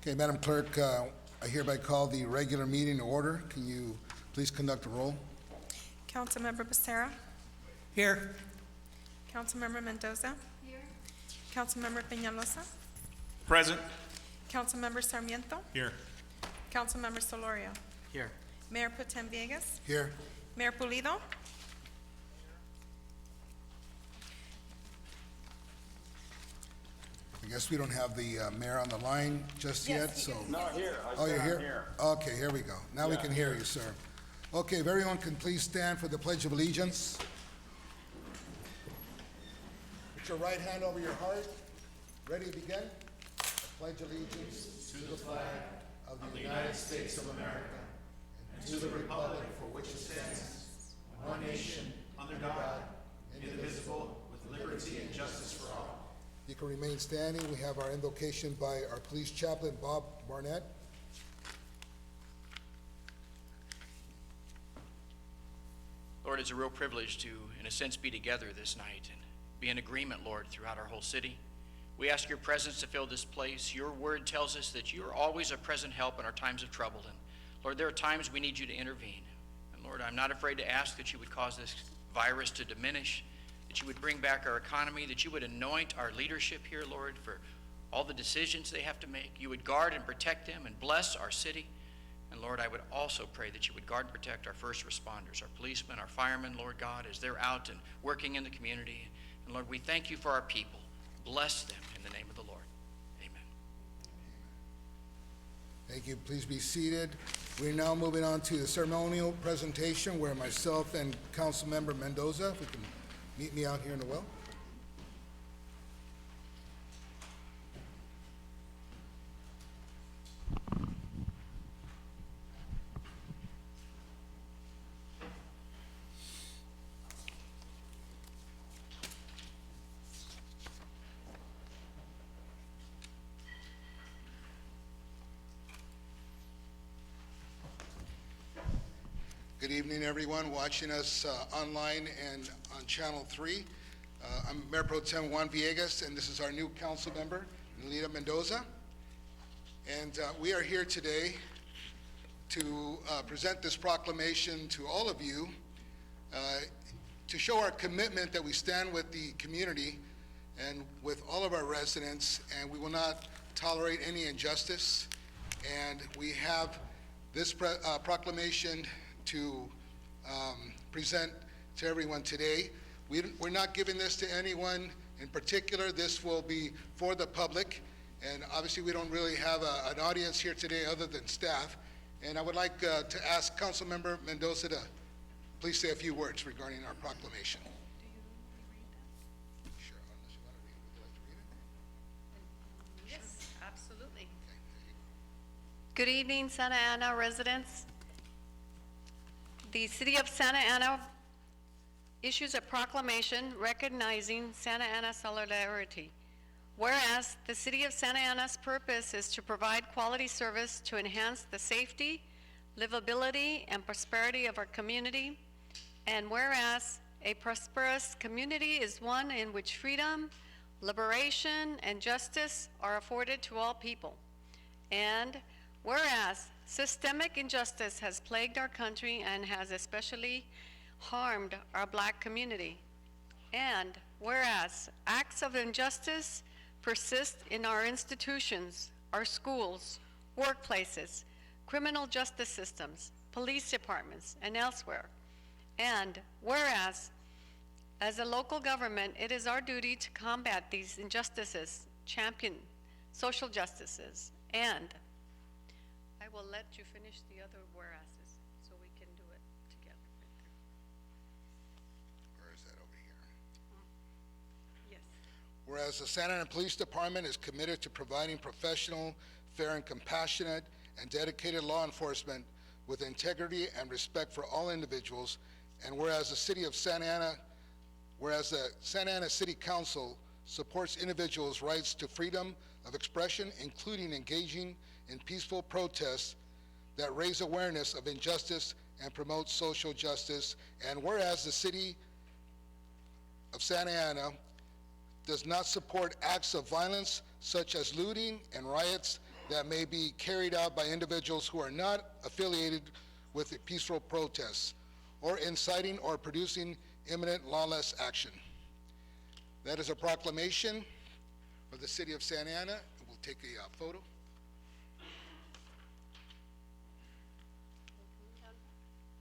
Okay, Madam Clerk, I hereby call the regular meeting to order. Can you please conduct a roll? Councilmember Becerra. Here. Councilmember Mendoza. Here. Councilmember Peñalosa. Present. Councilmember Sarmiento. Here. Councilmember Solorio. Here. Mayor Pro Tem Villegas. Here. Mayor Pulido. I guess we don't have the mayor on the line just yet, so. Not here. Oh, you're here? Okay, here we go. Now we can hear you, sir. Okay, if everyone can please stand for the Pledge of Allegiance. Put your right hand over your heart. Ready to begin? I pledge allegiance to the flag of the United States of America and to the republic for which it stands, one nation, under God, indivisible, with liberty and justice for all. You can remain standing. We have our invocation by our police chaplain, Bob Barnett. Lord, it's a real privilege to, in a sense, be together this night and be in agreement, Lord, throughout our whole city. We ask your presence to fill this place. Your word tells us that you are always a present help in our times of trouble. And Lord, there are times we need you to intervene. And Lord, I'm not afraid to ask that you would cause this virus to diminish, that you would bring back our economy, that you would anoint our leadership here, Lord, for all the decisions they have to make. You would guard and protect them and bless our city. And Lord, I would also pray that you would guard and protect our first responders, our policemen, our firemen, Lord God, as they're out and working in the community. And Lord, we thank you for our people. Bless them in the name of the Lord. Amen. Thank you. Please be seated. We're now moving on to the ceremonial presentation where myself and Councilmember Mendoza, if we can meet me out here in the well. Good evening, everyone watching us online and on Channel 3. I'm Mayor Pro Tem Juan Villegas, and this is our new council member, Nelita Mendoza. And we are here today to present this proclamation to all of you to show our commitment that we stand with the community and with all of our residents, and we will not tolerate any injustice. And we have this proclamation to present to everyone today. We're not giving this to anyone in particular. This will be for the public, and obviously we don't really have an audience here today other than staff. And I would like to ask Councilmember Mendoza to please say a few words regarding our proclamation. Sure, unless you want to read it. Would you like to read it? Yes, absolutely. Okay, there you go. Good evening, Santa Ana residents. The City of Santa Ana issues a proclamation recognizing Santa Ana solidarity. Whereas the City of Santa Ana's purpose is to provide quality service to enhance the safety, livability, and prosperity of our community. And whereas a prosperous community is one in which freedom, liberation, and justice are afforded to all people. And whereas systemic injustice has plagued our country and has especially harmed our Black community. And whereas acts of injustice persist in our institutions, our schools, workplaces, criminal justice systems, police departments, and elsewhere. And whereas, as a local government, it is our duty to combat these injustices, champion social justices, and I will let you finish the other whereases so we can do it together. Or is that over here? Yes. Whereas the Santa Ana Police Department is committed to providing professional, fair and compassionate, and dedicated law enforcement with integrity and respect for all individuals, and whereas the City of Santa Ana, whereas the Santa Ana City Council supports individuals' rights to freedom of expression, including engaging in peaceful protests that raise awareness of injustice and promote social justice, and whereas the City of Santa Ana does not support acts of violence such as looting and riots that may be carried out by individuals who are not affiliated with the peaceful protests or inciting or producing imminent lawless action. That is a proclamation of the City of Santa Ana. We'll take a photo.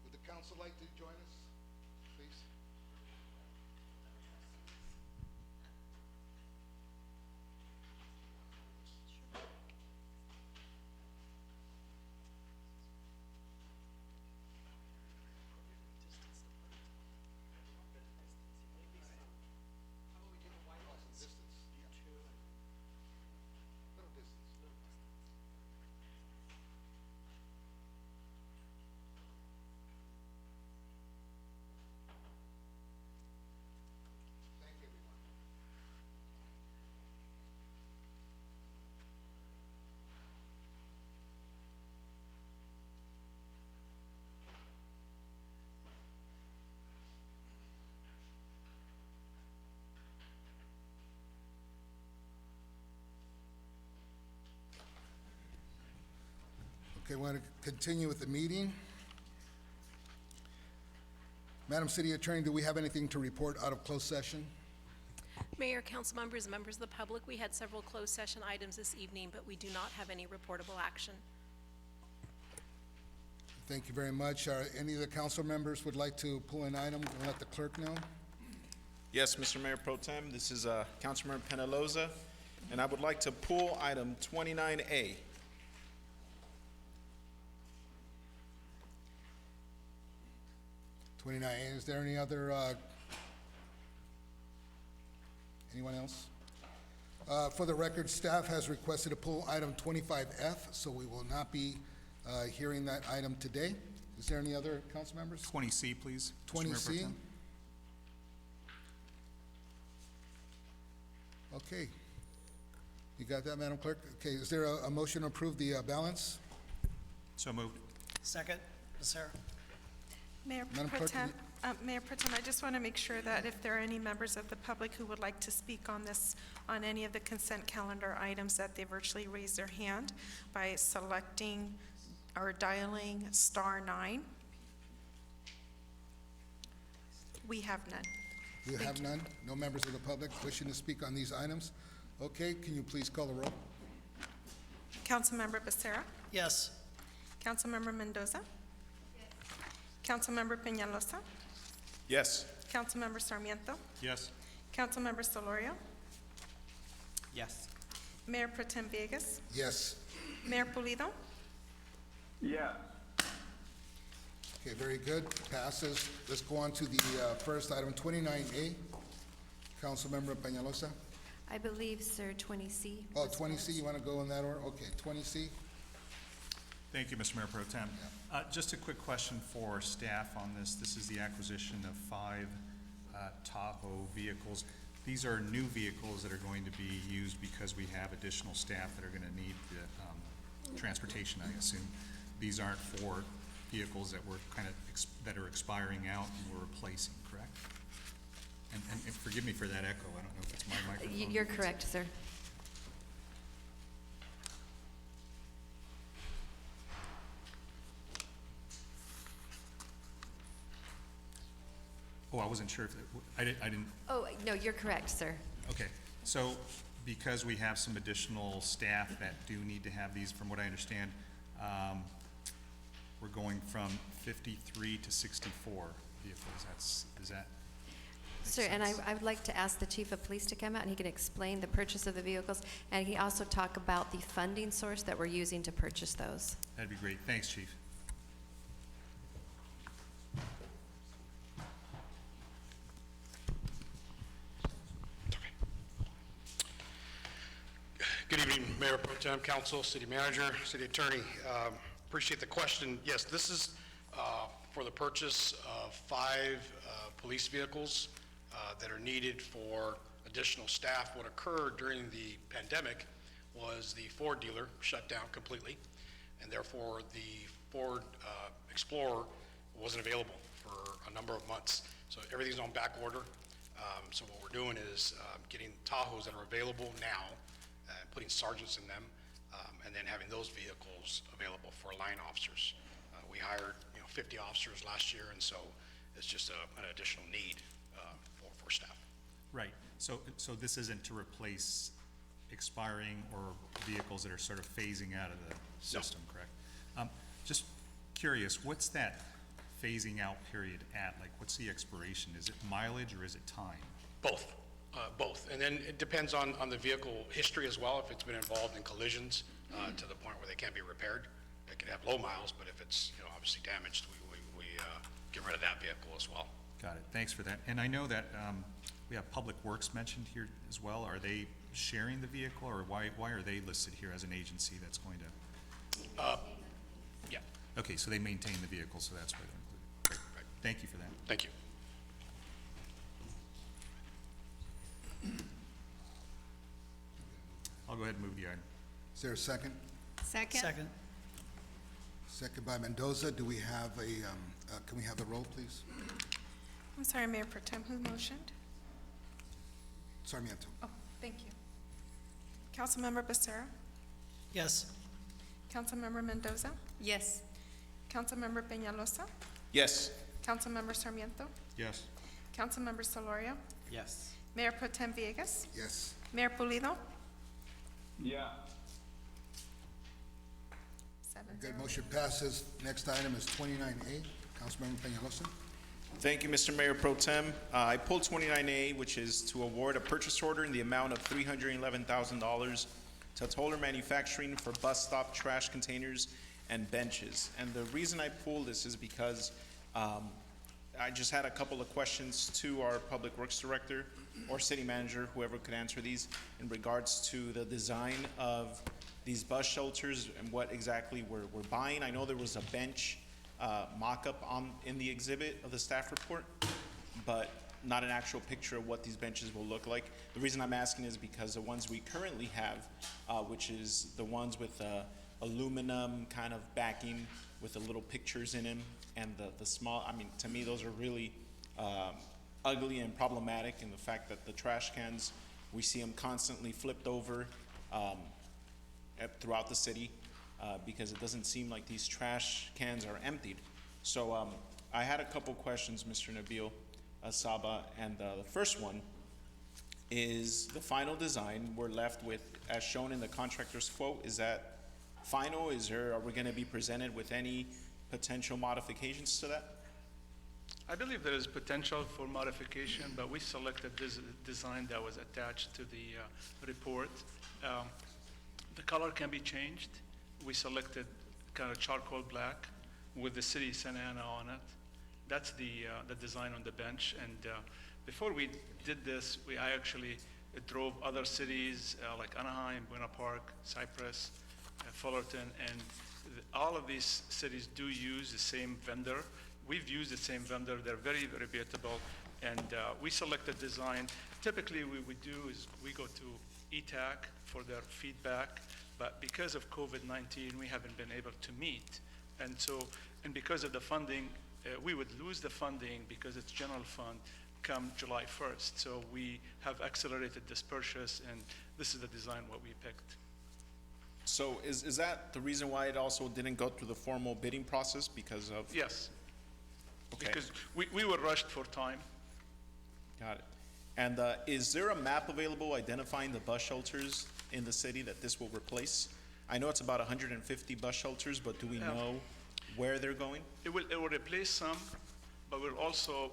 Would the council like to join us, please? Okay, we want to continue with the meeting. Madam City Attorney, do we have anything to report out of closed session? Mayor, council members, members of the public, we had several closed session items this evening, but we do not have any reportable action. Thank you very much. Are any of the council members would like to pull an item and let the clerk know? Yes, Mr. Mayor Pro Tem, this is Councilmember Penaloza, and I would like to pull item 29A. Is there any other, anyone else? For the record, staff has requested to pull item 25F, so we will not be hearing that item today. Is there any other council members? 20C, please. Mr. Mayor Pro 20C? Tem. Okay. You got that, Madam Clerk? Okay, is there a motion to approve the balance? So moved. Second, Sarah. Mayor Madam Pro Clerk, Tem, Mayor Pro Tem, I just want to make sure that if there are any members of the public who would like to speak on this, on any of the consent calendar items, that they virtually raise their hand by selecting or dialing *9. We have none. You have none? No members of the public wishing to speak on these items? Okay, can you please call the roll? Councilmember Becerra? Yes. Councilmember Mendoza? Councilmember Peñalosa? Yes. Councilmember Sarmiento? Yes. Councilmember Solorio? Yes. Mayor Pro Tem Villegas? Yes. Mayor Pulido? Okay, very good. Passes. Let's go on to the first item, 29A. Councilmember Peñalosa? I believe, sir, 20C. Oh, 20C, you want to go in that order? Okay, 20C. Thank you, Mr. Mayor Pro Tem. Just a quick question for staff on this. This is the acquisition of 5 Tahoe vehicles. These are new vehicles that are going to be used because we have additional staff that are going to need the transportation, I assume. These aren't for vehicles that were that are expiring out and we're replacing, correct? And forgive me for that echo. I don't know if it's my microphone. You're correct, sir. Oh, I wasn't sure if, I didn't, Oh, no, you're correct, sir. okay. So because we have some additional staff that do need to have these, from what I understand, we're going from 53 to 64 vehicles. Does that make Sir, and sense? I would like to ask the chief of police to come out and he can explain the purchase of the vehicles. And he also talk about the funding source that we're using to purchase those. That'd be great. Thanks, chief. Good evening, Mayor Pro Tem, Council, City Manager, City Attorney. Appreciate the question. Yes, this is for the purchase of 5 police vehicles that are needed for additional staff. What occurred during the pandemic was the Ford dealer shut down completely, and therefore the Ford Explorer wasn't available for a number of months. So everything's on back order. So what we're doing is getting Tahoes that are available now, putting sergeants in them, and then having those vehicles available for line officers. We hired, 50 officers last year, and so it's just an additional need for staff. Right, so this isn't to replace expiring or vehicles that are sort of phasing out of the system, correct? Just curious, what's that phasing out period at? Like, what's the expiration? Is it mileage or is it time? Both. And then it depends on the vehicle history as well. If it's been involved in collisions to the point where they can't be repaired, it can have low miles, but if it's, obviously damaged, we get rid of that vehicle as well. Got it, thanks for that. And I know that we have Public Works mentioned here as well. Are they sharing the vehicle, or why are they listed here as an agency that's going to? Yeah, Okay, so they maintain the vehicle, so that's why they're included. Great, right. thank you for that. Thank you. I'll go ahead and move the item. Is there a second? Second? Second by Mendoza. Do we have can we have the roll, please? I'm sorry, Mayor Pro Tem, who motioned? Sarmiento. Oh, thank you. Councilmember Becerra? Yes. Councilmember Mendoza? Yes. Councilmember Peñalosa? Yes. Councilmember Sarmiento? Yes. Councilmember Solorio? Yes. Mayor Pro Tem Villegas? Yes. Mayor Pulido? Yeah. 7-0. Good, motion passes. Next item is 29A. Councilmember Peñalosa. Thank you, Mr. Mayor Pro Tem. I pulled 29A, which is to award a purchase order in the amount of $311,000 to Toller Manufacturing for bus stop trash containers and benches. And the reason I pulled this is because I just had a couple of questions to our Public Works Director or City Manager, whoever could answer these, in regards to the design of these bus shelters and what exactly we're buying. I know there was a bench mock-up in the exhibit of the staff report, but not an actual picture of what these benches will look like. The reason I'm asking is because the ones we currently have, which is the ones with aluminum kind of backing with the little pictures in them, and the small, to me, those are really ugly and problematic in the fact that the trash cans, we see them constantly flipped over throughout the city. Because it doesn't seem like these trash cans are emptied. So I had a couple questions, Mr. Nabil Saba, and the first one is the final design we're left with as shown in the contractor's quote. Is that final? Are we going to be presented with any potential modifications to that? I believe there is potential for modification, but we selected this design that was attached to the report. The color can be changed. We selected kind of charcoal black with the city Santa Ana on it. That's the design on the bench. And before we did this, I actually drove other cities like Anaheim, Buena Park, Cypress, Fullerton, and all of these cities do use the same vendor. We've used the same vendor. They're very reputable, and we selected design. Typically, what we do is we go to ETAC for their feedback. But because of COVID-19, we haven't been able to meet. And because of the funding, we would lose the funding because it's general fund come July 1st. So we have accelerated this purchase, and this is the design what we picked. So is that the reason why it also didn't go through the formal bidding process because of? Yes. Okay. Because we were rushed for time. Got it. And is there a map available identifying the bus shelters in the city that this will replace? I know it's about 150 bus shelters, but do we know where they're going? It will replace some, but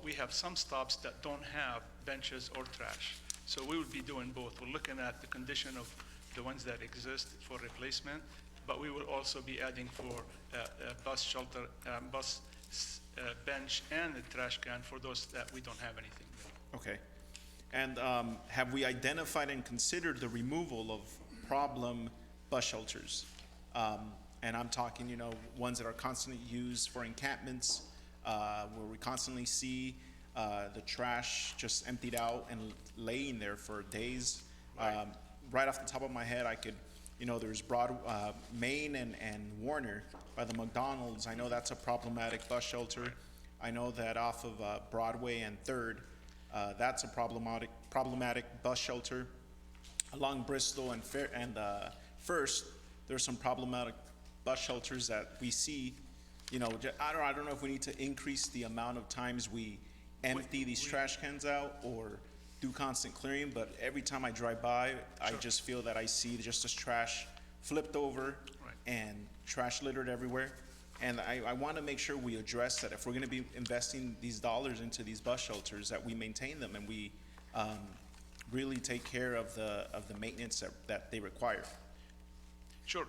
we have some stops that don't have benches or trash. So we will be doing both. We're looking at the condition of the ones that exist for replacement, but we will also be adding for a bus shelter, bench and a trash can for those that we don't have anything with. Okay. And have we identified and considered the removal of problem bus shelters? And I'm talking, ones that are constantly used for encampments, where we constantly see the trash just emptied out and laying there for days. Right off the top of my head, I could, there's Main and Warner by the McDonald's. I know that's a problematic bus shelter. I know that off of Broadway and 3rd, that's a problematic bus shelter. Along Bristol and First, there's some problematic bus shelters that we see, you know, I don't know if we need to increase the amount of times we empty these trash cans out or do constant clearing, but every time I drive by, I just feel that I see just this trash flipped over and trash littered everywhere. And I want to make sure we address that if we're going to be investing these dollars into these bus shelters, that we maintain them and we really take care of the maintenance that they require. Sure.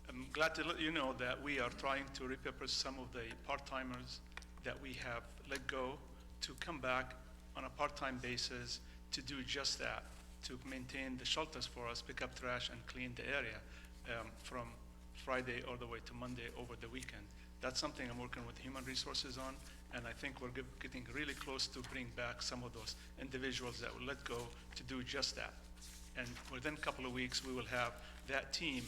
I'm glad to let you know that we are trying to repurpose some of the part-timers that we have let go to come back on a part-time basis to do just that, to maintain the shelters for us, pick up trash and clean the area from Friday all the way to Monday over the weekend. That's something I'm working with Human Resources on, and I think we're getting really close to bring back some of those individuals that will let go to do just that. And within a couple of weeks, we will have that team,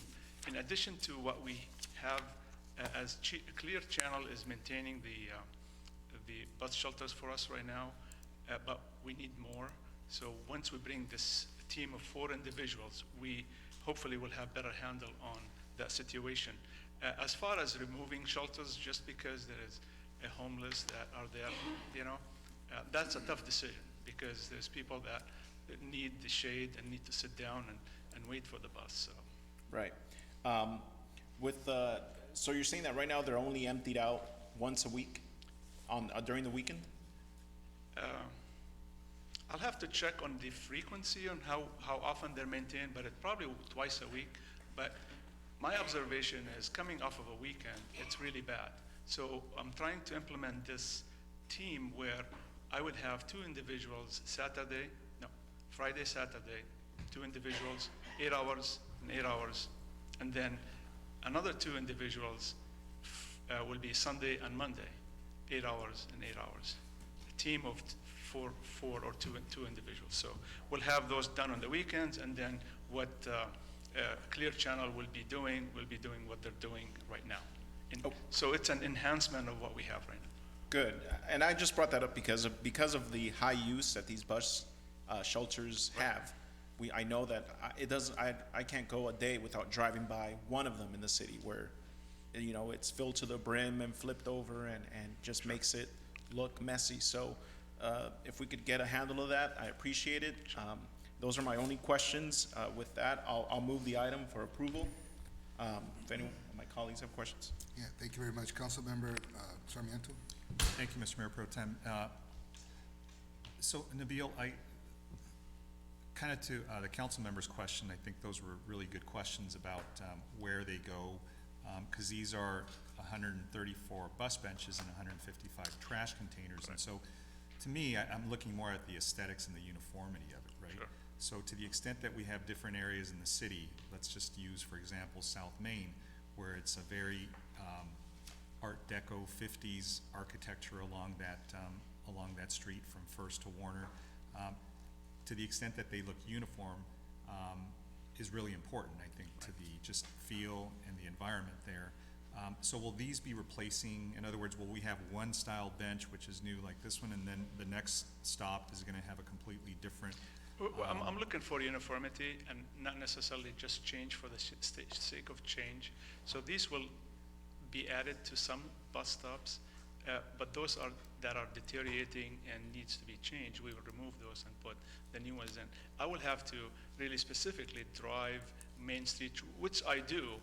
in addition to what we have as Clear Channel is maintaining the bus shelters for us right now, but we need more. So once we bring this team of 4 individuals, we hopefully will have better handle on that situation. As far as removing shelters just because there is a homeless that are there, you know, that's a tough decision because there's people that need the shade and need to sit down and wait for the bus. So. Right. So you're saying that right now they're only emptied out once a week during the weekend? I'll have to check on the frequency on how often they're maintained, but it's probably twice a week. But my observation is coming off of a weekend, it's really bad. So I'm trying to implement this team where I would have 2 individuals Friday, Saturday, 2 individuals, 8 hours and 8 hours, and then another 2 individuals will be Sunday and Monday, 8 hours and 8 hours. A team of four or two individuals. So we'll have those done on the weekends, and then what Clear Channel will be doing what they're doing right now. So it's an enhancement of what we have right now. Good. And I just brought that up because of the high use that these bus shelters have. I know that I can't go a day without driving by one of them in the city where, you know, it's filled to the brim and flipped over and just makes it look messy. So if we could get a handle of that, I appreciate it. Those are my only questions. With that, I'll move the item for approval. If anyone of my colleagues have questions. Yeah, thank you very much. Councilmember Sarmiento. Thank you, Mr. Mayor Pro Tem. So, Nabil, kind of to the council member's question, I think those were really good questions about where they go, because these are 134 bus benches and 155 trash containers. And so, to me, I'm looking more at the aesthetics and the uniformity of it, right? Sure. So to the extent that we have different areas in the city, let's just use, for example, South Main, where it's a very Art Deco 50s architecture along that street from First to Warner. To the extent that they look uniform is really important, I think, to the just feel and the environment there. So will these be replacing, in other words, will we have one style bench which is new like this one, and then the next stop is going to have a completely different? Well, I'm looking for uniformity and not necessarily just change for the sake of change. So these will be added to some bus stops, but those that are deteriorating and needs to be changed, we will remove those and put the new ones in. I will have to really specifically drive Main Street, which I do,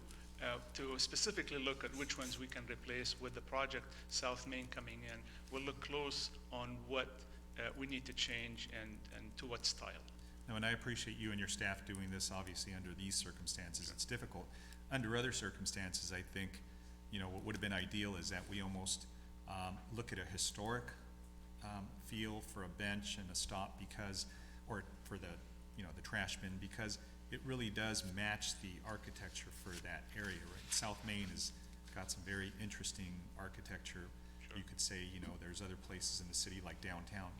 to specifically look at which ones we can replace with the project South Main coming in. We'll look close on what we need to change and to what style. No, and I appreciate you and your staff doing this, obviously, under these circumstances. It's difficult. Under other circumstances, I think, you know, what would have been ideal is that we almost look at a historic feel for a bench and a stop because, or for the, you know, the trash bin, because it really does match the architecture for that area, right? South Main has got some very interesting architecture. Sure. You could say, you know, there's other places in the city like downtown,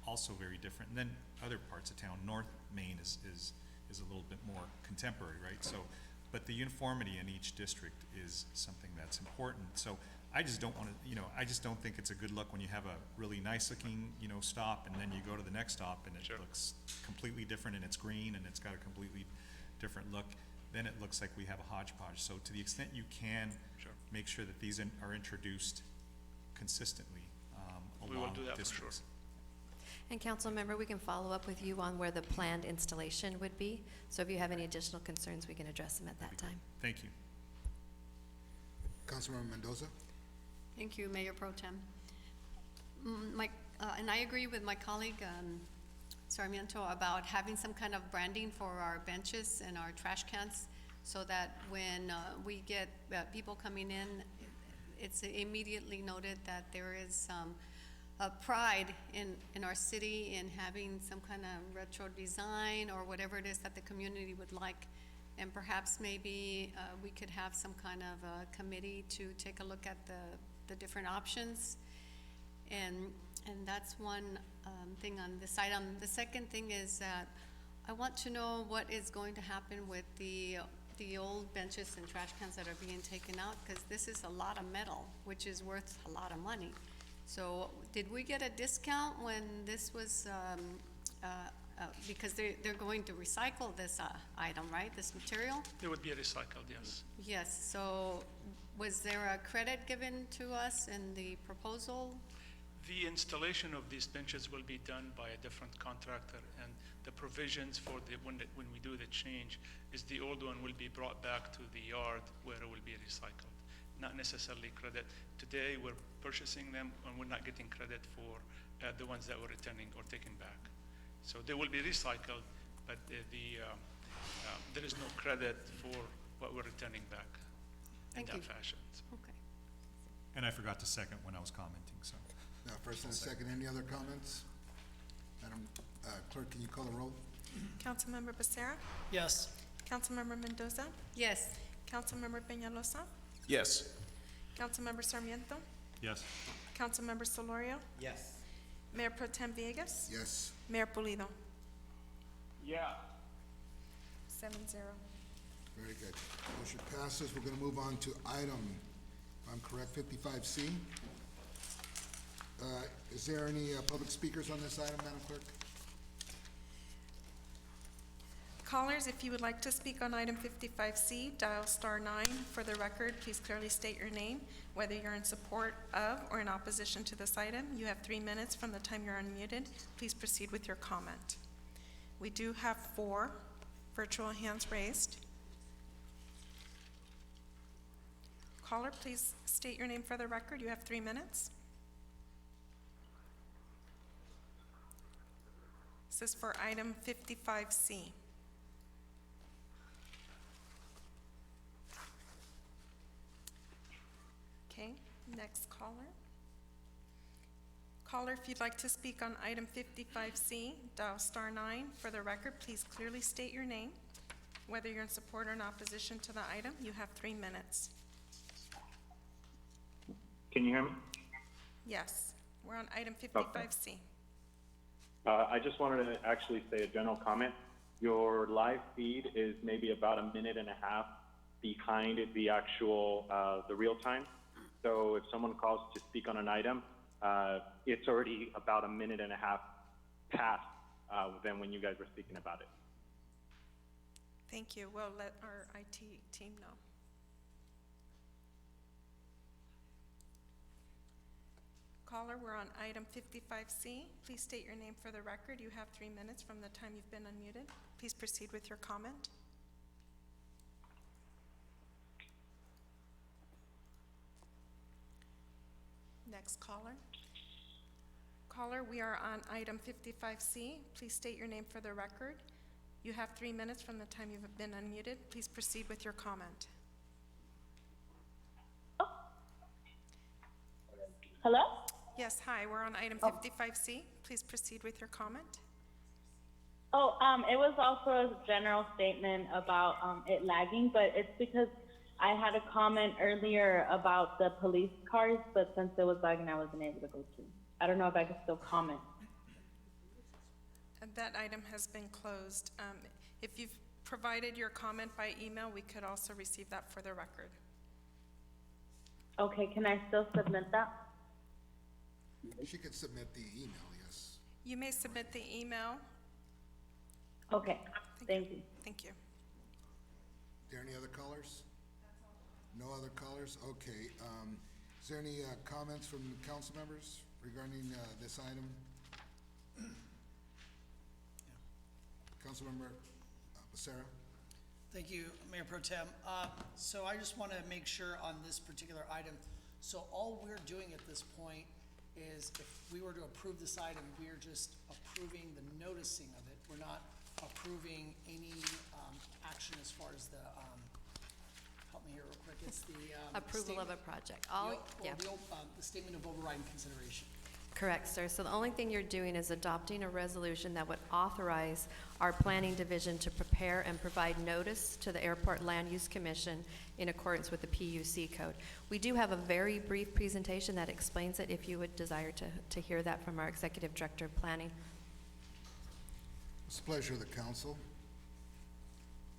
also very different. And then other parts of town, North Main is a little bit more contemporary, right? So, but the uniformity in each district is something that's important. So I just don't want to, you know, I just don't think it's a good look when you have a really nice looking, you know, stop and then you go to the next stop and it Sure. looks completely different and it's green and it's got a completely different look. then it looks like we have a hodgepodge. So to the extent you can, Sure. make sure that these are introduced consistently We will along do that for sure. districts. And council member, we can follow up with you on where the planned installation would be. So if you have any additional concerns, we can address them at that time. Thank you. Councilmember Mendoza? Thank you, Mayor Pro Tem. And I agree with my colleague, Sarmiento, about having some kind of branding for our benches and our trash cans, so that when we get people coming in, it's immediately noted that there is a pride in our city in having some kind of retro design or whatever it is that the community would like. And perhaps maybe we could have some kind of a committee to take a look at the different options. And that's one thing on this item. The second thing is that I want to know what is going to happen with the old benches and trash cans that are being taken out, because this is a lot of metal, which is worth a lot of money. So did we get a discount when this was, because they're going to recycle this item, right, this material? They would be recycled, yes. Yes, so was there a credit given to us in the proposal? The installation of these benches will be done by a different contractor, and the provisions for when we do the change is the old one will be brought back to the yard where it will be recycled, not necessarily credit. Today, we're purchasing them, and we're not getting credit for the ones that we're returning or taking back. So they will be recycled, but there is no credit for what we're returning back in Thank that you. fashion. So. Okay. And I forgot to second when I was commenting, so. Now, first and a second, any other comments? Madam Clerk, can you call the roll? Councilmember Becerra? Yes. Councilmember Mendoza? Yes. Councilmember Peñalosa? Yes. Councilmember Sarmiento? Yes. Councilmember Solorio? Yes. Mayor Pro Tem Villegas? Yes. Mayor Pulido? Yeah. 7-0. Very good. Motion passes. We're going to move on to item, if I'm correct, 55C. Is there any public speakers on this item, Madam Clerk? Callers, if you would like to speak on item 55C, dial *9. For the record, please clearly state your name, whether you're in support of or in opposition to this item. You have 3 minutes from the time you're unmuted. Please proceed with your comment. We do have 4 virtual hands raised. Caller, please state your name for the record. You have 3 minutes. This is for item 55C. Okay, next caller. Caller, if you'd like to speak on item 55C, dial *9. For the record, please clearly state your name, whether you're in support or in opposition to the item. You have 3 minutes. Can you hear me? Yes, we're on item 55C. I just wanted to actually say a general comment. Your live feed is maybe about a minute and a half behind the actual, the real time. So if someone calls to speak on an item, it's already about a minute and a half past than when you guys were speaking about it. Thank you. We'll let our IT team know. Caller, we're on item 55C. Please state your name for the record. You have 3 minutes from the time you've been unmuted. Please proceed with your comment. Next caller. Caller, we are on item 55C. Please state your name for the record. You have 3 minutes from the time you've been unmuted. Please proceed with your comment. Hello? Yes, hi, we're on item 55C. Please proceed with your comment. Oh, it was also a general statement about it lagging, but it's because I had a comment earlier about the police cars, but since it was lagging, I wasn't able to go through. I don't know if I could still comment. And that item has been closed. If you've provided your comment by email, we could also receive that for the record. Okay, can I still submit that? She could submit the email, yes. You may submit the email. Okay, thank you. Thank you. there any other colors? No other colors? Okay. Is there any comments from council members regarding this item? Councilmember Becerra? Thank you, Mayor Pro Tem. So I just want to make sure on this particular item, so all we're doing at this point is if we were to approve this item, we are just approving the noticing of it. We're not approving any action as far as the, help me here real quick, it's the Approval of a statement- project. the statement of overriding consideration. Correct, sir. So the only thing you're doing is adopting a resolution that would authorize our planning division to prepare and provide notice to the Airport Land Use Commission in accordance with the PUC code. We do have a very brief presentation that explains it, if you would desire to hear that from our Executive Director of Planning. It's a pleasure of the council.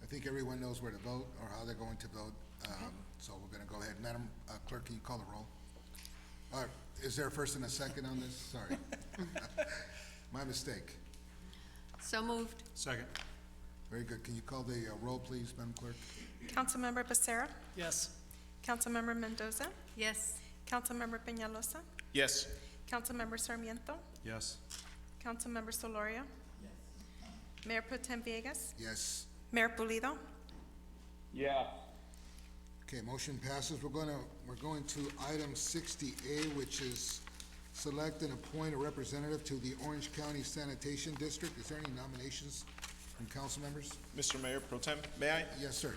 I think everyone knows where to vote or how they're going to vote. So we're going to go ahead. Madam Clerk, can you call the roll? All right. Is there a first and a second on this? Sorry. My mistake. So moved. Second. Very good. Can you call the roll, please, Madam Clerk? Councilmember Becerra, Yes. Councilmember Mendoza, Yes. Councilmember Peñalosa, Yes. Councilmember Sarmiento, Yes. Councilmember Solorio, Mayor Pro Tem Villegas, Yes. Mayor Pulido, yes, Okay, motion passes. We're going to item 60A, which is select and appoint a representative to the Orange County Sanitation District. Is there any nominations from council members? Mr. Mayor Pro Tem, may I? Yes, sir.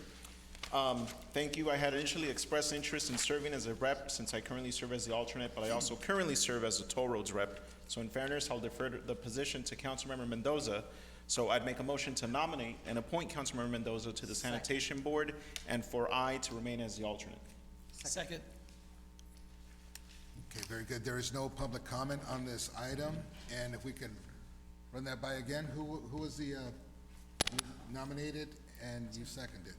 Thank you. I had initially expressed interest in serving as a rep since I currently serve as the alternate, but I also currently serve as a toll roads rep. So in fairness, I'll defer the position to Councilmember Mendoza. So I'd make a motion to nominate and appoint Councilmember Mendoza to the Sanitation Board and for I to remain as the alternate. Second. Okay, very good. There is no public comment on this item, and if we can run that by again, who was the nominated and you seconded?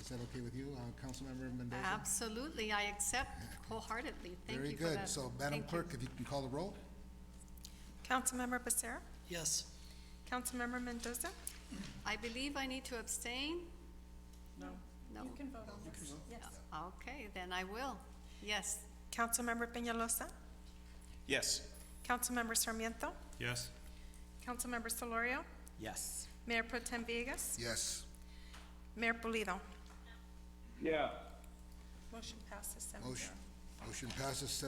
Is that okay with you, Councilmember Mendoza? Absolutely, I accept wholeheartedly. Thank Very you for that. good. So, Madam Thank you. Clerk, if you can call the roll? Councilmember Becerra, Yes. Councilmember Mendoza. I believe I need to abstain? No. No? You can vote on this. Yes. Okay, then I will. Yes. Councilmember Peñalosa, Yes. Councilmember Sarmiento, Yes. Councilmember Solorio, Yes. Mayor Pro Tem Villegas, Yes. Mayor Pulido. yes. Motion passes 7-0. Motion passes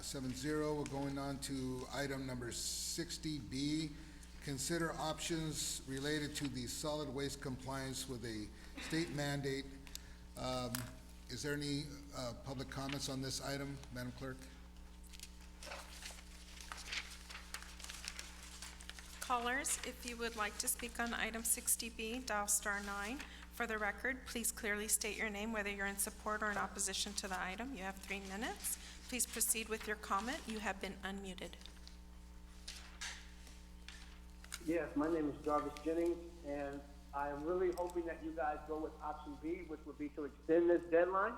7-0. We're going on to item number 60B. Consider options related to the solid waste compliance with a state mandate. Is there any public comments on this item, Madam Clerk? Callers, if you would like to speak on item 60B, dial *9. For the record, please clearly state your name, whether you're in support or in opposition to the item. You have 3 minutes. Please proceed with your comment. You have been unmuted. Yes, my name is Jarvis Jennings, and I am really hoping that you guys go with option B, which would be to extend this deadline,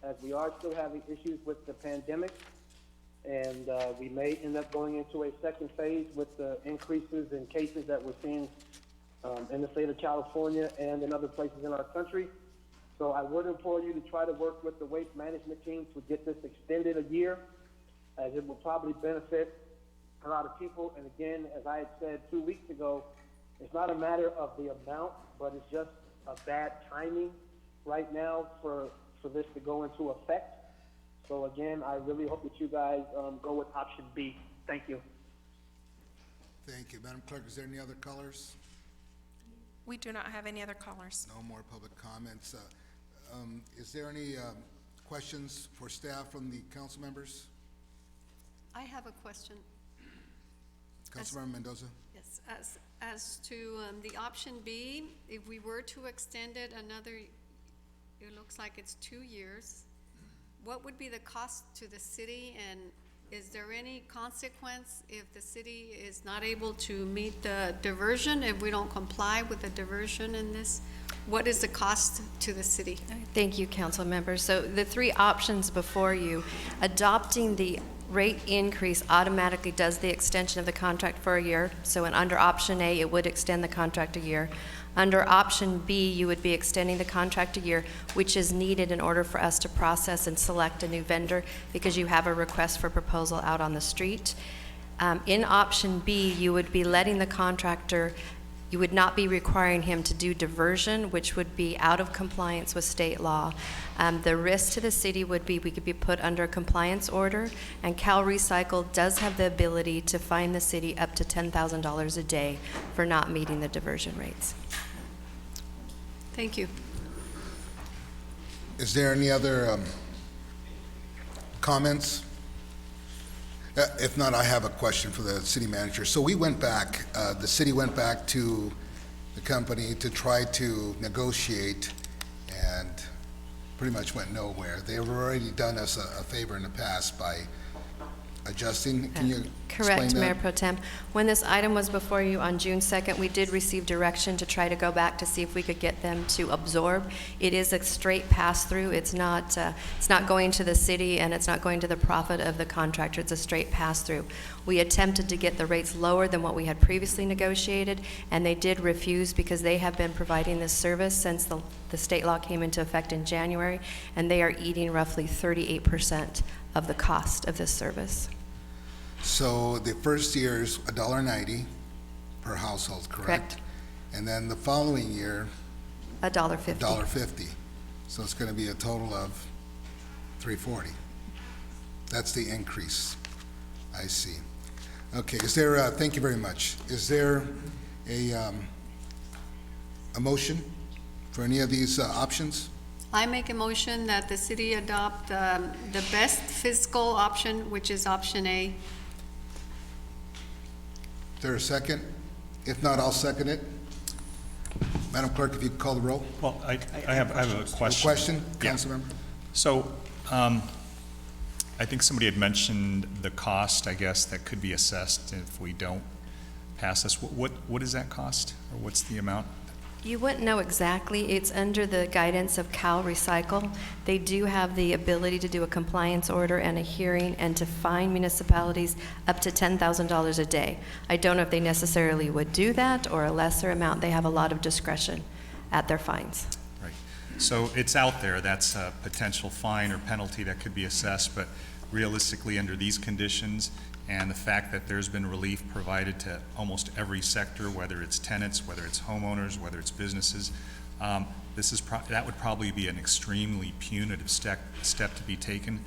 as we are still having issues with the pandemic, and we may end up going into a second phase with the increases in cases that we're seeing in the state of California and in other places in our country. So I would implore you to try to work with the waste management team to get this extended a year, as it will probably benefit a lot of people. And again, as I had said 2 weeks ago, it's not a matter of the amount, but it's just a bad timing right now for this to go into effect. So again, I really hope that you guys go with option B. Thank you. Thank you. Madam Clerk, is there any other callers? We do not have any other callers. No more public comments. Is there any questions for staff from the council members? I have a question. Councilmember Mendoza? Yes, as to the option B, if we were to extend it another, it looks like it's 2 years, what would be the cost to the city, and is there any consequence if the city is not able to meet the diversion, if we don't comply with the diversion in this? What is the cost to the city? Thank you, council members. So the 3 options before you, adopting the rate increase automatically does the extension of the contract for a year. So under option A, it would extend the contract a year. Under option B, you would be extending the contract a year, which is needed in order for us to process and select a new vendor because you have a request for proposal out on the street. In option B, you would be letting the contractor, you would not be requiring him to do diversion, which would be out of compliance with state law. The risk to the city would be we could be put under a compliance order, and Cal Recycle does have the ability to fine the city up to $10,000 a day for not meeting the diversion rates. Thank you. Is there any other comments? If not, I have a question for the city manager. So we went back, the city went back to the company to try to negotiate and pretty much went nowhere. They have already done us a favor in the past by adjusting. Can you explain Correct, that? Mayor Pro Tem. When this item was before you on June 2nd, we did receive direction to try to go back to see if we could get them to absorb. It is a straight pass-through. It's not going to the city, and it's not going to the profit of the contractor. It's a straight pass-through. We attempted to get the rates lower than what we had previously negotiated, and they did refuse because they have been providing this service since the state law came into effect in January, and they are eating roughly 38% of the cost of this service. So the first year is $1.90 per household, correct? Correct. And then the following year, $1.50. $1.50. So it's going to be a total of $3.40. That's the increase. I see. Okay, is there, thank you very much. Is there a motion for any of these options? I make a motion that the city adopt the best fiscal option, which is option A. Is there a second? If not, I'll second it. Madam Clerk, if you could call the roll. Well, I have a question. Question, Yeah. Councilmember? So, I think somebody had mentioned the cost, I guess, that could be assessed if we don't pass this. What is that cost, or what's the amount? You wouldn't know exactly. It's under the guidance of Cal Recycle. They do have the ability to do a compliance order and a hearing and to fine municipalities up to $10,000 a day. I don't know if they necessarily would do that or a lesser amount. They have a lot of discretion at their fines. Right. So it's out there. That's a potential fine or penalty that could be assessed, but realistically, under these conditions, and the fact that there's been relief provided to almost every sector, whether it's tenants, whether it's homeowners, whether it's businesses, that would probably be an extremely punitive step to be taken,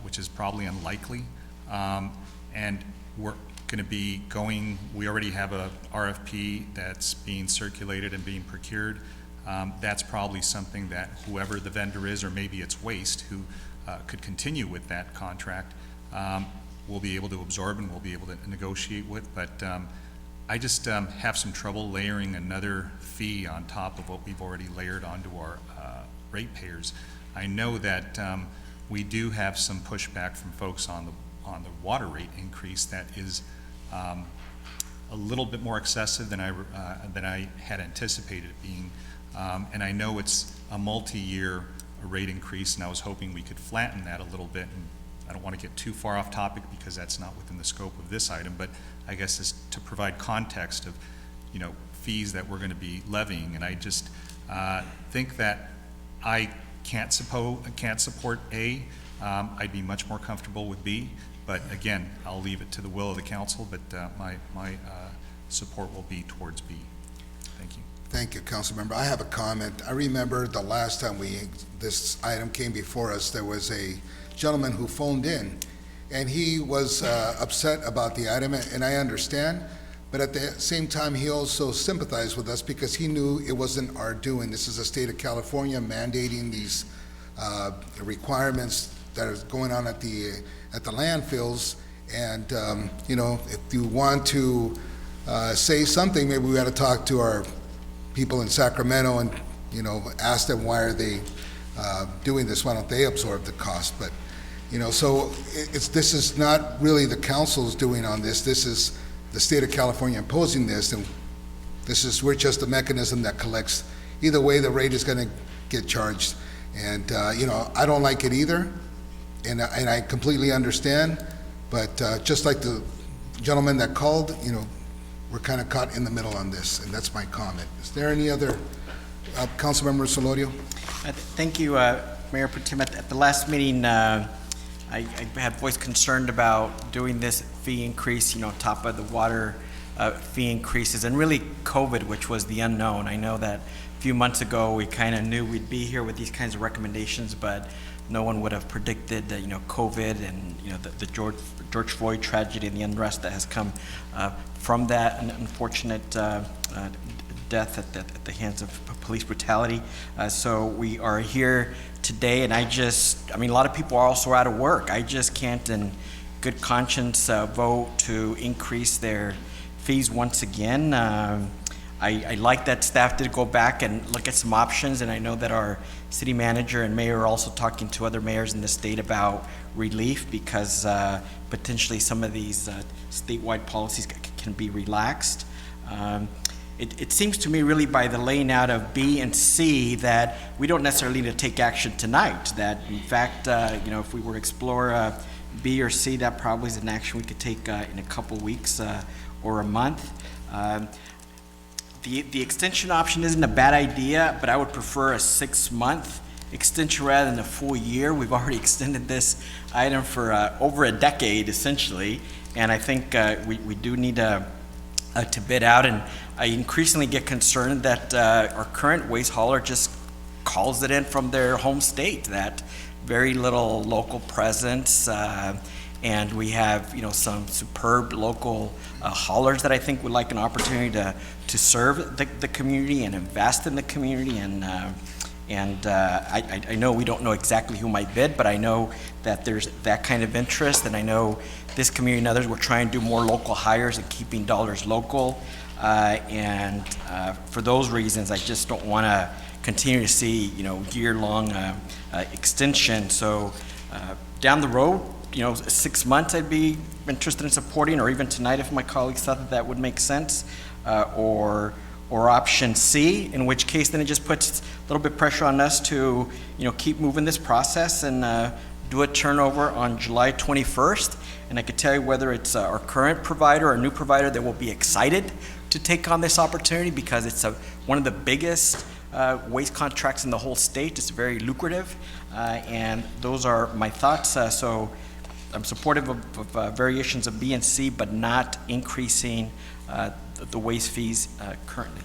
which is probably unlikely. And we're going to be going, we already have a RFP that's being circulated and being procured. That's probably something that whoever the vendor is, or maybe it's Waste, who could continue with that contract, we'll be able to absorb and we'll be able to negotiate with, but I just have some trouble layering another fee on top of what we've already layered onto our ratepayers. I know that we do have some pushback from folks on the water rate increase that is a little bit more excessive than I had anticipated it being, and I know it's a multi-year rate increase, and I was hoping we could flatten that a little bit. And I don't want to get too far off topic because that's not within the scope of this item, but I guess is to provide context of, fees that we're going to be levying. And I just think that I can't support A. I'd be much more comfortable with B, but again, I'll leave it to the will of the council, but my support will be towards B. Thank you. Thank you, Councilmember. I have a comment. I remember the last time this item came before us, there was a gentleman who phoned in, and he was upset about the item, and I understand, but at the same time, he also sympathized with us because he knew it wasn't our doing. This is the state of California mandating these requirements that are going on at the landfills, and if you want to say something, maybe we got to talk to our people in Sacramento and ask them why are they doing this. Why don't they absorb the cost? But so this is not really the council's doing on this. This is the state of California imposing this, and we're just a mechanism that collects. Either way, the rate is going to get charged, and I don't like it either, and I completely understand, But just like the gentleman that called, we're kind of caught in the middle on this, and that's my comment. Is there any other, Councilmember Solorio? Thank you, Mayor Pro Tem. At the last meeting, I had voiced concern about doing this fee increase, on top of the water fee increases, and really COVID, which was the unknown. I know that a few months ago, we kind of knew we'd be here with these kinds of recommendations, but no one would have predicted that, COVID and, the George Floyd tragedy and the unrest that has come from that unfortunate death at the hands of police brutality. So we are here today, and a lot of people are also out of work. I just can't, in good conscience, vote to increase their fees once again. I like that staff did go back and look at some options, and I know that our city manager and mayor are also talking to other mayors in the state about relief, because potentially some of these statewide policies can be relaxed. It seems to me really by the laying out of B and C that we don't necessarily need to take action tonight, that in fact, if we were to explore B or C, that probably is an action we could take in a couple weeks or a month. The extension option isn't a bad idea, but I would prefer a 6-month extension rather than a full year. We've already extended this item for over a decade, essentially, and I think we do need to bid out. And I increasingly get concerned that our current waste hauler just calls it in from their home state, that very little local presence, and we have some superb local haulers that I think would like an opportunity to serve the community and invest in the community. And I know we don't know exactly who might bid, but I know that there's that kind of interest, and I know this community and others will try and do more local hires and keeping dollars local. And for those reasons, I just don't want to continue to see year-long extension. So down the road, 6 months I'd be interested in supporting, or even tonight if my colleagues thought that would make sense, or option C, in which case then it just puts a little bit of pressure on us to keep moving this process and do a turnover on July 21st. And I could tell you whether it's our current provider or a new provider that will be excited to take on this opportunity, because it's one of the biggest waste contracts in the whole state. It's very lucrative, and those are my thoughts. So I'm supportive of variations of B and C, but not increasing the waste fees currently.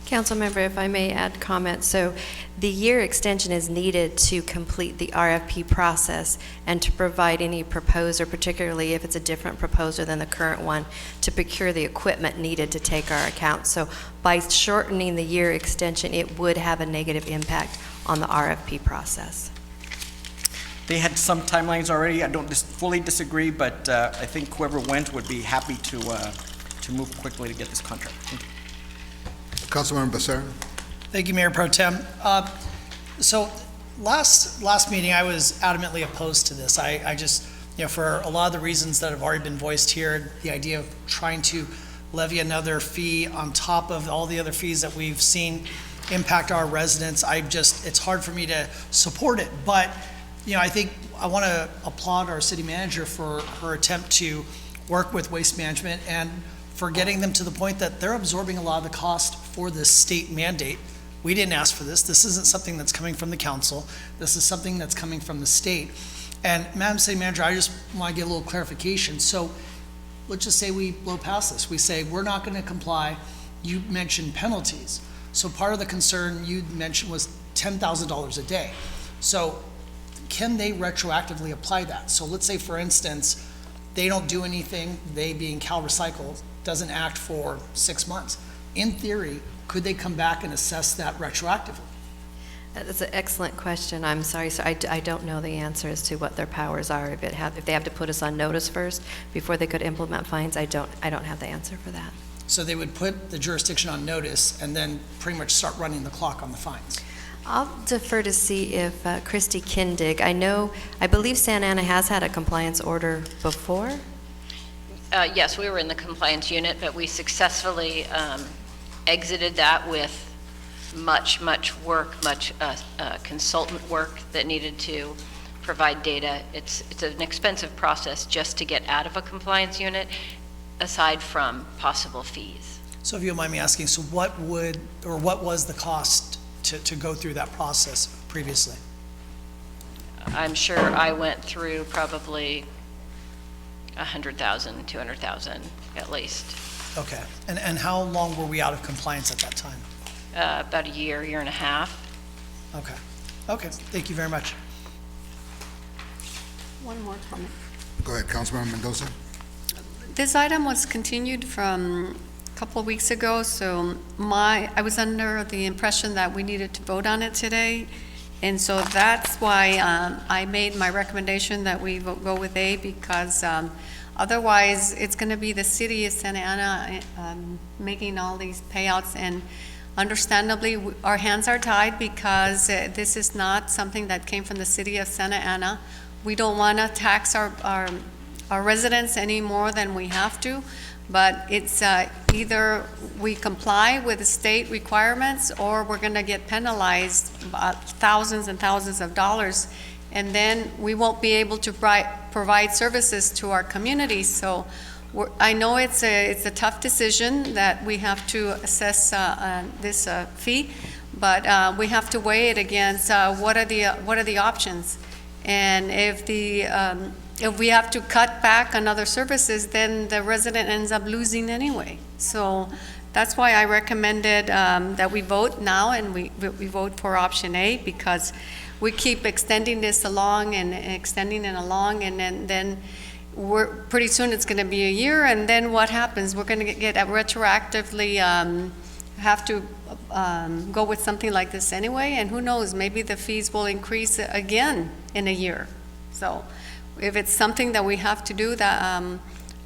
Councilmember, if I may add comment. So the year extension is needed to complete the RFP process and to provide any proposer, particularly if it's a different proposer than the current one, to procure the equipment needed to take our account. So by shortening the year extension, it would have a negative impact on the RFP process. They had some timelines already. I don't fully disagree, but I think whoever wins would be happy to move quickly to get this contract. Thank you. Councilmember Becerra? Thank you, Mayor Pro Tem. So last meeting, I was adamantly opposed to this. I just, for a lot of the reasons that have already been voiced here, the idea of trying to levy another fee on top of all the other fees that we've seen impact our residents, it's hard for me to support it. But, I think I want to applaud our city manager for her attempt to work with Waste Management and for getting them to the point that they're absorbing a lot of the cost for this state mandate. We didn't ask for this. This isn't something that's coming from the council. This is something that's coming from the state. And Madam City Manager, I just want to get a little clarification. So let's just say we blow past this. We say, we're not going to comply. You mentioned penalties. So part of the concern you mentioned was $10,000 a day. So can they retroactively apply that? So let's say, for instance, they don't do anything, they being Cal Recycle, doesn't act for 6 months. In theory, could they come back and assess that retroactively? That's an excellent question. I'm sorry, sir. I don't know the answer as to what their powers are. If they have to put us on notice first before they could implement fines, I don't have the answer for that. So they would put the jurisdiction on notice and then pretty much start running the clock on the fines. I'll defer to see if Christy Kindig, I believe Santa Ana has had a compliance order before. Yes, we were in the compliance unit, but we successfully exited that with much work, much consultant work that needed to provide data. It's an expensive process just to get out of a compliance unit, aside from possible fees. So if you don't mind me asking, so what was the cost to go through that process previously? I'm sure I went through probably 100,000, 200,000 at least. Okay, and how long were we out of compliance at that time? About a year, year and a half. Okay, thank you very much. One more comment. Go ahead, Councilmember Mendoza. This item was continued from a couple of weeks ago, so I was under the impression that we needed to vote on it today. And so that's why I made my recommendation that we go with A, because otherwise it's going to be the city of Santa Ana making all these payouts. And understandably, our hands are tied because this is not something that came from the city of Santa Ana. We don't want to tax our residents any more than we have to, but it's either we comply with the state requirements or we're going to get penalized thousands and thousands of dollars, and then we won't be able to provide services to our communities. So I know it's a tough decision that we have to assess this fee, but we have to weigh it against what are the options. And if we have to cut back on other services, then the resident ends up losing anyway. So that's why I recommended that we vote now, and we vote for option A, because we keep extending this along and extending it along, and then pretty soon it's going to be a year, and then what happens? We're going to get retroactively have to go with something like this anyway, and who knows, maybe the fees will increase again in a year. So if it's something that we have to do, that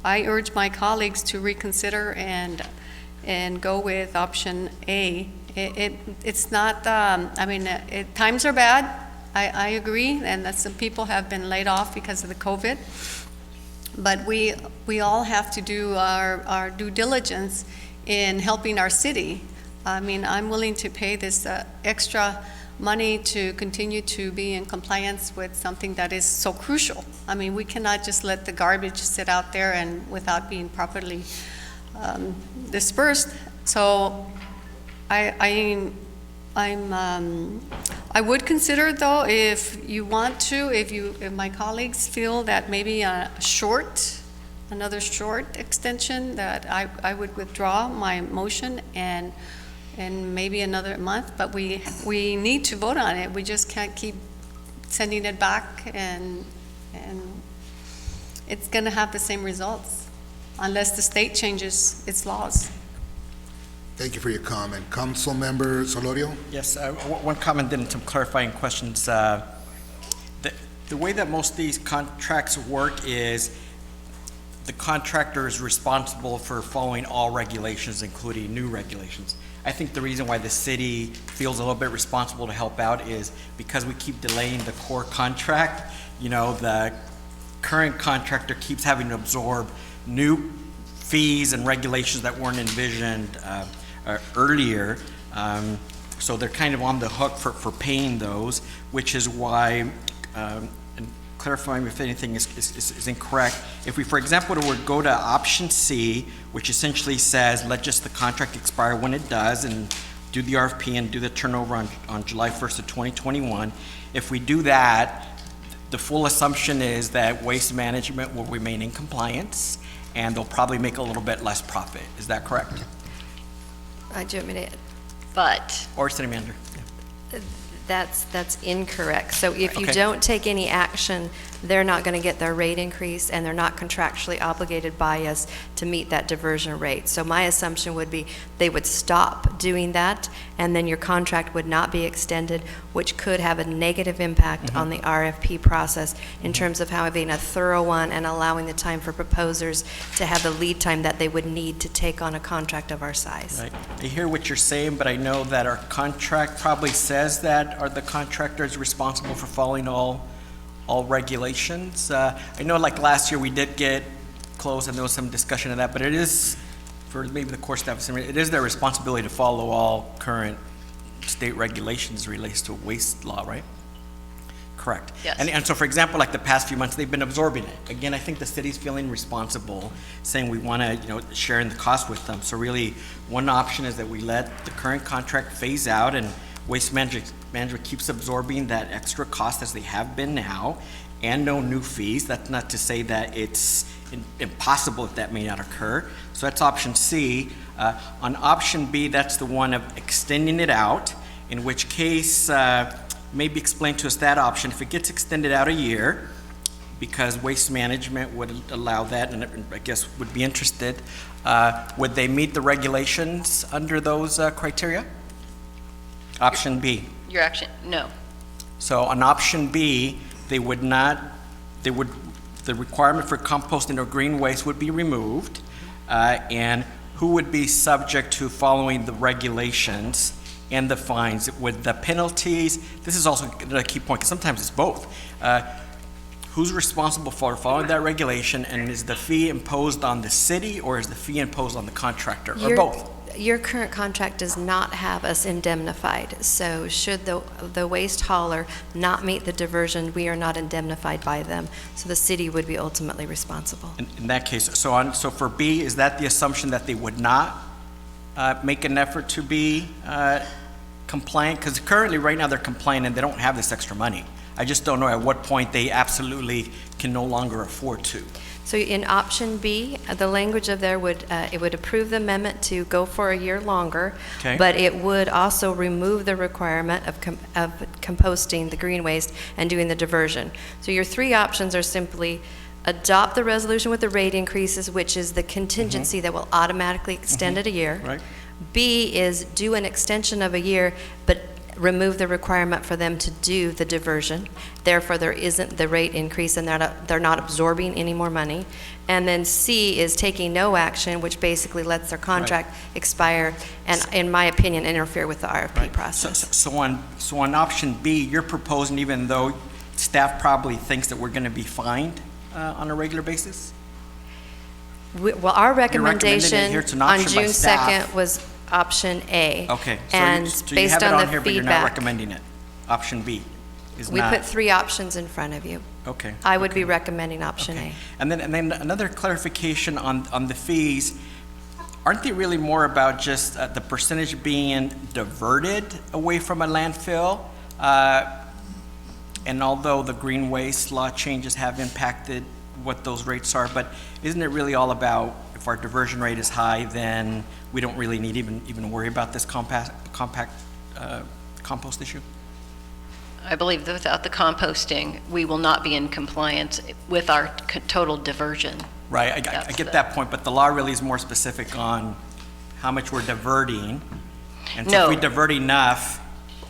I urge my colleagues to reconsider and go with option A. It's not, times are bad, I agree, and that some people have been laid off because of the COVID, but we all have to do our due diligence in helping our city. I mean, I'm willing to pay this extra money to continue to be in compliance with something that is so crucial. I mean, we cannot just let the garbage sit out there and without being properly dispersed. So I would consider, though, if you want to, if my colleagues feel that maybe another short extension, that I would withdraw my motion and maybe another month, but we need to vote on it. We just can't keep sending it back, and it's going to have the same results unless the state changes its laws. Thank you for your comment. Councilmember Solorio? Yes, one comment, then some clarifying questions. The way that most of these contracts work is the contractor is responsible for following all regulations, including new regulations. I think the reason why the city feels a little bit responsible to help out is because we keep delaying the core contract. You know, the current contractor keeps having to absorb new fees and regulations that weren't envisioned earlier. So they're kind of on the hook for paying those, which is why, and clarifying if anything is incorrect, if we, for example, would go to option C, which essentially says, let just the contract expire when it does, and do the RFP and do the turnover on July 1st of 2021. If we do that, the full assumption is that Waste Management will remain in compliance, and they'll probably make a little bit less profit. Is that correct? Do you want me to? But Or City Manager? That's incorrect. So if you Okay. don't take any action, they're not going to get their rate increase, and they're not contractually obligated by us to meet that diversion rate. So my assumption would be they would stop doing that, and then your contract would not be extended, which could have a negative impact on the RFP process in terms of having a thorough one and allowing the time for proposers to have the lead time that they would need to take on a contract of our size. Right. I hear what you're saying, but I know that our contract probably says that the contractor is responsible for following all regulations. I know like last year we did get close and there was some discussion of that, but it is, for maybe the core staff, it is their responsibility to follow all current state regulations related to waste law, right? Correct. Yes. And so, for example, like the past few months, they've been absorbing it. Again, I think the city's feeling responsible, saying we want to, share in the cost with them. So really, one option is that we let the current contract phase out and Waste Management keeps absorbing that extra cost as they have been now, and no new fees. That's not to say that it's impossible if that may not occur. So that's option C. On option B, that's the one of extending it out, in which case, maybe explain to us that option. If it gets extended out a year, because Waste Management would allow that, and I guess would be interested, would they meet the regulations under those criteria? Option B. Your action, no. So on option B, the requirement for composting or green waste would be removed, and who would be subject to following the regulations and the fines? Would the penalties, this is also a key point, because sometimes it's both. Who's responsible for following that regulation, and is the fee imposed on the city, or is the fee imposed on the contractor, or both? Your current contract does not have us indemnified, so should the waste hauler not meet the diversion, we are not indemnified by them, so the city would be ultimately responsible. In that case, so for B, is that the assumption that they would not make an effort to be compliant? Because currently, right now, they're compliant and they don't have this extra money. I just don't know at what point they absolutely can no longer afford to. So in option B, the language of there would, it would approve the amendment to go for a year longer, Okay. but it would also remove the requirement of composting the green waste and doing the diversion. So your three options are simply adopt the resolution with the rate increases, which is the contingency that will automatically extend it a year. Right. B is do an extension of a year, but remove the requirement for them to do the diversion. Therefore, there isn't the rate increase and they're not absorbing any more money. And then C is taking no action, which basically lets their contract expire and, in my opinion, interfere with the RFP process. So on option B, you're proposing, even though staff probably thinks that we're going to be fined on a regular basis? Well, our recommendation here, it's an on option by June staff. 2nd was option A. Okay. And So you based have it on on here, the but you're not feedback, recommending it. Option B is we not. put three options in front of you. Okay. I would be recommending option A. And then another clarification on the fees. Aren't they really more about just the percentage being diverted away from a landfill? And although the green waste law changes have impacted what those rates are, but isn't it really all about if our diversion rate is high, then we don't really need even worry about this compost issue? I believe that without the composting, we will not be in compliance with our total diversion. Right, I get that point, but the law really is more specific on how much we're diverting. And so if we divert enough,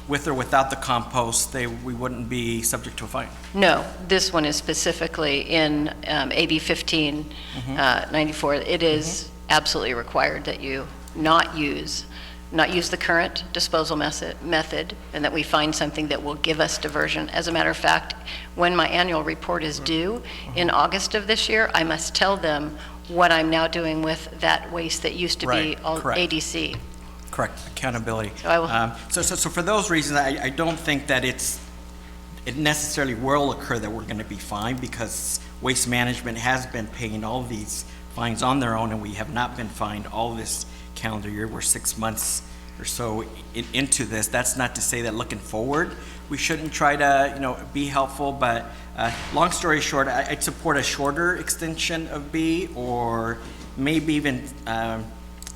with or without the compost, we wouldn't be subject to a fine. No, this one is specifically in AB 1594. It is absolutely required that you not use the current disposal method, and that we find something that will give us diversion. As a matter of fact, when my annual report is due in August of this year, I must tell them what I'm now doing with that waste that used to be all ADC. Correct, accountability. So I will- So for those reasons, I don't think that it necessarily will occur that we're gonna be fined, because Waste Management has been paying all these fines on their own, and we have not been fined all this calendar year. We're 6 months or so into this. That's not to say that looking forward, we shouldn't try to, be helpful, but long story short, I'd support a shorter extension of B, or maybe even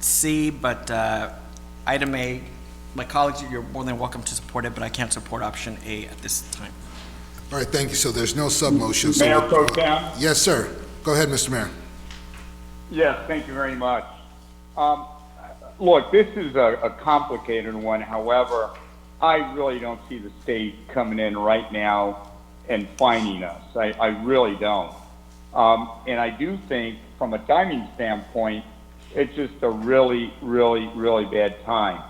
C, but item A, my colleagues, you're more than welcome to support it, but I can't support option A at this time. All right, thank you. So there's no sub-motion. So Mayor Pro Tem? Yes, sir. Go ahead, Mr. Mayor. Yes, thank you very much. Look, this is a complicated one. However, I really don't see the state coming in right now and fining us. I really don't. And I do think, from a timing standpoint, it's just a really, really, really bad time.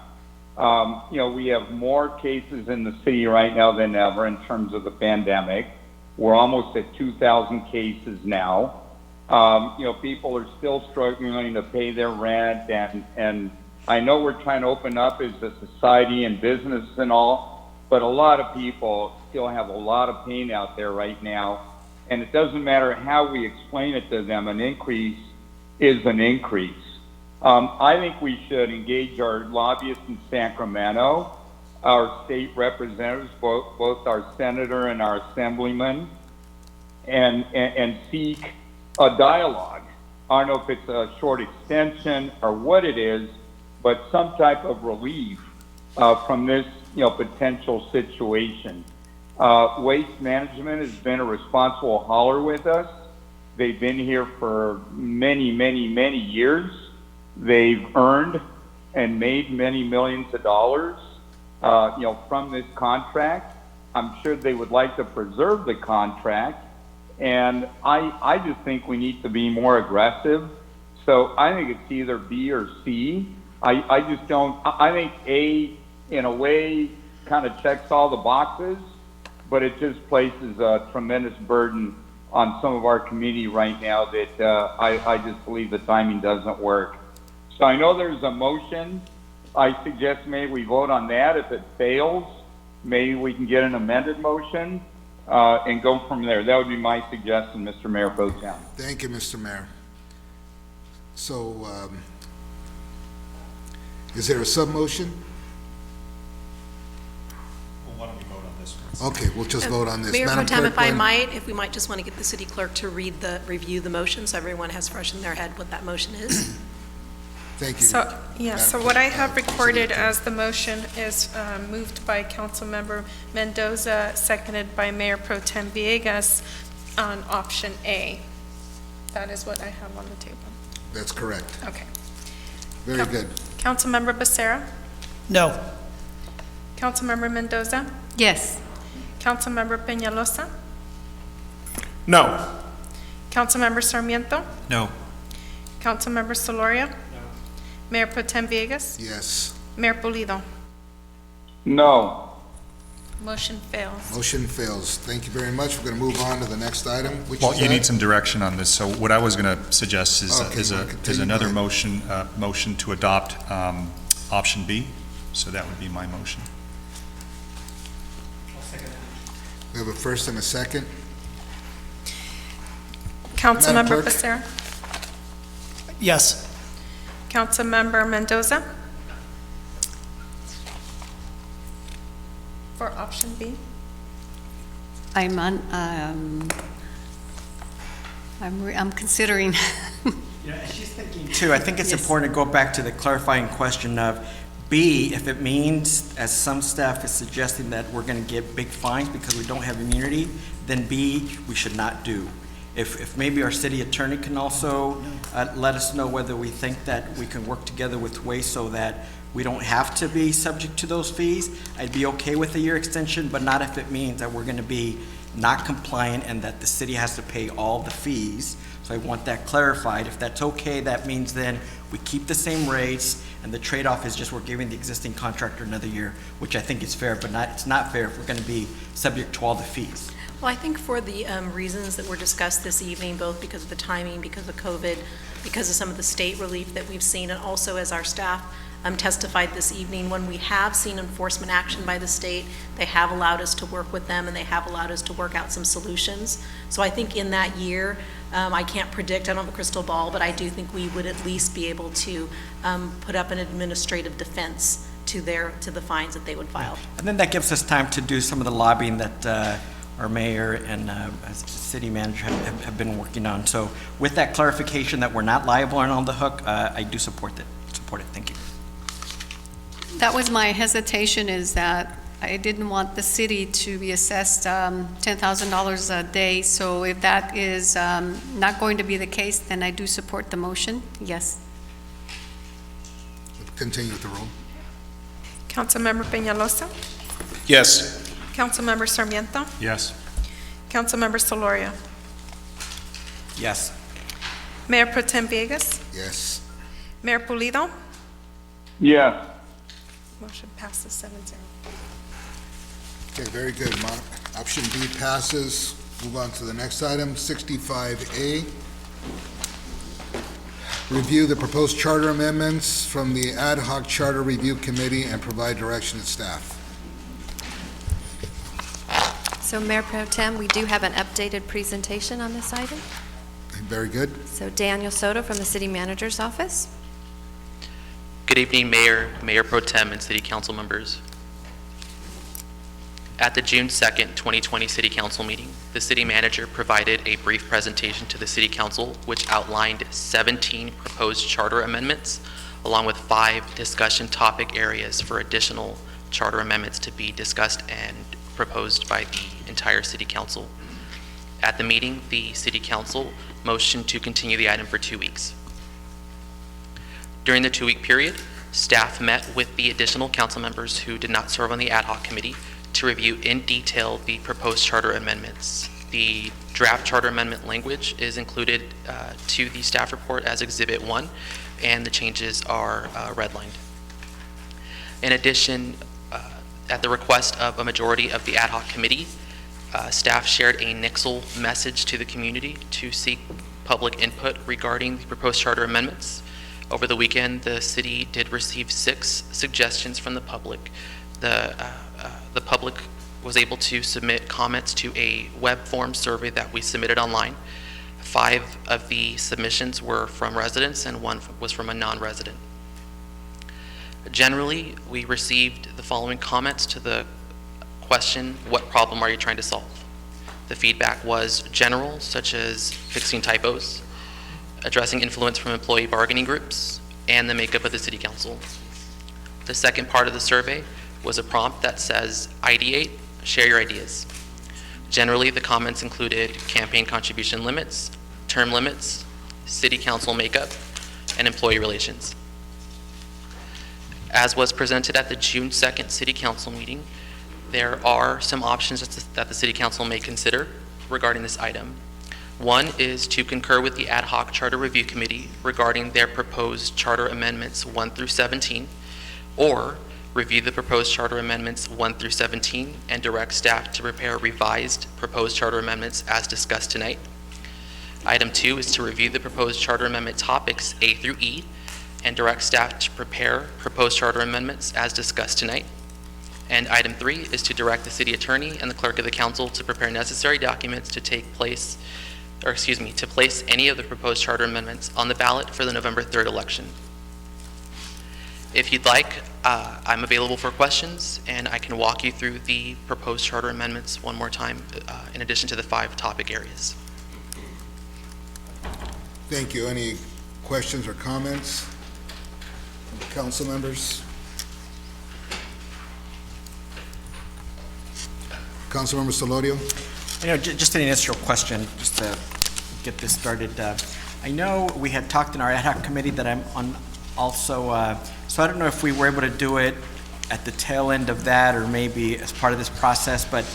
We have more cases in the city right now than ever in terms of the pandemic. We're almost at 2,000 cases now. People are still struggling to pay their rent, and I know we're trying to open up as a society and business and all, but a lot of people still have a lot of pain out there right now. And it doesn't matter how we explain it to them, an increase is an increase. I think we should engage our lobbyists in Sacramento, our state representatives, both our senator and our assemblyman, and seek a dialogue. I don't know if it's a short extension or what it is, but some type of relief from this, potential situation. Waste Management has been a responsible hauler with us. They've been here for many, many, many years. They've earned and made many millions of dollars, from this contract. I'm sure they would like to preserve the contract. And I just think we need to be more aggressive. So I think it's either B or C. I just don't, I think A, in a way, kind of checks all the boxes, but it just places a tremendous burden on some of our community right now that I just believe the timing doesn't work. So I know there's a motion. I suggest maybe we vote on that. If it fails, maybe we can get an amended motion and go from there. That would be my suggestion, Mr. Mayor Pro Tem. Thank you, Mr. Mayor. So, is there a sub-motion? Well, why don't we vote on this one? Okay, we'll just vote on this. Mayor Pro Madam Tem, Clerk, if I when- might, if we might just want to get the city clerk to review the motion, so everyone has fresh in their head what that motion is. Thank you. So, yeah, Madam so Clerk, what I have City recorded Attorney. as the motion is moved by Councilmember Mendoza, seconded by Mayor Pro Tem Villegas on option A. That is what I have on the table. That's correct. Okay. Very good. Councilmember Becerra? No. Councilmember Mendoza? Yes. Councilmember Peñalosa? No. Councilmember Sarmiento? No. Councilmember Soloria? Mayor Pro Tem Villegas? Yes. Mayor Pulido? No. Motion fails. Motion fails. Thank you very much. We're going to move on to the next item, which Well, is you that? need some direction on this, so what I was gonna suggest is, Okay, you wanna is continue, another go motion to adopt, option B, so that would be my motion. We have a first and a second. Councilmember Clerk? Becerra? Yes. Councilmember Mendoza? For option B? I'm considering. Too, I think it's important to go back to the clarifying question of B, if it means, as some staff is suggesting, that we're gonna get big fines because we don't have immunity, then B, we should not do. If maybe our city attorney can also let us know whether we think that we can work together with Waste so that we don't have to be subject to those fees, I'd be okay with a year extension, but not if it means that we're gonna be not compliant and that the city has to pay all the fees. So I want that clarified. If that's okay, that means then we keep the same rates and the trade-off is just we're giving the existing contractor another year, which I think is fair, but it's not fair if we're gonna be subject to all the fees. Well, I think for the reasons that were discussed this evening, both because of the timing, because of COVID, because of some of the state relief that we've seen, and also as our staff testified this evening, when we have seen enforcement action by the state, they have allowed us to work with them and they have allowed us to work out some solutions. So I think in that year, I can't predict, I don't have a crystal ball, but I do think we would at least be able to put up an administrative defense to the fines that they would file. And then that gives us time to do some of the lobbying that our mayor and city manager have been working on. So with that clarification that we're not liable and on the hook, I do support it. Thank you. That was my hesitation, is that I didn't want the city to be assessed $10,000 a day. So if that is not going to be the case, then I do support the motion. Yes. Continue with the roll. Councilmember Peñalosa? Yes. Councilmember Sarmiento? Yes. Councilmember Soloria? Yes. Mayor Pro Tem Villegas? Yes. Mayor Pulido? Yes. Motion passes 7-0. Okay, very good. Option B passes. Move on to the next item, 65A. Review the proposed charter amendments from the Ad hoc Charter Review Committee and provide direction to staff. So Mayor Pro Tem, we do have an updated presentation on this item. Very good. So Daniel Soto from the City Manager's Office. Good evening, Mayor, Mayor Pro Tem, and City Council members. At the June 2nd, 2020 City Council meeting, the City Manager provided a brief presentation to the City Council which outlined 17 proposed charter amendments along with 5 discussion topic areas for additional charter amendments to be discussed and proposed by the entire City Council. At the meeting, the City Council motioned to continue the item for 2 weeks. During the 2-week period, staff met with the additional council members who did not serve on the ad hoc committee to review in detail the proposed charter amendments. The draft charter amendment language is included to the staff report as Exhibit 1, and the changes are redlined. In addition, at the request of a majority of the ad hoc committee, staff shared a Nixle message to the community to seek public input regarding the proposed charter amendments. Over the weekend, the city did receive 6 suggestions from the public. The public was able to submit comments to a web form survey that we submitted online. 5 of the submissions were from residents and 1 was from a non-resident. Generally, we received the following comments to the question, what problem are you trying to solve? The feedback was general, such as fixing typos, addressing influence from employee bargaining groups, and the makeup of the City Council. The second part of the survey was a prompt that says, ideate, share your ideas. Generally, the comments included campaign contribution limits, term limits, City Council makeup, and employee relations. As was presented at the June 2nd City Council meeting, there are some options that the City Council may consider regarding this item. One is to concur with the Ad Hoc Charter Review Committee regarding their proposed charter amendments 1 through 17, or review the proposed charter amendments 1 through 17 and direct staff to prepare revised proposed charter amendments as discussed tonight. Item 2 is to review the proposed charter amendment topics A through E and direct staff to prepare proposed charter amendments as discussed tonight. And item 3 is to direct the city attorney and the clerk of the council to prepare necessary documents to place any of the proposed charter amendments on the ballot for the November 3rd election. If you'd like, I'm available for questions, and I can walk you through the proposed charter amendments one more time, in addition to the 5 topic areas. Thank you. Any questions or comments from council members? Councilmember Solorio? Just an initial question, just to get this started. I know we had talked in our ad hoc committee that I'm on also, so I don't know if we were able to do it at the tail end of that or maybe as part of this process, but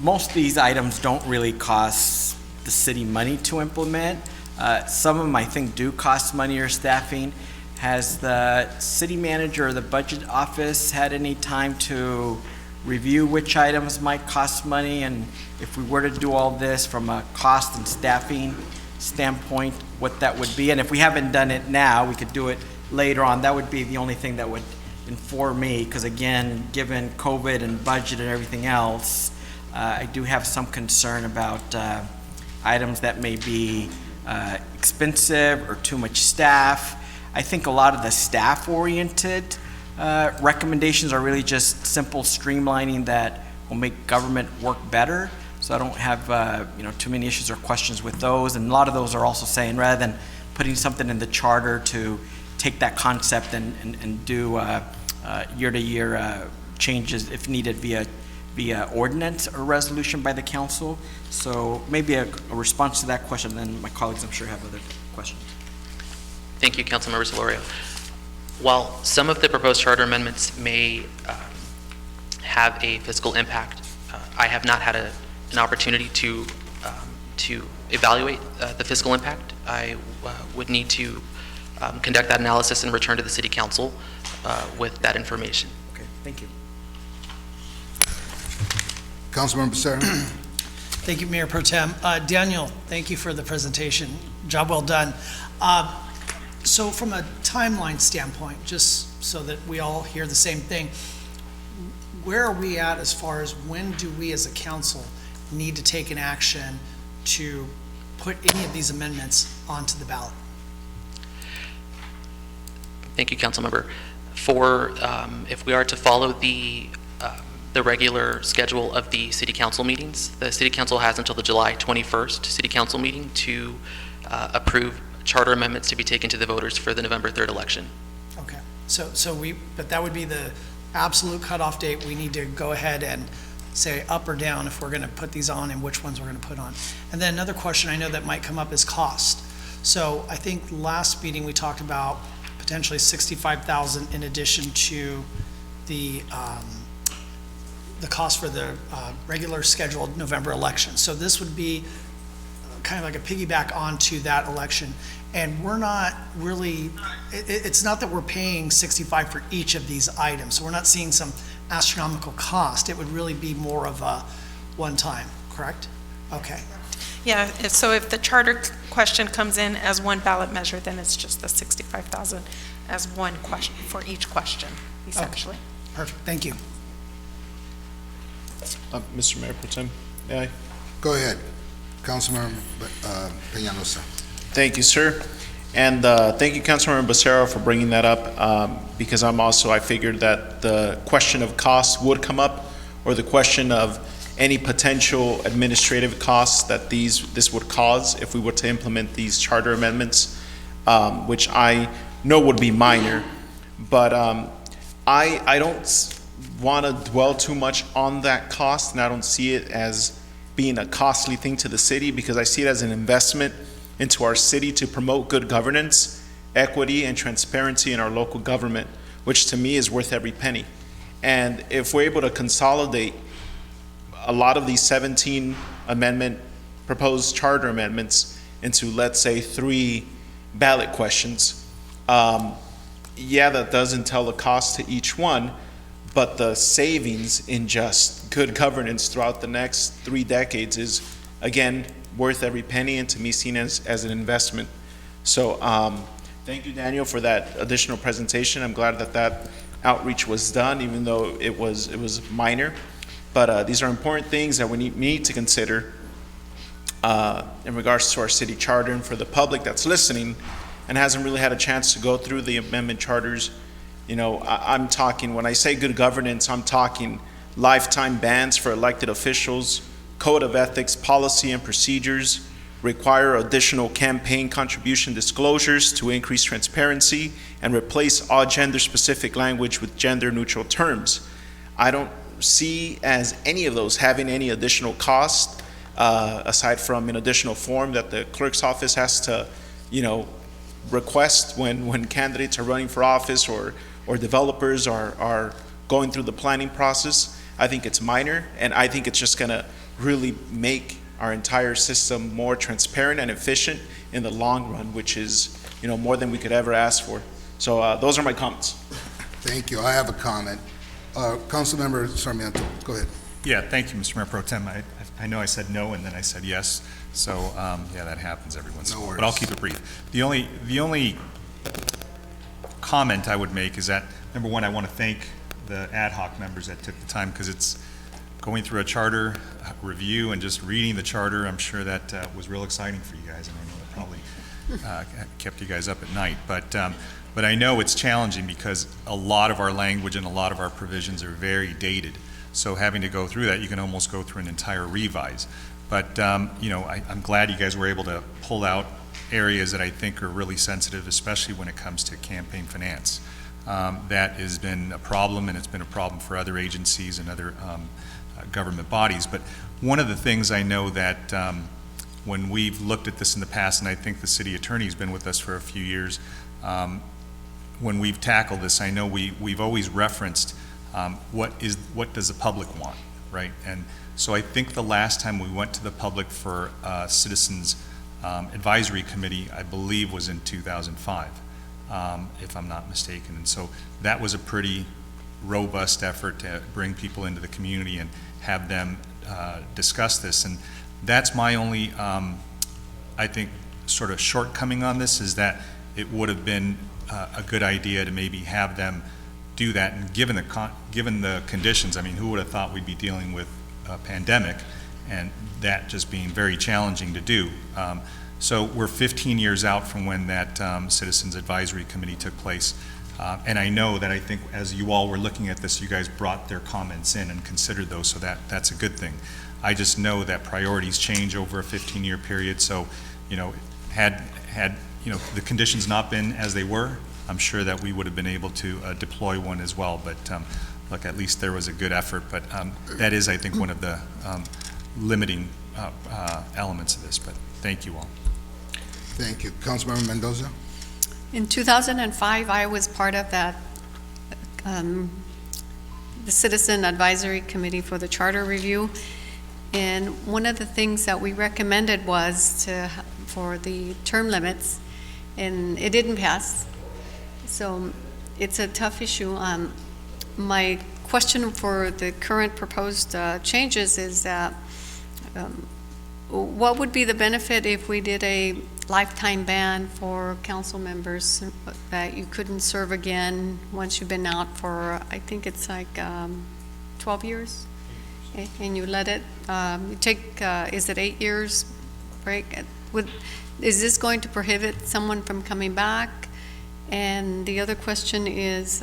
most of these items don't really cost the city money to implement. Some of them I think do cost money or staffing. Has the city manager or the budget office had any time to review which items might cost money, and if we were to do all this from a cost and staffing standpoint, what that would be? And if we haven't done it now, we could do it later on. That would be the only thing that would inform me, because again, given COVID and budget and everything else, I do have some concern about items that may be expensive or too much staff. I think a lot of the staff-oriented recommendations are really just simple streamlining that will make government work better. So I don't have too many issues or questions with those. And a lot of those are also saying rather than putting something in the charter to take that concept and do year-to-year changes if needed via ordinance or resolution by the council. So maybe a response to that question, then my colleagues I'm sure have other questions. Thank you, Councilmember Solorio. While some of the proposed charter amendments may have a fiscal impact, I have not had an opportunity to evaluate the fiscal impact. I would need to conduct that analysis and return to the City Council with that information. Okay, thank you. Councilmember Sarah. Thank you, Mayor Pro Tem. Daniel, thank you for the presentation. Job well done. So from a timeline standpoint, just so that we all hear the same thing, where are we at as far as when do we as a council need to take an action to put any of these amendments onto the ballot? Thank you, Councilmember. If we are to follow the regular schedule of the city council meetings, the city council has until the July 21st city council meeting to approve charter amendments to be taken to the voters for the November 3rd election. Okay, but that would be the absolute cutoff date. We need to go ahead and say up or down if we're gonna put these on and which ones we're gonna put on. And then another question I know that might come up is cost. So I think last meeting we talked about potentially $65,000 in addition to the cost for the regular scheduled November election. So this would be kind of like a piggyback onto that election. And we're not really, it's not that we're paying 65 for each of these items. So we're not seeing some astronomical cost. It would really be more of a one-time, correct? Okay. Yeah, so if the charter question comes in as one ballot measure, then it's just the 65,000 as one question for each question, essentially. Okay. Perfect, thank you. Mr. Mayor Pro Tem, may I? Go ahead, Councilmember Peñalosa. Thank you, sir. And thank you, Councilmember Becerra, for bringing that up, because I figured that the question of cost would come up, or the question of any potential administrative costs that this would cause if we were to implement these charter amendments, which I know would be minor. But I don't want to dwell too much on that cost, and I don't see it as being a costly thing to the city, because I see it as an investment into our city to promote good governance, equity, and transparency in our local government, which to me is worth every penny. And if we're able to consolidate a lot of these 17 proposed charter amendments into, let's say, 3 ballot questions, yeah, that does entail a cost to each one, but the savings in just good governance throughout the next 3 decades is, again, worth every penny, and to me seen as an investment. So thank you, Daniel, for that additional presentation. I'm glad that outreach was done, even though it was minor. But these are important things that we need to consider in regards to our city charter, and for the public that's listening and hasn't really had a chance to go through the amendment charters. You know, I'm talking, when I say good governance, I'm talking lifetime bans for elected officials, code of ethics, policy and procedures, require additional campaign contribution disclosures to increase transparency, and replace all gender-specific language with gender-neutral terms. I don't see as any of those having any additional cost, aside from an additional form that the clerk's office has to, request when candidates are running for office or developers are going through the planning process. I think it's minor, and I think it's just gonna really make our entire system more transparent and efficient in the long run, which is, more than we could ever ask for. So those are my comments. Thank you. I have a comment. Councilmember Sarmiento, go ahead. Yeah, thank you, Mr. Mayor Pro Tem. I know I said no and then I said yes, so yeah, that happens every once in a while, but I'll keep it brief. The only comment I would make is that, number one, I want to thank the ad hoc members that took the time, because it's going through a charter review and just reading the charter. I'm sure that was real exciting for you guys, and I know it probably kept you guys up at night. But I know it's challenging because a lot of our language and a lot of our provisions are very dated. So having to go through that, you can almost go through an entire revise. But I'm glad you guys were able to pull out areas that I think are really sensitive, especially when it comes to campaign finance. That has been a problem, and it's been a problem for other agencies and other government bodies. But one of the things I know that when we've looked at this in the past, and I think the city attorney's been with us for a few years, when we've tackled this, I know we've always referenced what does the public want, right? And so I think the last time we went to the public for Citizens Advisory Committee, I believe, was in 2005, if I'm not mistaken. And so that was a pretty robust effort to bring people into the community and have them discuss this. And that's my only, I think, sort of shortcoming on this, is that it would have been a good idea to maybe have them do that, and given the conditions, I mean, who would have thought we'd be dealing with a pandemic, and that just being very challenging to do. So we're 15 years out from when that Citizens Advisory Committee took place. And I know that I think as you all were looking at this, you guys brought their comments in and considered those, so that's a good thing. I just know that priorities change over a 15-year period, so, you know, had you know, the conditions not been as they were, I'm sure that we would have been able to deploy one as well, but look, at least there was a good effort, but that is, I think, one of the limiting elements of this, but thank you all. Thank you. Councilmember Mendoza? In 2005, I was part of that, the Citizen Advisory Committee for the Charter Review. And one of the things that we recommended was for the term limits, and it didn't pass. So it's a tough issue. My question for the current proposed changes is that what would be the benefit if we did a lifetime ban for council members, that you couldn't serve again once you've been out for, I think it's like 12 years? And you let it, you take, is it 8 years break? Is this going to prohibit someone from coming back? And the other question is,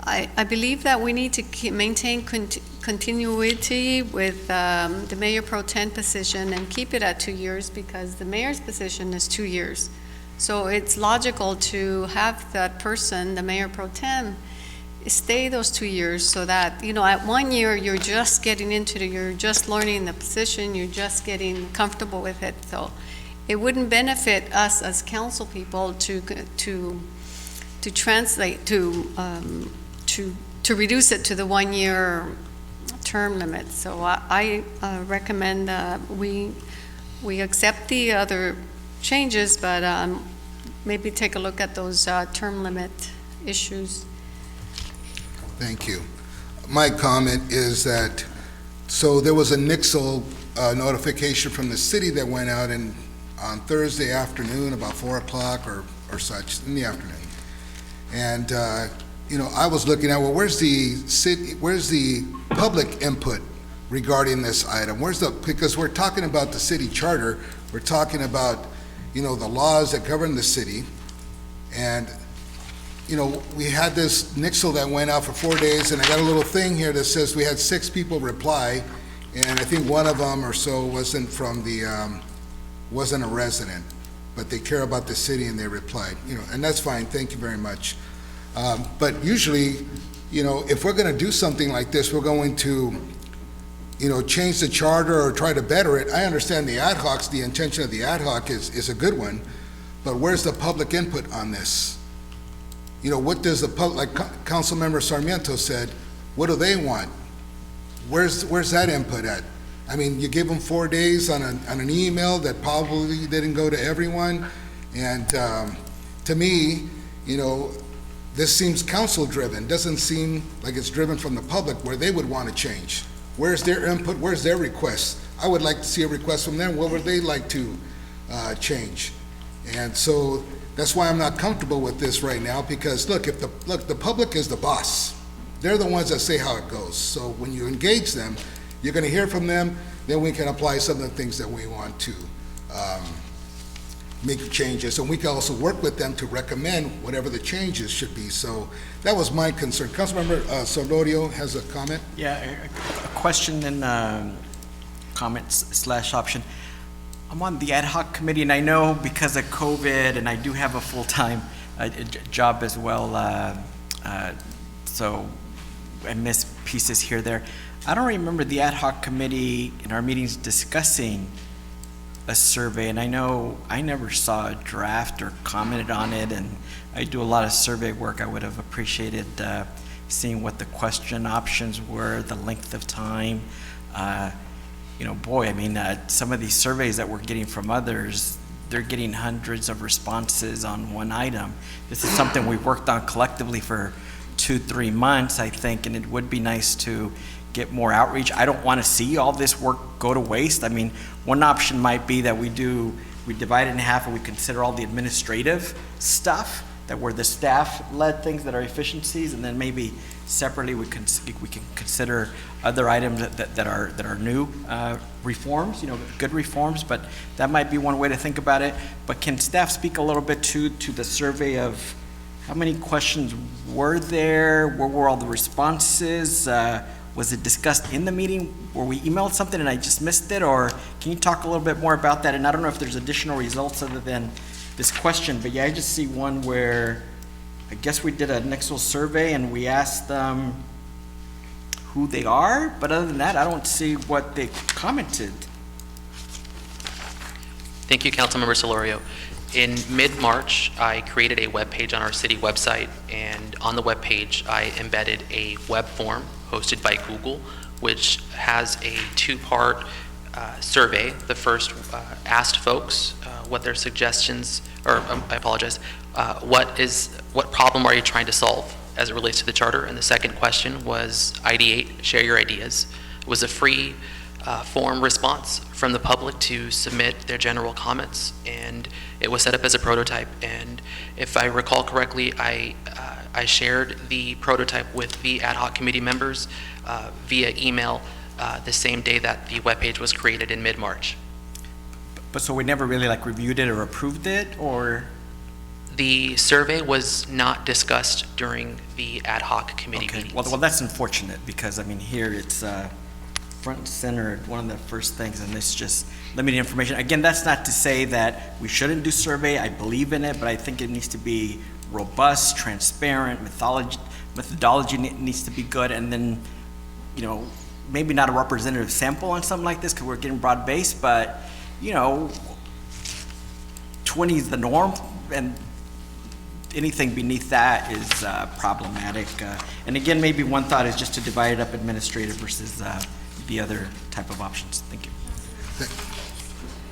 I believe that we need to maintain continuity with the Mayor Pro Tem position and keep it at 2 years, because the mayor's position is 2 years. So it's logical to have that person, the Mayor Pro Tem, stay those 2 years, so that, you know, at 1 year, you're just getting into you're just learning the position, you're just getting comfortable with it. So it wouldn't benefit us as council people to translate, to reduce it to the 1 year term limit. So I recommend we accept the other changes, but maybe take a look at those term limit issues. Thank you. My comment is that, so there was a Nixle notification from the city that went out on Thursday afternoon, about 4 o'clock or such, in the afternoon. And, you know, I was looking at, well, where's the public input regarding this item? Because we're talking about the city charter, we're talking about, you know, the laws that govern the city. And, you know, we had this Nixle that went out for 4 days, and I got a little thing here that says we had 6 people reply, and I think one of them or so wasn't wasn't a resident, but they care about the city and they replied, you know, and that's fine, thank you very much. But usually, you know, if we're gonna do something like this, we're going to, you know, change the charter or try to better it. I understand the ad hocs, the intention of the ad hoc is a good one, but where's the public input on this? You know, what does the public, like Councilmember Sarmiento said, what do they want? Where's that input at? I mean, you give them 4 days on an email that probably didn't go to everyone. And to me, you know, this seems council-driven. Doesn't seem like it's driven from the public where they would want to change. Where's their input? Where's their request? I would like to see a request from them. What would they like to change? And so that's why I'm not comfortable with this right now, because look, the public is the boss. They're the ones that say how it goes. So when you engage them, you're going to hear from them, then we can apply some of the things that we want to make changes. And we can also work with them to recommend whatever the changes should be. So that was my concern. Councilmember Solorio has a comment? Yeah, a question and comment / option. I'm on the ad hoc committee, and I know because of COVID, and I do have a full-time job as well, so I miss pieces here, there. I don't remember the ad hoc committee in our meetings discussing a survey, and I know I never saw a draft or commented on it, and I do a lot of survey work. I would have appreciated seeing what the question options were, the length of time. You know, boy, I mean, some of these surveys that we're getting from others, they're getting hundreds of responses on one item. This is something we've worked on collectively for 2-3 months, I think, and it would be nice to get more outreach. I don't want to see all this work go to waste. I mean, one option might be that we divide it in half and we consider all the administrative stuff that were the staff-led things that are efficiencies, and then maybe separately we can consider other items that are new reforms, good reforms, but that might be one way to think about it. But can staff speak a little bit to the survey of how many questions were there? Where were all the responses? Was it discussed in the meeting? Were we emailed something and I just missed it? Or can you talk a little bit more about that? And I don't know if there's additional results other than this question, but yeah, I just see one where I guess we did a Nixle survey and we asked them who they are, but other than that, I don't see what they commented. Thank you, Councilmember Solorio. In mid-March, I created a web page on our city website, and on the web page, I embedded a web form hosted by Google, which has a two-part survey. The first asked folks what their suggestions, or I apologize, what problem are you trying to solve as it relates to the charter? And the second question was ideate, share your ideas. It was a free form response from the public to submit their general comments, and it was set up as a prototype. And if I recall correctly, I shared the prototype with the ad hoc committee members via email the same day that the webpage was created in mid-March. But so we never really reviewed it or approved it, or? The survey was not discussed during the ad hoc committee meetings. Well, that's unfortunate because, I mean, here it's front and center, one of the first things, and it's just limited information. Again, that's not to say that we shouldn't do survey. I believe in it, but I think it needs to be robust, transparent, methodology needs to be good, and then, maybe not a representative sample on something like this because we're getting broad-based, but, 20 is the norm, and anything beneath that is problematic. And again, maybe one thought is just to divide it up administrative versus the other type of options. Thank you.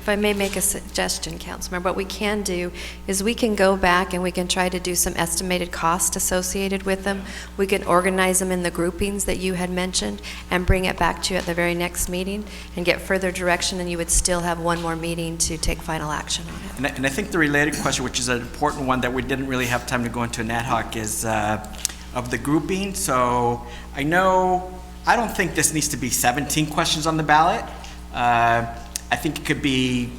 If I may make a suggestion, Councilmember, what we can do is we can go back and we can try to do some estimated cost associated with them. We can organize them in the groupings that you had mentioned and bring it back to you at the very next meeting and get further direction, and you would still have one more meeting to take final action on it. And I think the related question, which is an important one that we didn't really have time to go into an ad hoc, is of the grouping. So I don't think this needs to be 17 questions on the ballot. I think it could be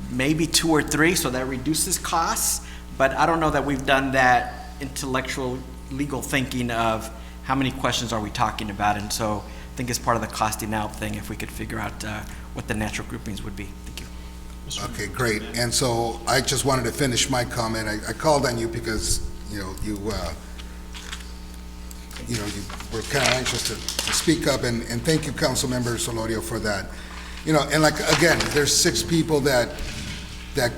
maybe 2 or 3, so that reduces costs, but I don't know that we've done that intellectual legal thinking of how many questions are we talking about, and so I think it's part of the costing out thing if we could figure out what the natural groupings would be. Thank you. Okay, great. And so I just wanted to finish my comment. I called on you because, you were kind of anxious to speak up, and thank you, Councilmember Solorio, for that. And again, there's 6 people that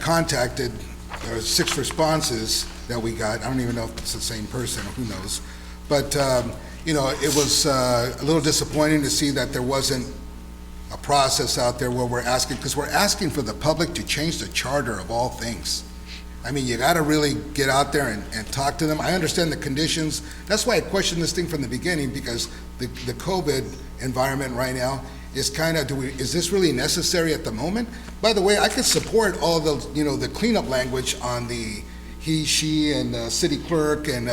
contacted, there were 6 responses that we got. I don't even know if it's the same person, or who knows. But, it was a little disappointing to see that there wasn't a process out there where we're asking, because we're asking for the public to change the charter of all things. I mean, you gotta really get out there and talk to them. I understand the conditions. That's why I questioned this thing from the beginning, because the COVID environment right now is kind of, is this really necessary at the moment? By the way, I could support all the, the cleanup language on the he, she, and city clerk, and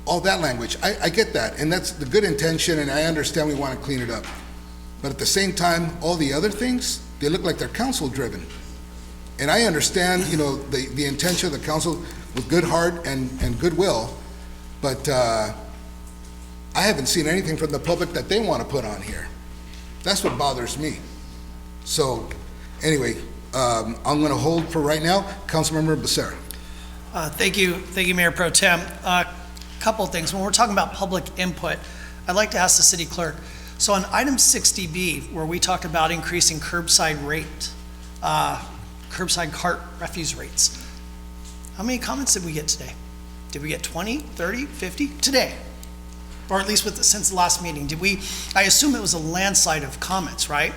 all that language. I get that, and that's the good intention, and I understand we want to clean it up. But at the same time, all the other things, they look like they're council-driven. And I understand, the intention of the council with good heart and goodwill, but I haven't seen anything from the public that they want to put on here. That's what bothers me. So, anyway, I'm going to hold for right now. Councilmember Becerra. Thank you, Mayor Pro Tem. Couple things. When we're talking about public input, I'd like to ask the city clerk. So on item 60B, where we talked about increasing curbside cart refuse rates, how many comments did we get today? Did we get 20, 30, 50 today? Or at least since the last meeting? I assume it was a landslide of comments, right?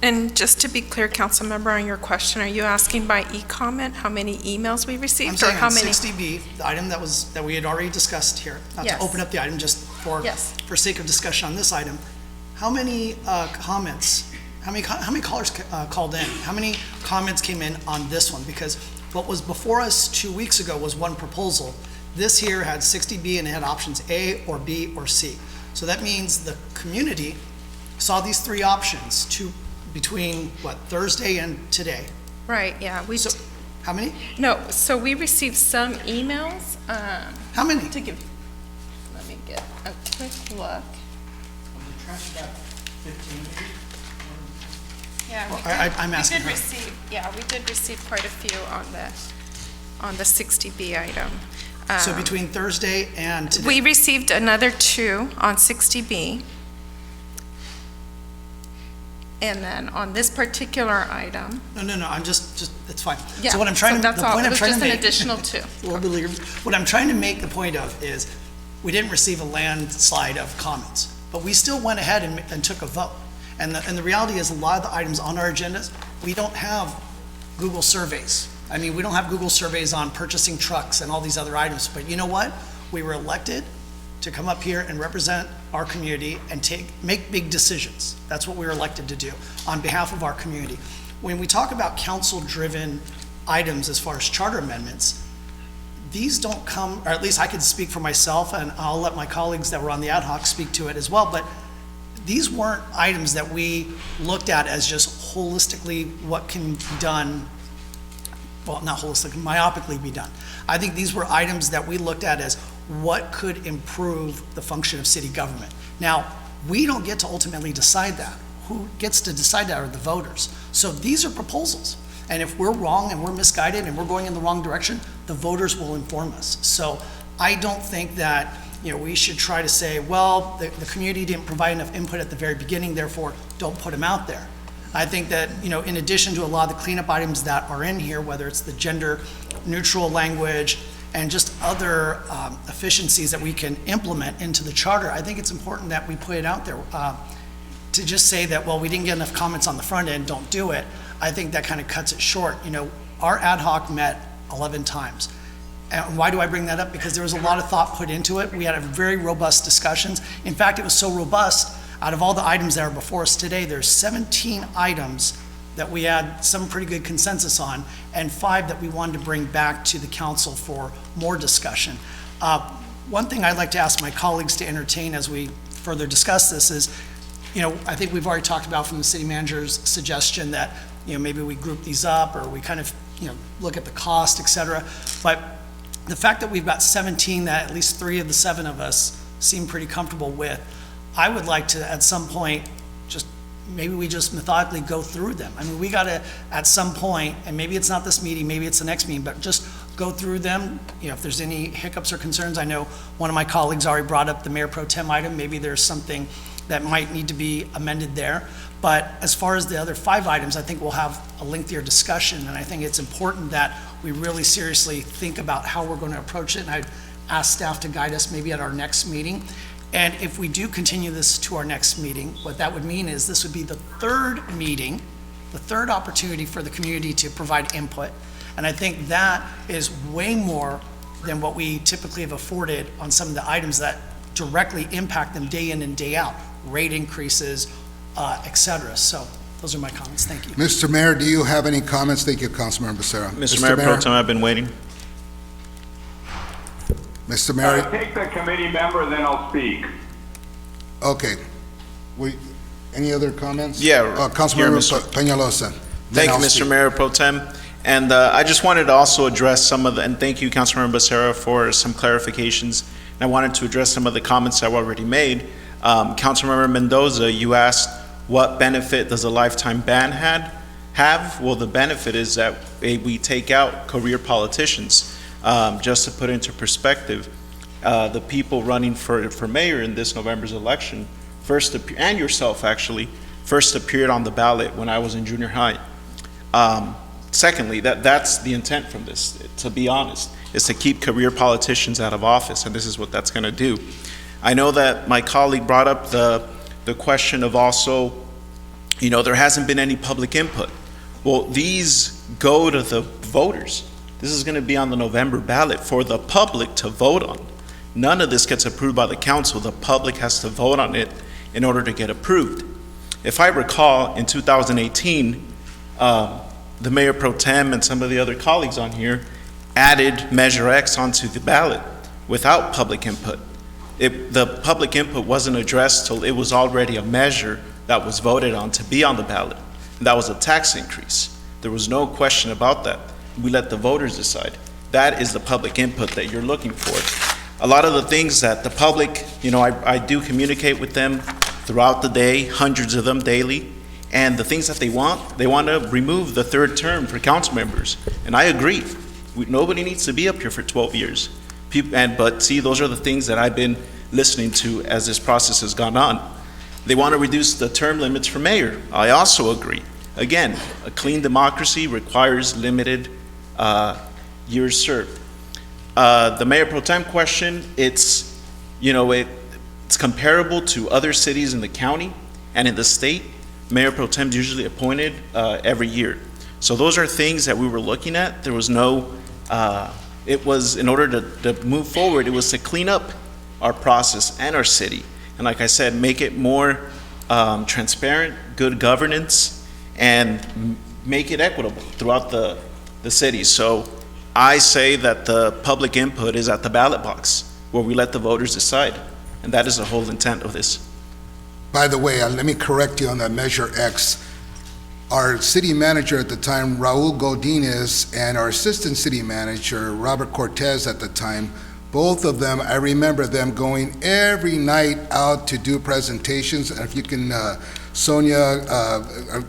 And just to be clear, Councilmember, on your question, are you asking by e-comment how many emails we received? I'm saying or how on many? 60B, the item that we had already discussed here, not to open up the item, just for sake of discussion on this item. How many comments How many callers called in? How many comments came in on this one? Because what was before us 2 weeks ago was one proposal. This here had 60B and it had options A or B or C. So that means the community saw these three options between, what, Thursday and today? Right, yeah. How many? No, so we received some emails. How many? Let me get a quick look. Yeah, I'm asking her. We did receive quite a few on the 60B item. So between Thursday and today? We received another 2 on 60B. And then on this particular item. No, I'm just, it's fine. Yeah, So what I'm trying to, that's the all. point It I'm was trying to just an make. additional 2. Well, what I'm trying to make the point of is, we didn't receive a landslide of comments, but we still went ahead and took a vote. And the reality is, a lot of the items on our agendas, we don't have Google surveys. I mean, we don't have Google surveys on purchasing trucks and all these other items, but you know what? We were elected to come up here and represent our community and make big decisions. That's what we were elected to do on behalf of our community. When we talk about council-driven items as far as charter amendments, these don't come, or at least I can speak for myself, and I'll let my colleagues that were on the ad hoc speak to it as well, but these weren't items that we looked at as just holistically what can be done, well, not holistically, myopically be done. I think these were items that we looked at as what could improve the function of city government. Now, we don't get to ultimately decide that. Who gets to decide that are the voters. So these are proposals. And if we're wrong and we're misguided and we're going in the wrong direction, the voters will inform us. So I don't think that, we should try to say, well, the community didn't provide enough input at the very beginning, therefore don't put them out there. I think that, in addition to a lot of the cleanup items that are in here, whether it's the gender neutral language and just other efficiencies that we can implement into the charter, I think it's important that we put it out there. To just say that, well, we didn't get enough comments on the front end, don't do it, I think that kind of cuts it short. Our ad hoc met 11 times. And why do I bring that up? Because there was a lot of thought put into it. We had a very robust discussions. In fact, it was so robust, out of all the items that are before us today, there's 17 items that we had some pretty good consensus on, and 5 that we wanted to bring back to the council for more discussion. One thing I'd like to ask my colleagues to entertain as we further discuss this is, I think we've already talked about from the city manager's suggestion that, maybe we group these up or we kind of, look at the cost, et cetera. But the fact that we've got 17 that at least 3 of the 7 of us seem pretty comfortable with, I would like to, at some point, maybe we just methodically go through them. I mean, we gotta, at some point, and maybe it's not this meeting, maybe it's the next meeting, but just go through them. If there's any hiccups or concerns, I know one of my colleagues already brought up the Mayor Pro Tem item. Maybe there's something that might need to be amended there. But as far as the other 5 items, I think we'll have a lengthier discussion, and I think it's important that we really seriously think about how we're going to approach it, and I'd ask staff to guide us maybe at our next meeting. And if we do continue this to our next meeting, what that would mean is this would be the 3rd meeting, the 3rd opportunity for the community to provide input. And I think that is way more than what we typically have afforded on some of the items that directly impact them day in and day out, rate increases, et cetera. So those are my comments. Thank you. Mr. Mayor, do you have any comments? Thank you, Councilmember Becerra. Mr. Mayor Pro Tem, I've been waiting. Mr. Mayor? Take the committee member, then I'll speak. Okay. Any other comments? Yeah. Councilmember Peñalosa. Thank you, Mr. Mayor Pro Tem. And I just wanted to also address some of the, and thank you, Councilmember Becerra, for some clarifications. And I wanted to address some of the comments that were already made. Councilmember Mendoza, you asked what benefit does a lifetime ban have? Well, the benefit is that we take out career politicians. Just to put into perspective, the people running for mayor in this November's election, and yourself actually, first appeared on the ballot when I was in junior high. Secondly, that's the intent from this, to be honest, is to keep career politicians out of office, and this is what that's gonna do. I know that my colleague brought up the question of also, there hasn't been any public input. Well, these go to the voters. This is gonna be on the November ballot for the public to vote on. None of this gets approved by the council. The public has to vote on it in order to get approved. If I recall, in 2018, the Mayor Pro Tem and some of the other colleagues on here added Measure X onto the ballot without public input. The public input wasn't addressed till it was already a measure that was voted on to be on the ballot. And that was a tax increase. There was no question about that. We let the voters decide. That is the public input that you're looking for. A lot of the things that the public, I do communicate with them throughout the day, hundreds of them daily, and the things that they want to remove the third term for council members. And I agree. Nobody needs to be up here for 12 years. But see, those are the things that I've been listening to as this process has gone on. They want to reduce the term limits for mayor. I also agree. Again, a clean democracy requires limited years served. The Mayor Pro Tem question, it's comparable to other cities in the county and in the state. Mayor Pro Tem is usually appointed every year. So those are things that we were looking at. There was no, it was, in order to move forward, it was to clean up our process and our city. And like I said, make it more transparent, good governance, and make it equitable throughout the city. So I say that the public input is at the ballot box, where we let the voters decide. And that is the whole intent of this. By the way, let me correct you on that Measure X. Our city manager at the time, Raul Godinez, and our assistant city manager, Robert Cortez at the time, both of them, I remember them going every night out to do presentations. And if you can, Sonia,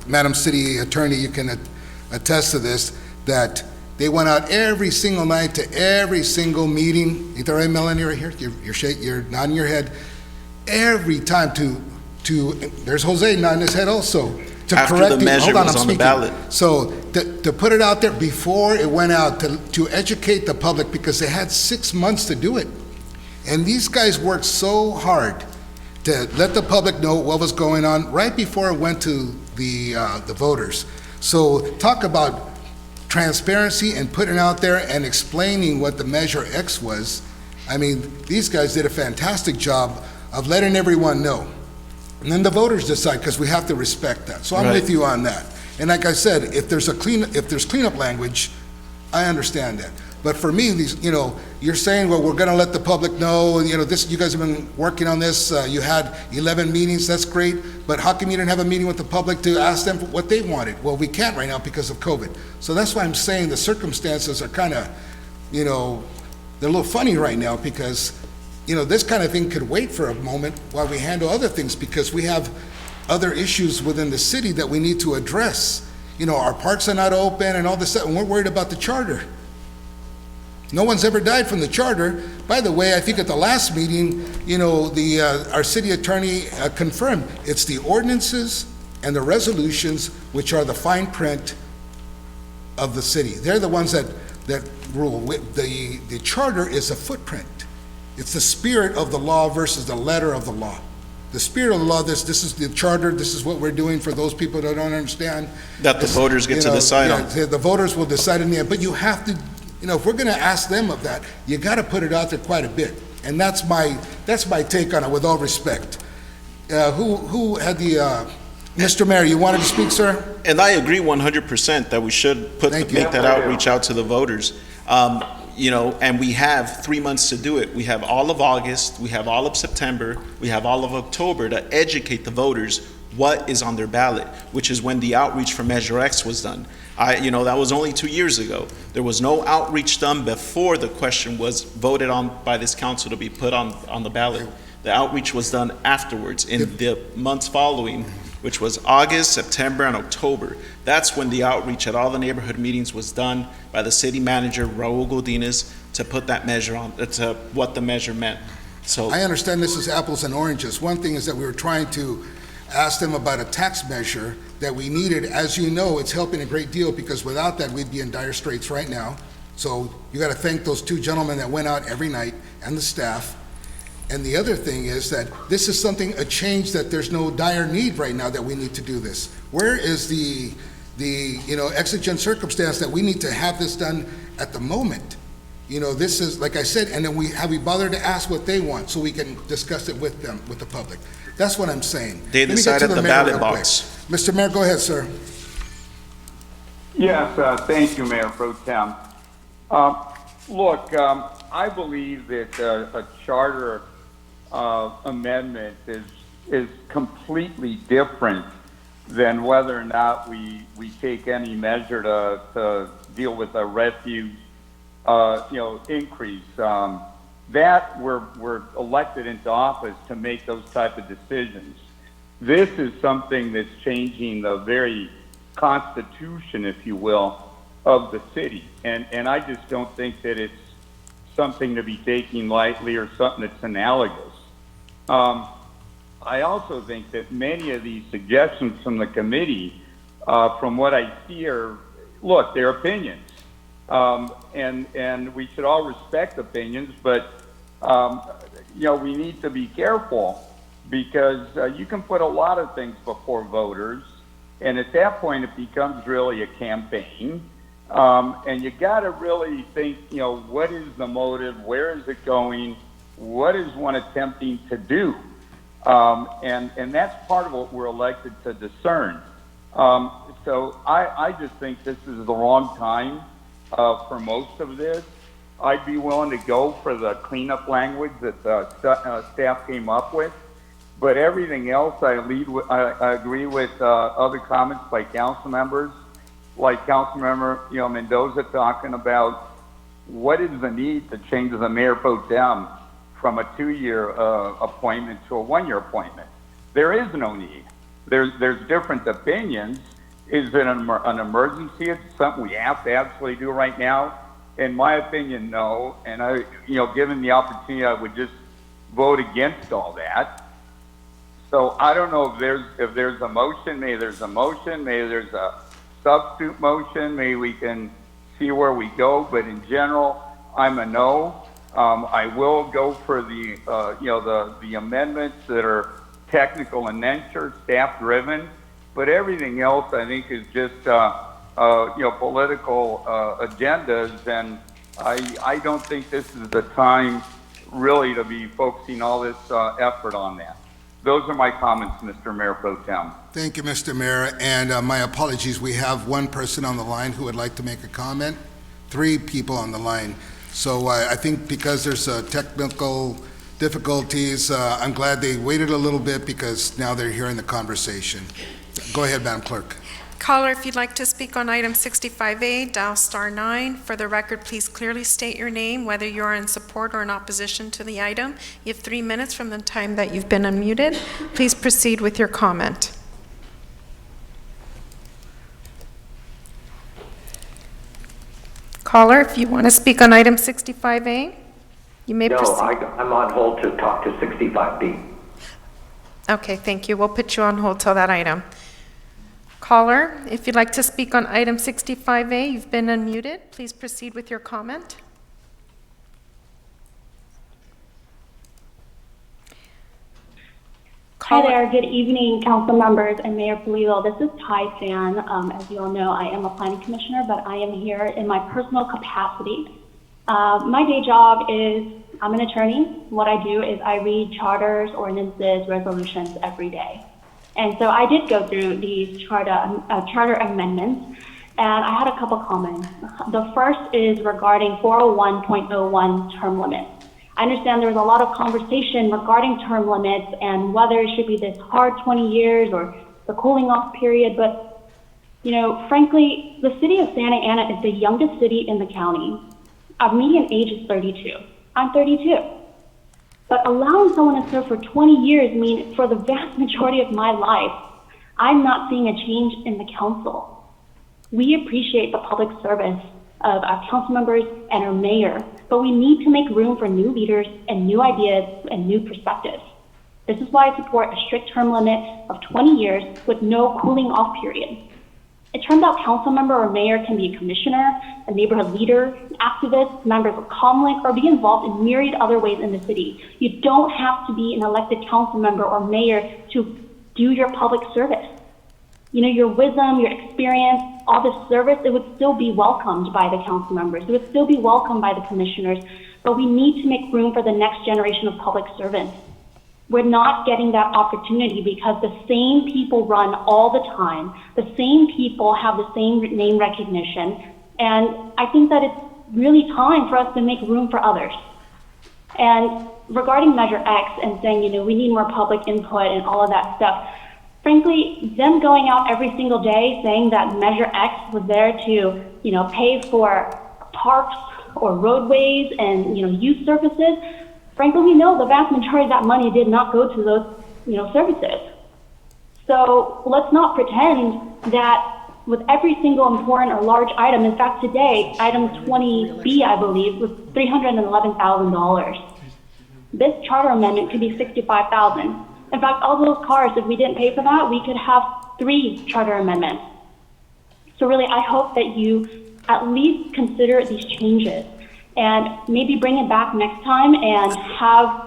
Madam City Attorney, you can attest to this, that they went out every single night to every single meeting. Is that right, Melanie, right here? You're nodding your head. Every time to there's Jose nodding his head also. After the measure was on the ballot. So to put it out there before it went out, to educate the public, because they had 6 months to do it. And these guys worked so hard to let the public know what was going on right before it went to the voters. So talk about transparency and putting out there and explaining what the Measure X was. I mean, these guys did a fantastic job of letting everyone know. And then the voters decide, because we have to respect that. So I'm with you on that. And like I said, if there's cleanup language, I understand that. But for me, you're saying, well, we're going to let the public know, you guys have been working on this. You had 11 meetings, that's great. But how come you didn't have a meeting with the public to ask them what they wanted? Well, we can't right now because of COVID. So that's why I'm saying the circumstances are kind of, they're a little funny right now, because this kind of thing could wait for a moment while we handle other things, because we have other issues within the city that we need to address. Our parks are not open and all this stuff, and we're worried about the charter. No one's ever died from the charter. By the way, I think at the last meeting, our city attorney confirmed it's the ordinances and the resolutions which are the fine print of the city. They're the ones that rule. The charter is a footprint. It's the spirit of the law versus the letter of the law. The spirit of the law, this is the charter, this is what we're doing for those people that don't understand. That the voters get to decide on. The voters will decide in the end, but you have to, if we're gonna ask them of that, you gotta put it out there quite a bit. And that's my take on it, with all respect. Who had the, Mr. Mayor, you wanted to speak, sir? And I agree 100% that we should make that outreach out to the voters. And we have 3 months to do it. We have all of August, we have all of September, we have all of October to educate the voters what is on their ballot, which is when the outreach for Measure X was done. That was only 2 years ago. There was no outreach done before the question was voted on by this council to be put on the ballot. The outreach was done afterwards, in the months following, which was August, September, and October. That's when the outreach at all the neighborhood meetings was done by the city manager, Raul Godinez, to put that measure on, to what the measure meant. So I understand this is apples and oranges. One thing is that we were trying to ask them about a tax measure that we needed. As you know, it's helping a great deal, because without that, we'd be in dire straits right now. So you got to thank those two gentlemen that went out every night, and the staff. And the other thing is that this is a change that there's no dire need right now that we need to do this. Where is the exigent circumstance that we need to have this done at the moment? You know, this is, like I said, and then we bother to ask what they want so we can discuss it with them, with the public. That's what I'm saying. They Let me get decide to at the mayor ballot real quick. box. Mr. Mayor, go ahead, sir. Yes, thank you, Mayor Pro Tem. Look, I believe that a charter amendment is completely different than whether or not we take any measure to deal with a refuse, increase. That we're elected into office to make those type of decisions. This is something that's changing the very constitution, if you will, of the city. And I just don't think that it's something to be taken lightly or something that's analogous. I also think that many of these suggestions from the committee, from what I see are, look, they're opinions. And we should all respect opinions, but, we need to be careful because you can put a lot of things before voters. And at that point, it becomes really a campaign. And you got to really think, what is the motive? Where is it going? What is one attempting to do? And that's part of what we're elected to discern. So I just think this is the wrong time for most of this. I'd be willing to go for the cleanup language that the staff came up with. But everything else, I agree with other comments by council members, like Councilmember Mendoza talking about what is the need to change the mayor pro tem from a 2-year appointment to a 1-year appointment. There is no need. There's different opinions. Is it an emergency? It's something we have to absolutely do right now. In my opinion, no. And given the opportunity, I would just vote against all that. So I don't know if there's a motion. Maybe there's a motion. Maybe there's a substitute motion. Maybe we can see where we go. But in general, I'm a no. I will go for the amendments that are technical in nature, staff driven. But everything else, I think, is just political agendas, and I don't think this is the time really to be focusing all this effort on that. Those are my comments, Mr. Mayor Pro Tem. Thank you, Mr. Mayor, and my apologies. We have one person on the line who would like to make a comment. 3 people on the line. So I think because there's technical difficulties, I'm glad they waited a little bit because now they're hearing the conversation. Go ahead, Madam Clerk. Caller, if you'd like to speak on item 65A, dial *9. For the record, please clearly state your name, whether you are in support or in opposition to the item. You have 3 minutes from the time that you've been unmuted. Please proceed with your comment. Caller, if you want to speak on item 65A, you may proceed. No, I'm on hold to talk to 65B. Okay, thank you. We'll put you on hold till that item. Caller, if you'd like to speak on item 65A, you've been unmuted. Please proceed with your comment. Hi there. Good evening, council members and Mayor Polillo. This is Tai Fan. As you all know, I am a planning commissioner, but I am here in my personal capacity. My day job is I'm an attorney. What I do is I read charters, ordinances, resolutions every day. And so I did go through these charter amendments, and I had a couple comments. The first is regarding 401.01 term limits. I understand there was a lot of conversation regarding term limits and whether it should be this hard 20 years or the cooling off period, but frankly, the city of Santa Ana is the youngest city in the county. Our median age is 32. I'm 32. But allowing someone to serve for 20 years means for the vast majority of my life, I'm not seeing a change in the council. We appreciate the public service of our council members and our mayor, but we need to make room for new leaders and new ideas and new perspectives. This is why I support a strict term limit of 20 years with no cooling off period. It turns out council member or mayor can be a commissioner, a neighborhood leader, an activist, members of Comlink, or be involved in myriad other ways in the city. You don't have to be an elected council member or mayor to do your public service. your wisdom, your experience, all this service, it would still be welcomed by the council members. It would still be welcomed by the commissioners, but we need to make room for the next generation of public servants. We're not getting that opportunity because the same people run all the time. The same people have the same name recognition. And I think that it's really time for us to make room for others. And regarding Measure X and saying, we need more public input and all of that stuff, frankly, them going out every single day saying that Measure X was there to, pay for parks or roadways and, youth services, frankly, we know the vast majority of that money did not go to those, services. So let's not pretend that with every single important or large item, in fact, today, item 20B, I believe, was $311,000. This charter amendment could be $65,000. In fact, all those cars, if we didn't pay for that, we could have 3 charter amendments. So really, I hope that you at least consider these changes and maybe bring it back next time and have,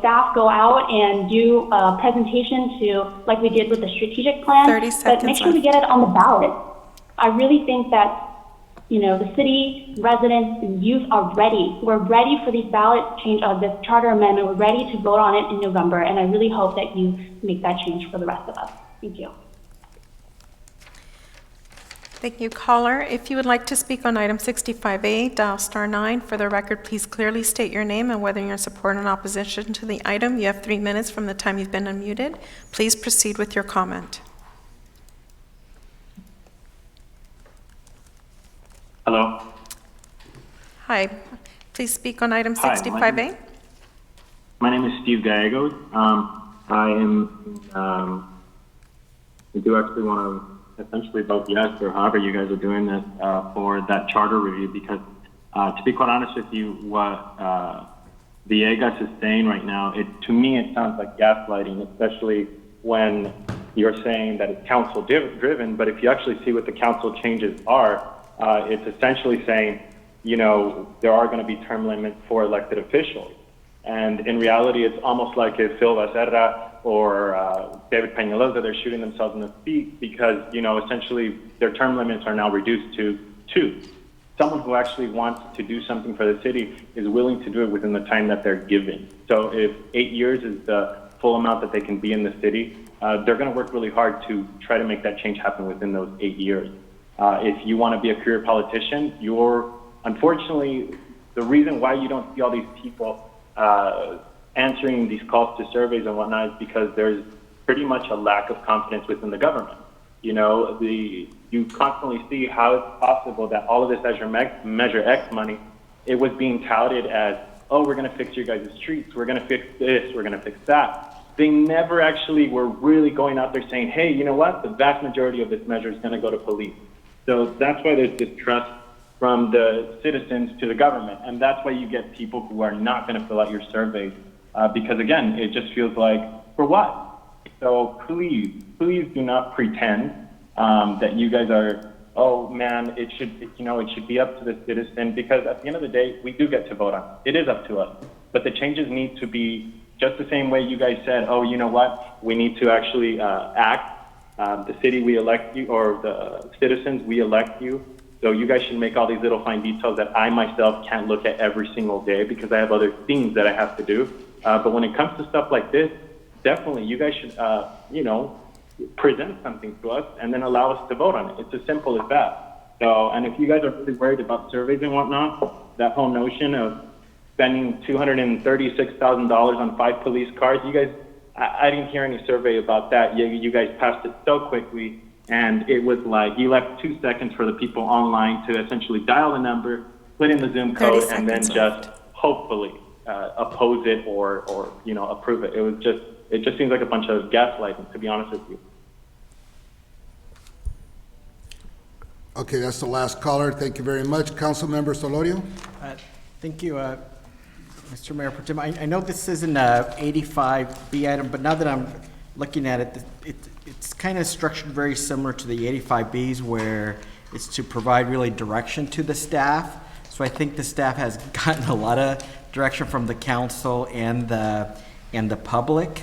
staff go out and do a presentation to, like we did with the strategic plan. 30 seconds but make sure we get it on the ballot. I really think that, the city residents and youth are ready. We're ready for these ballot change of this charter amendment. We're ready to vote on it in November, and I really hope that you make that change for the rest of us. Thank you. Thank you. Caller, if you would like to speak on item 65A, dial *9. For the record, please clearly state your name and whether you're in support or in opposition to the item. You have 3 minutes from the time you've been unmuted. Please proceed with your comment. Hello. Hi. Please speak on item Hi, 65A. My name is Steve Gallegos. I do actually want to essentially vote yes, or however you guys are doing this, for that charter review, because to be quite honest with you, what Villegas is saying right now, to me it sounds like gaslighting, especially when you're saying that it's council driven, but if you actually see what the council changes are, it's essentially saying, there are going to be term limits for elected officials. And in reality, it's almost like if Phil Becerra or David Peñalosa, they're shooting themselves in the feet because, essentially their term limits are now reduced to 2. Someone who actually wants to do something for the city is willing to do it within the time that they're given. So if 8 years is the full amount that they can be in the city, they're going to work really hard to try to make that change happen within those 8 years. If you want to be a career politician, unfortunately, the reason why you don't see all these people answering these calls to surveys and whatnot is because there's pretty much a lack of confidence within the government. You constantly see how it's possible that all of this Measure X money, it was being touted as, oh, we're going to fix your guys' streets, we're going to fix this, we're going to fix that. They never actually were really going out there saying, hey, you know what, the vast majority of this measure is going to go to police. So that's why there's distrust from the citizens to the government. And that's why you get people who are not going to fill out your surveys. Because again, it just feels like, for what? So please do not pretend that you guys are, oh man, it should be up to the citizen, because at the end of the day, we do get to vote on it. It is up to us. But the changes need to be just the same way you guys said, oh, you know what, we need to actually act. The city, we elect you, or the citizens, we elect you. So you guys should make all these little fine details that I myself can't look at every single day because I have other things that I have to do. But when it comes to stuff like this, definitely you guys should, present something to us and then allow us to vote on it. It's as simple as that. So, and if you guys are really worried about surveys and whatnot, that whole notion of spending $236,000 on 5 police cars, you guys, I didn't hear any survey about that. You guys passed it so quickly, and it was like you left 2 seconds for the people online to essentially dial the number, put in the Zoom code, and then just hopefully oppose it or approve it. It just seems like a bunch of gaslighting, to be honest with you. Okay, that's the last caller. Thank you very much. Councilmember Solorio? Thank you, Mr. Mayor Pro Tem. I know this isn't a 85B item, but now that I'm looking at it, it's kind of structured very similar to the 85Bs, where it's to provide really direction to the staff. So I think the staff has gotten a lot of direction from the council and the public.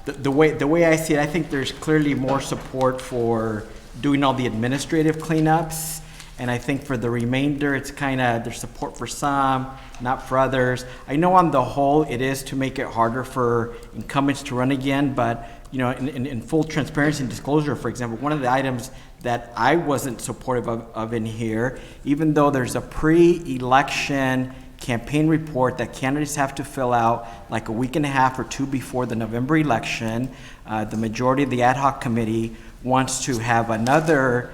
the way I see it, I think there's clearly more support for doing all the administrative cleanups. And I think for the remainder, it's kind of, there's support for some, not for others. I know on the whole, it is to make it harder for incumbents to run again, but in full transparency and disclosure, for example, one of the items that I wasn't supportive of in here, even though there's a pre-election campaign report that candidates have to fill out like a week and a half or two before the November election, the majority of the ad hoc committee wants to have another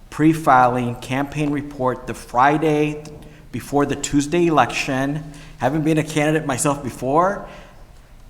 pre-filing campaign report the Friday before the Tuesday election. Having been a candidate myself before,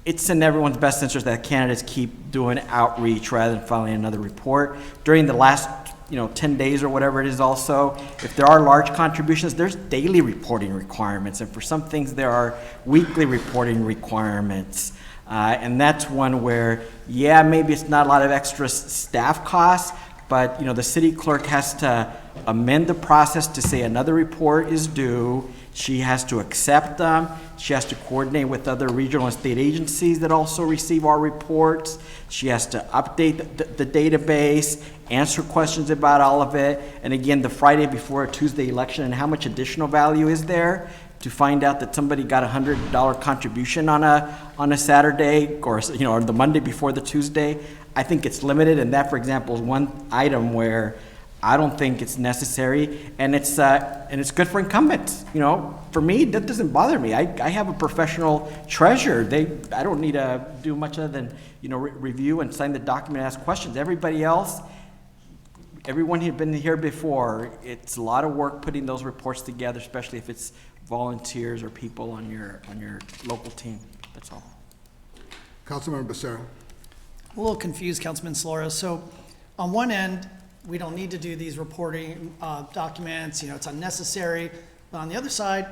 it's in everyone's best interest that candidates keep doing outreach rather than filing another report. During the last 10 days or whatever it is also, if there are large contributions, there's daily reporting requirements. And for some things, there are weekly reporting requirements. And that's one where, yeah, maybe it's not a lot of extra staff costs, but the city clerk has to amend the process to say another report is due. She has to accept them. She has to coordinate with other regional and state agencies that also receive our reports. She has to update the database, answer questions about all of it. And again, the Friday before a Tuesday election, and how much additional value is there to find out that somebody got a $100 contribution on a Saturday or the Monday before the Tuesday. I think it's limited, and that, for example, is one item where I don't think it's necessary, and it's good for incumbents. For me, that doesn't bother me. I have a professional treasurer. I don't need to do much other than review and sign the document and ask questions. Everybody else, everyone who's been here before, it's a lot of work putting those reports together, especially if it's volunteers or people on your local team. That's all. Councilmember Becerra. A little confused, Councilman Slora. So on one end, we don't need to do these reporting documents, it's unnecessary. But on the other side,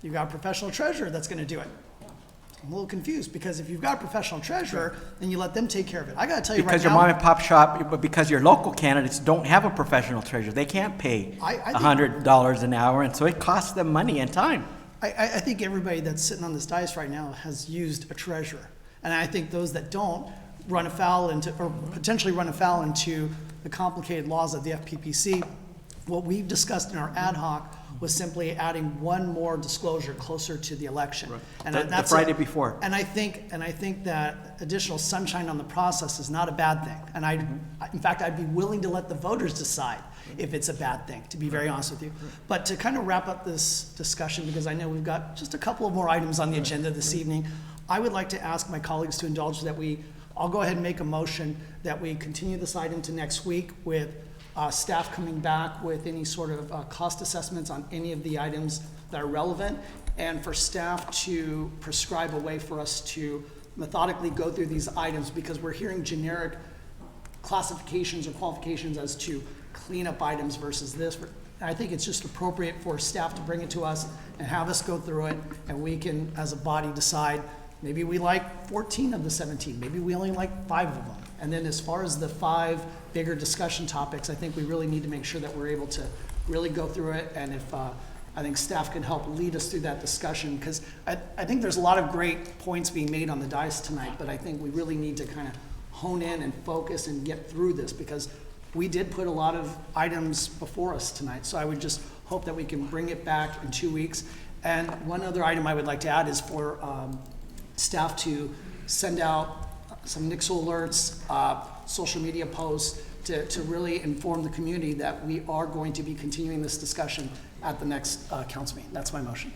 you've got a professional treasurer that's gonna do it. I'm a little confused, because if you've got a professional treasurer, then you let them take care of it. I gotta tell you right now. Because your mom and pop shop, but because your local candidates don't have a professional treasurer, they can't pay $100 an hour, and so it costs them money and time. I think everybody that's sitting on this dais right now has used a treasurer. And I think those that don't run afoul into, or potentially run afoul into, the complicated laws of the FPPC. What we've discussed in our ad hoc was simply adding one more disclosure closer to the election. Right. And The Friday before. And I think that additional sunshine on the process is not a bad thing. And in fact, I'd be willing to let the voters decide if it's a bad thing, to be very honest with you. But to kind of wrap up this discussion, because I know we've got just a couple of more items on the agenda this evening, I would like to ask my colleagues to indulge that I'll go ahead and make a motion that we continue this item to next week with staff coming back with any sort of cost assessments on any of the items that are relevant, and for staff to prescribe a way for us to methodically go through these items, because we're hearing generic classifications or qualifications as to cleanup items versus this. I think it's just appropriate for staff to bring it to us and have us go through it, and we can, as a body, decide maybe we like 14 of the 17, maybe we only like 5 of them. And then as far as the 5 bigger discussion topics, I think we really need to make sure that we're able to really go through it, and if I think staff can help lead us through that discussion, because I think there's a lot of great points being made on the dais tonight, but I think we really need to kind of hone in and focus and get through this, because we did put a lot of items before us tonight. So I would just hope that we can bring it back in 2 weeks. And one other item I would like to add is for staff to send out some NICSO alerts, social media posts to really inform the community that we are going to be continuing this discussion at the next council meeting. That's my motion.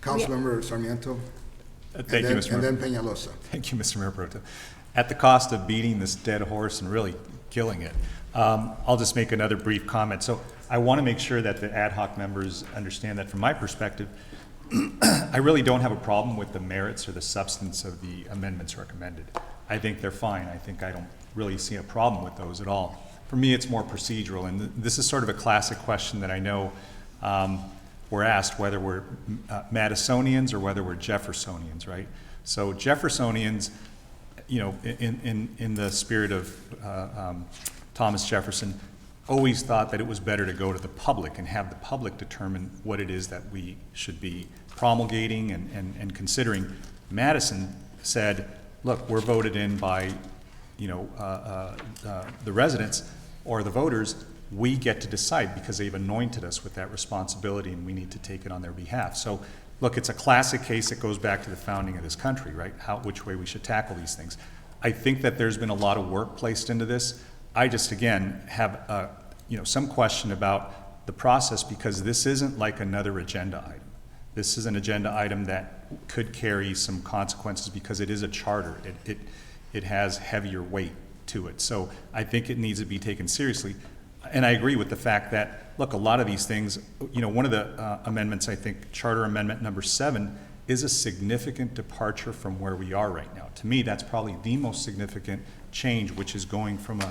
Councilmember Sarmiento. Thank you, Mr. Mayor. And then Peñalosa. Thank you, Mr. Mayor Pro Tem. At the cost of beating this dead horse and really killing it, I'll just make another brief comment. So I want to make sure that the ad hoc members understand that from my perspective, I really don't have a problem with the merits or the substance of the amendments recommended. I think they're fine. I don't really see a problem with those at all. For me, it's more procedural, and this is sort of a classic question that I know we're asked, whether we're Madisonians or whether we're Jeffersonians, right? So Jeffersonians, in the spirit of Thomas Jefferson, always thought that it was better to go to the public and have the public determine what it is that we should be promulgating and considering. Madison said, look, we're voted in by, the residents or the voters, we get to decide because they've anointed us with that responsibility and we need to take it on their behalf. So, look, it's a classic case that goes back to the founding of this country, right? Which way we should tackle these things. I think that there's been a lot of work placed into this. I just, again, have, some question about the process because this isn't like another agenda item. This is an agenda item that could carry some consequences because it is a charter. It has heavier weight to it. So I think it needs to be taken seriously. And I agree with the fact that, look, a lot of these things, one of the amendments, I think, Charter Amendment number 7, is a significant departure from where we are right now. To me, that's probably the most significant change, which is going from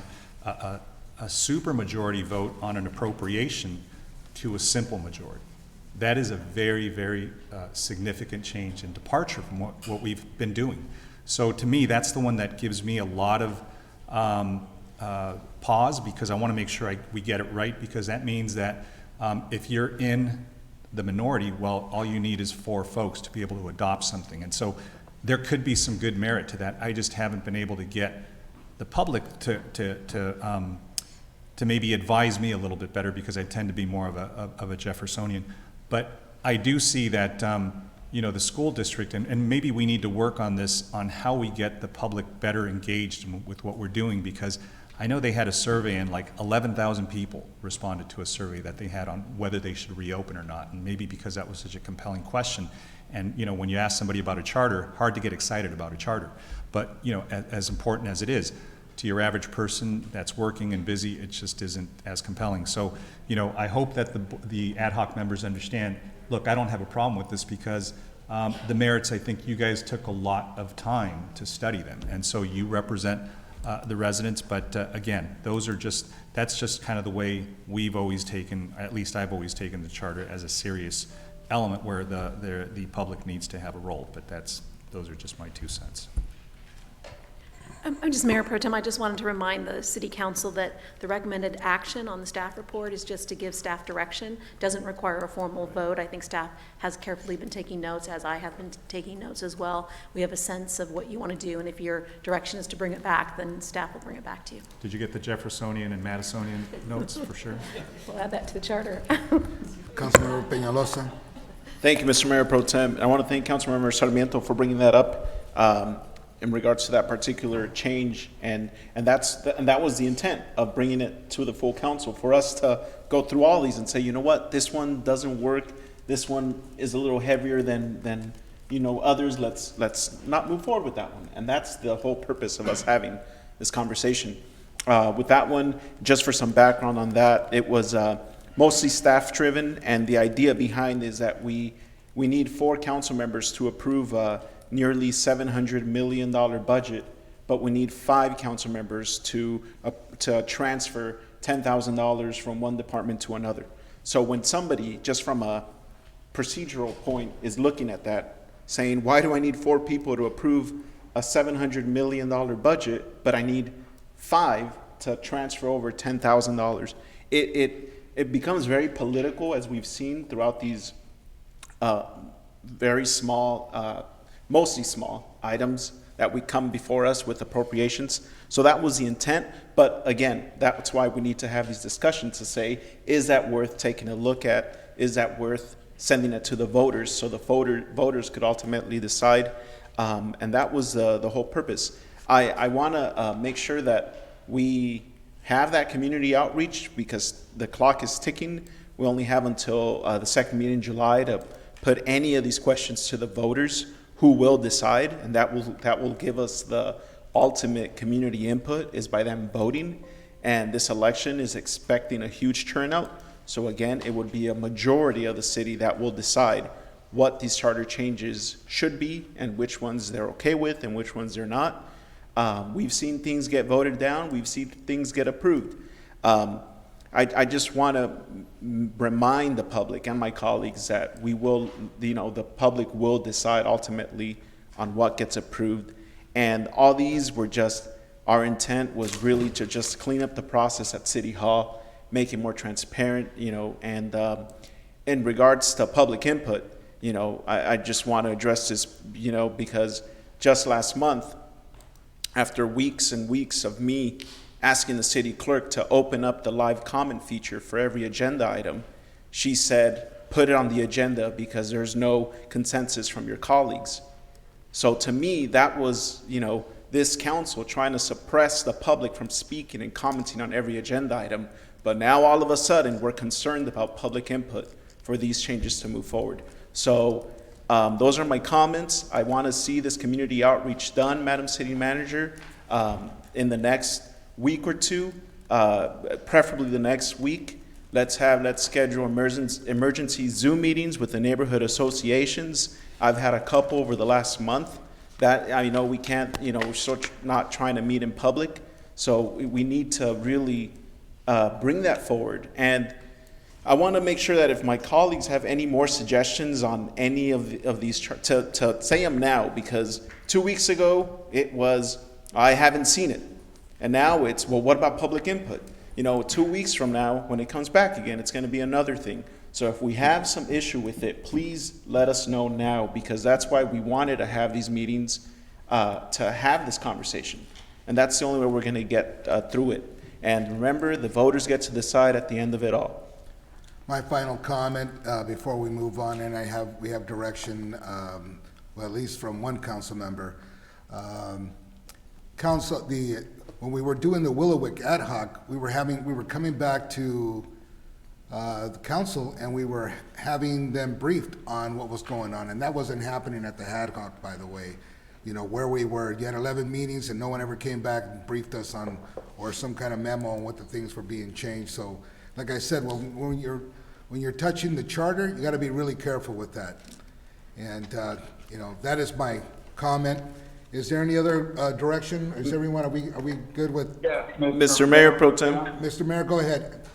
a supermajority vote on an appropriation to a simple majority. That is a very, very significant change and departure from what we've been doing. So to me, that's the one that gives me a lot of pause because I want to make sure we get it right because that means that if you're in the minority, well, all you need is 4 folks to be able to adopt something. And so there could be some good merit to that. I just haven't been able to get the public to maybe advise me a little bit better because I tend to be more of a Jeffersonian. But I do see that the school district, and maybe we need to work on this, on how we get the public better engaged with what we're doing, because I know they had a survey and like 11,000 people responded to a survey that they had on whether they should reopen or not, and maybe because that was such a compelling question. And when you ask somebody about a charter, hard to get excited about a charter, but as important as it is, to your average person that's working and busy, it just isn't as compelling. So, I hope that the ad hoc members understand, look, I don't have a problem with this because the merits, I think you guys took a lot of time to study them. And so you represent the residents, but again, that's just kind of the way we've always taken, at least I've always taken the charter as a serious element where the public needs to have a role, but those are just my 2 cents. I'm just Mayor Pro Tem. I just wanted to remind the City Council that the recommended action on the staff report is just to give staff direction. Doesn't require a formal vote. I think staff has carefully been taking notes, as I have been taking notes as well. We have a sense of what you want to do, and if your direction is to bring it back, then staff will bring it back to you. Did you get the Jeffersonian and Madisonian notes for sure? We'll add that to the charter. Councilmember Peñalosa. Thank you, Mr. Mayor Pro Tem. I want to thank Councilmember Sarmiento for bringing that up. In regards to that particular change, and that was the intent of bringing it to the full council, for us to go through all these and say, you know what, this one doesn't work, this one is a little heavier than others, let's not move forward with that one. And that's the whole purpose of us having this conversation. With that one, just for some background on that, it was mostly staff driven, and the idea behind is that we need 4 council members to approve nearly $700 million budget, but we need 5 council members to transfer $10,000 from one department to another. So when somebody, just from a procedural point, is looking at that, saying, why do I need 4 people to approve a $700 million budget, but I need 5 to transfer over $10,000? It becomes very political, as we've seen throughout these very small, mostly small items that we come before us with appropriations. So that was the intent, but again, that's why we need to have these discussions to say, is that worth taking a look at? Is that worth sending it to the voters so the voters could ultimately decide? And that was the whole purpose. I want to make sure that we have that community outreach because the clock is ticking. We only have until the second meeting in July to put any of these questions to the voters, who will decide, and that will give us the ultimate community input, is by them voting. And this election is expecting a huge turnout. So again, it would be a majority of the city that will decide what these charter changes should be and which ones they're okay with and which ones they're not. We've seen things get voted down. We've seen things get approved. I just want to remind the public and my colleagues that we will, the public will decide ultimately on what gets approved. And all these were just, our intent was really to just clean up the process at City Hall, make it more transparent, and in regards to public input, I just want to address this, because just last month, after weeks and weeks of me asking the city clerk to open up the live comment feature for every agenda item, she said, put it on the agenda because there's no consensus from your colleagues. So to me, that was, this council trying to suppress the public from speaking and commenting on every agenda item. But now all of a sudden, we're concerned about public input for these changes to move forward. So those are my comments. I want to see this community outreach done, Madam City Manager, in the next week or two, preferably the next week. Let's schedule emergency Zoom meetings with the neighborhood associations. I've had a couple over the last month that I know we can't, we're still not trying to meet in public. So we need to really bring that forward. And I want to make sure that if my colleagues have any more suggestions on any of these, to say them now, because 2 weeks ago it was, I haven't seen it. And now it's, well, what about public input? 2 weeks from now, when it comes back again, it's going to be another thing. So if we have some issue with it, please let us know now, because that's why we wanted to have these meetings, to have this conversation. And that's the only way we're going to get through it. And remember, the voters get to decide at the end of it all. My final comment before we move on, and we have direction, well, at least from one council member. When we were doing the Willowick ad hoc, we were coming back to the council, and we were having them briefed on what was going on, and that wasn't happening at the ad hoc, by the way. Where we were, you had 11 meetings, and no one ever came back and briefed us on, or some kind of memo on what the things were being changed. So, like I said, when you're touching the charter, you got to be really careful with that. And that is my comment. Is there any other direction? Is everyone, are we good with? Yeah, Mr. Mayor Pro Tem. Mr. Mayor, go ahead.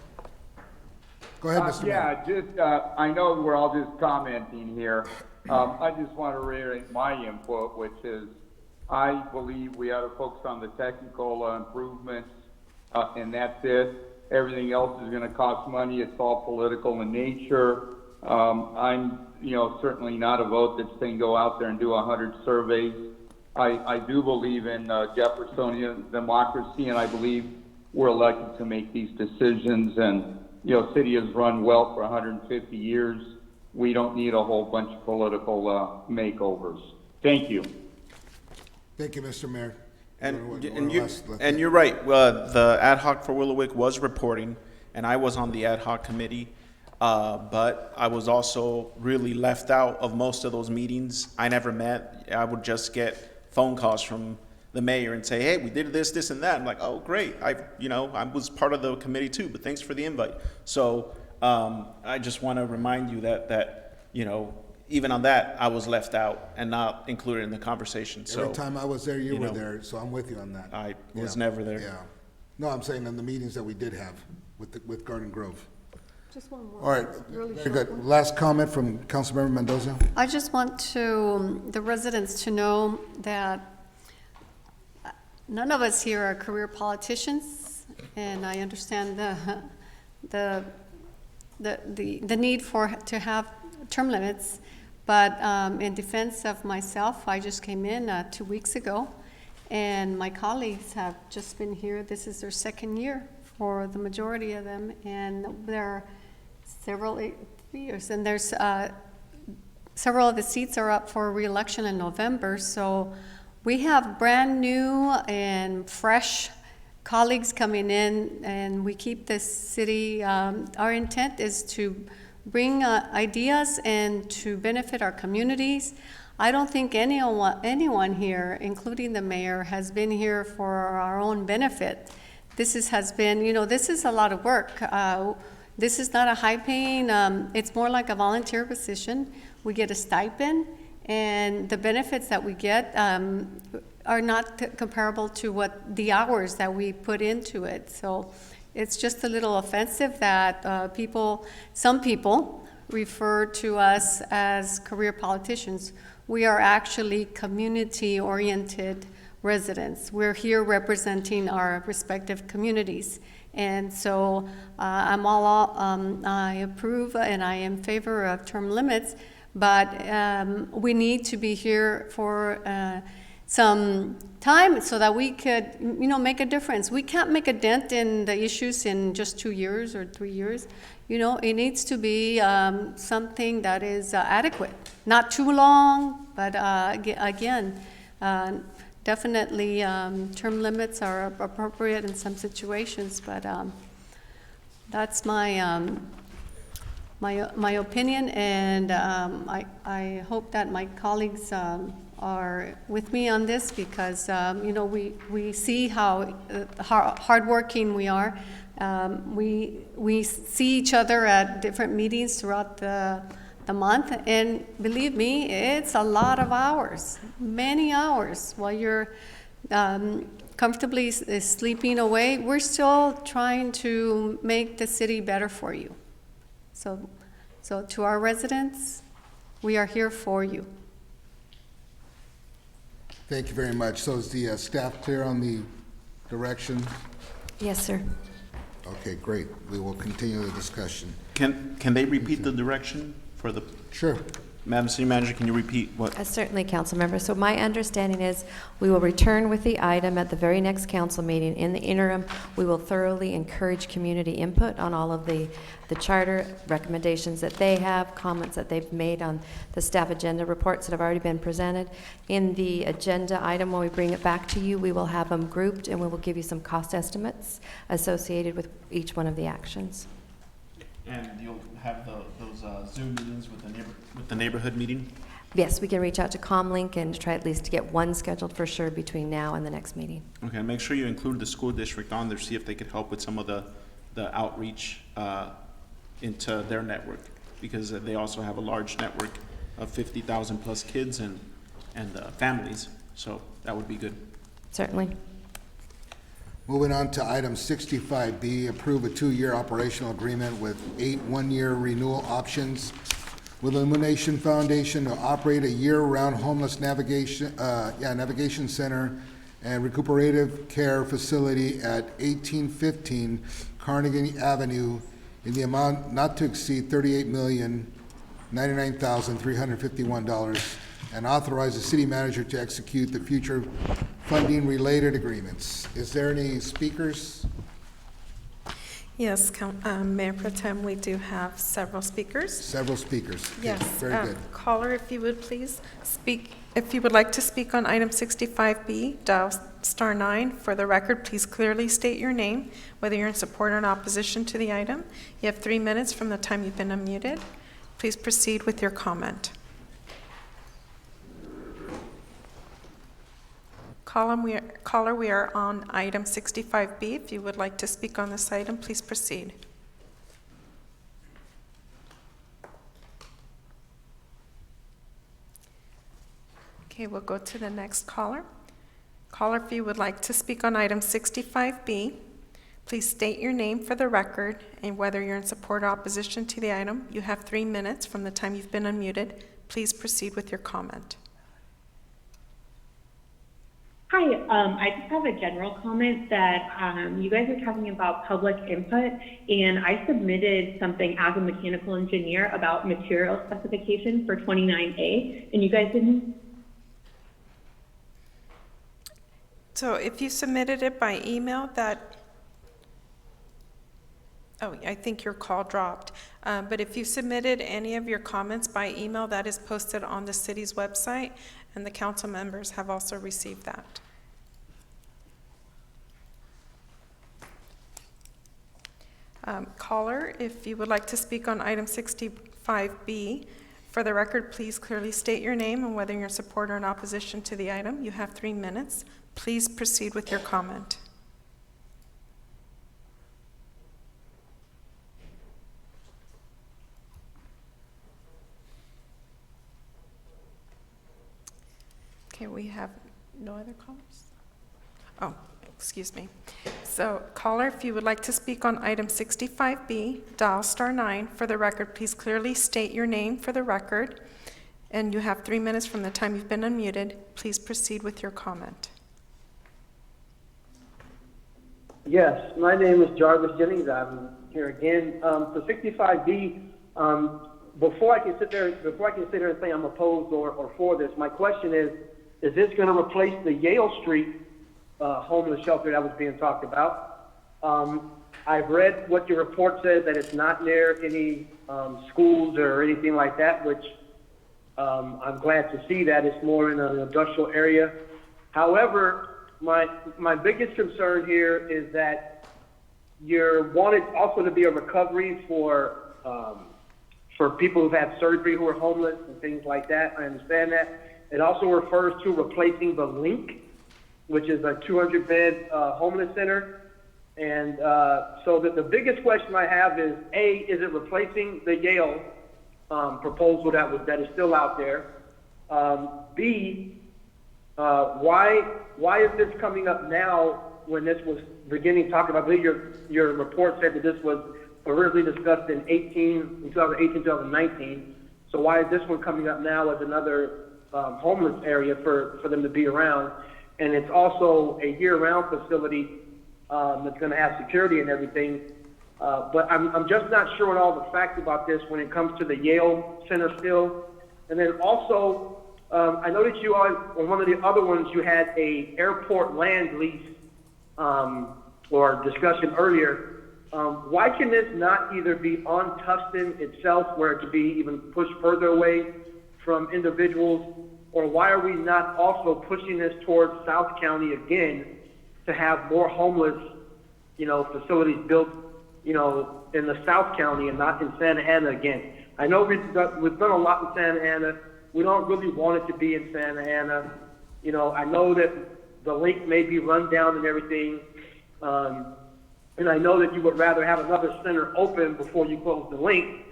Go ahead, Mr. Mayor. Yeah, I know we're all just commenting here. I just want to reiterate my input, which is I believe we ought to focus on the technical improvements, and that's it. Everything else is going to cost money. It's all political in nature. I'm, certainly not a vote that's saying go out there and do 100 surveys. I do believe in Jeffersonian democracy, and I believe we're elected to make these decisions. And, city has run well for 150 years. We don't need a whole bunch of political makeovers. Thank you. Thank you, Mr. Mayor. And you're right. The ad hoc for Willowick was reporting, and I was on the ad hoc committee. But I was also really left out of most of those meetings. I never met. I would just get phone calls from the mayor and say, hey, we did this, this, and that. I'm like, oh, great. I was part of the committee too, but thanks for the invite. So I just want to remind you that even on that, I was left out and not included in the conversation. So every time I was there, you were there, so I'm with you on that. I was never there. Yeah. No, I'm saying in the meetings that we did have with Garden Grove. Just one more. All right, very good. Last comment from Councilmember Mendoza. I just want the residents to know that none of us here are career politicians, and I understand the need to have term limits. But in defense of myself, I just came in 2 weeks ago, and my colleagues have just been here. This is their second year for the majority of them, and there are several years, and there's several of the seats are up for re-election in November. So we have brand new and fresh colleagues coming in, and we keep this city. Our intent is to bring ideas and to benefit our communities. I don't think anyone here, including the mayor, has been here for our own benefit. This has been, this is a lot of work. This is not a high-paying, it's more like a volunteer position. We get a stipend, and the benefits that we get are not comparable to what the hours that we put into it. So it's just a little offensive that some people refer to us as career politicians. We are actually community-oriented residents. We're here representing our respective communities. And so I approve and I am in favor of term limits, but we need to be here for some time so that we could, make a difference. We can't make a dent in the issues in just 2 years or 3 years. It needs to be something that is adequate, not too long, but again, definitely term limits are appropriate in some situations, but that's my my opinion, and I hope that my colleagues are with me on this, because we see how hardworking we are. We see each other at different meetings throughout the month, and believe me, it's a lot of hours, many hours, while you're comfortably sleeping away. We're still trying to make the city better for you. So to our residents, we are here for you. Thank you very much. So is the staff clear on the direction? Yes, sir. Okay, great. We will continue the discussion. Can they repeat the direction for the? Sure. Madam City Manager, can you repeat what? Certainly, Council Member. So my understanding is we will return with the item at the very next council meeting. In the interim, we will thoroughly encourage community input on all of the charter recommendations that they have, comments that they've made on the staff agenda reports that have already been presented. In the agenda item, when we bring it back to you, we will have them grouped, and we will give you some cost estimates associated with each one of the actions. And you'll have those Zoom meetings with the neighborhood meeting? Yes, we can reach out to Comlink and try at least to get one scheduled for sure between now and the next meeting. Okay, make sure you include the school district on there, see if they could help with some of the outreach into their network, because they also have a large network of 50,000 plus kids and families, so that would be good. Certainly. Moving on to item 65B, approve a 2-year operational agreement with 8 one-year renewal options with Illumination Foundation to operate a year-round homeless navigation center and recuperative care facility at 1815 Carnegie Avenue in the amount not to exceed $38,099,351, and authorize the city manager to execute the future funding related agreements. Is there any speakers? Yes, Mayor Pro Tem, we do have several speakers. Several speakers. Okay, Yes. very good. Caller, if you would please speak. If you would like to speak on item 65B, dial *9. For the record, please clearly state your name, whether you're in support or in opposition to the item. You have 3 minutes from the time you've been unmuted. Please proceed with your comment. Caller, we are on item 65B. If you would like to speak on this item, please proceed. Okay, we'll go to the next caller. Caller, if you would like to speak on item 65B, please state your name for the record and whether you're in support or opposition to the item. You have 3 minutes from the time you've been unmuted. Please proceed with your comment. Hi, I just have a general comment that you guys are talking about public input, and I submitted something as a mechanical engineer about material specification for 29A, and you guys didn't. So if you submitted it by email, I think your call dropped. But if you submitted any of your comments by email, that is posted on the city's website, and the council members have also received that. Caller, if you would like to speak on item 65B, for the record, please clearly state your name and whether you're in support or in opposition to the item. You have 3 minutes. Please proceed with your comment. Okay, we have no other callers? Oh, excuse me. So, caller, if you would like to speak on item 65B, dial *9. For the record, please clearly state your name for the record, and you have 3 minutes from the time you've been unmuted. Please proceed with your comment. Yes, my name is Jarvis Jennings. I'm here again. For 65B, before I can sit there and say I'm opposed or for this, my question is, is this going to replace the Yale Street homeless shelter that was being talked about? I've read what your report says, that it's not near any schools or anything like that, which I'm glad to see that. It's more in an industrial area. However, my biggest concern here is that you want it also to be a recovery for people who've had surgery who are homeless and things like that. I understand that. It also refers to replacing the Link, which is a 200-bed homeless center. And so the biggest question I have is, A, is it replacing the Yale proposal that is still out there? B, why is this coming up now when this was beginning talking about? I believe your report said that this was originally discussed in 2018, 2019. So why is this one coming up now as another homeless area for them to be around? And it's also a year-round facility that's going to have security and everything. But I'm just not sure on all the facts about this when it comes to the Yale Center still. And then also, I noticed you on one of the other ones, you had a airport land lease or discussion earlier. Why can this not either be on Tustin itself, where it could be even pushed further away from individuals, or why are we not also pushing this towards South County again to have more homeless, facilities built, in the South County and not in Santa Ana again? I know we've done a lot in Santa Ana. We don't really want it to be in Santa Ana. I know that the Link may be run down and everything. And I know that you would rather have another center open before you close the Link,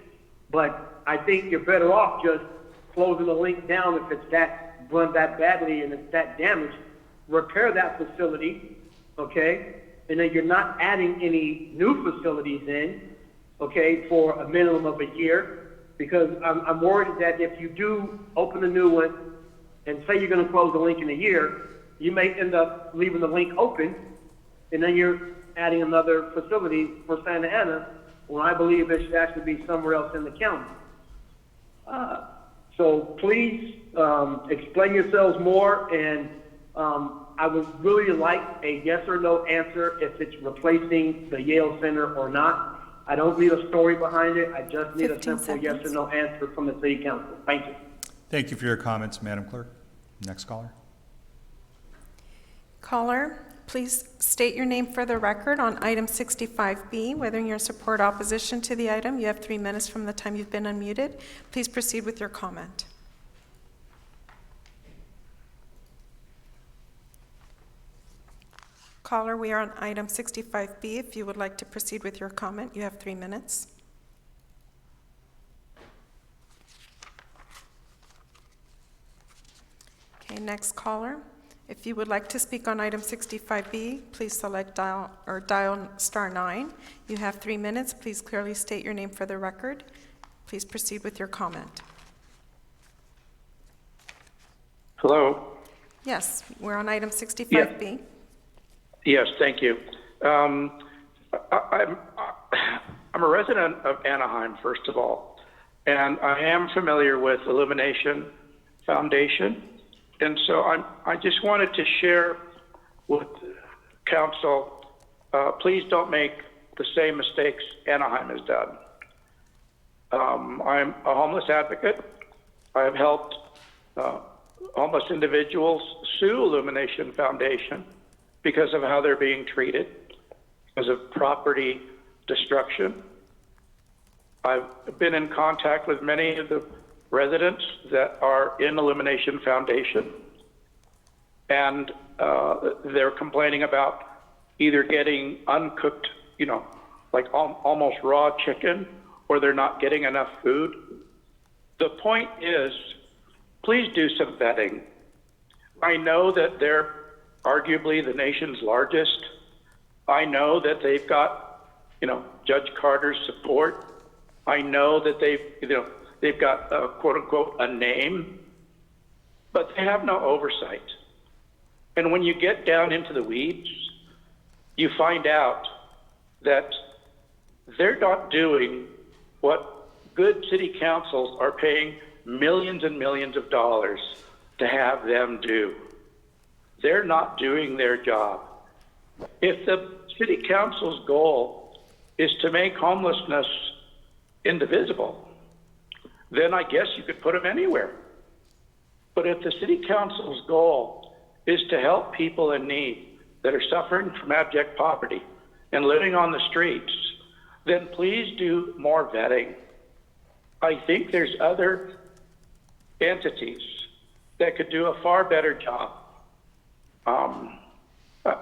but I think you're better off just closing the Link down if it's run that badly and it's that damaged. Repair that facility, okay? And then you're not adding any new facilities in, okay, for a minimum of a year, because I'm worried that if you do open a new one and say you're going to close the Link in a year, you may end up leaving the Link open, and then you're adding another facility for Santa Ana, when I believe it should actually be somewhere else in the county. So please explain yourselves more, and I would really like a yes or no answer if it's replacing the Yale Center or not. I don't need a story behind it. I just need a simple yes or no answer from the City Council. Thank you. Thank you for your comments, Madam Clerk. Next caller. Caller, please state your name for the record on item 65B, whether you're in support or opposition to the item. You have 3 minutes from the time you've been unmuted. Please proceed with your comment. Caller, we are on item 65B. If you would like to proceed with your comment, you have 3 minutes. Okay, next caller. If you would like to speak on item 65B, please select dial *9. You have 3 minutes. Please clearly state your name for the record. Please proceed with your comment. Hello? Yes, we're on item 65B. Yes, thank you. I'm a resident of Anaheim, first of all, and I am familiar with Illumination Foundation. And so I just wanted to share with council, please don't make the same mistakes Anaheim has done. I'm a homeless advocate. I have helped homeless individuals sue Illumination Foundation because of how they're being treated, because of property destruction. I've been in contact with many of the residents that are in Illumination Foundation, and they're complaining about either getting uncooked, like almost raw chicken, or they're not getting enough food. The point is, please do some vetting. I know that they're arguably the nation's largest. I know that they've got, Judge Carter's support. I know that they've got quote unquote a name, but they have no oversight. And when you get down into the weeds, you find out that they're not doing what good city councils are paying millions and millions of dollars to have them do. They're not doing their job. If the city council's goal is to make homelessness indivisible, then I guess you could put them anywhere. But if the city council's goal is to help people in need that are suffering from abject poverty and living on the streets, then please do more vetting. I think there's other entities that could do a far better job.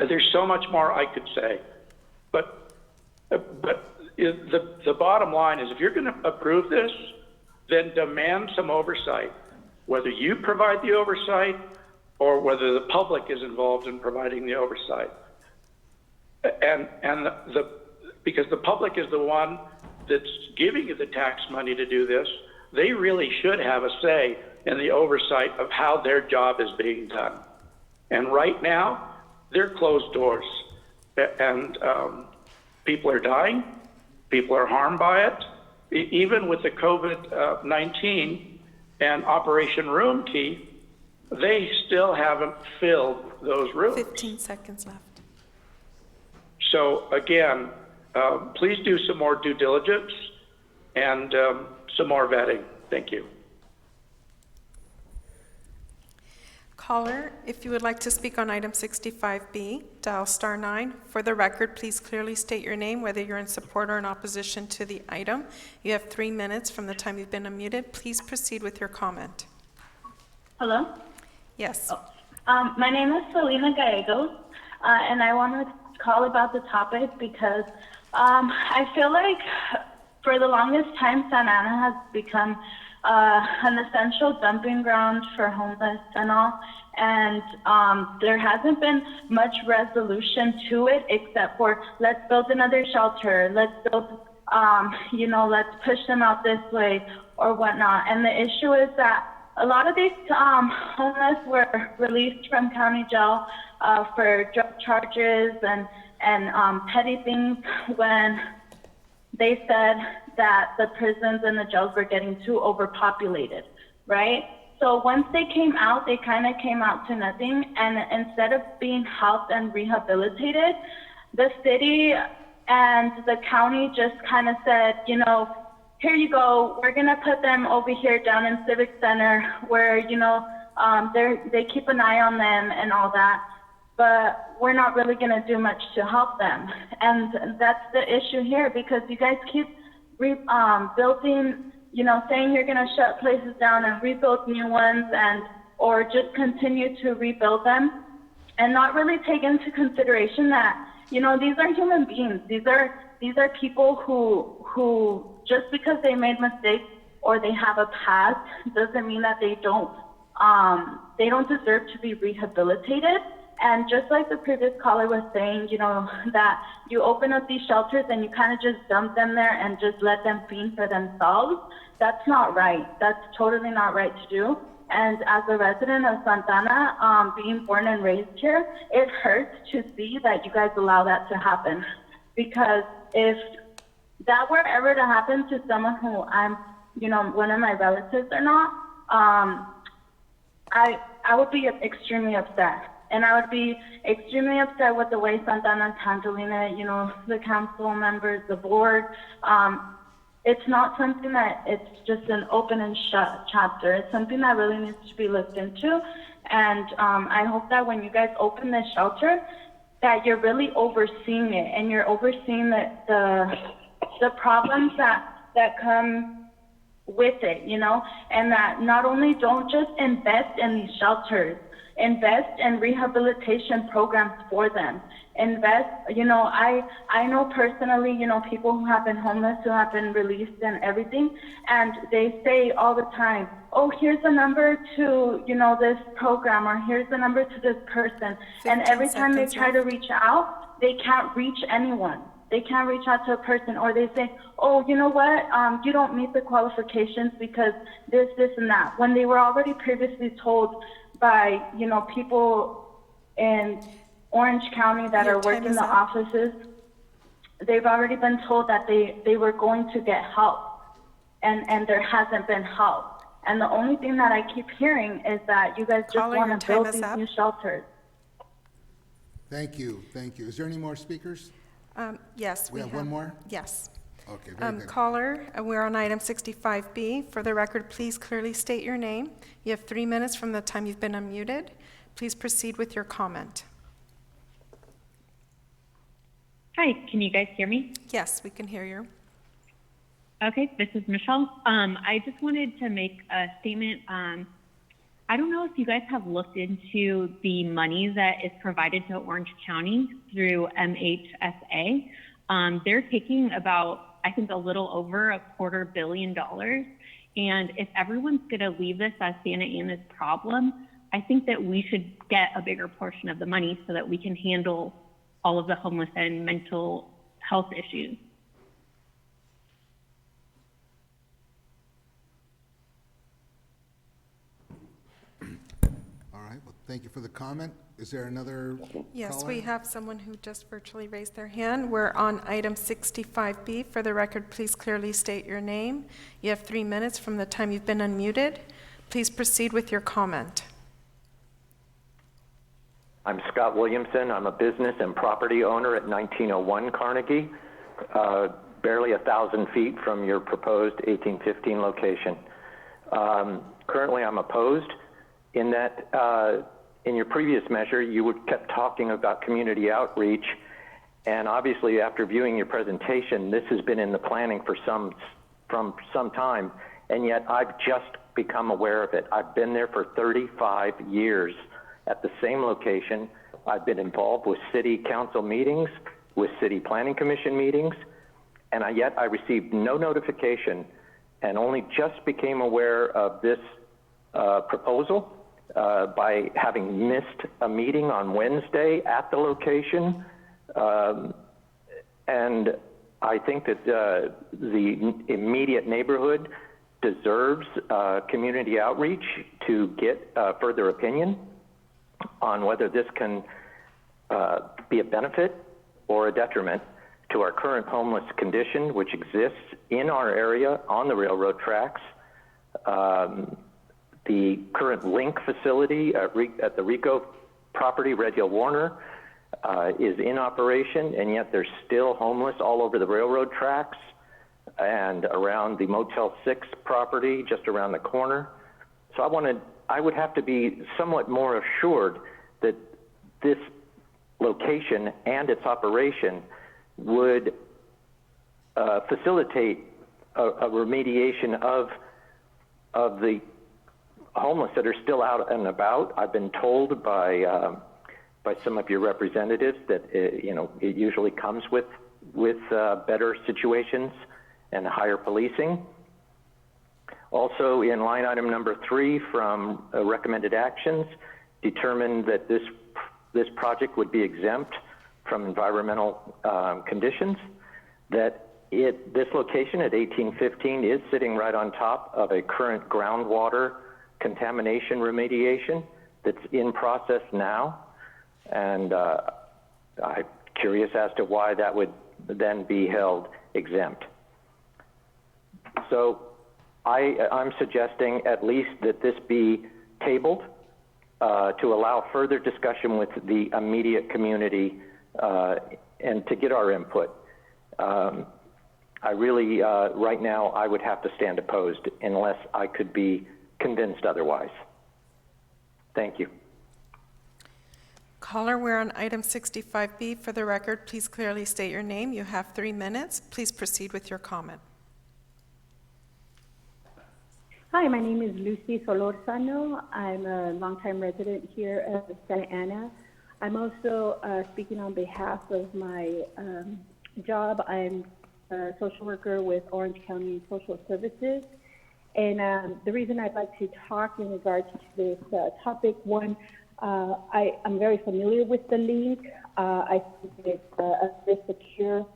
There's so much more I could say, but the bottom line is, if you're going to approve this, then demand some oversight, whether you provide the oversight or whether the public is involved in providing the oversight. Because the public is the one that's giving you the tax money to do this, they really should have a say in the oversight of how their job is being done. And right now, they're closed doors, and people are dying, people are harmed by it. Even with the COVID-19 and Operation Room Key, they still haven't filled those rooms. 15 seconds left. So again, please do some more due diligence and some more vetting. Thank you. Caller, if you would like to speak on item 65B, dial *9. For the record, please clearly state your name, whether you're in support or in opposition to the item. You have 3 minutes from the time you've been unmuted. Please proceed with your comment. Hello? Yes. My name is Selena Gallegos, and I want to call about the topic because I feel like for the longest time, Santa Ana has become an essential dumping ground for homeless and all, and there hasn't been much resolution to it except for let's build another shelter, let's build, let's push them out this way or whatnot. And the issue is that a lot of these homeless were released from county jail for drug charges and petty things when they said that the prisons and the jails were getting too overpopulated, right? So once they came out, they kind of came out to nothing. And instead of being helped and rehabilitated, the city and the county just kind of said, here you go, we're gonna put them over here down in Civic Center where, they keep an eye on them and all that, but we're not really gonna do much to help them. And that's the issue here, because you guys keep building, saying you're gonna shut places down and rebuild new ones or just continue to rebuild them and not really take into consideration that, these are human beings. These are people who just because they made mistakes or they have a past doesn't mean that they don't deserve to be rehabilitated. And just like the previous caller was saying, that you open up these shelters and you kind of just dump them there and just let them fend for themselves, that's not right. That's totally not right to do. And as a resident of Santa Ana, being born and raised here, it hurts to see that you guys allow that to happen. Because if that were ever to happen to someone who I'm, one of my relatives or not, I would be extremely upset. And I would be extremely upset with the way Santa Ana's handling it, the council members, the board. It's not something that it's just an open and shut chapter. It's something that really needs to be looked into. And I hope that when you guys open this shelter, that you're really overseeing it and you're overseeing the problems that come with it, and that not only don't just invest in these shelters, invest in rehabilitation programs for them. Invest, I know personally, people who have been homeless, who have been released and everything, and they say all the time, oh, here's the number to, this program, or here's the number to this person. And every time they try to reach out, they can't reach anyone. They can't reach out to a person, or they say, oh, you know what, you don't meet the qualifications because this, and that. When they were already previously told by, people in Orange County that are working the offices, they've already been told that they were going to get help, and there hasn't been help. And the only thing that I keep hearing is that you guys just Caller, your want to time build is these up. new shelters. Thank you, thank you. Is there any more speakers? Yes, We have one more? Yes. Okay, very good. Caller, we're on item 65B. For the record, please clearly state your name. You have 3 minutes from the time you've been unmuted. Please proceed with your comment. Hi, can you guys hear me? Yes, we can hear you. Okay, this is Michelle. I just wanted to make a statement. I don't know if you guys have looked into the money that is provided to Orange County through MHSA. They're taking about, I think, a little over $250 million. And if everyone's going to leave this as Santa Ana's problem, I think that we should get a bigger portion of the money so that we can handle all of the homeless and mental health issues. All right, well, thank you for the comment. Is there another Yes, caller? we have someone who just virtually raised their hand. We're on item 65B. For the record, please clearly state your name. You have 3 minutes from the time you've been unmuted. Please proceed with your comment. I'm Scott Williamson. I'm a business and property owner at 1901 Carnegie, barely 1,000 feet from your proposed 1815 location. Currently, I'm opposed in that in your previous measure, you kept talking about community outreach, and obviously after viewing your presentation, this has been in the planning for some time, and yet I've just become aware of it. I've been there for 35 years at the same location. I've been involved with city council meetings, with city planning commission meetings, and yet I received no notification and only just became aware of this proposal by having missed a meeting on Wednesday at the location. And I think that the immediate neighborhood deserves community outreach to get further opinion on whether this can be a benefit or a detriment to our current homeless condition, which exists in our area on the railroad tracks. The current link facility at the Rico property, Red Hill Warner, is in operation, and yet there's still homeless all over the railroad tracks and around the Motel 6 property just around the corner. So I would have to be somewhat more assured that this location and its operation would facilitate a remediation of the homeless that are still out and about. I've been told by some of your representatives that it usually comes with better situations and higher policing. Also, in line item number 3 from recommended actions, determined that this project would be exempt from environmental conditions, that this location at 1815 is sitting right on top of a current groundwater contamination remediation that's in process now, and I'm curious as to why that would then be held exempt. So I'm suggesting at least that this be tabled to allow further discussion with the immediate community and to get our input. I really, right now, I would have to stand opposed unless I could be convinced otherwise. Thank you. Caller, we're on item 65B. For the record, please clearly state your name. You have 3 minutes. Please proceed with your comment. Hi, my name is Lucy Solorzano. I'm a longtime resident here at Santa Ana. I'm also speaking on behalf of my job. I'm a social worker with Orange County Social Services. And the reason I'd like to talk in regards to this topic, one, I'm very familiar with the link. I think it's a very secure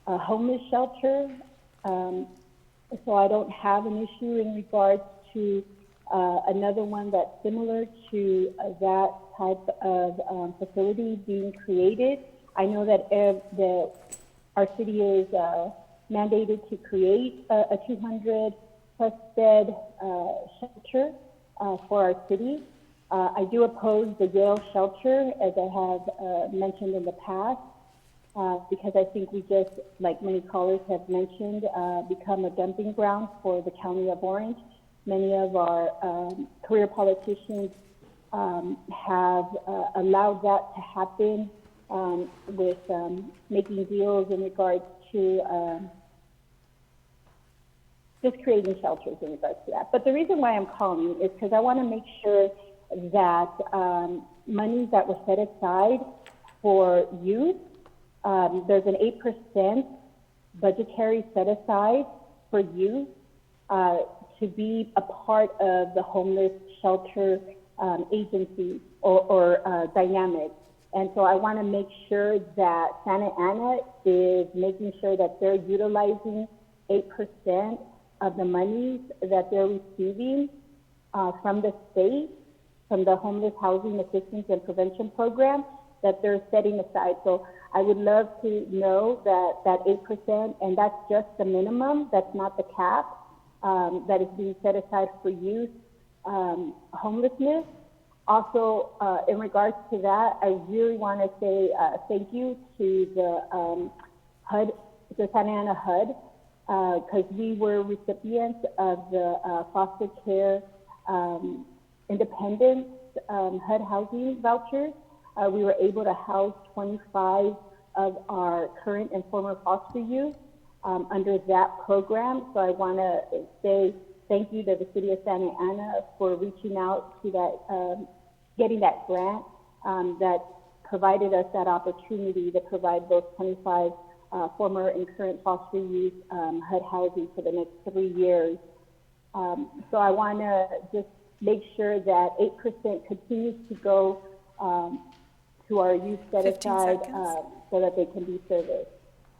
homeless shelter. So I don't have an issue in regards to another one that's similar to that type of facility being created. I know that our city is mandated to create a 200 trusted shelter for our city. I do oppose the Yale shelter, as I have mentioned in the past, because I think we just, like many callers have mentioned, become a dumping ground for the County of Orange. Many of our career politicians have allowed that to happen with making deals in regards to just creating shelters in regards to that. But the reason why I'm calling is because I want to make sure that monies that were set aside for youth, there's an 8% budgetary set aside for youth to be a part of the homeless shelter agency or dynamic. And so I want to make sure that Santa Ana is making sure that they're utilizing 8% of the monies that they're receiving from the state, from the Homeless Housing Assistance and Prevention Program, that they're setting aside. So I would love to know that 8%, and that's just the minimum, that's not the cap, that is being set aside for youth homelessness. Also, in regards to that, I really want to say thank you to the HUD, the Santa Ana HUD, because we were recipients of the foster care independence HUD housing vouchers. We were able to house 25 of our current and former foster youth under that program. So I want to say thank you to the City of Santa Ana for reaching out to that, getting that grant that provided us that opportunity to provide those 25 former and current foster youth HUD housing for the next 3 years. So I want to just make sure that 8% continues to go to our youth set aside so that they can be serviced.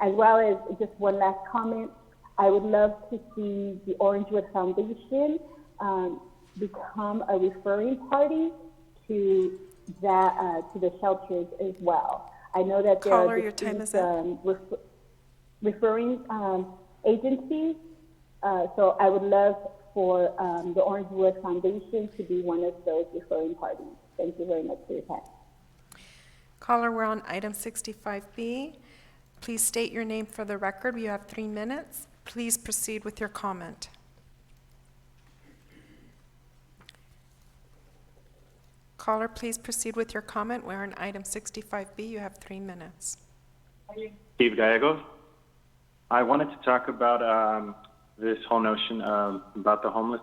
As well as just one last comment, I would love to see the Orangewood Foundation become a referring party to that to the shelters as well. I know that there Caller, are your time is referring agencies, so I would love for the Orangewood Foundation to be one of those referring parties. Thank you very much for your time. Caller, we're on item 65B. Please state your name for the record. You have 3 minutes. Please proceed with your comment. Caller, please proceed with your comment. We're on item 65B. You have 3 minutes. Steve Gallegos. I wanted to talk about this whole notion about the homeless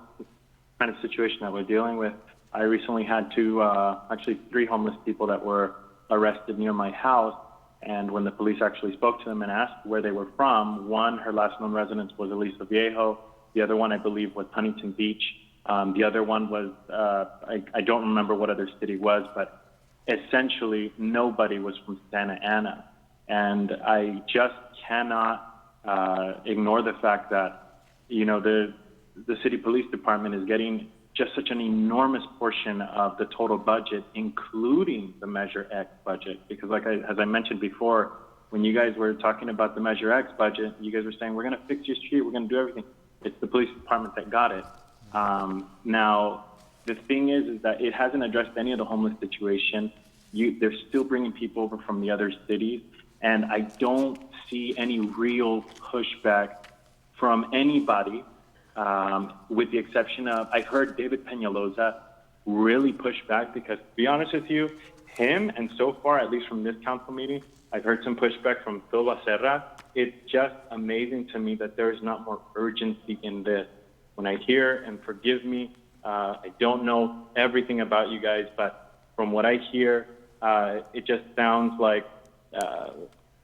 kind of situation that we're dealing with. I recently had actually 3 homeless people that were arrested near my house, and when the police actually spoke to them and asked where they were from, one, her last known residence was Aliso Viejo, the other one I believe was Huntington Beach, the other one was, I don't remember what other city was, but essentially nobody was from Santa Ana. And I just cannot ignore the fact that, you know, the city police department is getting just such an enormous portion of the total budget, including the Measure X budget. Because as I mentioned before, when you guys were talking about the Measure X budget, you guys were saying, we're going to fix your street, we're going to do everything. It's the police department that got it. Now, the thing is that it hasn't addressed any of the homeless situation. They're still bringing people over from the other cities, and I don't see any real pushback from anybody. With the exception of, I've heard David Peñalosa really push back because, to be honest with you, him and so far, at least from this council meeting, I've heard some pushback from Phil Becerra. It's just amazing to me that there is not more urgency in this. When I hear, and forgive me, I don't know everything about you guys, but from what I hear, it just sounds like,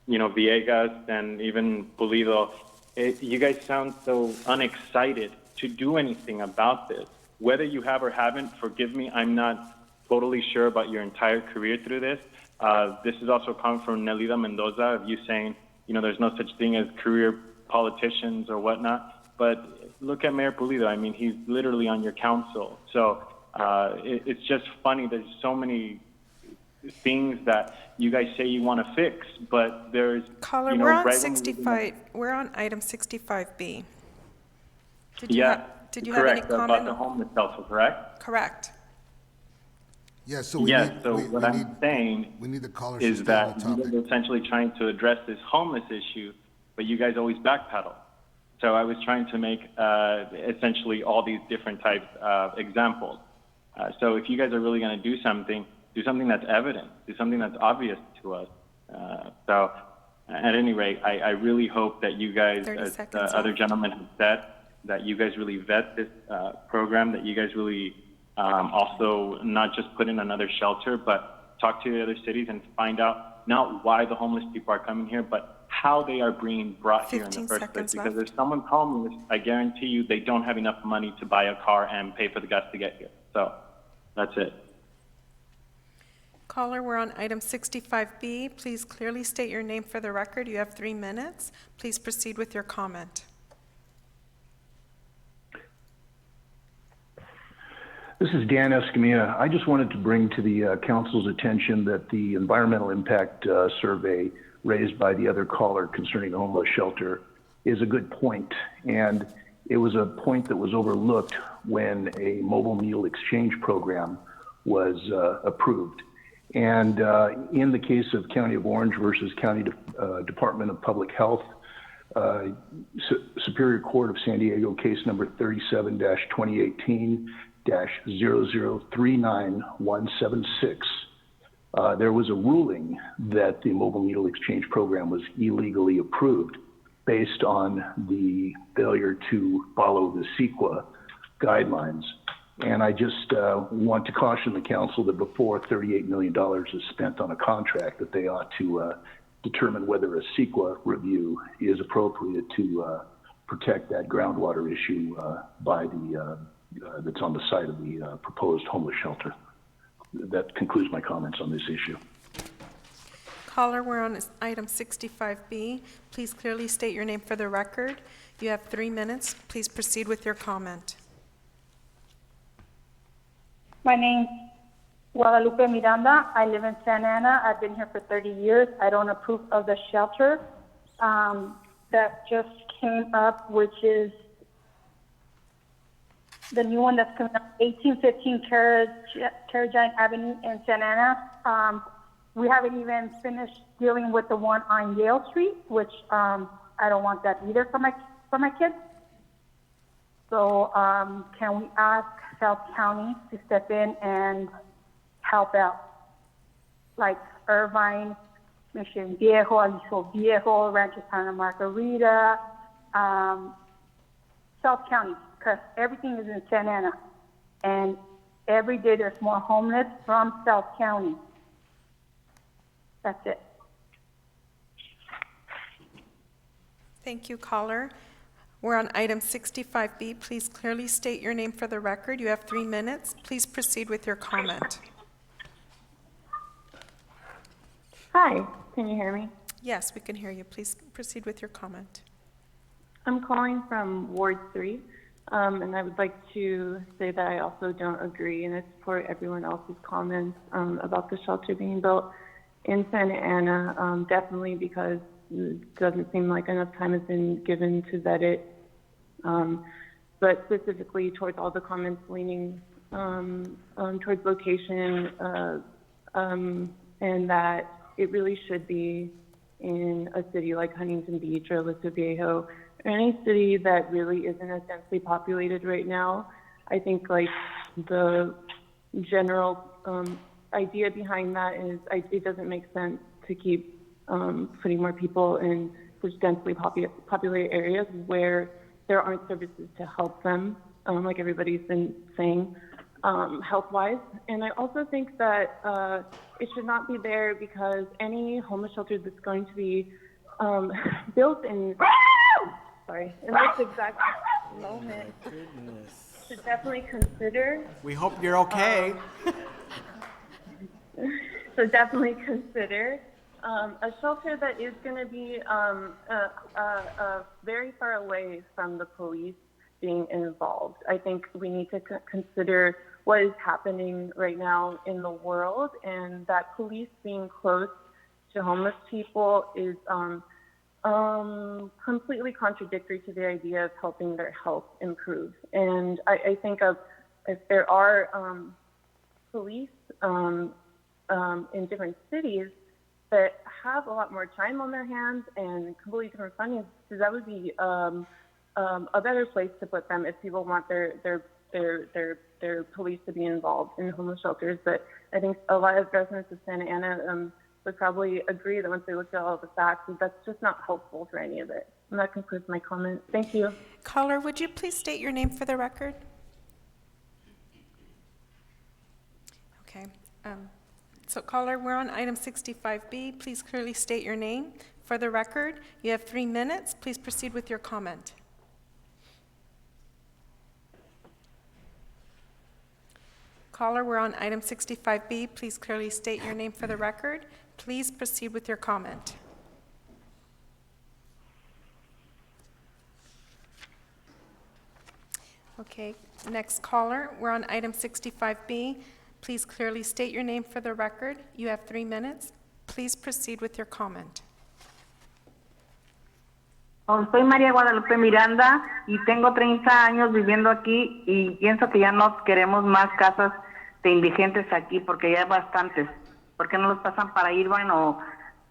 you know, Villegas and even Pulido, you guys sound so unexcited to do anything about this. Whether you have or haven't, forgive me, I'm not totally sure about your entire career through this. This is also coming from Nelida Mendoza, of you saying, you know, there's no such thing as career politicians or whatnot. But look at Mayor Pulido. I mean, he's literally on your council. So it's just funny. There's so many things that you guys say you want to fix, but there's, Caller, you know, we're on right 65. We're on item 65B. Did you have any Correct, about comment? the homeless shelter, correct? Correct. Yeah, so we Yes, need, so what I'm saying we need the callers to is stay on that the you topic. guys are essentially trying to address this homeless issue, but you guys always backpedal. So I was trying to make essentially all these different types of examples. So if you guys are really going to do something that's evident, do something that's obvious to us. So at any rate, I really hope that you guys, 30 as the seconds other left. gentlemen have said, that you guys really vet this program, that you guys really also not just put in another shelter, but talk to the other cities and find out not why the homeless people are coming here, but how they are being brought here in the 15 first place. seconds Because left. if someone's homeless, I guarantee you they don't have enough money to buy a car and pay for the gas to get here. So that's it. Caller, we're on item 65B. Please clearly state your name for the record. You have 3 minutes. Please proceed with your comment. This is Dan Escamilla. I just wanted to bring to the council's attention that the environmental impact survey raised by the other caller concerning the homeless shelter is a good point. And it was a point that was overlooked when a mobile meal exchange program was approved. And in the case of County of Orange versus County Department of Public Health, Superior Court of San Diego case number 37-2018-0039176, there was a ruling that the mobile needle exchange program was illegally approved based on the failure to follow the CEQA guidelines. And I just want to caution the council that before $38 million is spent on a contract, that they ought to determine whether a CEQA review is appropriate to protect that groundwater issue by the that's on the site of the proposed homeless shelter. That concludes my comments on this issue. Caller, we're on item 65B. Please clearly state your name for the record. You have 3 minutes. Please proceed with your comment. My name's Guadalupe Miranda. I live in Santa Ana. I've been here for 30 years. I don't approve of the shelter that just came up, which is the new one that's coming up, 1815 Carajine Avenue in Santa Ana. We haven't even finished dealing with the one on Yale Street, which I don't want that either for my kids. So can we ask South County to step in and help out? Like Irvine, Mission Viejo, Aliso Viejo, Rancho Santa Margarita, South County, because everything is in Santa Ana. And every day there's more homeless from South County. That's it. Thank you, caller. We're on item 65B. Please clearly state your name for the record. You have 3 minutes. Please proceed with your comment. Hi, can you hear me? Yes, we can hear you. Please proceed with your comment. I'm calling from Ward 3, and I would like to say that I also don't agree, and I support everyone else's comments about the shelter being built in Santa Ana, definitely because it doesn't seem like enough time has been given to vet it, but specifically towards all the comments leaning towards location, and that it really should be in a city like Huntington Beach or Aliso Viejo, or any city that really isn't as densely populated right now. I think like the general idea behind that is it doesn't make sense to keep putting more people in such densely populated areas where there aren't services to help them, like everybody's been saying, health-wise. And I also think that it should not be there because any homeless shelter that's going to be built in, in this exact moment should definitely consider. We hope you're okay. So definitely consider a shelter that is going to be very far away from the police being involved. I think we need to consider what is happening right now in the world, and that police being close to homeless people is completely contradictory to the idea of helping their health improve. And I think of if there are police in different cities that have a lot more time on their hands and completely different funding, so that would be a better place to put them if people want their police to be involved in homeless shelters. But I think a lot of residents of Santa Ana would probably agree that once they looked at all the facts, that's just not helpful for any of it. And that concludes my comment. Thank you. Caller, would you please state your name for the record? Okay. So caller, we're on item 65B. Please clearly state your name for the record. You have 3 minutes. Please proceed with your comment. Caller, we're on item 65B. Please clearly state your name for the record. Please proceed with your comment. Okay, next caller, we're on item 65B. Please clearly state your name for the record. You have 3 minutes. Please proceed with your comment. Soy María Guadalupe Miranda y tengo 30 años viviendo aquí y pienso que ya no queremos más casas de indigentes aquí porque ya hay bastantes. ¿Por qué no los pasan para Irvine o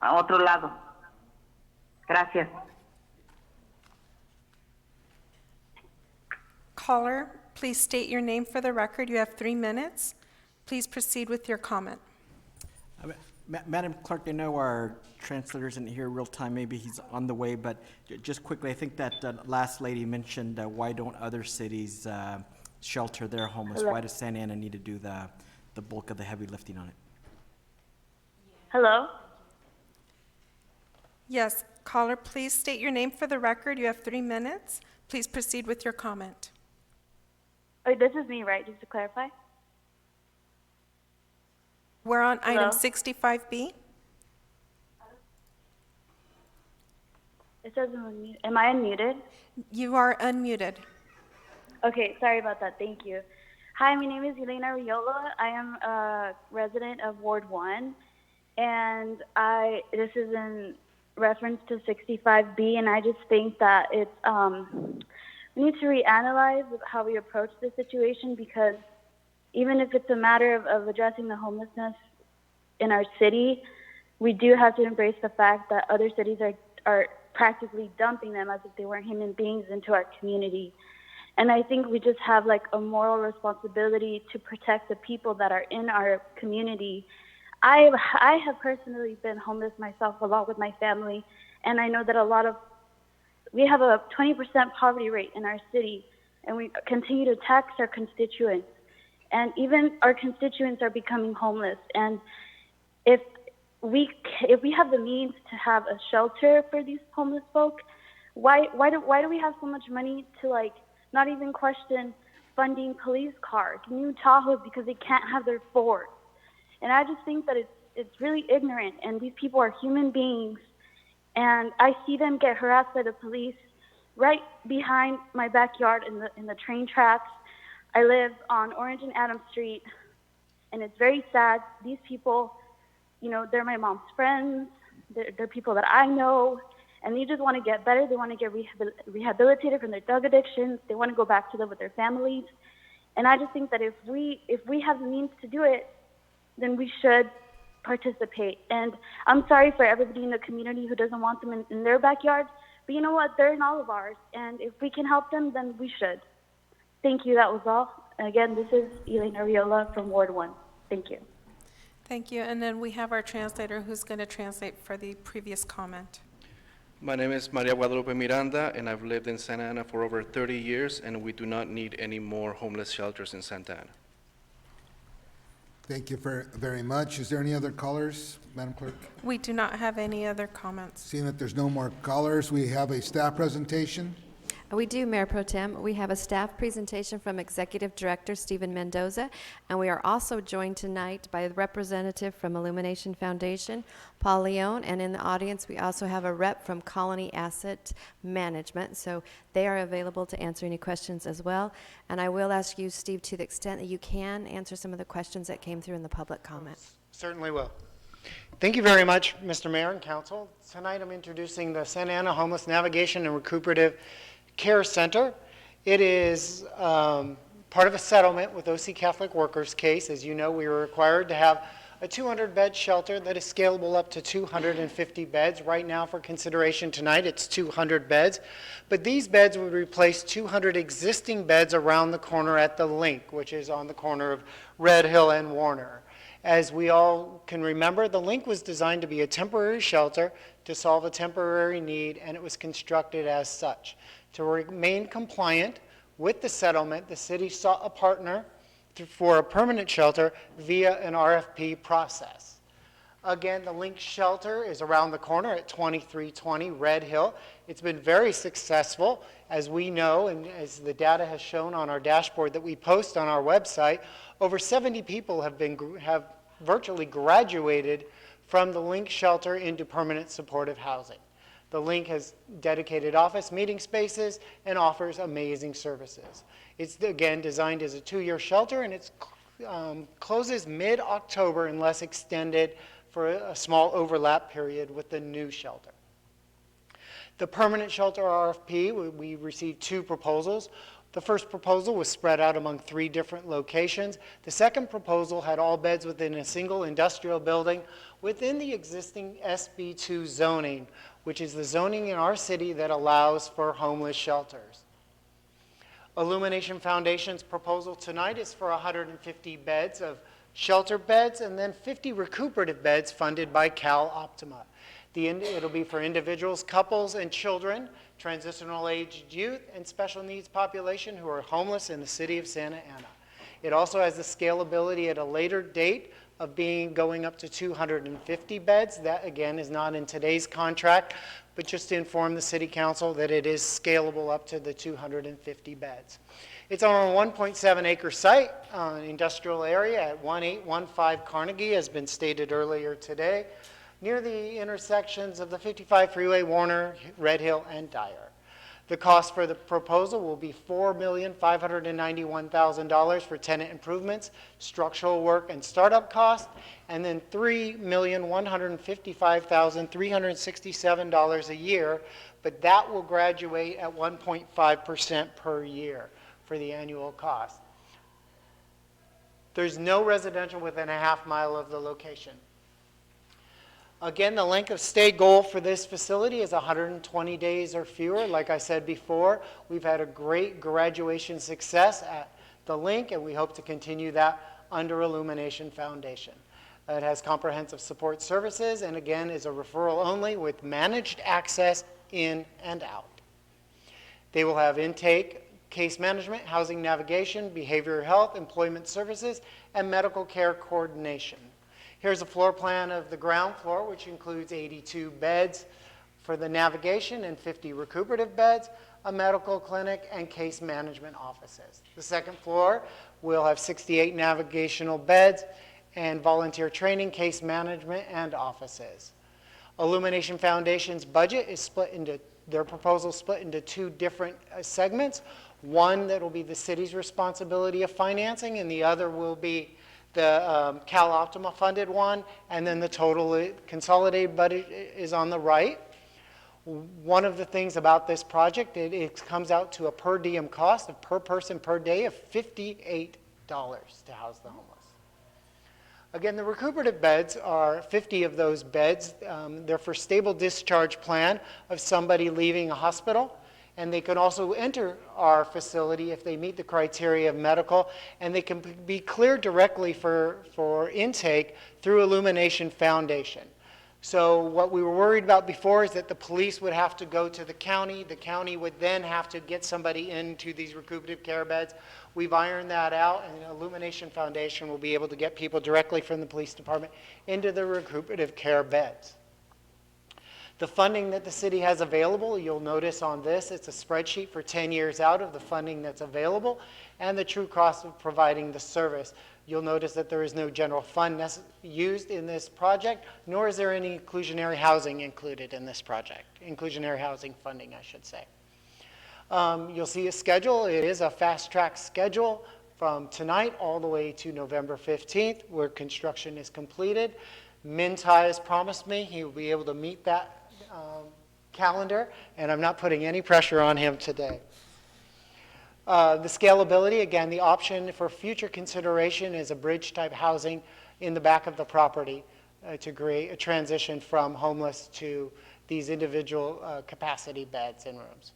a otro lado? Gracias. Caller, please state your name for the record. You have 3 minutes. Please proceed with your comment. Madam Clerk, I know our translator isn't here real time. Maybe he's on the way, but just quickly, I think that last lady mentioned why don't other cities shelter their homeless? Hello? Why does Santa Ana need to do the bulk of the heavy lifting on it? Hello? Yes, caller, please state your name for the record. You have 3 minutes. Please proceed with your comment. Oh, this is me, right? Just to clarify. We're on item Hello? 65B. It says I'm unmuted. Am I unmuted? You are unmuted. Okay, sorry about that. Thank you. Hi, my name is Elena Riola. I am a resident of Ward 1, and this is in reference to 65B, and I just think that it's we need to reanalyze how we approach the situation, because even if it's a matter of addressing the homelessness in our city, we do have to embrace the fact that other cities are practically dumping them as if they weren't human beings into our community. And I think we just have like a moral responsibility to protect the people that are in our community. I have personally been homeless myself along with my family, and I know that we have a 20% poverty rate in our city, and we continue to tax our constituents. And even our constituents are becoming homeless. And if we have the means to have a shelter for these homeless folk, why do we have so much money to like not even question funding police cars, new Tahoes, because they can't have their Fords? And I just think that it's really ignorant. And these people are human beings, and I see them get harassed by the police right behind my backyard in the train tracks. I live on Orange and Adams Street, and it's very sad. These people, they're my mom's friends. They're people that I know, and they just want to get better. They want to get rehabilitated from their drug addictions. They want to go back to live with their families. And I just think that if we have the means to do it, then we should participate. And I'm sorry for everybody in the community who doesn't want them in their backyard, but you know what? They're in all of ours, and if we can help them, then we should. Thank you. That was all. Again, this is Elena Riola from Ward 1. Thank you. Thank you. And then we have our translator who's going to translate for the previous comment. My name is Maria Guadalupe Miranda, and I've lived in Santa Ana for over 30 years, and we do not need any more homeless shelters in Santa Ana. Thank you very much. Is there any other callers, Madam Clerk? We do not have any other comments. Seeing that there's no more callers, we have a staff presentation. We do, Mayor Pro Tem. We have a staff presentation from Executive Director Stephen Mendoza, and we are also joined tonight by a representative from Illumination Foundation, Paul Leone, and in the audience we also have a rep from Colony Asset Management, so they are available to answer any questions as well. And I will ask you, Steve, to the extent that you can, answer some of the questions that came through in the public comment. Certainly will. Thank you very much, Mr. Mayor and Council. Tonight I'm introducing the Santa Ana Homeless Navigation and Recuperative Care Center. It is part of a settlement with OC Catholic Workers case. As you know, we were required to have a 200-bed shelter that is scalable up to 250 beds. Right now, for consideration tonight, it's 200 beds. But these beds would replace 200 existing beds around the corner at the Link, which is on the corner of Red Hill and Warner. As we all can remember, the Link was designed to be a temporary shelter to solve a temporary need, and it was constructed as such. To remain compliant with the settlement, the city sought a partner for a permanent shelter via an RFP process. Again, the Link shelter is around the corner at 2320 Red Hill. It's been very successful, as we know, and as the data has shown on our dashboard that we post on our website. Over 70 people have virtually graduated from the Link shelter into permanent supportive housing. The Link has dedicated office meeting spaces and offers amazing services. It's, again, designed as a 2-year shelter, and it closes mid-October unless extended for a small overlap period with the new shelter. The permanent shelter RFP, we received 2 proposals. The first proposal was spread out among 3 different locations. The second proposal had all beds within a single industrial building within the existing SB2 zoning, which is the zoning in our city that allows for homeless shelters. Illumination Foundation's proposal tonight is for 150 beds of shelter beds and then 50 recuperative beds funded by Cal Optima. It'll be for individuals, couples, and children, transitional aged youth, and special needs population who are homeless in the city of Santa Ana. It also has the scalability at a later date of going up to 250 beds. That, again, is not in today's contract, but just to inform the City Council that it is scalable up to the 250 beds. It's on a 1.7-acre site, an industrial area at 1815 Carnegie, as been stated earlier today, near the intersections of the 55 freeway, Warner, Red Hill, and Dyer. The cost for the proposal will be $4,591,000 for tenant improvements, structural work, and startup costs, and then $3,155,367 a year, but that will graduate at 1.5% per year for the annual cost. There's no residential within a half mile of the location. Again, the length of stay goal for this facility is 120 days or fewer. Like I said before, we've had a great graduation success at the Link, and we hope to continue that under Illumination Foundation. It has comprehensive support services, and again, is a referral only with managed access in and out. They will have intake, case management, housing navigation, behavioral health, employment services, and medical care coordination. Here's a floor plan of the ground floor, which includes 82 beds for the navigation and 50 recuperative beds, a medical clinic, and case management offices. The second floor will have 68 navigational beds and volunteer training, case management, and offices. Illumination Foundation's budget is their proposal split into 2 different segments. One that will be the city's responsibility of financing, and the other will be the Cal Optima funded one, and then the total consolidated budget is on the right. One of the things about this project, it comes out to a per diem cost of per person per day of $58 to house the homeless. Again, the recuperative beds are 50 of those beds. They're for stable discharge plan of somebody leaving a hospital. And they can also enter our facility if they meet the criteria of medical, and they can be cleared directly for intake through Illumination Foundation. So what we were worried about before is that the police would have to go to the county would then have to get somebody into these recuperative care beds. We've ironed that out, and Illumination Foundation will be able to get people directly from the police department into the recuperative care beds. The funding that the city has available, you'll notice on this, it's a spreadsheet for 10 years out of the funding that's available and the true cost of providing the service. You'll notice that there is no general fund used in this project, nor is there any inclusionary housing included in this project. Inclusionary housing funding, I should say. You'll see a schedule. It is a fast-track schedule from tonight all the way to November 15th, where construction is completed. Mintai has promised me he will be able to meet that calendar, and I'm not putting any pressure on him today. The scalability, again, the option for future consideration is a bridge-type housing in the back of the property to create a transition from homeless to these individual capacity beds and rooms.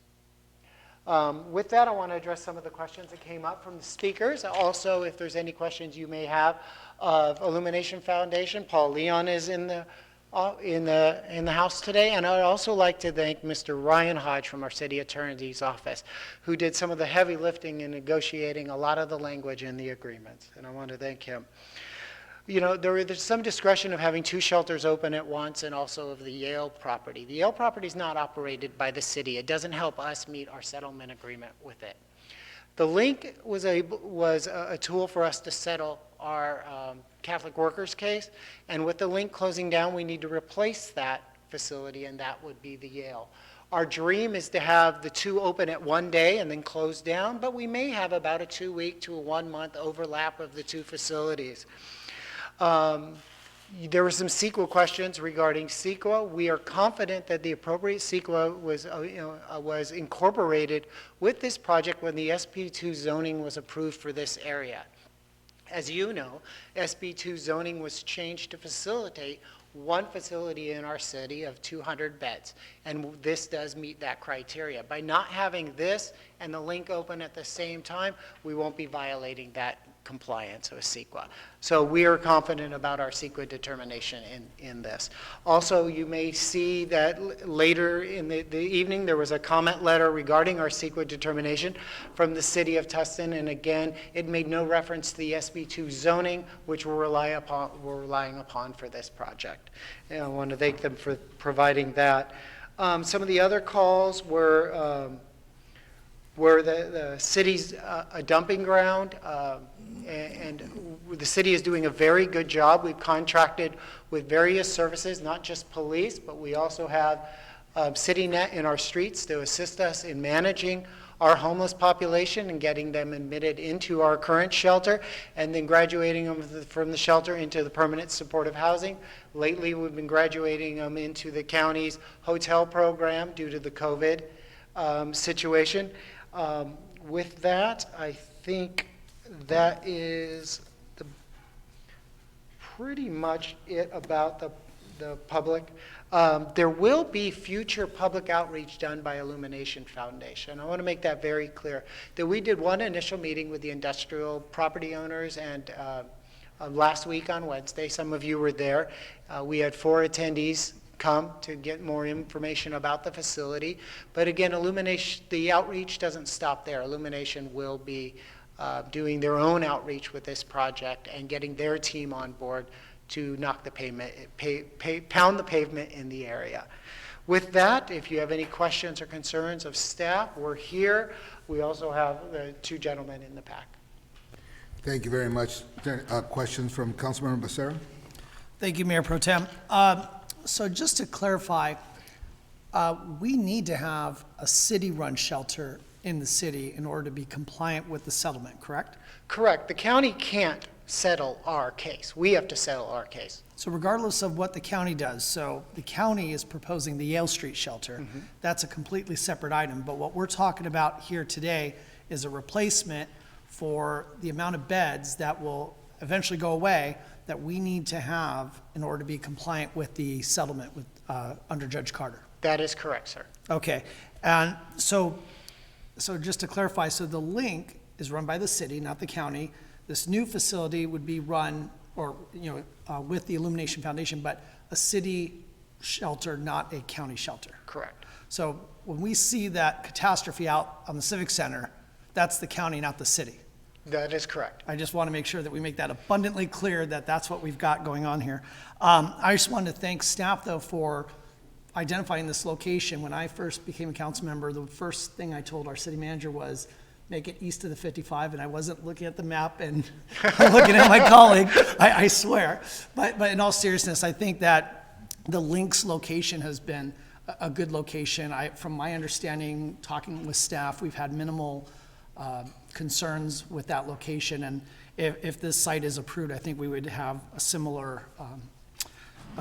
With that, I want to address some of the questions that came up from the speakers. Also, if there's any questions you may have of Illumination Foundation, Paul Leon is in the house today, and I'd also like to thank Mr. Ryan Hodge from our city attorney's office, who did some of the heavy lifting in negotiating a lot of the language in the agreements, and I want to thank him. You know, there's some discretion of having 2 shelters open at once, and also of the Yale property. The Yale property is not operated by the city. It doesn't help us meet our settlement agreement with it. The link was a tool for us to settle our Catholic workers case, and with the link closing down, we need to replace that facility, and that would be the Yale. Our dream is to have the 2 open at one day and then close down, but we may have about a 2-week to a 1-month overlap of the 2 facilities. There were some CEQA questions regarding CEQA. We are confident that the appropriate CEQA was incorporated with this project when the SB2 zoning was approved for this area. As you know, SB2 zoning was changed to facilitate one facility in our city of 200 beds, and this does meet that criteria. By not having this and the link open at the same time, we won't be violating that compliance with CEQA. So we are confident about our CEQA determination in this. Also, you may see that later in the evening, there was a comment letter regarding our CEQA determination from the city of Tustin, and again, it made no reference to the SB2 zoning, which we're relying upon for this project. And I want to thank them for providing that. Some of the other calls were the city's a dumping ground, and the city is doing a very good job. We've contracted with various services, not just police, but we also have CityNet in our streets to assist us in managing our homeless population and getting them admitted into our current shelter, and then graduating them from the shelter into the permanent supportive housing. Lately, we've been graduating them into the county's hotel program due to the COVID situation. With that, I think that is pretty much it about the public. There will be future public outreach done by Illumination Foundation. I want to make that very clear, that we did one initial meeting with the industrial property owners, and last week on Wednesday, some of you were there. We had 4 attendees come to get more information about the facility. But again, Illumination, the outreach doesn't stop there. Illumination will be doing their own outreach with this project and getting their team on board to knock the pound the pavement in the area. With that, if you have any questions or concerns of staff, we're here. We also have the 2 gentlemen in the back. Thank you very much. Questions from Councilmember Becerra? Thank you, Mayor Pro Tem. So just to clarify, we need to have a city-run shelter in the city in order to be compliant with the settlement, correct? Correct. The county can't settle our case. We have to settle our case. So regardless of what the county does, so the county is proposing the Yale Street shelter. Mm-hmm. That's a completely separate item. But what we're talking about here today is a replacement for the amount of beds that will eventually go away that we need to have in order to be compliant with the settlement with under Judge Carter. That is correct, sir. Okay, and so just to clarify, so the link is run by the city, not the county. This new facility would be run, or with the Illumination Foundation, but a city shelter, not a county shelter. Correct. So when we see that catastrophe out on the Civic Center, that's the county, not the city. That is correct. I just want to make sure that we make that abundantly clear that that's what we've got going on here. I just wanted to thank staff, though, for identifying this location. When I first became a council member, the first thing I told our city manager was make it east of the 55, and I wasn't looking at the map and looking at my colleague, I swear. But in all seriousness, I think that the Links location has been a good location. From my understanding, talking with staff, we've had minimal concerns with that location, and if this site is approved, I think we would have a similar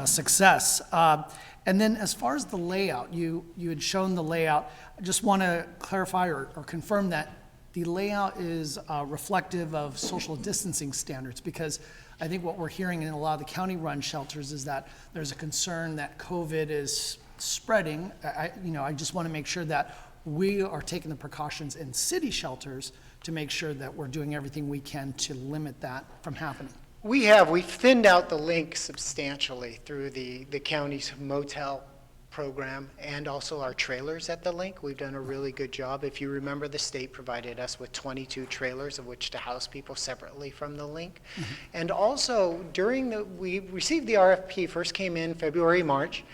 success. And then as far as the layout, you had shown the layout. I just want to clarify or confirm that the layout is reflective of social distancing standards, because I think what we're hearing in a lot of the county-run shelters is that there's a concern that COVID is spreading. I just want to make sure that we are taking the precautions in city shelters to make sure that we're doing everything we can to limit that from happening. We've thinned out the link substantially through the county's motel program and also our trailers at the link. We've done a really good job. If you remember, the state provided us with 22 trailers of which to house people separately from the link. Mm-hmm. And also we received the RFP, first came in February, March,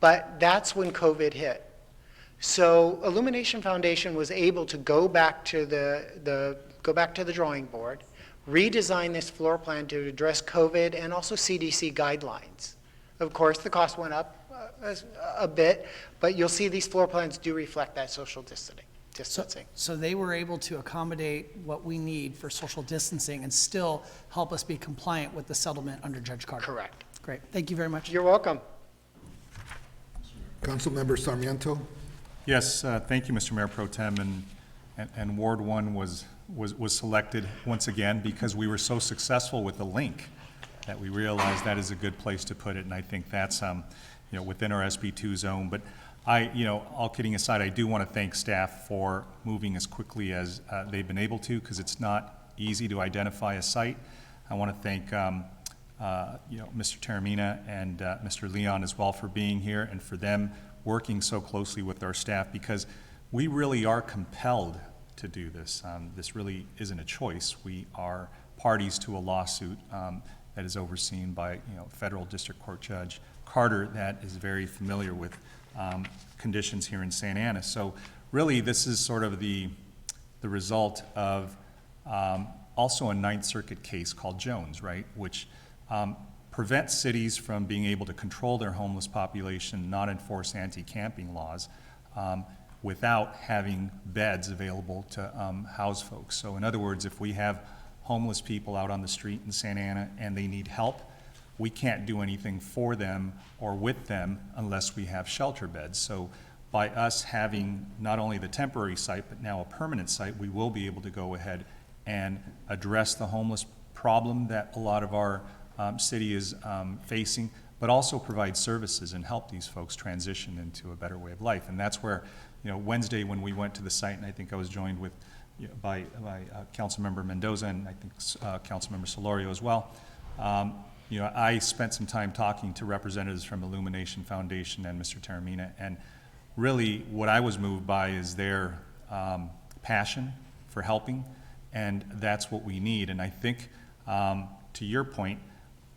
but that's when COVID hit. So Illumination Foundation was able to go back to the drawing board, redesign this floor plan to address COVID and also CDC guidelines. Of course, the cost went up a bit, but you'll see these floor plans do reflect that social distancing. So they were able to accommodate what we need for social distancing and still help us be compliant with the settlement under Judge Carter. Correct. Great. Thank you very much. You're welcome. Councilmember Sarmiento. Yes, thank you, Mr. Mayor Pro Tem, and Ward 1 was selected once again because we were so successful with the link that we realized that is a good place to put it, and I think that's within our SB2 zone. But all kidding aside, I do want to thank staff for moving as quickly as they've been able to, because it's not easy to identify a site. I want to thank Mr. Terramina and Mr. Leon as well for being here and for them working so closely with our staff, because we really are compelled to do this. This really isn't a choice. We are parties to a lawsuit that is overseen by Federal District Court Judge Carter that is very familiar with conditions here in Santa Ana. So really this is sort of the result of also a Ninth Circuit case called Jones, right, which prevents cities from being able to control their homeless population, not enforce anti-camping laws, without having beds available to house folks. So in other words, if we have homeless people out on the street in Santa Ana and they need help, we can't do anything for them or with them unless we have shelter beds. So by us having not only the temporary site, but now a permanent site, we will be able to go ahead and address the homeless problem that a lot of our city is facing, but also provide services and help these folks transition into a better way of life. And that's where, Wednesday when we went to the site, and I think I was joined with by Councilmember Mendoza and I think Councilmember Solorio as well. I spent some time talking to representatives from Illumination Foundation and Mr. Terramina, and really what I was moved by is their passion for helping, and that's what we need. And I think, to your point,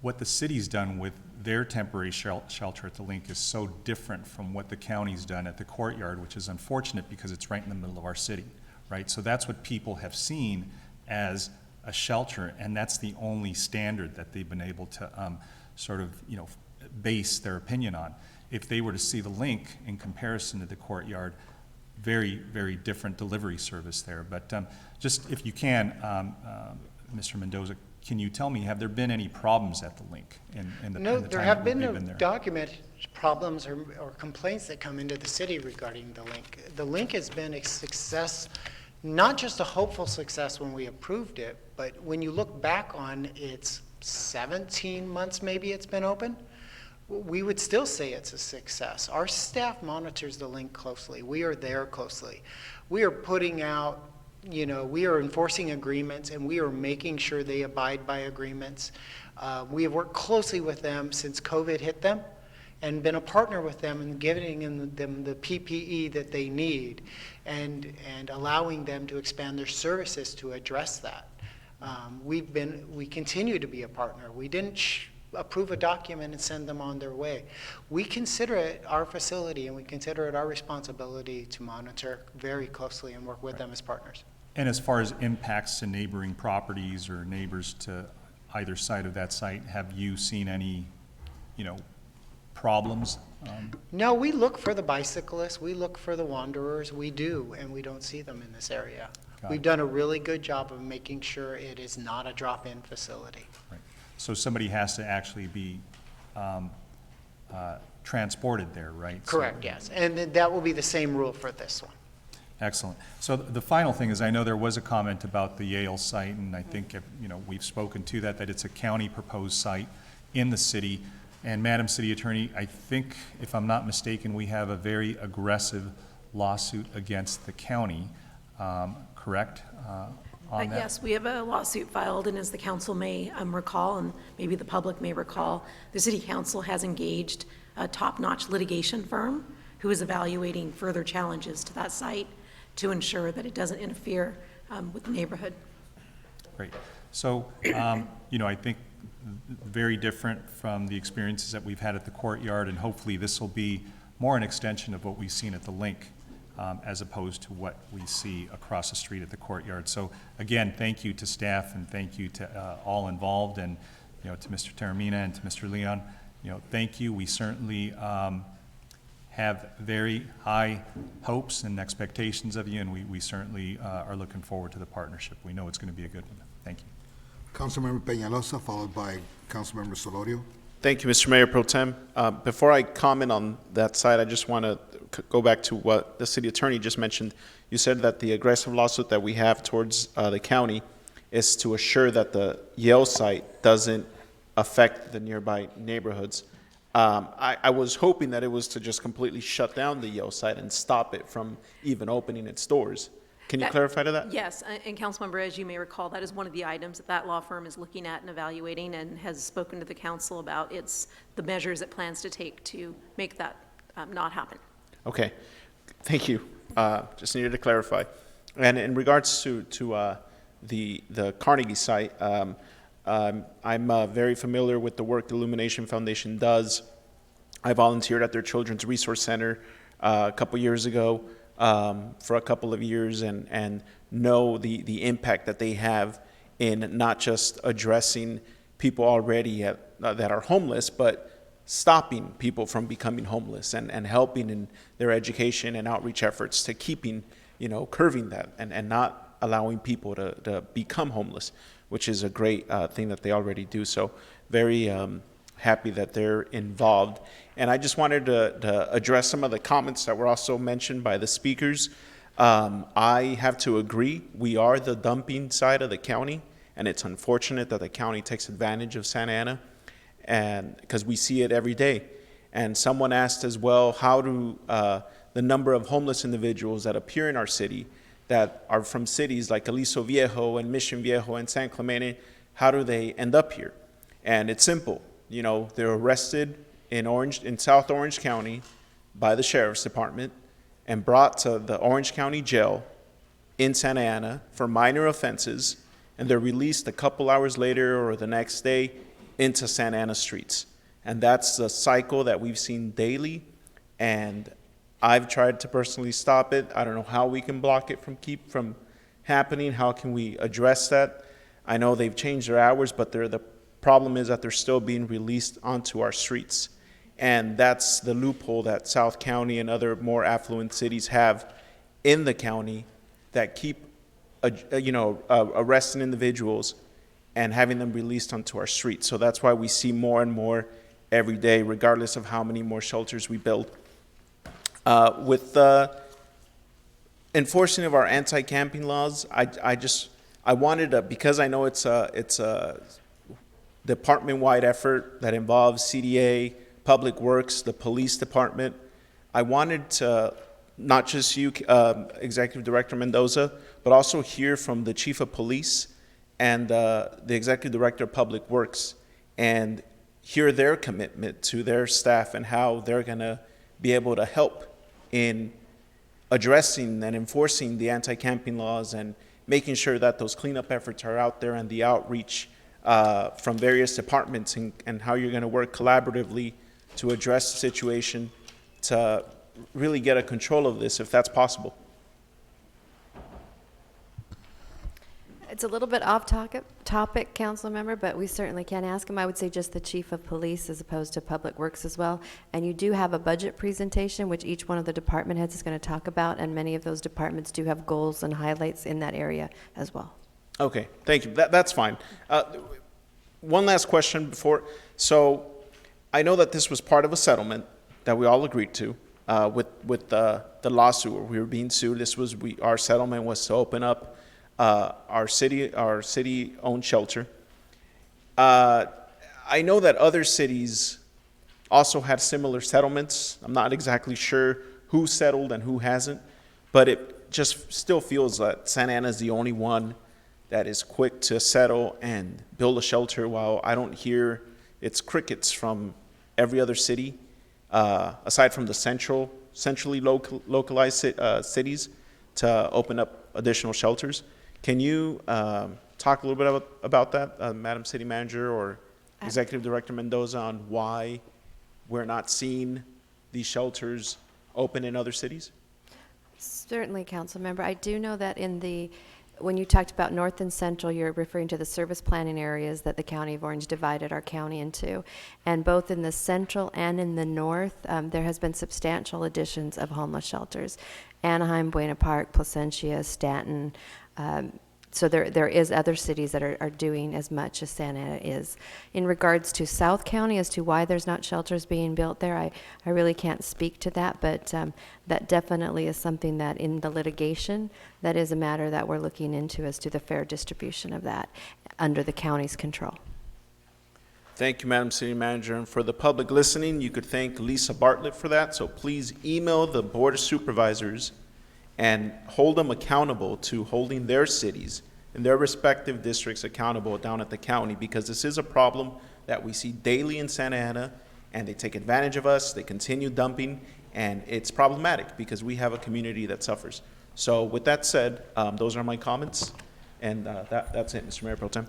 what the city's done with their temporary shelter at the link is so different from what the county's done at the courtyard, which is unfortunate because it's right in the middle of our city, right? So that's what people have seen as a shelter, and that's the only standard that they've been able to base their opinion on. If they were to see the link in comparison to the courtyard, very, very different delivery service there. But just if you can, Mr. Mendoza, can you tell me, have there been any problems at the link in the No, time there have been that no we've been there? documented problems or complaints that come into the city regarding the link. The link has been a success, not just a hopeful success when we approved it, but when you look back on its 17 months maybe it's been open, we would still say it's a success. Our staff monitors the link closely. We are there closely. We are putting out, we are enforcing agreements and we are making sure they abide by agreements. We have worked closely with them since COVID hit them and been a partner with them in giving them the PPE that they need and allowing them to expand their services to address that. We continue to be a partner. We didn't approve a document and send them on their way. We consider it our facility and we consider it our responsibility to monitor very closely and work with them as partners. And as far as impacts to neighboring properties or neighbors to either side of that site, have you seen any, problems? No, we look for the bicyclists, we look for the wanderers, we do, and we don't see them in this area. We've done a really good job of making sure it is not a drop-in facility. Right. So somebody has to actually be transported there, right? So- Correct, yes. And then that will be the same rule for this one. Excellent. So the final thing is, I know there was a comment about the Yale site, and I think, we've spoken to that it's a county proposed site in the city. And Madam City Attorney, I think, if I'm not mistaken, we have a very aggressive lawsuit against the county, correct, on that? Yes, we have a lawsuit filed, and as the council may recall, and maybe the public may recall, the city council has engaged a top-notch litigation firm who is evaluating further challenges to that site to ensure that it doesn't interfere with the neighborhood. Great. So, I think very different from the experiences that we've had at the courtyard, and hopefully this will be more an extension of what we've seen at the Link, as opposed to what we see across the street at the courtyard. So again, thank you to staff, and thank you to all involved, and to Mr. Taramina and to Mr. Leon. Thank you. We certainly have very high hopes and expectations of you, and we certainly are looking forward to the partnership. We know it's going to be a good one. Thank you. Councilmember Peñalosa, followed by Councilmember Solorio. Thank you, Mr. Mayor Pro Tem. Before I comment on that side, I just want to go back to what the city attorney just mentioned. You said that the aggressive lawsuit that we have towards the county is to assure that the Yale site doesn't affect the nearby neighborhoods. I was hoping that it was to just completely shut down the Yale site and stop it from even opening its doors. Can you clarify to that? Yes, and Councilmember, as you may recall, that is one of the items that law firm is looking at and evaluating, and has spoken to the council about the measures it plans to take to make that not happen. Okay, thank you. Just needed to clarify. And in regards to the Carnegie site, I'm very familiar with the work the Illumination Foundation does. I volunteered at their Children's Resource Center a couple years ago for a couple of years, and know the impact that they have in not just addressing people already that are homeless, but stopping people from becoming homeless, and helping in their education and outreach efforts to keeping, curbing that, and not allowing people to become homeless, which is a great thing that they already do. So very happy that they're involved. And I just wanted to address some of the comments that were also mentioned by the speakers. I have to agree, we are the dumping side of the county, and it's unfortunate that the county takes advantage of Santa Ana, and because we see it every day. And someone asked as well, how do the number of homeless individuals that appear in our city that are from cities like Aliso Viejo and Mission Viejo and San Clemente, how do they end up here? And it's simple. They're arrested in South Orange County by the Sheriff's Department and brought to the Orange County Jail in Santa Ana for minor offenses, and they're released a couple hours later or the next day into Santa Ana streets. And that's the cycle that we've seen daily, and I've tried to personally stop it. I don't know how we can block it from happening. How can we address that? I know they've changed their hours, but the problem is that they're still being released onto our streets. And that's the loophole that South County and other more affluent cities have in the county that keep, arresting individuals and having them released onto our streets. So that's why we see more and more every day, regardless of how many more shelters we build. With the enforcing of our anti-camping laws, I wanted to, because I know it's a department-wide effort that involves CDA, Public Works, the police department. I wanted to not just you, Executive Director Mendoza, but also hear from the Chief of Police and the Executive Director of Public Works, and hear their commitment to their staff and how they're going to be able to help in addressing and enforcing the anti-camping laws and making sure that those cleanup efforts are out there, and the outreach from various departments, and how you're going to work collaboratively to address the situation to really get a control of this, if that's possible. It's a little bit off topic, council member, but we certainly can ask him. I would say just the chief of police as opposed to Public Works as well. And you do have a budget presentation, which each one of the department heads is going to talk about, and many of those departments do have goals and highlights in that area as well. Okay, thank you. That's fine. One last question before. So I know that this was part of a settlement that we all agreed to with the lawsuit where we were being sued. Our settlement was to open up our city-owned shelter. I know that other cities also had similar settlements. I'm not exactly sure who settled and who hasn't, but it just still feels that Santa Ana is the only one that is quick to settle and build a shelter, while I don't hear it's crickets from every other city, aside from the centrally localized cities, to open up additional shelters. Can you talk a little bit about that, Madam City Manager or Executive Director Mendoza, on why we're not seeing these shelters open in other cities? Certainly, Council Member. I do know that when you talked about North and Central, you're referring to the service planning areas that the County of Orange divided our county into. And both in the Central and in the North, there has been substantial additions of homeless shelters. Anaheim, Buena Park, Placentia, Stanton. So there is other cities that are doing as much as Santa Ana is. In regards to South County, as to why there's not shelters being built there, I really can't speak to that, but that definitely is something that in the litigation, that is a matter that we're looking into as to the fair distribution of that under the county's control. Thank you, Madam City Manager. And for the public listening, you could thank Lisa Bartlett for that. So please email the Board of Supervisors and hold them accountable to holding their cities and their respective districts accountable down at the county, because this is a problem that we see daily in Santa Ana, and they take advantage of us, they continue dumping, and it's problematic because we have a community that suffers. So with that said, those are my comments, and that's it, Mr. Mayor Pro Tem.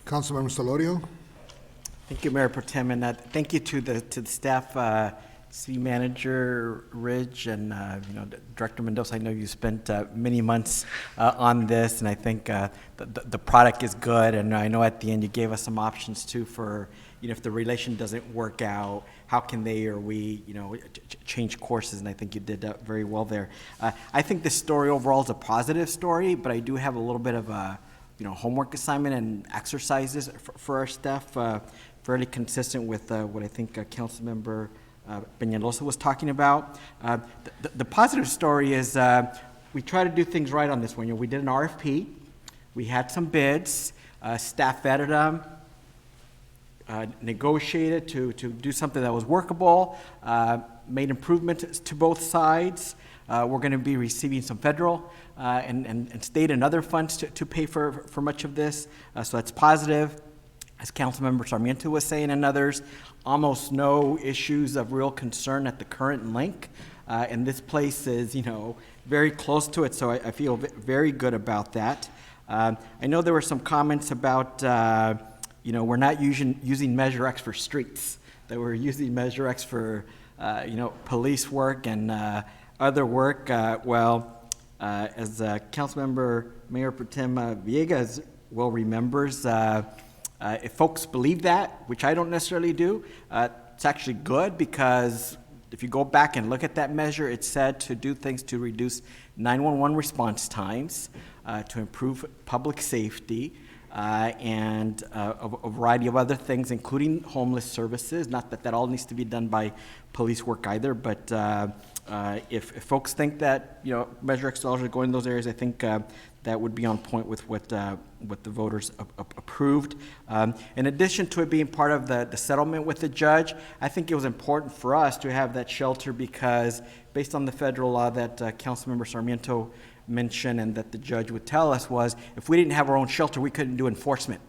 Councilmember Solorio. Thank you, Mayor Pro Tem, and thank you to the staff, City Manager Ridge, and Director Mendoza. I know you spent many months on this, and I think the product is good. And I know at the end you gave us some options too for, if the relation doesn't work out, how can they or we, change courses. And I think you did very well there. I think this story overall is a positive story, but I do have a little bit of a homework assignment and exercises for our staff, fairly consistent with what I think Councilmember Peñalosa was talking about. The positive story is we try to do things right on this one. We did an RFP. We had some bids. Staff vetted them, negotiated to do something that was workable, made improvements to both sides. We're going to be receiving some federal and state and other funds to pay for much of this. So that's positive. As Councilmember Sarmiento was saying and others, almost no issues of real concern at the current link. And this place is, very close to it, so I feel very good about that. I know there were some comments about, we're not using Measure X for streets, that we're using Measure X for, police work and other work. As Councilmember Mayor Pro Tem Villegas well remembers, if folks believe that, which I don't necessarily do, it's actually good, because if you go back and look at that measure, it said to do things to reduce 911 response times, to improve public safety, and a variety of other things, including homeless services. Not that that all needs to be done by police work either, but if folks think that Measure X dollars are going in those areas, I think that would be on point with what the voters approved. In addition to it being part of the settlement with the judge, I think it was important for us to have that shelter, because based on the federal law that Councilmember Sarmiento mentioned and that the judge would tell us, was if we didn't have our own shelter, we couldn't do enforcement.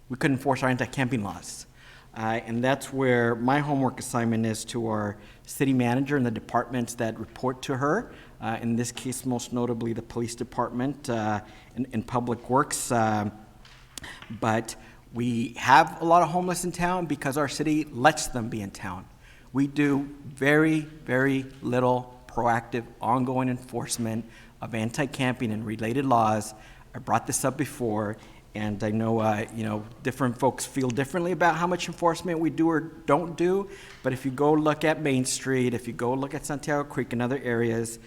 We couldn't enforce our anti-camping laws. And that's where my homework assignment is to our city manager and the departments that report to her. In this case, most notably the police department and public works. But we have a lot of homeless in town because our city lets them be in town. We do very, very little proactive, ongoing enforcement of anti-camping and related laws. I brought this up before, and I know, different folks feel differently about how much enforcement we do or don't do. But if you go look at Main Street, if you go look at Santiago Creek and other areas,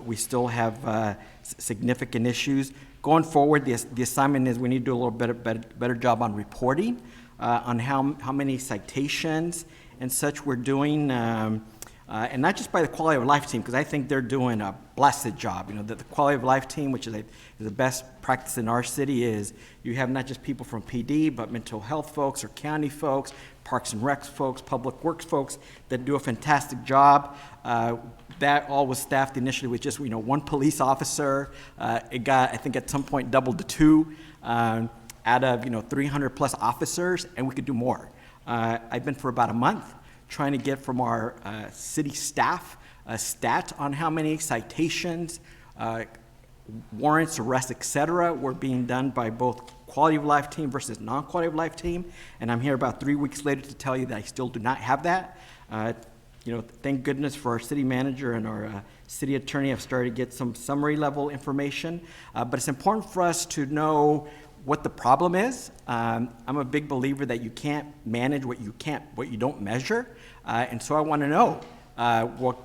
we still have significant issues. Going forward, the assignment is we need to do a little better job on reporting, on how many citations and such we're doing, and not just by the quality of life team, because I think they're doing a blessed job. You know, the quality of life team, which is the best practice in our city, is you have not just people from PD, but mental health folks or county folks, Parks and Recs folks, Public Works folks that do a fantastic job. That all was staffed initially with just, one police officer. It got, I think at some point, doubled to 2 out of, 300 plus officers, and we could do more. I've been for about a month trying to get from our city staff a stat on how many citations, warrants, arrests, et cetera, were being done by both quality of life team versus non-quality of life team. And I'm here about 3 weeks later to tell you that I still do not have that. Thank goodness for our city manager and our city attorney have started to get some summary level information. But it's important for us to know what the problem is. I'm a big believer that you can't manage what you don't measure. And so I want to know what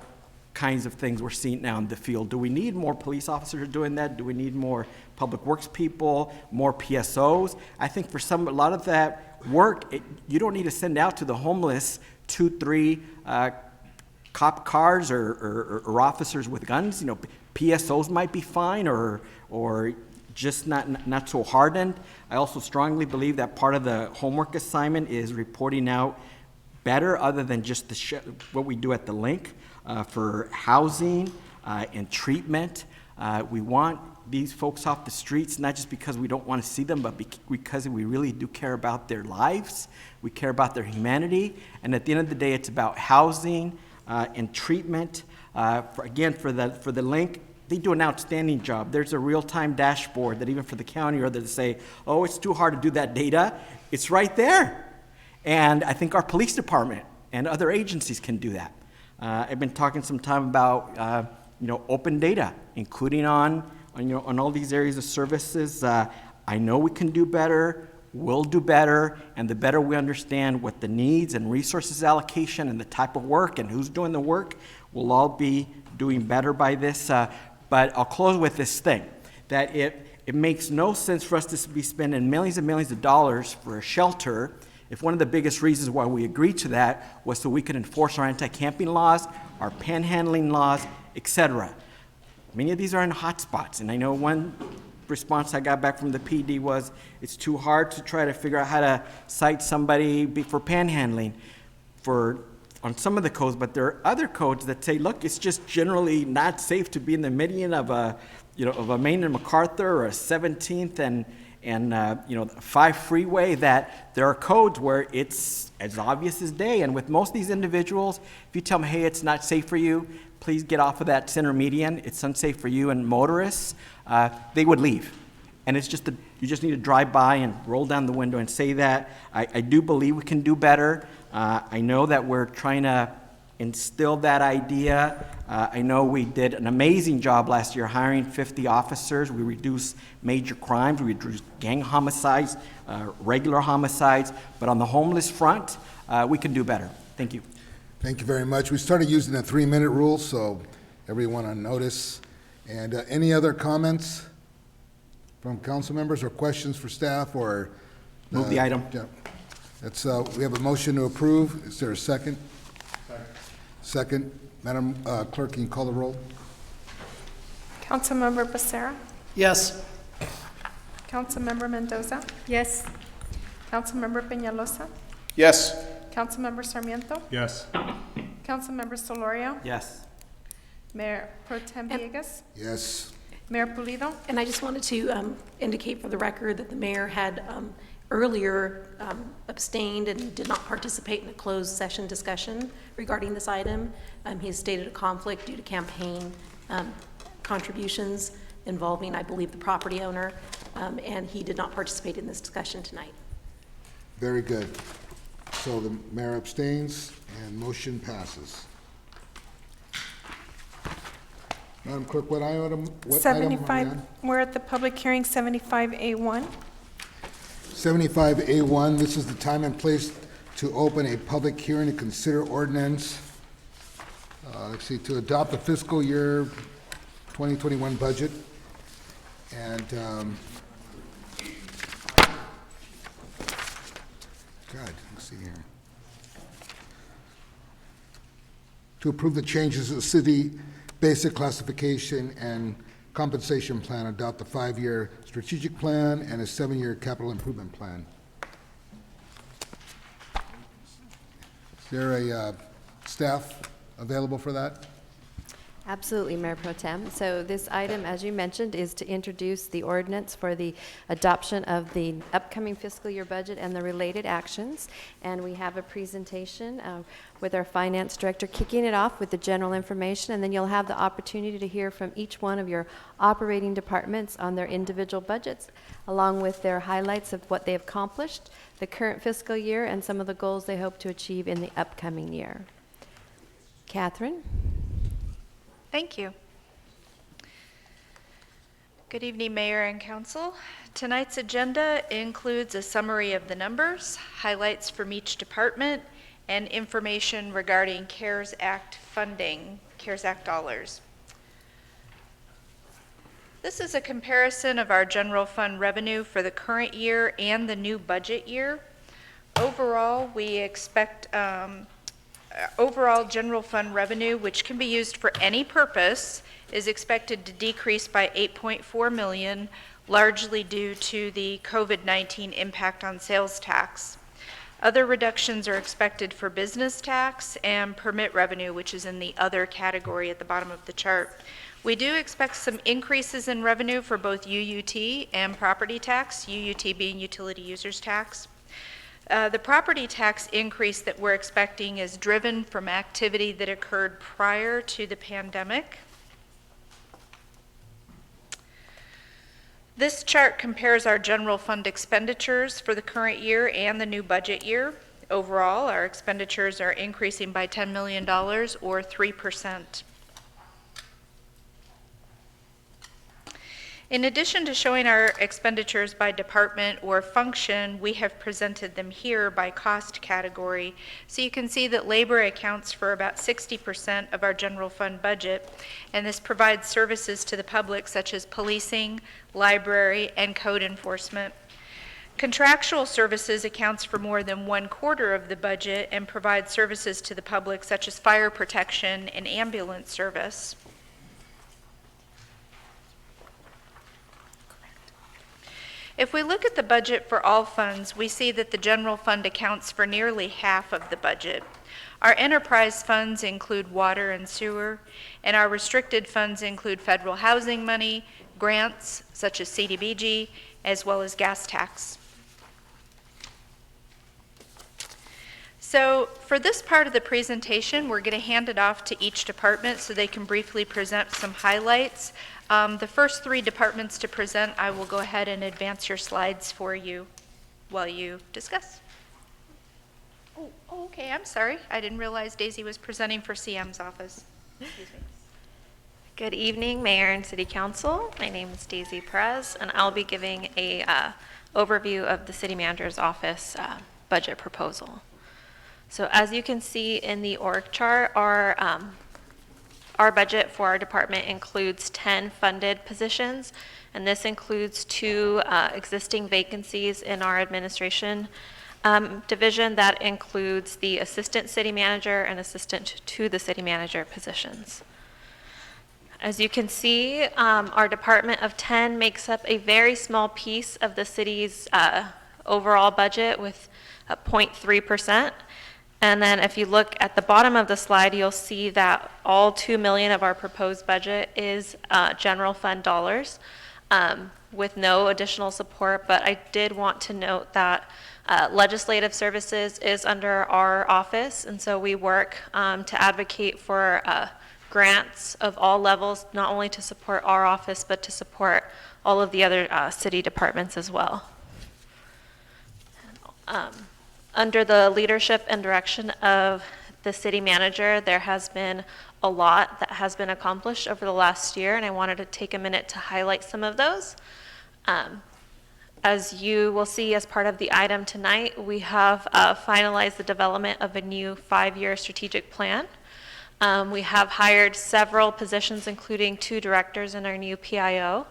kinds of things we're seeing now in the field. Do we need more police officers doing that? Do we need more public works people, more PSOs? I think for a lot of that work, you don't need to send out to the homeless 2-3 cop cars or officers with guns. PSOs might be fine or just not so hardened. I also strongly believe that part of the homework assignment is reporting out better, other than just what we do at the link, for housing and treatment. We want these folks off the streets, not just because we don't want to see them, but because we really do care about their lives. We care about their humanity. And at the end of the day, it's about housing and treatment. For the link, they do an outstanding job. There's a real-time dashboard that even for the county, or they say, oh, it's too hard to do that data. It's right there. And I think our police department and other agencies can do that. I've been talking some time about, open data, including on all these areas of services. I know we can do better. We'll do better. And the better we understand what the needs and resources allocation and the type of work and who's doing the work, we'll all be doing better by this. But I'll close with this thing, that it makes no sense for us to be spending millions and millions of dollars for a shelter if one of the biggest reasons why we agreed to that was so we could enforce our anti-camping laws, our panhandling laws, etc. Many of these are in hotspots, and I know one response I got back from the PD was it's too hard to try to figure out how to cite somebody for panhandling on some of the codes, but there are other codes that say, look, it's just generally not safe to be in the median of a Main and MacArthur or a 17th and 5 freeway, that there are codes where it's as obvious as day. And with most of these individuals, if you tell them, hey, it's not safe for you, please get off of that center median, it's unsafe for you and motorists, they would leave. And it's just you just need to drive by and roll down the window and say that. I do believe we can do better. I know that we're trying to instill that idea. I know we did an amazing job last year hiring 50 officers. We reduced major crimes. We reduced gang homicides, regular homicides. But on the homeless front, we can do better. Thank you. Thank you very much. We started using the 3-minute rule, so everyone on notice. And any other comments from council members or questions for staff or? Move the item. Yeah. We have a motion to approve. Is there a second? Second. Madam Clerk, can you call the roll? Councilmember Becerra? Yes. Councilmember Mendoza? Yes. Councilmember Peñalosa? Yes. Councilmember Sarmiento? Yes. Councilmember Solorio? Yes. Mayor Pro Tem Villegas? Yes. Mayor Pulido? And I just wanted to indicate for the record that the mayor had earlier abstained and did not participate in a closed session discussion regarding this item. He has stated a conflict due to campaign contributions involving, I believe, the property owner, and he did not participate in this discussion tonight. Very good. So the mayor abstains and motion passes. Madam Clerk, what item are we 75, on? we're at the public hearing 75A1. 75A1, this is the time and place to open a public hearing to consider ordinance, to adopt the fiscal year 2021 budget. And, God, let's see here. to approve the changes to the city basic classification and compensation plan, adopt a 5-year strategic plan and a 7-year capital improvement plan. Is there a staff available for that? Absolutely, Mayor Pro Tem. So this item, as you mentioned, is to introduce the ordinance for the adoption of the upcoming fiscal year budget and the related actions. And we have a presentation with our finance director kicking it off with the general information, and then you'll have the opportunity to hear from each one of your operating departments on their individual budgets, along with their highlights of what they've accomplished the current fiscal year and some of the goals they hope to achieve in the upcoming year. Catherine? Thank you. Good evening, Mayor and Council. Tonight's agenda includes a summary of the numbers, highlights from each department, and information regarding CARES Act funding, CARES Act dollars. This is a comparison of our general fund revenue for the current year and the new budget year. Overall, we expect overall general fund revenue, which can be used for any purpose, is expected to decrease by $8.4 million, largely due to the COVID-19 impact on sales tax. Other reductions are expected for business tax and permit revenue, which is in the other category at the bottom of the chart. We do expect some increases in revenue for both UUT and property tax, UUT being utility users tax. The property tax increase that we're expecting is driven from activity that occurred prior to the pandemic. This chart compares our general fund expenditures for the current year and the new budget year. Overall, our expenditures are increasing by $10 million or 3%. In addition to showing our expenditures by department or function, we have presented them here by cost category. So you can see that labor accounts for about 60% of our general fund budget, and this provides services to the public such as policing, library, and code enforcement. Contractual services accounts for more than 1/4 of the budget and provides services to the public such as fire protection and ambulance service. If we look at the budget for all funds, we see that the general fund accounts for nearly half of the budget. Our enterprise funds include water and sewer, and our restricted funds include federal housing money, grants such as CDBG, as well as gas tax. So for this part of the presentation, we're going to hand it off to each department so they can briefly present some highlights. The first 3 departments to present, I will go ahead and advance your slides for you while you discuss. Oh, okay, I'm sorry. I didn't realize Daisy was presenting for CM's office. Excuse me. Good evening, Mayor and City Council. My name is Daisy Perez, and I'll be giving a overview of the City Manager's Office budget proposal. So as you can see in the org chart, our budget for our department includes 10 funded positions, and this includes 2 existing vacancies in our administration division. That includes the assistant city manager and assistant to the city manager positions. As you can see, our department of 10 makes up a very small piece of the city's overall budget with 0.3%. And then if you look at the bottom of the slide, you'll see that all $2 million of our proposed budget is general fund dollars with no additional support. But I did want to note that legislative services is under our office, and so we work to advocate for grants of all levels, not only to support our office, but to support all of the other city departments as well. Under the leadership and direction of the city manager, there has been a lot that has been accomplished over the last year, and I wanted to take a minute to highlight some of those. As you will see as part of the item tonight, we have finalized the development of a new 5-year strategic plan. We have hired several positions, including 2 directors in our new PIO.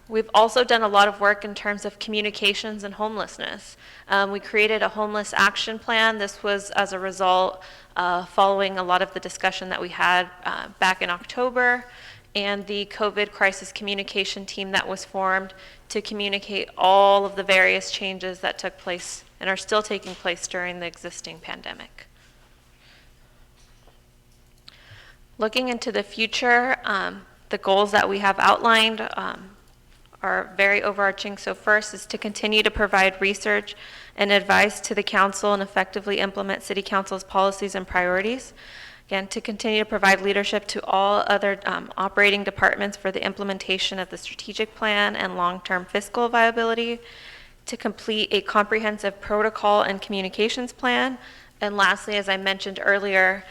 We've also done a lot of work in terms of communications and homelessness. We created a homeless action plan. This was as a result following a lot of the discussion that we had back in October, and the COVID crisis communication team that was formed to communicate all of the various changes that took place and are still taking place during the existing pandemic. Looking into the future, the goals that we have outlined are very overarching. So first is to continue to provide research and advice to the council and effectively implement City Council's policies and priorities. Again, to continue to provide leadership to all other operating departments for the implementation of the strategic plan and long-term fiscal viability, to complete a comprehensive protocol and communications plan, and lastly, as I mentioned earlier,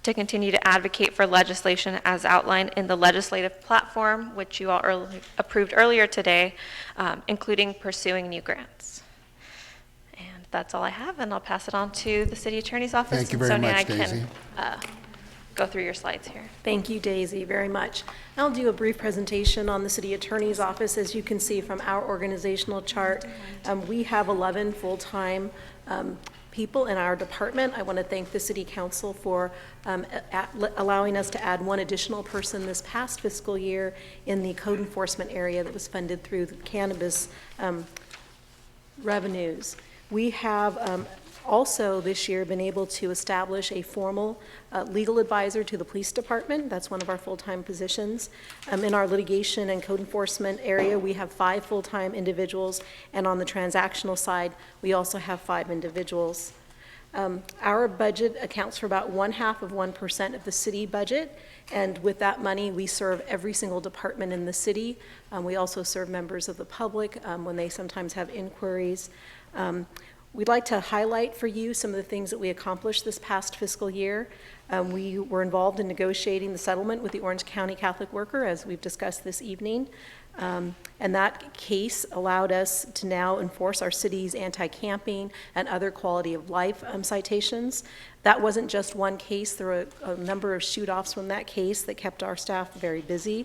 to continue to advocate for legislation as outlined in the legislative platform, which you all approved earlier today, including pursuing new grants. And that's all I have, and I'll pass it on to the City Attorney's Office. Thank you very much, and Sonia, Daisy. I can go through your slides here. Thank you, Daisy, very much. I'll do a brief presentation on the City Attorney's Office. As you can see from our organizational chart, we have 11 full-time people in our department. I want to thank the City Council for allowing us to add one additional person this past fiscal year in the code enforcement area that was funded through the cannabis revenues. We have also this year been able to establish a formal legal advisor to the police department. That's one of our full-time positions. In our litigation and code enforcement area, we have 5 full-time individuals, and on the transactional side, we also have 5 individuals. Our budget accounts for about 0.5% of the city budget, and with that money, we serve every single department in the city. We also serve members of the public when they sometimes have inquiries. We'd like to highlight for you some of the things that we accomplished this past fiscal year. We were involved in negotiating the settlement with the Orange County Catholic Worker, as we've discussed this evening. And that case allowed us to now enforce our city's anti-camping and other quality of life citations. That wasn't just one case. There were a number of shoot-offs from that case that kept our staff very busy.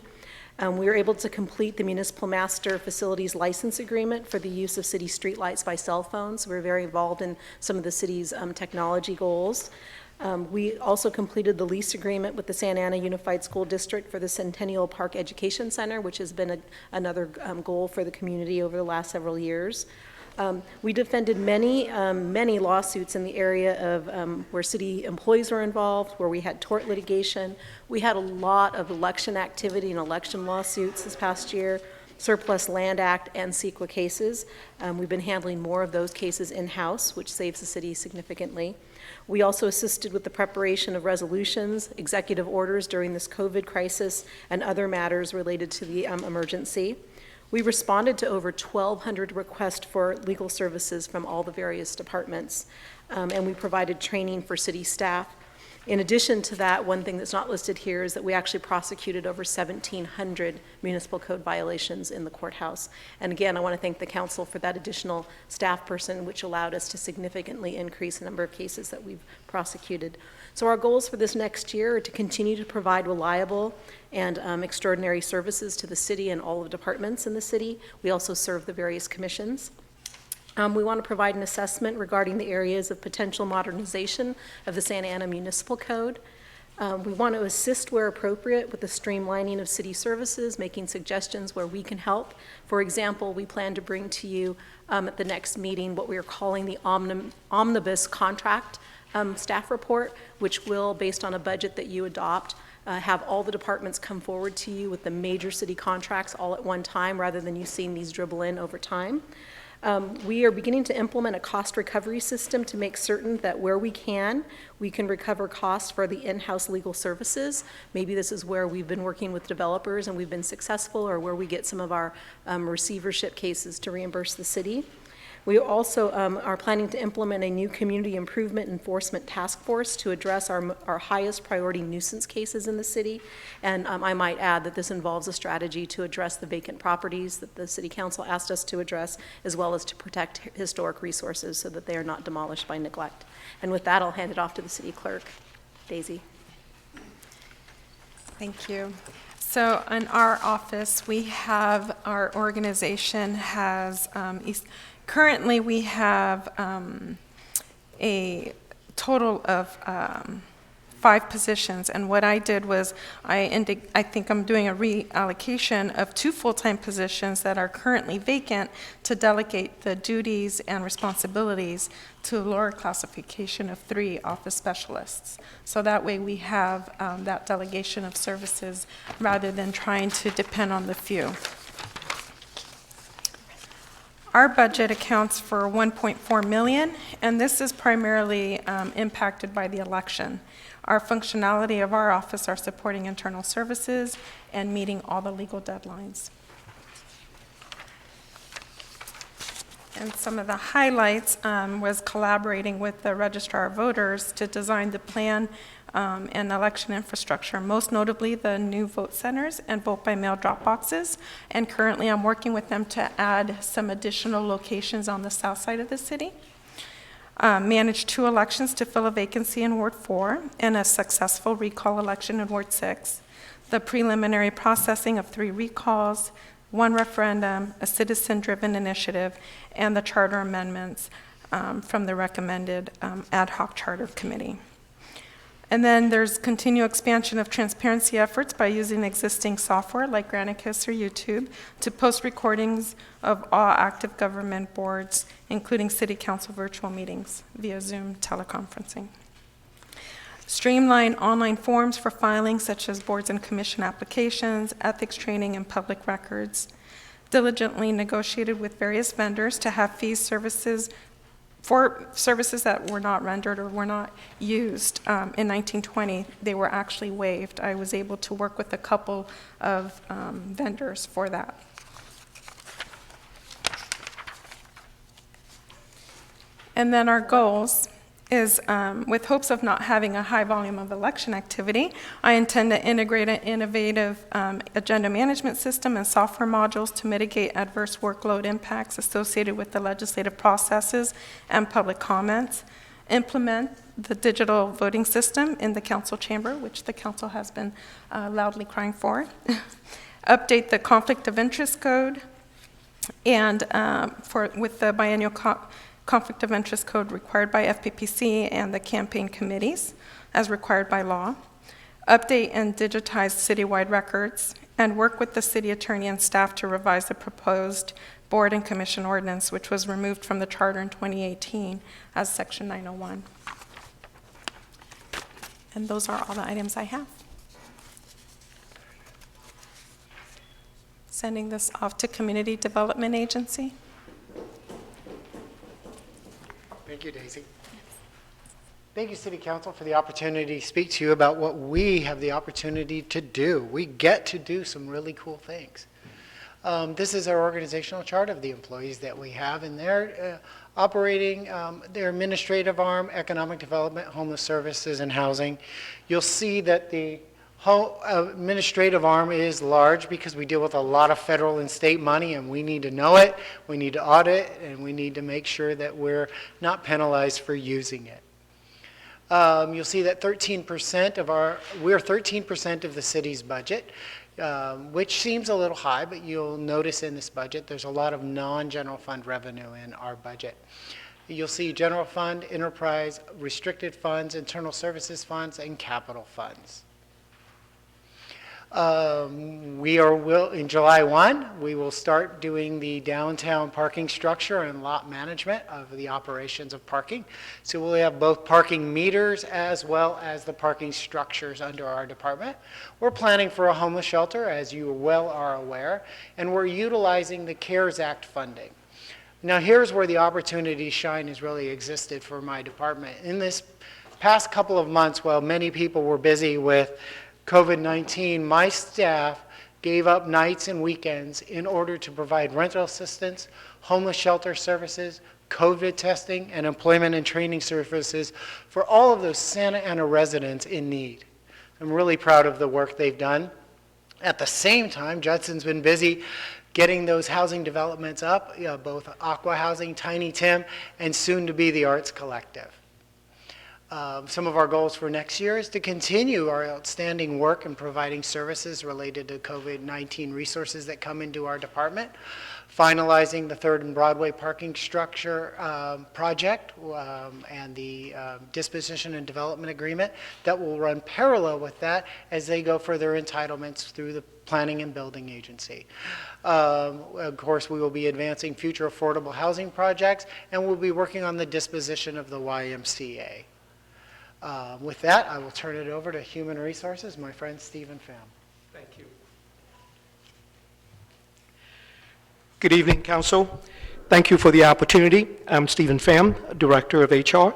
We were able to complete the Municipal Master Facilities License Agreement for the use of city streetlights by cell phones. We're very involved in some of the city's technology goals. We also completed the lease agreement with the Santa Ana Unified School District for the Centennial Park Education Center, which has been another goal for the community over the last several years. We defended many lawsuits in the area of where city employees were involved, where we had tort litigation. We had a lot of election activity and election lawsuits this past year, Surplus Land Act and CEQA cases. We've been handling more of those cases in-house, which saves the city significantly. We also assisted with the preparation of resolutions, executive orders during this COVID crisis, and other matters related to the emergency. We responded to over 1,200 requests for legal services from all the various departments, and we provided training for city staff. In addition to that, one thing that's not listed here is that we actually prosecuted over 1,700 municipal code violations in the courthouse. And again, I want to thank the council for that additional staff person, which allowed us to significantly increase the number of cases that we've prosecuted. So our goals for this next year are to continue to provide reliable and extraordinary services to the city and all of the departments in the city. We also serve the various commissions. We want to provide an assessment regarding the areas of potential modernization of the Santa Ana Municipal Code. We want to assist where appropriate with the streamlining of city services, making suggestions where we can help. For example, we plan to bring to you at the next meeting what we are calling the Omnibus Contract Staff Report, which will, based on a budget that you adopt, have all the departments come forward to you with the major city contracts all at one time, rather than you seeing these dribble in over time. We are beginning to implement a cost recovery system to make certain that where we can recover costs for the in-house legal services. Maybe this is where we've been working with developers and we've been successful, or where we get some of our receivership cases to reimburse the city. We also are planning to implement a new community improvement enforcement task force to address our highest priority nuisance cases in the city. And I might add that this involves a strategy to address the vacant properties that the City Council asked us to address, as well as to protect historic resources so that they are not demolished by neglect. And with that, I'll hand it off to the City Clerk. Daisy. Thank you. So in our office, we have, our organization has, currently we have a total of 5 positions. And what I did was, I think I'm doing a reallocation of 2 full-time positions that are currently vacant to delegate the duties and responsibilities to a lower classification of 3 office specialists. So that way we have that delegation of services rather than trying to depend on the few. Our budget accounts for 1.4 million, and this is primarily impacted by the election. Our functionality of our office are supporting internal services and meeting all the legal deadlines. And some of the highlights was collaborating with the Registrar of Voters to design the plan and election infrastructure, most notably the new vote centers and vote-by-mail drop boxes. And currently I'm working with them to add some additional locations on the south side of the city. Managed 2 elections to fill a vacancy in Ward 4 and a successful recall election in Ward 6. The preliminary processing of 3 recalls, 1 referendum, a citizen-driven initiative, and the charter amendments from the recommended ad hoc charter committee. And then there's continued expansion of transparency efforts by using existing software like Granicus or YouTube to post recordings of all active government boards, including city council virtual meetings via Zoom teleconferencing. Streamline online forms for filing such as boards and commission applications, ethics training, and public records. Diligently negotiated with various vendors to have fees for services that were not rendered or were not used in 1920, they were actually waived. I was able to work with a couple of vendors for that. And then our goals is, with hopes of not having a high volume of election activity, I intend to integrate an innovative agenda management system and software modules to mitigate adverse workload impacts associated with the legislative processes and public comments, implement the digital voting system in the council chamber, which the council has been loudly crying for, update the conflict of interest code, and with the biennial conflict of interest code required by FPPC and the campaign committees as required by law, update and digitize citywide records, and work with the city attorney and staff to revise the proposed board and commission ordinance, which was removed from the charter in 2018 as section 901. And those are all the items I have. Sending this off to Community Development Agency. Thank you, Daisy. Thank you, City Council, for the opportunity to speak to you about what we have the opportunity to do. We get to do some really cool things. This is our organizational chart of the employees that we have, and they're operating their administrative arm, economic development, homeless services, and housing. You'll see that the administrative arm is large because we deal with a lot of federal and state money, and we need to know it, we need to audit, and we need to make sure that we're not penalized for using it. You'll see that 13% of we're 13% of the city's budget, which seems a little high, but you'll notice in this budget there's a lot of non-general fund revenue in our budget. You'll see general fund, enterprise, restricted funds, internal services funds, and capital funds. In July 1, we will start doing the downtown parking structure and lot management of the operations of parking. So we'll have both parking meters as well as the parking structures under our department. We're planning for a homeless shelter, as you well are aware, and we're utilizing the CARES Act funding. Now here's where the opportunity shine has really existed for my department. In this past couple of months, while many people were busy with COVID-19, my staff gave up nights and weekends in order to provide rental assistance, homeless shelter services, COVID testing, and employment and training services for all of those Santa Ana residents in need. I'm really proud of the work they've done. At the same time, Judson's been busy getting those housing developments up, both Aqua Housing, Tiny Tim, and soon to be the Arts Collective. Some of our goals for next year is to continue our outstanding work in providing services related to COVID-19 resources that come into our department, finalizing the 3rd and Broadway parking structure project and the disposition and development agreement that will run parallel with that as they go for their entitlements through the Planning and Building Agency. Of course, we will be advancing future affordable housing projects, and we'll be working on the disposition of the YMCA. With that, I will turn it over to Human Resources, my friend Stephen Pham. Thank you. Good evening, Council. Thank you for the opportunity. I'm Stephen Pham, Director of HR.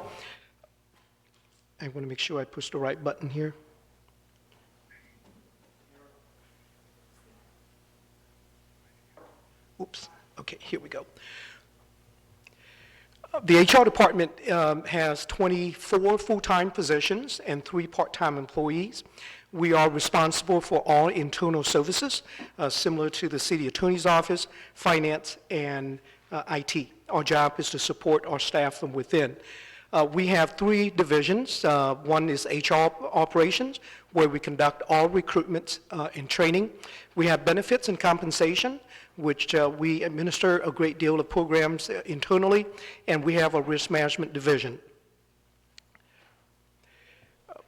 I want to make sure I push the right button here. Oops. Okay, here we go. The HR department has 24 full-time positions and 3 part-time employees. We are responsible for all internal services, similar to the city attorney's office, finance, and IT. Our job is to support our staff from within. We have 3 divisions. One is HR operations, where we conduct all recruitment and training. We have benefits and compensation, which we administer a great deal of programs internally, and we have a risk management division.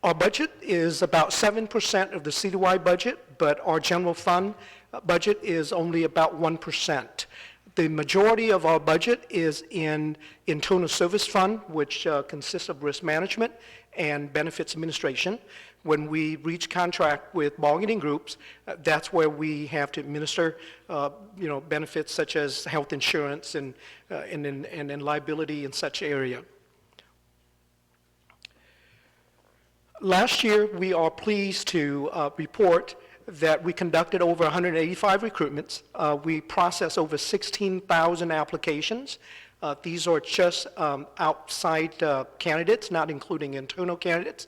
Our budget is about 7% of the citywide budget, but our general fund budget is only about 1%. The majority of our budget is in internal service fund, which consists of risk management and benefits administration. When we reach contract with bargaining groups, that's where we have to administer, benefits such as health insurance and liability in such area. Last year, we are pleased to report that we conducted over 185 recruitments. We processed over 16,000 applications. These are just outside candidates, not including internal candidates.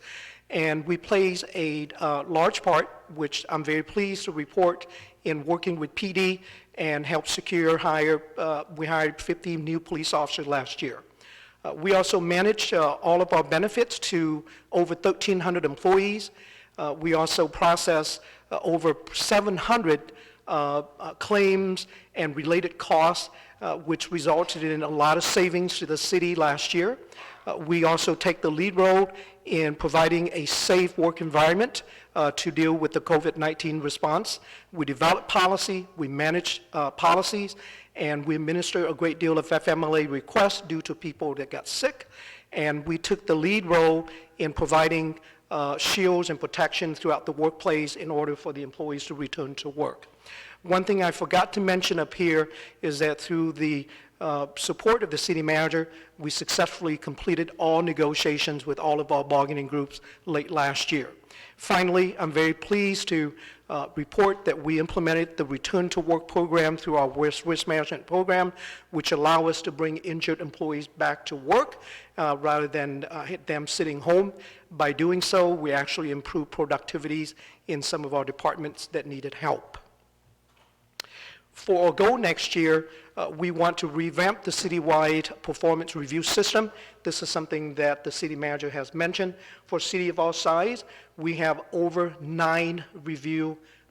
And we plays a large part, which I'm very pleased to report, in working with PD and help secure we hired 50 new police officers last year. We also managed all of our benefits to over 1,300 employees. We also process over 700 claims and related costs, which resulted in a lot of savings to the city last year. We also take the lead role in providing a safe work environment to deal with the COVID-19 response. We develop policy, we manage policies, and we administer a great deal of FMLA requests due to people that got sick. And we took the lead role in providing shields and protection throughout the workplace in order for the employees to return to work. One thing I forgot to mention up here is that through the support of the city manager, we successfully completed all negotiations with all of our bargaining groups late last year. Finally, I'm very pleased to report that we implemented the Return to Work program through our risk management program, which allow us to bring injured employees back to work rather than them sitting home. By doing so, we actually improved productivities in some of our departments that needed help. For our goal next year, we want to revamp the citywide performance review system. This is something that the city manager has mentioned. For a city of our size, we have over 9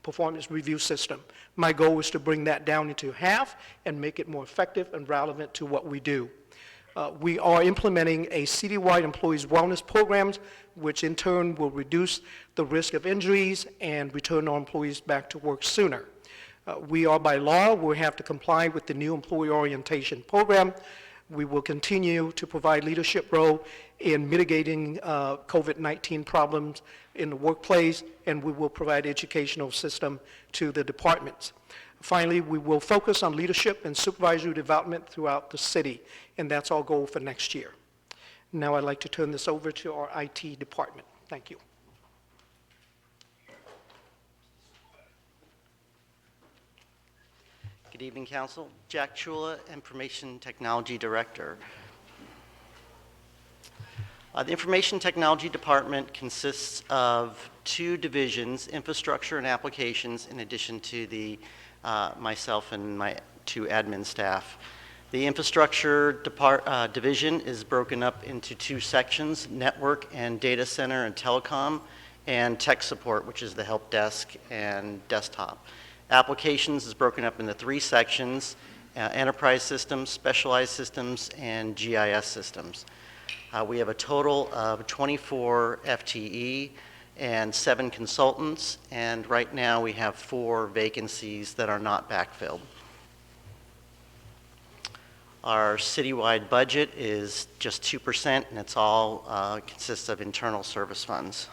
performance review system. My goal is to bring that down into half and make it more effective and relevant to what we do. We are implementing a citywide employees wellness programs, which in turn will reduce the risk of injuries and return our employees back to work sooner. We are by law, we have to comply with the new employee orientation program. We will continue to provide leadership role in mitigating COVID-19 problems in the workplace, and we will provide educational system to the departments. Finally, we will focus on leadership and supervisory development throughout the city, and that's our goal for next year. Now I'd like to turn this over to our IT department. Thank you. Good evening, Council. Jack Chula, Information Technology Director. The Information Technology Department consists of 2 divisions, infrastructure and applications, in addition to the myself and my 2 admin staff. The infrastructure division is broken up into two sections: network and data center and telecom, and tech support, which is the help desk and desktop. Applications is broken up into three sections: enterprise systems, specialized systems, and GIS systems. We have a total of 24 FTE and 7 consultants, and right now we have 4 vacancies that are not backfilled. Our citywide budget is just 2%, and it's all consists of internal service funds.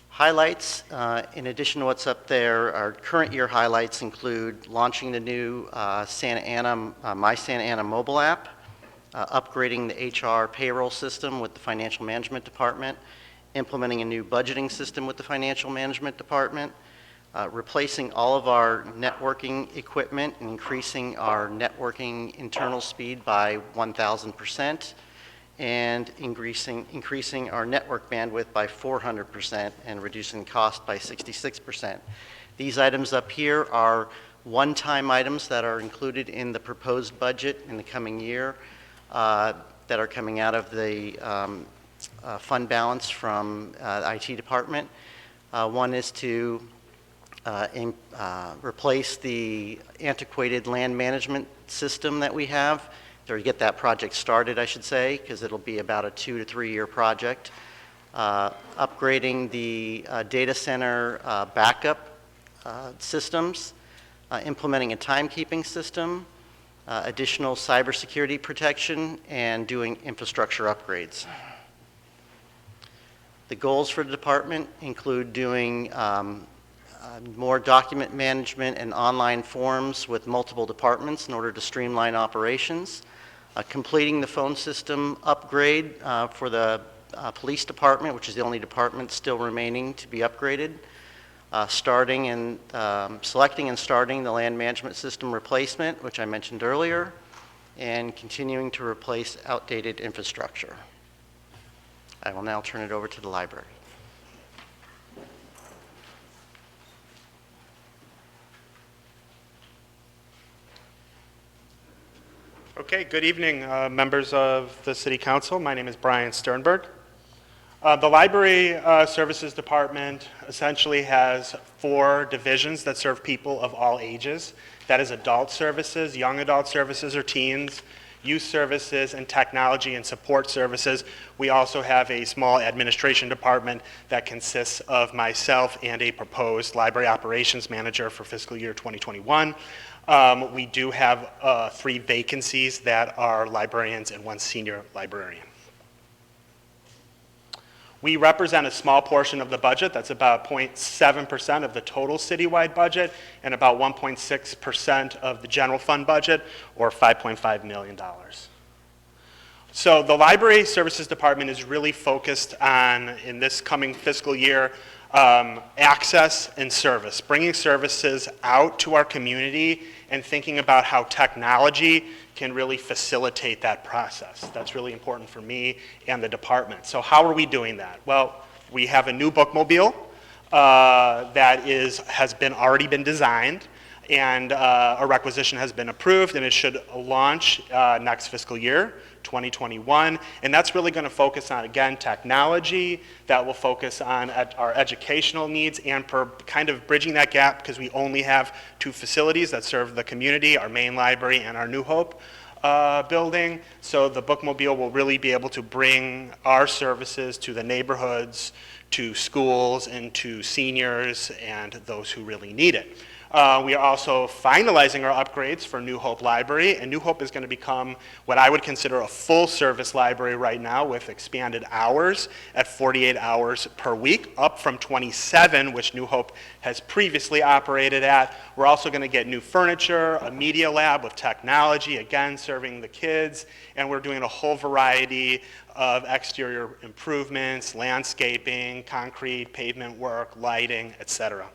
Highlights, in addition to what's up there, our current year highlights include launching the new Santa Ana, My Santa Ana mobile app, upgrading the HR payroll system with the Financial Management Department, implementing a new budgeting system with the Financial Management Department, replacing all of our networking equipment and increasing our networking internal speed by 1,000%, and increasing our network bandwidth by 400% and reducing cost by 66%. These items up here are one-time items that are included in the proposed budget in the coming year that are coming out of the fund balance from the IT department. One is to replace the antiquated land management system that we have, or get that project started, I should say, because it'll be about a 2 to 3 year project. Upgrading the data center backup systems, implementing a timekeeping system, additional cybersecurity protection, and doing infrastructure upgrades. The goals for the department include doing more document management and online forms with multiple departments in order to streamline operations, completing the phone system upgrade for the police department, which is the only department still remaining to be upgraded, selecting and starting the land management system replacement, which I mentioned earlier, and continuing to replace outdated infrastructure. I will now turn it over to the library. Okay, good evening, members of the City Council. My name is Brian Sternberg. The Library Services Department essentially has 4 divisions that serve people of all ages. That is adult services, young adult services or teens, youth services, and technology and support services. We also have a small administration department that consists of myself and a proposed library operations manager for fiscal year 2021. We do have 3 vacancies that are librarians and 1 senior librarian. We represent a small portion of the budget. That's about 0.7% of the total citywide budget and about 1.6% of the general fund budget, or $5.5 million. So the Library Services Department is really focused on, in this coming fiscal year, access and service, bringing services out to our community and thinking about how technology can really facilitate that process. That's really important for me and the department. So how are we doing that? Well, we have a new bookmobile that has already been designed, and a requisition has been approved, and it should launch next fiscal year, 2021, and that's really going to focus on, again, technology that will focus on our educational needs and kind of bridging that gap, because we only have 2 facilities that serve the community, our main library and our New Hope building. So the bookmobile will really be able to bring our services to the neighborhoods, to schools, and to seniors and those who really need it. We are also finalizing our upgrades for New Hope Library, and New Hope is going to become what I would consider a full-service library right now, with expanded hours at 48 hours per week, up from 27, which New Hope has previously operated at. We're also going to get new furniture, a media lab with technology, again, serving the kids, and we're doing a whole variety of exterior improvements, landscaping, concrete, pavement work, lighting, etc.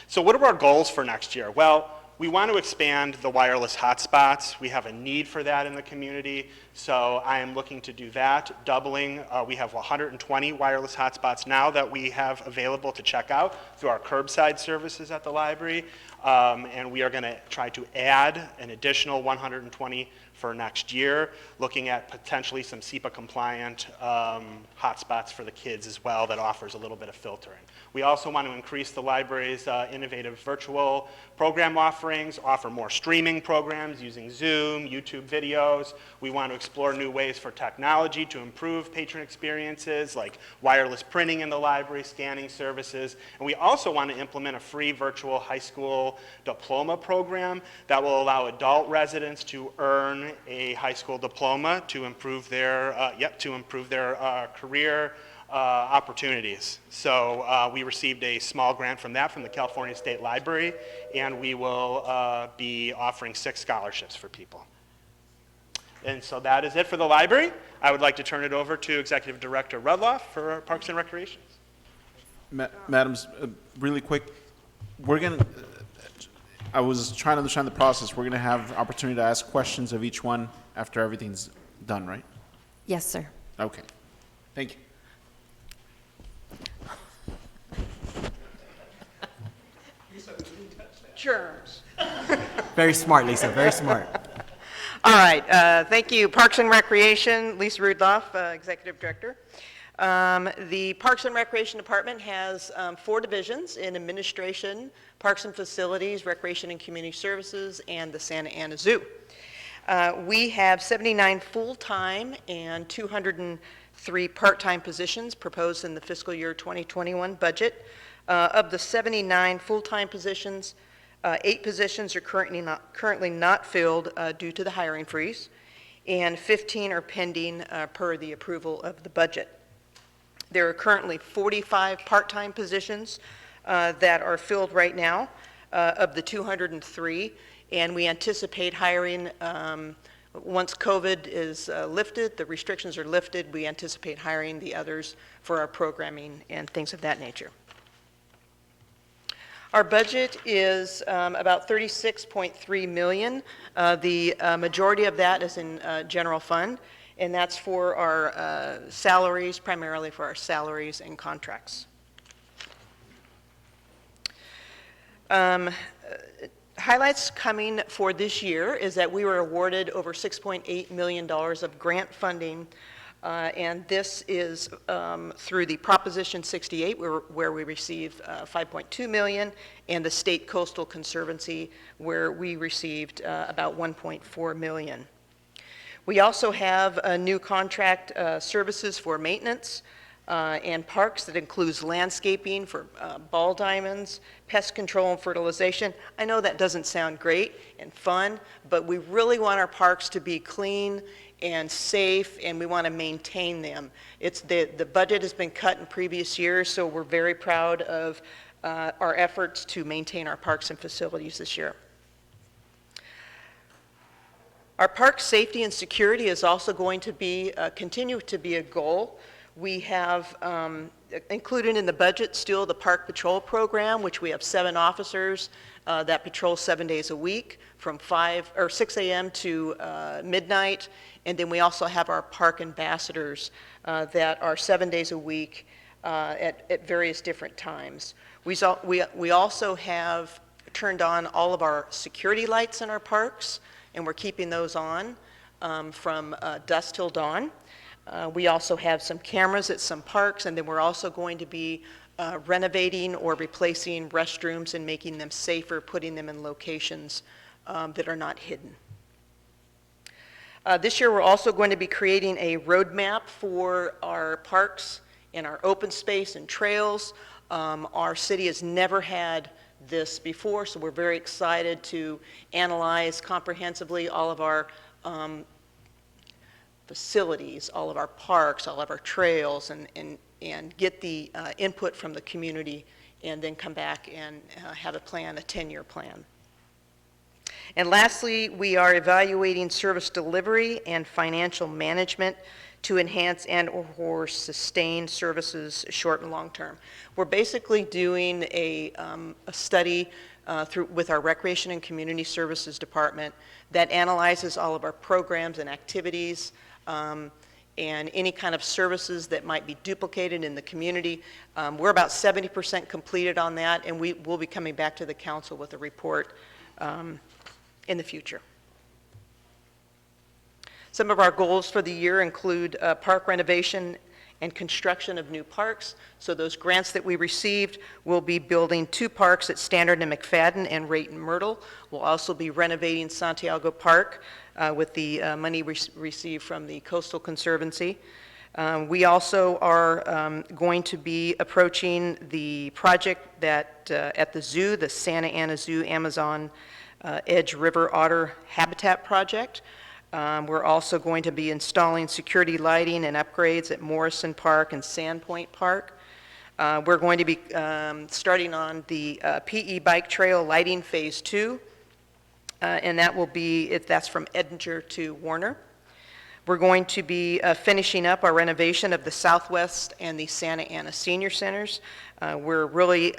So what are our goals for next year? Well, we want to expand the wireless hotspots. We have a need for that in the community. So I am looking to do that, doubling. We have 120 wireless hotspots now that we have available to check out through our curbside services at the library. And we are going to try to add an additional 120 for next year, looking at potentially some SEPA-compliant hotspots for the kids as well that offers a little bit of filtering. We also want to increase the library's innovative virtual program offerings, offer more streaming programs using Zoom, YouTube videos. We want to explore new ways for technology to improve patron experiences like wireless printing in the library, scanning services. And we also want to implement a free virtual high school diploma program that will allow adult residents to earn a high school diploma to improve their career opportunities. So we received a small grant from that from the California State Library, and we will be offering 6 scholarships for people. And so that is it for the library. I would like to turn it over to Executive Director Rudloff for Parks and Recreation. Madams, really quick, we're going to, I was trying to understand the process. We're going to have opportunity to ask questions of each one after everything's done, right? Yes, sir. Okay. Thank you. Germs. Very smart, Lisa, very smart. All right, thank you. Parks and Recreation, Lisa Rudloff, Executive Director. The Parks and Recreation Department has 4 divisions in administration, parks and facilities, recreation and community services, and the Santa Ana Zoo. We have 79 full-time and 203 part-time positions proposed in the fiscal year 2021 budget. Of the 79 full-time positions, 8 positions are currently not filled due to the hiring freeze, and 15 are pending per the approval of the budget. There are currently 45 part-time positions that are filled right now of the 203, and we anticipate hiring, once COVID is lifted, the restrictions are lifted, we anticipate hiring the others for our programming and things of that nature. Our budget is about $36.3 million. The majority of that is in general fund, and that's for our salaries, primarily for our salaries and contracts. Highlights coming for this year is that we were awarded over $6.8 million of grant funding, and this is through the Proposition 68, where we received $5.2 million, and the State Coastal Conservancy, where we received about $1.4 million. We also have a new contract services for maintenance and parks that includes landscaping for ball diamonds, pest control and fertilization. I know that doesn't sound great and fun, but we really want our parks to be clean and safe, and we want to maintain them. The budget has been cut in previous years, so we're very proud of our efforts to maintain our parks and facilities this year. Our park safety and security is also going to be continue to be a goal. We have included in the budget still the Park Patrol Program, which we have 7 officers that patrol 7 days a week from 6 a.m. to midnight. And then we also have our park ambassadors that are 7 days a week at various different times. We also have turned on all of our security lights in our parks, and we're keeping those on from dusk till dawn. We also have some cameras at some parks, and then we're also going to be renovating or replacing restrooms and making them safer, putting them in locations that are not hidden. This year we're also going to be creating a roadmap for our parks and our open space and trails. Our city has never had this before, so we're very excited to analyze comprehensively all of our facilities, all of our parks, all of our trails, and get the input from the community, and then come back and have a plan, a 10-year plan. And lastly, we are evaluating service delivery and financial management to enhance and/or sustain services short and long term. We're basically doing a study with our Recreation and Community Services Department that analyzes all of our programs and activities and any kind of services that might be duplicated in the community. We're about 70% completed on that, and we will be coming back to the council with a report in the future. Some of our goals for the year include park renovation and construction of new parks. So those grants that we received, we'll be building 2 parks at Standard and McFadden and Rayton Myrtle. We'll also be renovating Santiago Park with the money received from the Coastal Conservancy. We also are going to be approaching the project that at the zoo, the Santa Ana Zoo Amazon Edge River Otter Habitat Project. We're also going to be installing security lighting and upgrades at Morrison Park and Sandpoint Park. We're going to be starting on the PE Bike Trail Lighting Phase 2, and that will be, that's from Edinger to Warner. We're going to be finishing up our renovation of the Southwest and the Santa Ana Senior Centers. We're really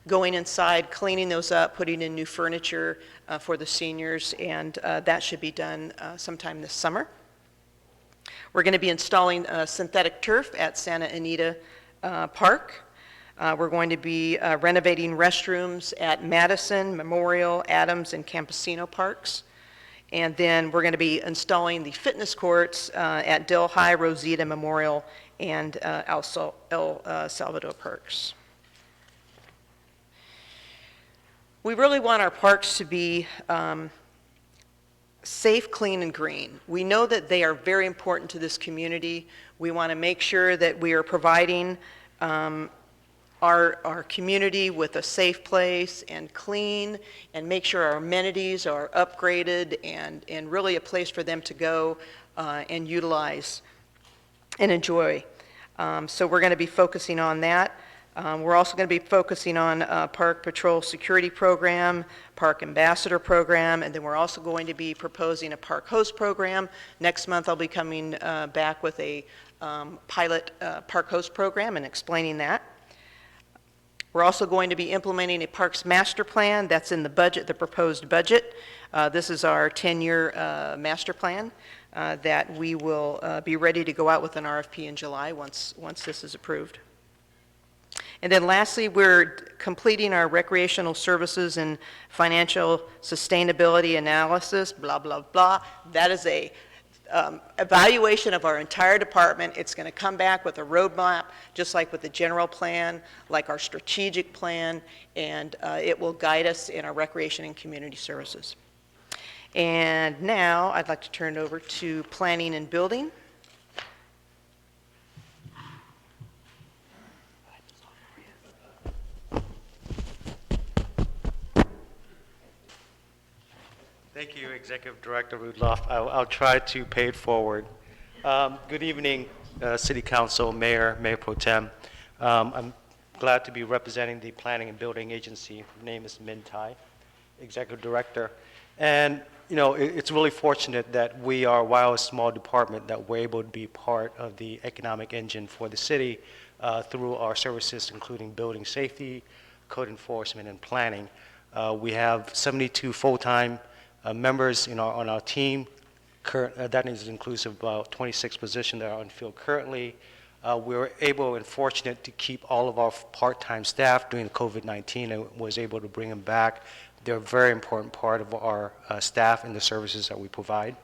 going inside, cleaning those up, putting in new furniture for the seniors, and that should be done sometime this summer. We're going to be installing synthetic turf at Santa Anita Park. We're going to be renovating restrooms at Madison, Memorial, Adams, and Campesino Parks. And then we're going to be installing the fitness courts at Delhi, Rosita Memorial, and El Salvador Parks. We really want our parks to be safe, clean, and green. We know that they are very important to this community. We want to make sure that we are providing our community with a safe place and clean, and make sure our amenities are upgraded and really a place for them to go and utilize and enjoy. So we're going to be focusing on that. We're also going to be focusing on Park Patrol Security Program, Park Ambassador Program, and then we're also going to be proposing a Park Host Program. Next month I'll be coming back with a pilot Park Host Program and explaining that. We're also going to be implementing a Parks Master Plan. That's in the budget, the proposed budget. This is our 10-year master plan that we will be ready to go out with an RFP in July once this is approved. And then lastly, we're completing our recreational services and financial sustainability analysis, blah, blah, blah. That is a evaluation of our entire department. It's going to come back with a roadmap, just like with the general plan, like our strategic plan, and it will guide us in our recreation and community services. And now I'd like to turn it over to planning and building. Thank you, Executive Director Rudloff. I'll try to pay it forward. Good evening, City Council, Mayor Pro Tem. I'm glad to be representing the Planning and Building Agency. My name is Min Tai, Executive Director. And, you know, it's really fortunate that we are, while a small department, that we're able to be part of the economic engine for the city through our services, including building safety, code enforcement, and planning. We have 72 full-time members on our team. That is inclusive of about 26 positions that are on field currently. We were able and fortunate to keep all of our part-time staff during COVID-19 and was able to bring them back. They're a very important part of our staff and the services that we provide.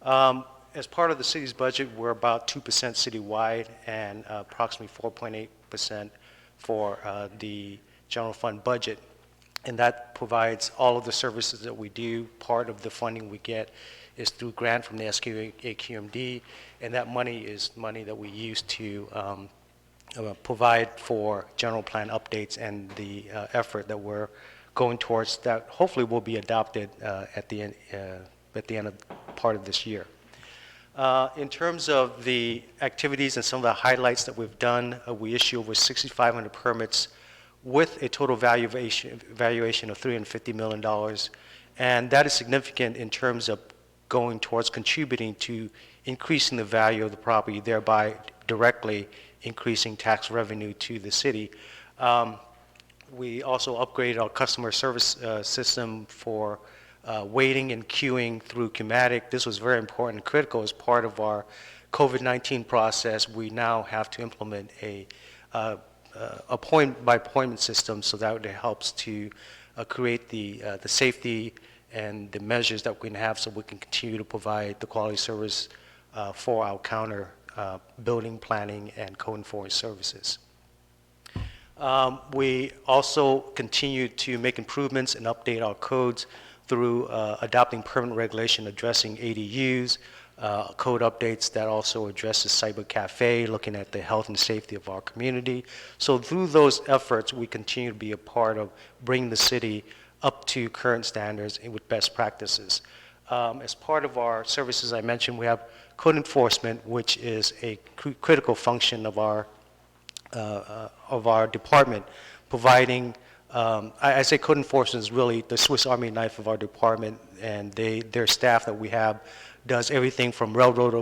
As part of the city's budget, we're about 2% citywide and approximately 4.8% for the general fund budget. And that provides all of the services that we do. Part of the funding we get is through grant from the SQAQMD, and that money is money that we use to provide for general plan updates and the effort that we're going towards that hopefully will be adopted at the end of part of this year. In terms of the activities and some of the highlights that we've done, we issue over 6,500 permits with a total valuation of $350 million. And that is significant in terms of going towards contributing to increasing the value of the property, thereby directly increasing tax revenue to the city. We also upgraded our customer service system for waiting and queuing through Cumatic. This was very important and critical as part of our COVID-19 process. We now have to implement a appointment-by-appointment system, so that it helps to create the safety and the measures that we can have so we can continue to provide the quality service for our counter building, planning, and code enforcement services. We also continue to make improvements and update our codes through adopting permanent regulation addressing ADUs, code updates that also addresses cyber cafe, looking at the health and safety of our community. So through those efforts, we continue to be a part of bringing the city up to current standards and with best practices. As part of our services, I mentioned we have code enforcement, which is a critical function of our department, providing, I say code enforcement is really the Swiss Army knife of our department, and their staff that we have does everything from railroad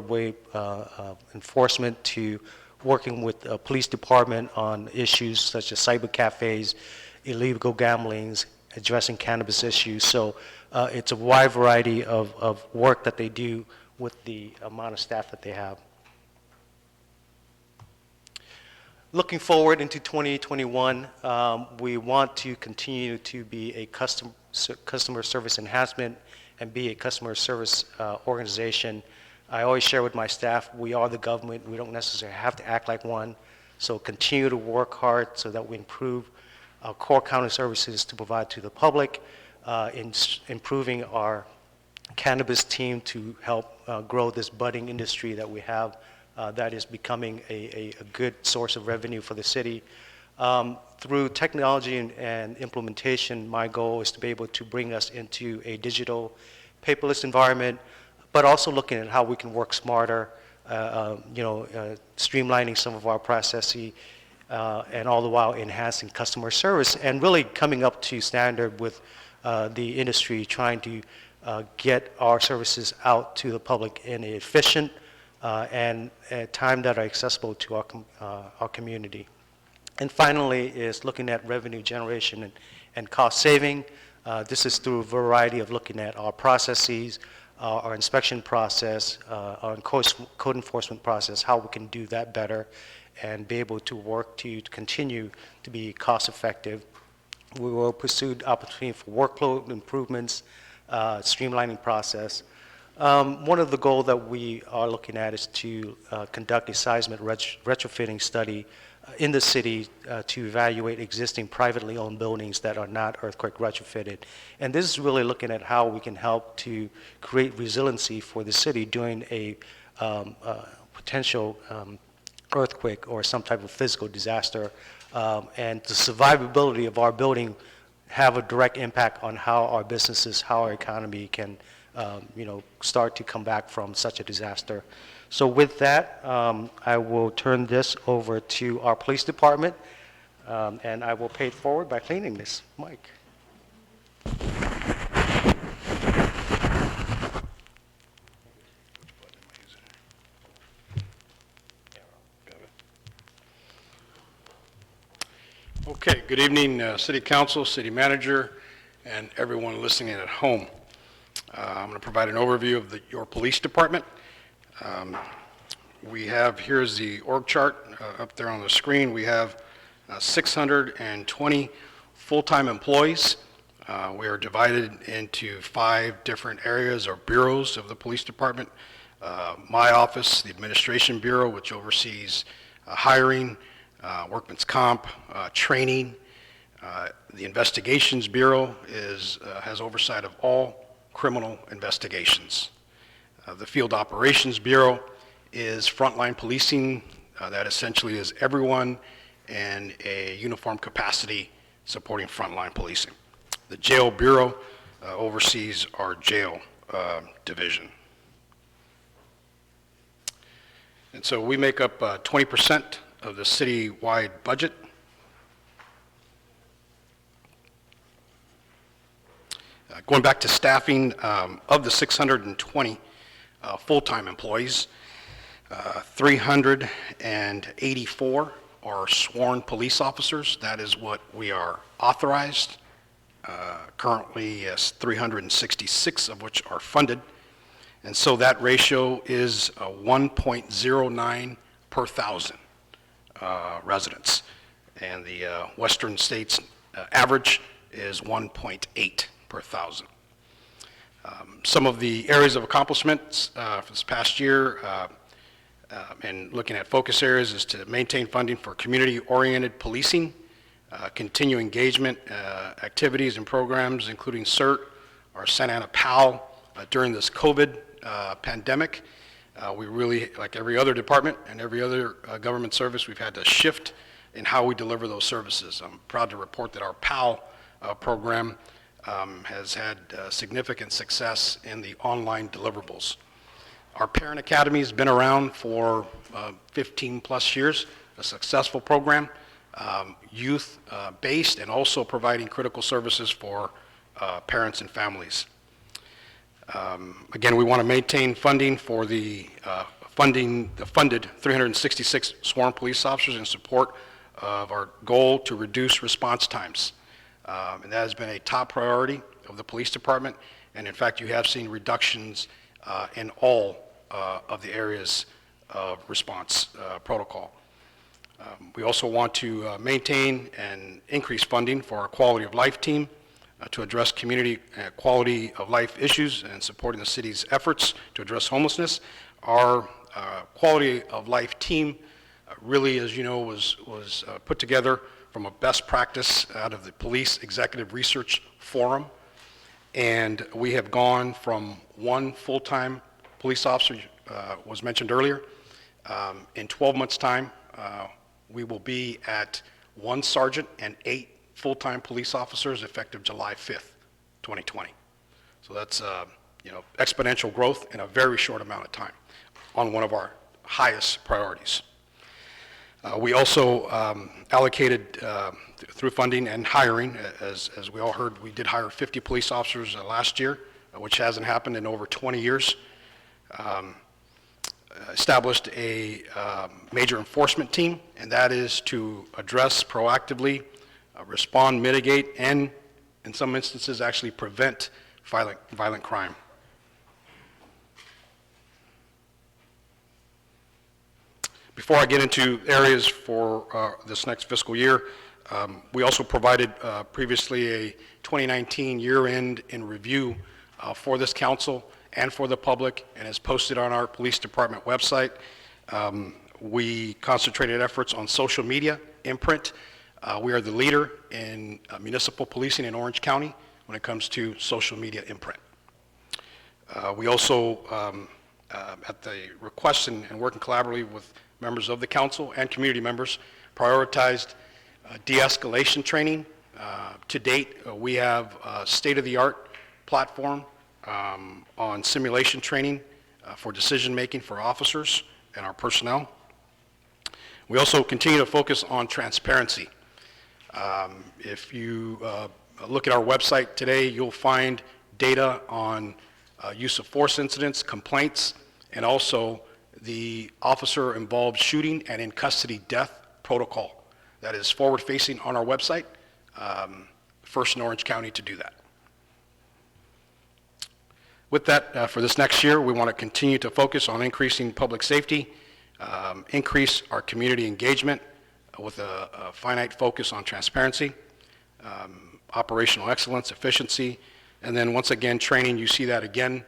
enforcement to working with the police department on issues such as cyber cafes, illegal gamblings, addressing cannabis issues. So it's a wide variety of work that they do with the amount of staff that they have. Looking forward into 2021, we want to continue to be a customer service enhancement and be a customer service organization. I always share with my staff, we are the government. We don't necessarily have to act like one. So continue to work hard so that we improve our core county services to provide to the public, improving our cannabis team to help grow this budding industry that we have that is becoming a good source of revenue for the city. Through technology and implementation, my goal is to be able to bring us into a digital paperless environment, but also looking at how we can work smarter, streamlining some of our processes, and all the while enhancing customer service and really coming up to standard with the industry, trying to get our services out to the public in an efficient and at time that are accessible to our community. And finally is looking at revenue generation and cost saving. This is through a variety of looking at our processes, our inspection process, our code enforcement process, how we can do that better and be able to work to continue to be cost effective. We will pursue the opportunity for workflow improvements, streamlining process. One of the goals that we are looking at is to conduct a seismic retrofitting study in the city to evaluate existing privately owned buildings that are not earthquake retrofitted. And this is really looking at how we can help to create resiliency for the city during a potential earthquake or some type of physical disaster. And the survivability of our building have a direct impact on how our businesses, how our economy can start to come back from such a disaster. So with that, I will turn this over to our police department, and I will pay it forward by cleaning this mic. Okay, good evening, City Council, City Manager, and everyone listening at home. I'm going to provide an overview of your police department. We have, here's the org chart up there on the screen. We have 620 full-time employees. We are divided into 5 different areas or bureaus of the police department. My office, the Administration Bureau, which oversees hiring, workman's comp, training. The Investigations Bureau has oversight of all criminal investigations. The Field Operations Bureau is frontline policing. That essentially is everyone in a uniform capacity supporting frontline policing. The Jail Bureau oversees our jail division. And so we make up 20% of the city-wide budget. Going back to staffing, of the 620, full-time employees. 384 are sworn police officers. That is what we are authorized. Currently, yes, 366 of which are funded. And so that ratio is 1.09 per thousand residents. And the western states average is 1.8 per thousand. Some of the areas of accomplishments for this past year and looking at focus areas is to maintain funding for community-oriented policing, continue engagement activities and programs, including CERT, our Santa Ana PAL, during this COVID pandemic. We really, like every other department and every other government service, we've had to shift in how we deliver those services. I'm proud to report that our PAL program has had significant success in the online deliverables. Our Parent Academy has been around for 15 plus years, a successful program, youth-based, and also providing critical services for parents and families. Again, we want to maintain funding for the funded 366 sworn police officers in support of our goal to reduce response times. And that has been a top priority of the police department. And in fact, you have seen reductions in all of the areas of response protocol. We also want to maintain and increase funding for our quality of life team to address community quality of life issues and supporting the city's efforts to address homelessness. Our quality of life team really, as you know, was put together from a best practice out of the Police Executive Research Forum. And we have gone from one full-time police officer, was mentioned earlier. In 12 months' time, we will be at 1 sergeant and 8 full-time police officers effective July 5th, 2020. So that's exponential growth in a very short amount of time on one of our highest priorities. We also allocated through funding and hiring, as we all heard, we did hire 50 police officers last year, which hasn't happened in over 20 years. Established a major enforcement team, and that is to address proactively, respond, mitigate, and in some instances actually prevent violent crime. Before I get into areas for this next fiscal year, we also provided previously a 2019 year-end in review for this council and for the public, and is posted on our police department website. We concentrated efforts on social media, imprint. We are the leader in municipal policing in Orange County when it comes to social media imprint. We also, at the request and working collaboratively with members of the council and community members, prioritized de-escalation training. To date, we have a state-of-the-art platform on simulation training for decision-making for officers and our personnel. We also continue to focus on transparency. If you look at our website today, you'll find data on use of force incidents, complaints, and also the officer-involved shooting and in custody death protocol. That is forward-facing on our website, first in Orange County to do that. With that, for this next year, we want to continue to focus on increasing public safety, increase our community engagement with a finite focus on transparency, operational excellence, efficiency, and then once again, training. You see that again.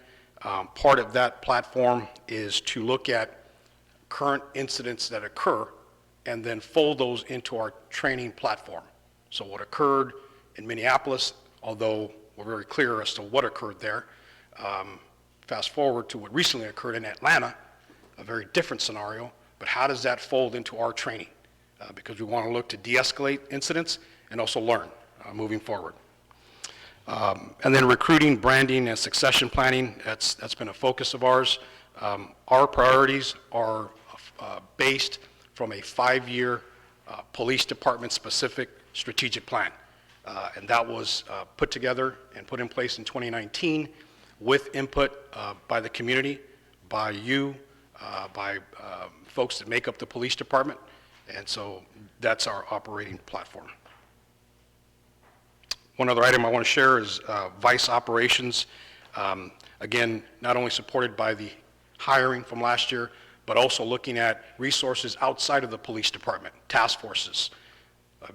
Part of that platform is to look at current incidents that occur and then fold those into our training platform. So what occurred in Minneapolis, although we're very clear as to what occurred there, fast forward to what recently occurred in Atlanta, a very different scenario, but how does that fold into our training? Because we want to look to de-escalate incidents and also learn moving forward. And then recruiting, branding, and succession planning, that's been a focus of ours. Our priorities are based from a 5-year police department specific strategic plan. And that was put together and put in place in 2019 with input by the community, by you, by folks that make up the police department, and so that's our operating platform. One other item I want to share is Vice Operations. Again, not only supported by the hiring from last year, but also looking at resources outside of the police department, task forces.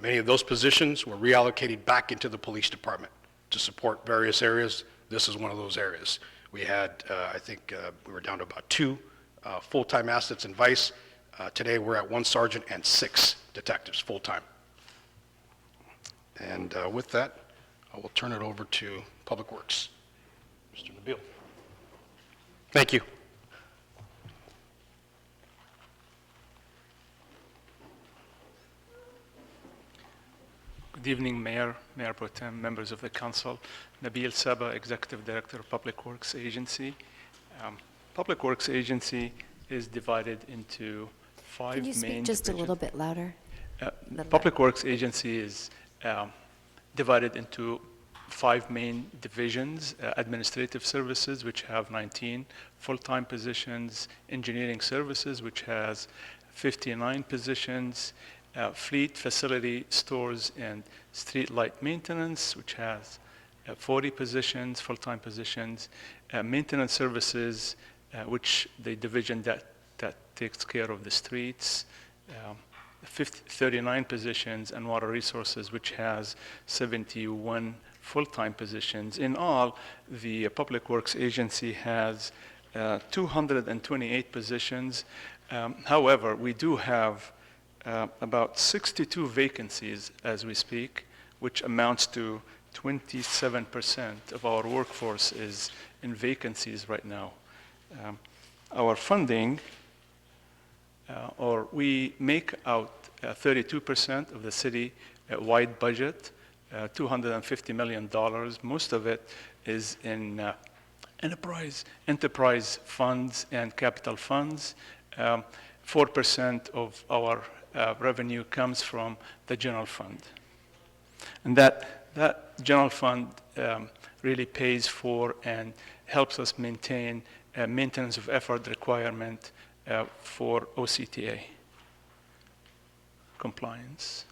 Many of those positions were reallocated back into the police department to support various areas. This is one of those areas. We had, I think, we were down to about 2 full-time assets in Vice. Today, we're at 1 sergeant and 6 detectives full-time. And with that, I will turn it over to Public Works. Mr. Nabil. Thank you. Good evening, Mayor, Mayor Pro Tem, members of the council. Nabil Saba, Executive Director of Public Works Agency. Public Works Agency is divided into 5 main Can you speak just a little bit louder? Public Works Agency is divided into 5 main divisions: administrative services, which have 19 full-time positions; engineering services, which has 59 positions; fleet, facility, stores, and street light maintenance, which has 40 positions, full-time positions; maintenance services, which the division that takes care of the streets, 39 positions; and water resources, which has 71 full-time positions. In all, the Public Works Agency has 228 positions. However, we do have about 62 vacancies as we speak, which amounts to 27% of our workforce is in vacancies right now. Our funding, or we make out 32% of the city-wide budget, $250 million. Most of it is in enterprise funds and capital funds. 4% of our revenue comes from the general fund. And that general fund really pays for and helps us maintain a maintenance of effort requirement for OCTA compliance.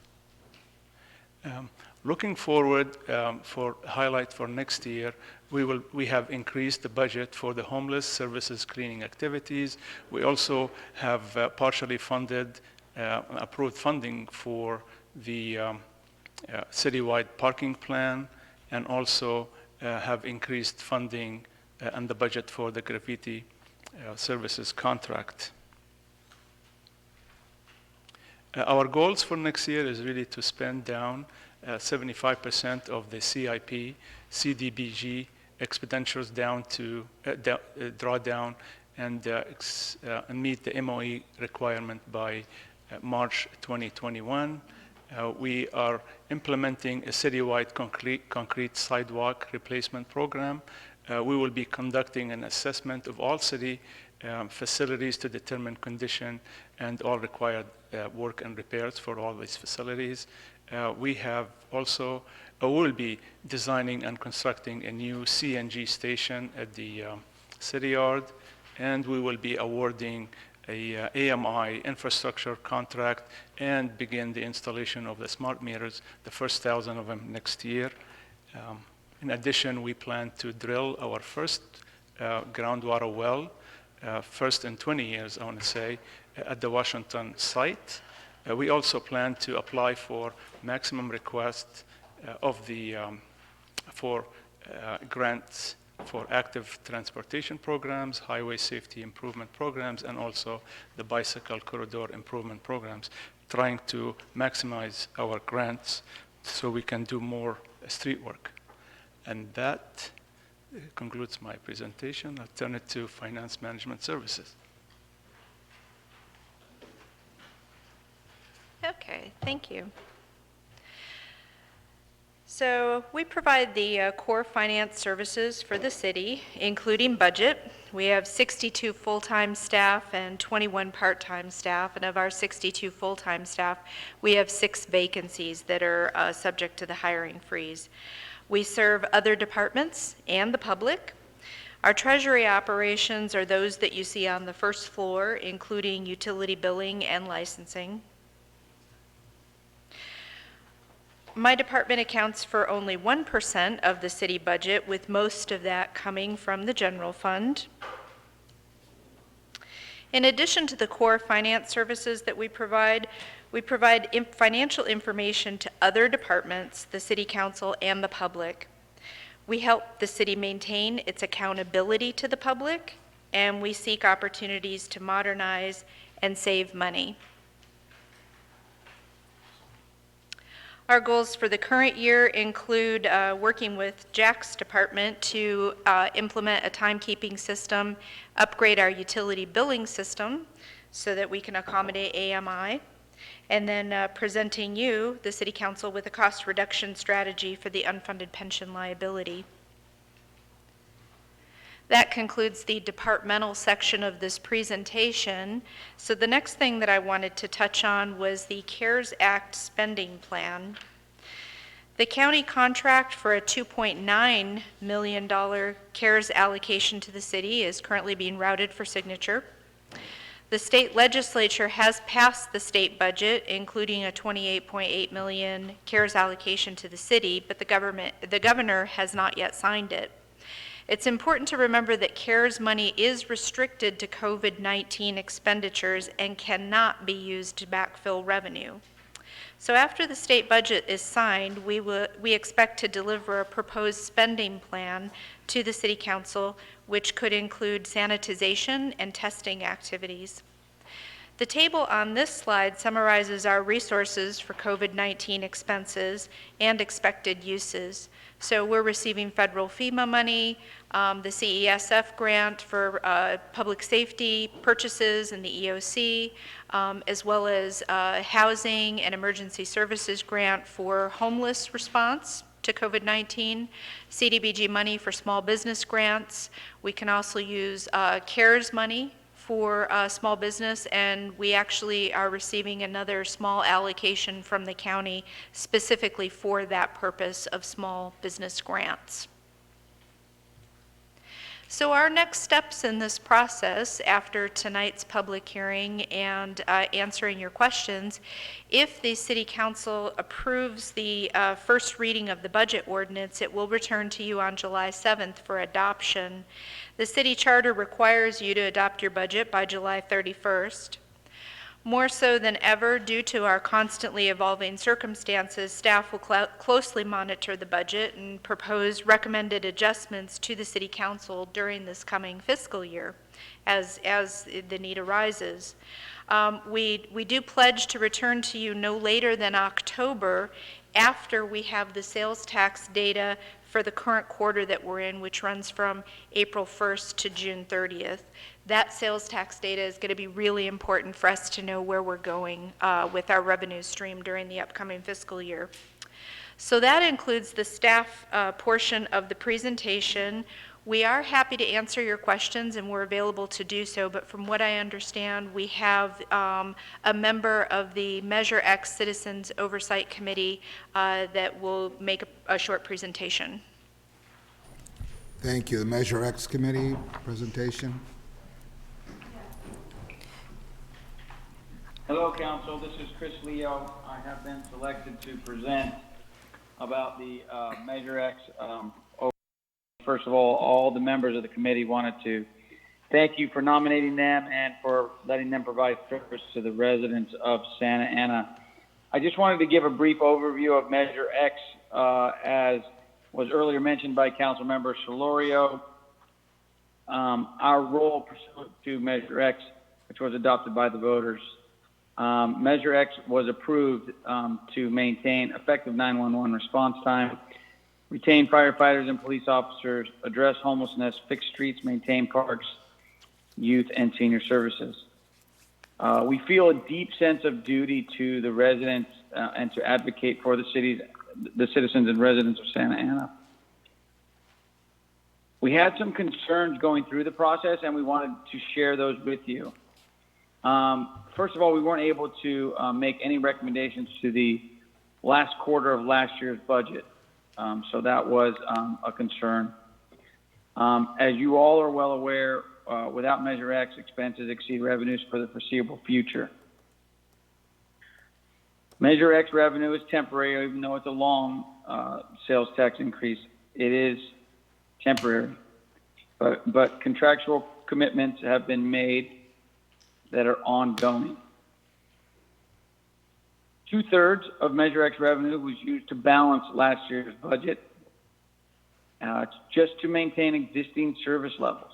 Looking forward, for highlight for next year, we have increased the budget for the homeless services cleaning activities. We also have partially funded, approved funding for the citywide parking plan, and also have increased funding and the budget for the graffiti services contract. Our goals for next year is really to spend down 75% of the CIP, CDBG expenditures down to draw down and meet the MOE requirement by March 2021. We are implementing a citywide concrete sidewalk replacement program. We will be conducting an assessment of all city facilities to determine condition and all required work and repairs for all these facilities. We have also, will be designing and constructing a new CNG station at the city yard, and we will be awarding a AMI infrastructure contract and begin the installation of the smart meters, the first 1,000 of them next year. In addition, we plan to drill our first groundwater well, first in 20 years, I want to say, at the Washington site. We also plan to apply for maximum request of the for grants for active transportation programs, highway safety improvement programs, and also the bicycle corridor improvement programs, trying to maximize our grants so we can do more street work. And that concludes my presentation. I'll turn it to Finance Management Services. Okay, thank you. So we provide the core finance services for the city, including budget. We have 62 full-time staff and 21 part-time staff, and of our 62 full-time staff, we have 6 vacancies that are subject to the hiring freeze. We serve other departments and the public. Our treasury operations are those that you see on the first floor, including utility billing and licensing. My department accounts for only 1% of the city budget, with most of that coming from the general fund. In addition to the core finance services that we provide financial information to other departments, the city council, and the public. We help the city maintain its accountability to the public, and we seek opportunities to modernize and save money. Our goals for the current year include working with Jack's department to implement a timekeeping system, upgrade our utility billing system so that we can accommodate AMI, and then presenting you, the City Council, with a cost reduction strategy for the unfunded pension liability. That concludes the departmental section of this presentation. So the next thing that I wanted to touch on was the CARES Act spending plan. The county contract for a $2.9 million CARES allocation to the city is currently being routed for signature. The state legislature has passed the state budget, including a $28.8 million CARES allocation to the city, but the governor has not yet signed it. It's important to remember that CARES money is restricted to COVID-19 expenditures and cannot be used to backfill revenue. So after the state budget is signed, we expect to deliver a proposed spending plan to the City Council, which could include sanitization and testing activities. The table on this slide summarizes our resources for COVID-19 expenses and expected uses. So we're receiving federal FEMA money, the CESF grant for public safety purchases and the EOC, as well as housing and emergency services grant for homeless response to COVID-19, CDBG money for small business grants. We can also use CARES money for small business, and we actually are receiving another small allocation from the county specifically for that purpose of small business grants. So our next steps in this process after tonight's public hearing and answering your questions, if the City Council approves the first reading of the budget ordinance, it will return to you on July 7th for adoption. The city charter requires you to adopt your budget by July 31st. More so than ever, due to our constantly evolving circumstances, staff will closely monitor the budget and propose recommended adjustments to the City Council during this coming fiscal year as the need arises. We do pledge to return to you no later than October after we have the sales tax data for the current quarter that we're in, which runs from April 1st to June 30th. That sales tax data is going to be really important for us to know where we're going with our revenue stream during the upcoming fiscal year. So that includes the staff portion of the presentation. We are happy to answer your questions, and we're available to do so, but from what I understand, we have a member of the Measure X Citizens Oversight Committee that will make a short presentation. Thank you. The Measure X Committee presentation. Hello, Council. This is Chris Leo. I have been selected to present about the Measure X. First of all the members of the committee wanted to thank you for nominating them and for letting them provide service to the residents of Santa Ana. I just wanted to give a brief overview of Measure X, as was earlier mentioned by Councilmember Solorio. Our role pursuant to Measure X, which was adopted by the voters. Measure X was approved to maintain effective 911 response time, retain firefighters and police officers, address homelessness, fix streets, maintain parks, youth, and senior services. We feel a deep sense of duty to the residents and to advocate for the citizens and residents of Santa Ana. We had some concerns going through the process, and we wanted to share those with you. First of all, we weren't able to make any recommendations to the last quarter of last year's budget. So that was a concern. As you all are well aware, without Measure X, expenses exceed revenues for the foreseeable future. Measure X revenue is temporary, even though it's a long sales tax increase. It is temporary. But contractual commitments have been made that are ongoing. 2/3 of Measure X revenue was used to balance last year's budget, just to maintain existing service levels.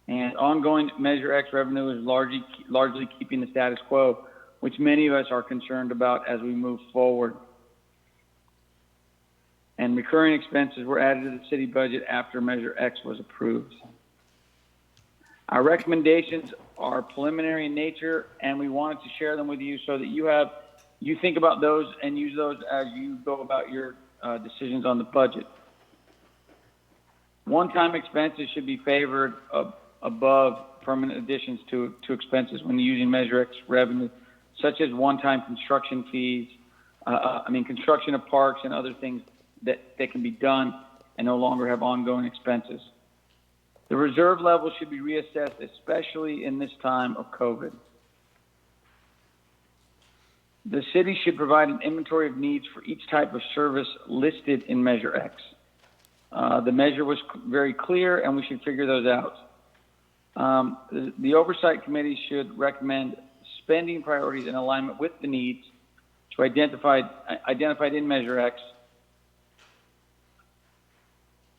And ongoing Measure X revenue is largely keeping the status quo, which many of us are concerned about as we move forward. And recurring expenses were added to the city budget after Measure X was approved. Our recommendations are preliminary in nature, and we wanted to share them with you so that you think about those and use those as you go about your decisions on the budget. One-time expenses should be favored above permanent additions to expenses when using Measure X revenue, such as one-time construction fees, construction of parks and other things that can be done and no longer have ongoing expenses. The reserve level should be reassessed, especially in this time of COVID. The city should provide an inventory of needs for each type of service listed in Measure X. The measure was very clear, and we should figure those out. The Oversight Committee should recommend spending priorities in alignment with the needs to identified in Measure X.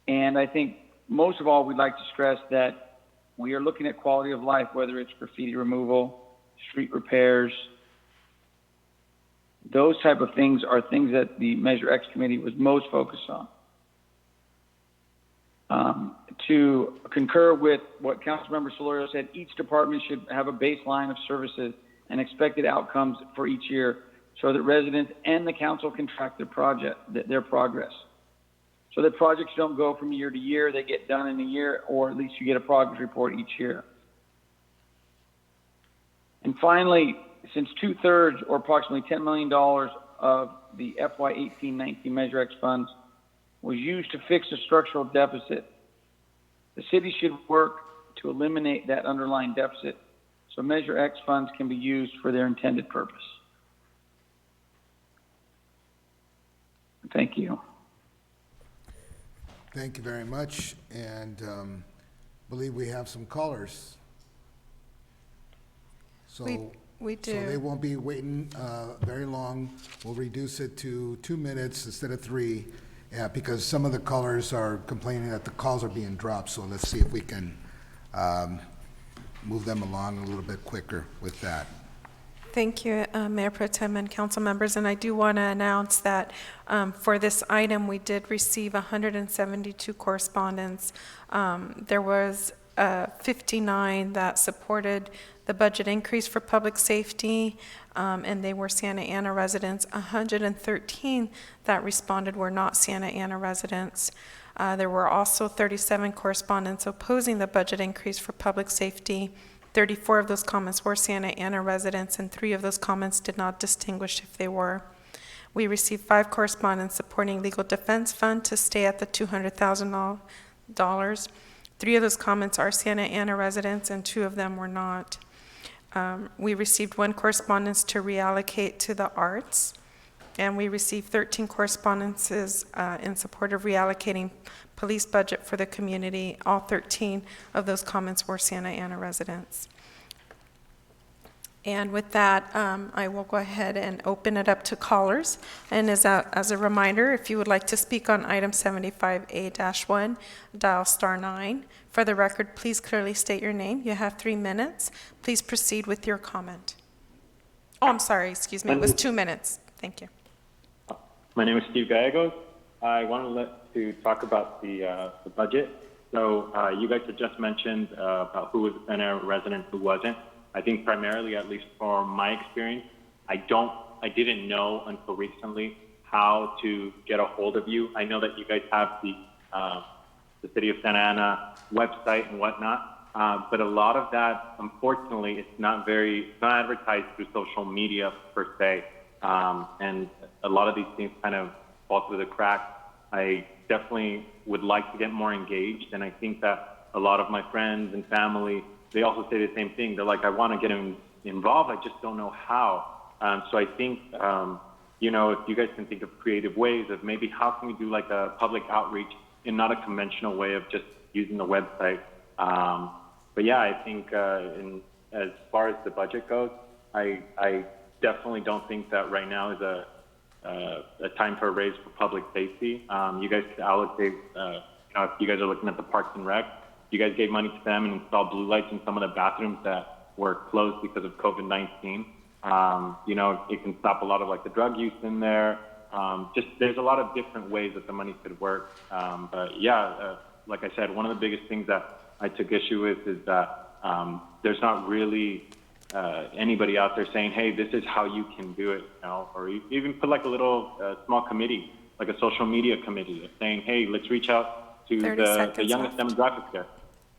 And I think most of all, we'd like to stress that we are looking at quality of life, whether it's graffiti removal, street repairs. Those type of things are things that the Measure X committee was most focused on. To concur with what Councilmember Solorio said, each department should have a baseline of services and expected outcomes for each year so that residents and the council can track their progress. So that projects don't go from year to year, they get done in a year, or at least you get a progress report each year. And finally, since 2/3 or approximately $10 million of the FY 18-19 Measure X funds was used to fix a structural deficit, the city should work to eliminate that underlying deficit so Measure X funds can be used for their intended purpose. Thank you. Thank you very much, and believe we have some callers. So we do. So they won't be waiting very long. We'll reduce it to 2 minutes instead of 3, because some of the callers are complaining that the calls are being dropped. So let's see if we can move them along a little bit quicker with that. Thank you, Mayor Pro Tem and council members. And I do want to announce that for this item, we did receive 172 correspondence. There was 59 that supported the budget increase for public safety, and they were Santa Ana residents. 113 that responded were not Santa Ana residents. There were also 37 correspondents opposing the budget increase for public safety. 34 of those comments were Santa Ana residents, and 3 of those comments did not distinguish if they were. We received 5 correspondents supporting legal defense fund to stay at the $200,000. 3 of those comments are Santa Ana residents, and 2 of them were not. We received 1 correspondence to reallocate to the arts, and we received 13 correspondences in support of reallocating police budget for the community. All 13 of those comments were Santa Ana residents. And with that, I will go ahead and open it up to callers. And as a reminder, if you would like to speak on item 75A-1, dial *9. For the record, please clearly state your name. You have 3 minutes. Please proceed with your comment. Oh, I'm sorry, excuse me, it was 2 minutes. Thank you. My name is Steve Gallegos. I wanted to talk about the budget. So you guys had just mentioned about who was a Santa Ana resident, who wasn't. I think primarily, at least for my experience, I didn't know until recently how to get a hold of you. I know that you guys have the City of Santa Ana website and whatnot, but a lot of that, unfortunately, it's not advertised through social media per se, and a lot of these things kind of fall through the cracks. I definitely would like to get more engaged. And I think that a lot of my friends and family, they also say the same thing. They're like, I want to get involved, I just don't know how. So I think, you know, if you guys can think of creative ways of maybe how can we do like a public outreach in not a conventional way of just using the website. But yeah, I think as far as the budget goes, I definitely don't think that right now is a time for a raise for public safety. You guys could allocate, you know, if you guys are looking at the Parks and Rec, you guys gave money to them and installed blue lights in some of the bathrooms that were closed because of COVID-19. You know, it can stop a lot of like the drug use in there. Just there's a lot of different ways that the money could work. But yeah, like I said, one of the biggest things that I took issue with is that there's not really anybody out there saying, hey, this is how you can do it, you know, or even put like a little small committee, like a social media committee of saying, hey, let's reach out to the youngest demographic there.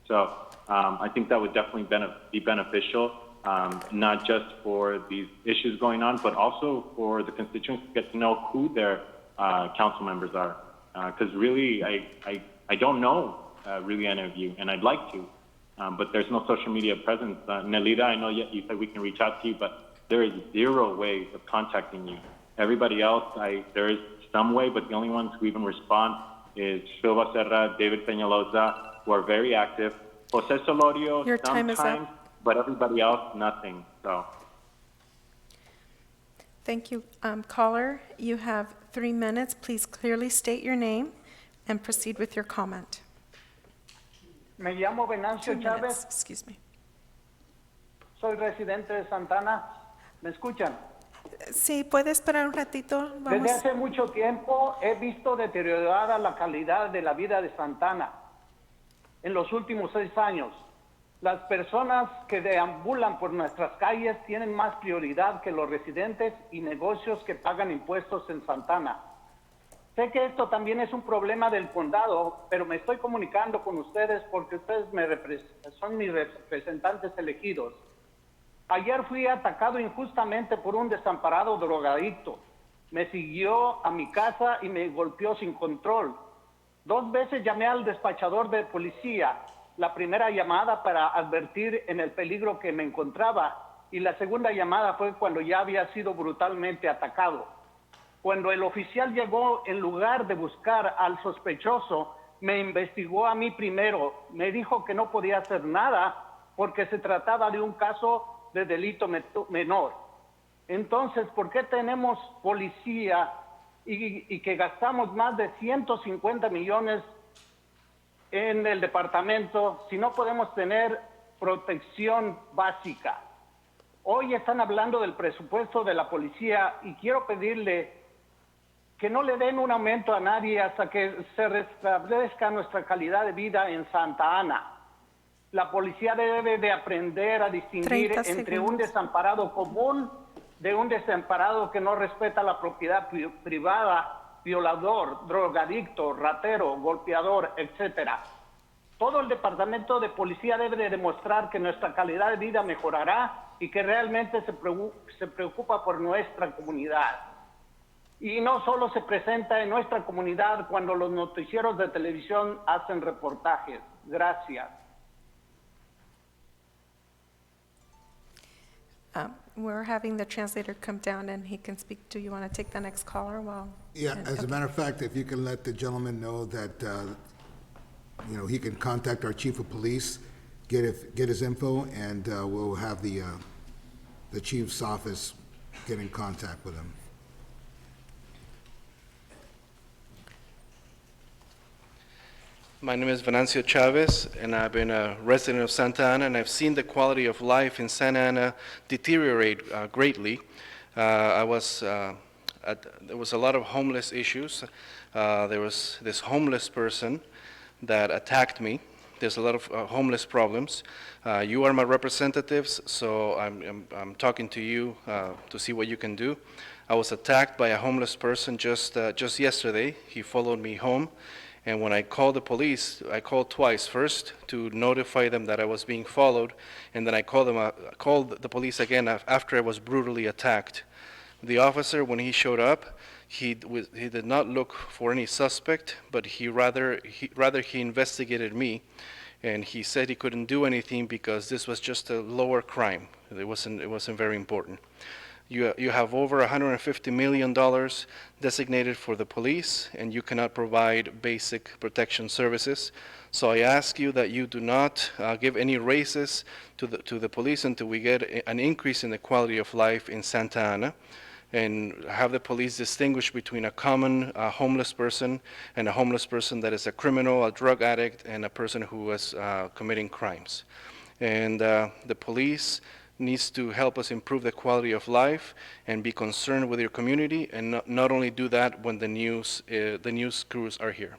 So I think that would definitely be beneficial, not just for these issues going on, but also for the constituents to get to know who their council members are. Because really, I don't know really any of you, and I'd like to. But there's no social media presence. Nelida, I know you said we can reach out to you, but there is 0 ways of contacting you. Everybody else, there is some way, but the only ones who even respond is Phil Becerra, David Peñalosa, who are very active. Jose Solorio, Your time is sometimes, up. but everybody else, nothing. So. Thank you. Caller, you have 3 minutes. Please clearly state your name and proceed with your comment. Me llamo Venancio 2 Chávez. minutes, excuse me. Soy residente de Santana. ¿Me escuchan? Sí, puede esperar un ratito. Vamos. Desde hace mucho tiempo he visto deteriorada la calidad de la vida de Santana. En los últimos 6 años, las personas que deambulan por nuestras calles tienen más prioridad que los residentes y negocios que pagan impuestos en Santana. Sé que esto también es un problema del condado, pero me estoy comunicando con ustedes porque ustedes son mis representantes elegidos. Ayer fui atacado injustamente por un desamparado drogadicto. Me siguió a mi casa y me golpeó sin control. 2 veces llamé al despachador de policía. La primera llamada para advertir en el peligro que me encontraba y la segunda llamada fue cuando ya había sido brutalmente atacado. Cuando el oficial llegó, en lugar de buscar al sospechoso, me investigó a mí primero. Me dijo que no podía hacer nada porque se trataba de un caso de delito menor. Entonces, ¿por qué tenemos policía y que gastamos más de 150 millones en el departamento si no podemos tener protección básica? Hoy están hablando del presupuesto de la policía y quiero pedirle que no le den un aumento a nadie hasta que se restablezca nuestra calidad de vida en Santa Ana. La policía debe de aprender a distinguir entre un desamparado común de un desamparado que no respeta la propiedad privada, violador, drogadicto, ratero, golpeador, etcétera. Todo el departamento de policía debe de demostrar que nuestra calidad de vida mejorará y que realmente se preocupa por nuestra comunidad. Y no solo se presenta en nuestra comunidad cuando los noticieros de televisión hacen reportajes. Gracias. We're having the translator come down and he can speak. Do you want to take the next caller while? Yeah, as a matter of fact, if you can let the gentleman know that, you know, he can contact our chief of police, get his info, and we'll have the chief's office get in contact with him. My name is Venancio Chavez, and I've been a resident of Santa Ana, and I've seen the quality of life in Santa Ana deteriorate greatly. There was a lot of homeless issues. There was this homeless person that attacked me. There's a lot of homeless problems. You are my representatives, so I'm talking to you to see what you can do. I was attacked by a homeless person just yesterday. He followed me home. And when I called the police, I called twice. First to notify them that I was being followed, and then I called the police again after I was brutally attacked. The officer, when he showed up, He did not look for any suspect, but he investigated me, and he said he couldn't do anything because this was just a lower crime. It wasn't very important. You have over $150 million designated for the police, and you cannot provide basic protection services. So I ask you that you do not give any raises to the police until we get an increase in the quality of life in Santa Ana, and have the police distinguish between a common homeless person and a homeless person that is a criminal, a drug addict, and a person who is committing crimes. And the police needs to help us improve the quality of life and be concerned with your community, and not only do that when the news crews are here.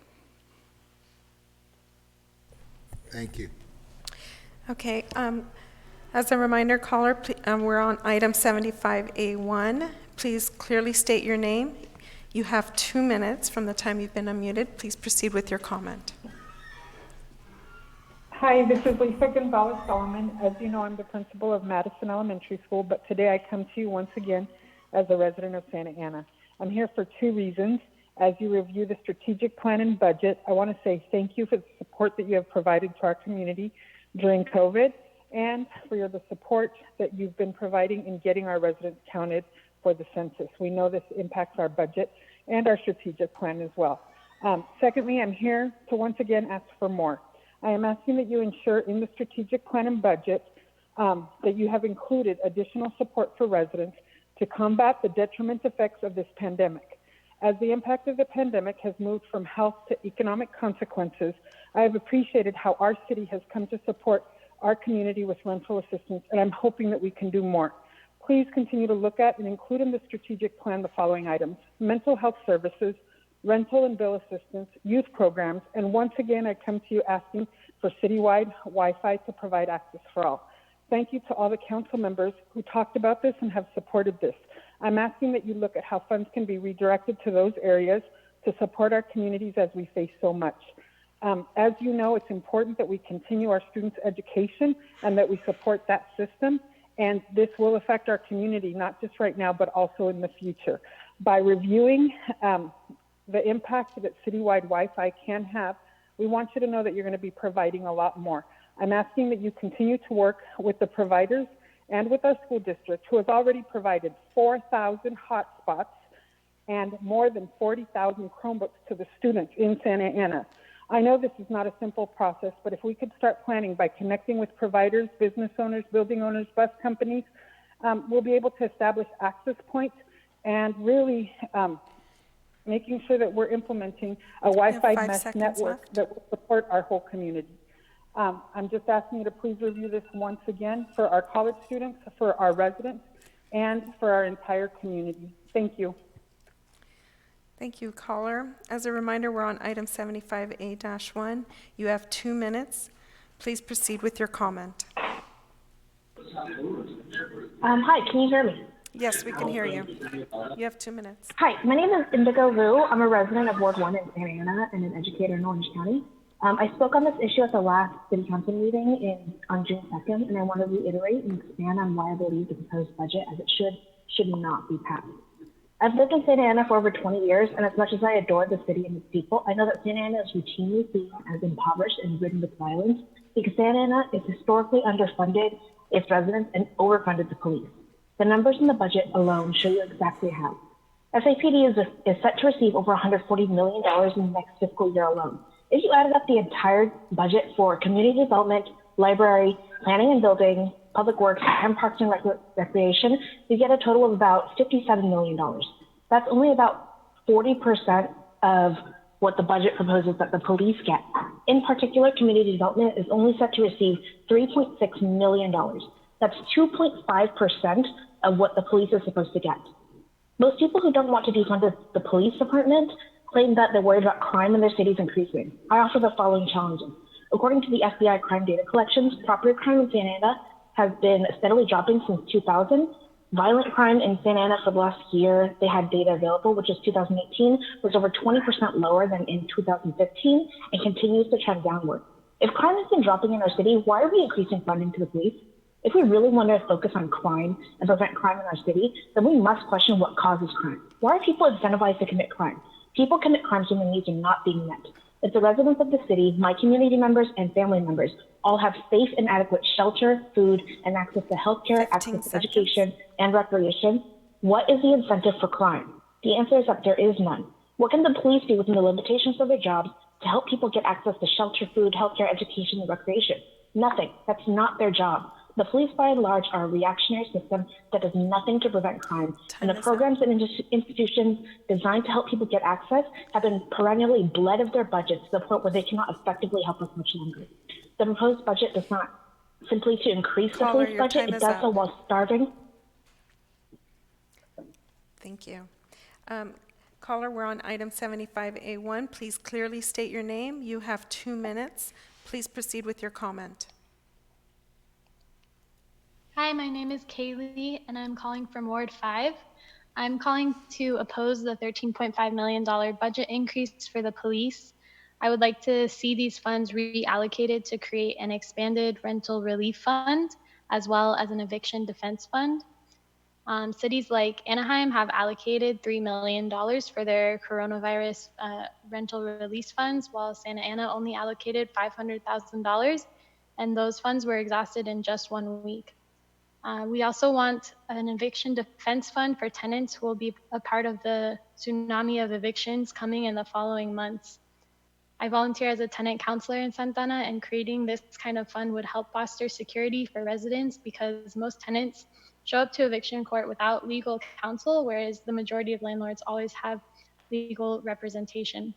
Thank you. Okay, as a reminder, caller, we're on item 75A1. Please clearly state your name. You have 2 minutes from the time you've been unmuted. Please proceed with your comment. Hi, this is Lisa Gonzalez-Solomon. As you know, I'm the principal of Madison Elementary School, but today I come to you once again as a resident of Santa Ana. I'm here for 2 reasons. As you review the strategic plan and budget, I want to say thank you for the support that you have provided to our community during COVID, and for the support that you've been providing in getting our residents counted for the census. We know this impacts our budget and our strategic plan as well. Secondly, I'm here to once again ask for more. I am asking that you ensure in the strategic plan and budget that you have included additional support for residents to combat the detriment effects of this pandemic. As the impact of the pandemic has moved from health to economic consequences, I have appreciated how our city has come to support our community with rental assistance, and I'm hoping that we can do more. Please continue to look at and include in the strategic plan the following items: mental health services, rental and bill assistance, youth programs, and once again, I come to you asking for citywide Wi-Fi to provide access for all. Thank you to all the council members who talked about this and have supported this. I'm asking that you look at how funds can be redirected to those areas to support our communities as we face so much. As you know, it's important that we continue our students' education and that we support that system, and this will affect our community, not just right now, but also in the future. By reviewing the impact that citywide Wi-Fi can have, we want you to know that you're going to be providing a lot more. I'm asking that you continue to work with the providers and with our school district, who has already provided 4,000 hotspots and more than 40,000 Chromebooks to the students in Santa Ana. I know this is not a simple process, but if we could start planning by connecting with providers, business owners, building owners, bus companies, we'll be able to establish access points and really making sure that we're implementing a Wi-Fi mesh network that will support our whole community. I'm just asking you to please review this once again for our college students, for our residents, and for our entire community. Thank you. Thank you, caller. As a reminder, we're on item 75A-1. You have 2 minutes. Please proceed with your comment. Hi, can you hear me? Yes, we can hear you. You have 2 minutes. Hi, my name is Indigo Vu. I'm a resident of Ward 1 in Santa Ana and an educator in Orange County. I spoke on this issue at the last City Council meeting on June 2nd, and I want to reiterate and expand on why I believe the proposed budget, as it should not be passed. I've lived in Santa Ana for over 20 years, and as much as I adore the city and its people, I know that Santa Ana is routinely seen as impoverished and ridden with violence because Santa Ana is historically underfunded its residents and overfunded the police. The numbers in the budget alone show you exactly how. SAPD is set to receive over $140 million in the next fiscal year alone. If you added up the entire budget for community development, library, planning and building, public works, and parks and recreation, you get a total of about $57 million. That's only about 40% of what the budget proposes that the police get. In particular, community development is only set to receive $3.6 million. That's 2.5% of what the police is supposed to get. Most people who don't want to defund the police department claim that they're worried about crime in their cities increasing. I offer the following challenges. According to the FBI crime data collections, property crime in Santa Ana has been steadily dropping since 2000. Violent crime in Santa Ana for the last year, they had data available, which is 2018, was over 20% lower than in 2015 and continues to trend downward. If crime has been dropping in our city, why are we increasing funding to the police? If we really want to focus on crime and prevent crime in our city, then we must question what causes crime. Why are people incentivized to commit crime? People commit crimes when their needs are not being met. If the residents of the city, my community members, and family members all have safe and adequate shelter, food, and access to healthcare, access to education, and recreation, what is the incentive for crime? The answer is that there is none. What can the police do within the limitations of their jobs to help people get access to shelter, food, healthcare, education, and recreation? Nothing. That's not their job. The police, by and large, are a reactionary system that does nothing to prevent crime. And the programs and institutions designed to help people get access have been perennially bled of their budgets to the point where they cannot effectively help us much longer. The proposed budget does not simply to increase the police budget, it does so while starving. Thank you. Caller, we're on item 75A1. Please clearly state your name. You have 2 minutes. Please proceed with your comment. Hi, my name is Kaylee, and I'm calling from Ward 5. I'm calling to oppose the $13.5 million budget increase for the police. I would like to see these funds reallocated to create an expanded rental relief fund, as well as an eviction defense fund. Cities like Anaheim have allocated $3 million for their coronavirus rental release funds, while Santa Ana only allocated $500,000, and those funds were exhausted in just 1 week. We also want an eviction defense fund for tenants who will be a part of the tsunami of evictions coming in the following months. I volunteer as a tenant counselor in Santa Ana, and creating this kind of fund would help foster security for residents because most tenants show up to eviction court without legal counsel, whereas the majority of landlords always have legal representation.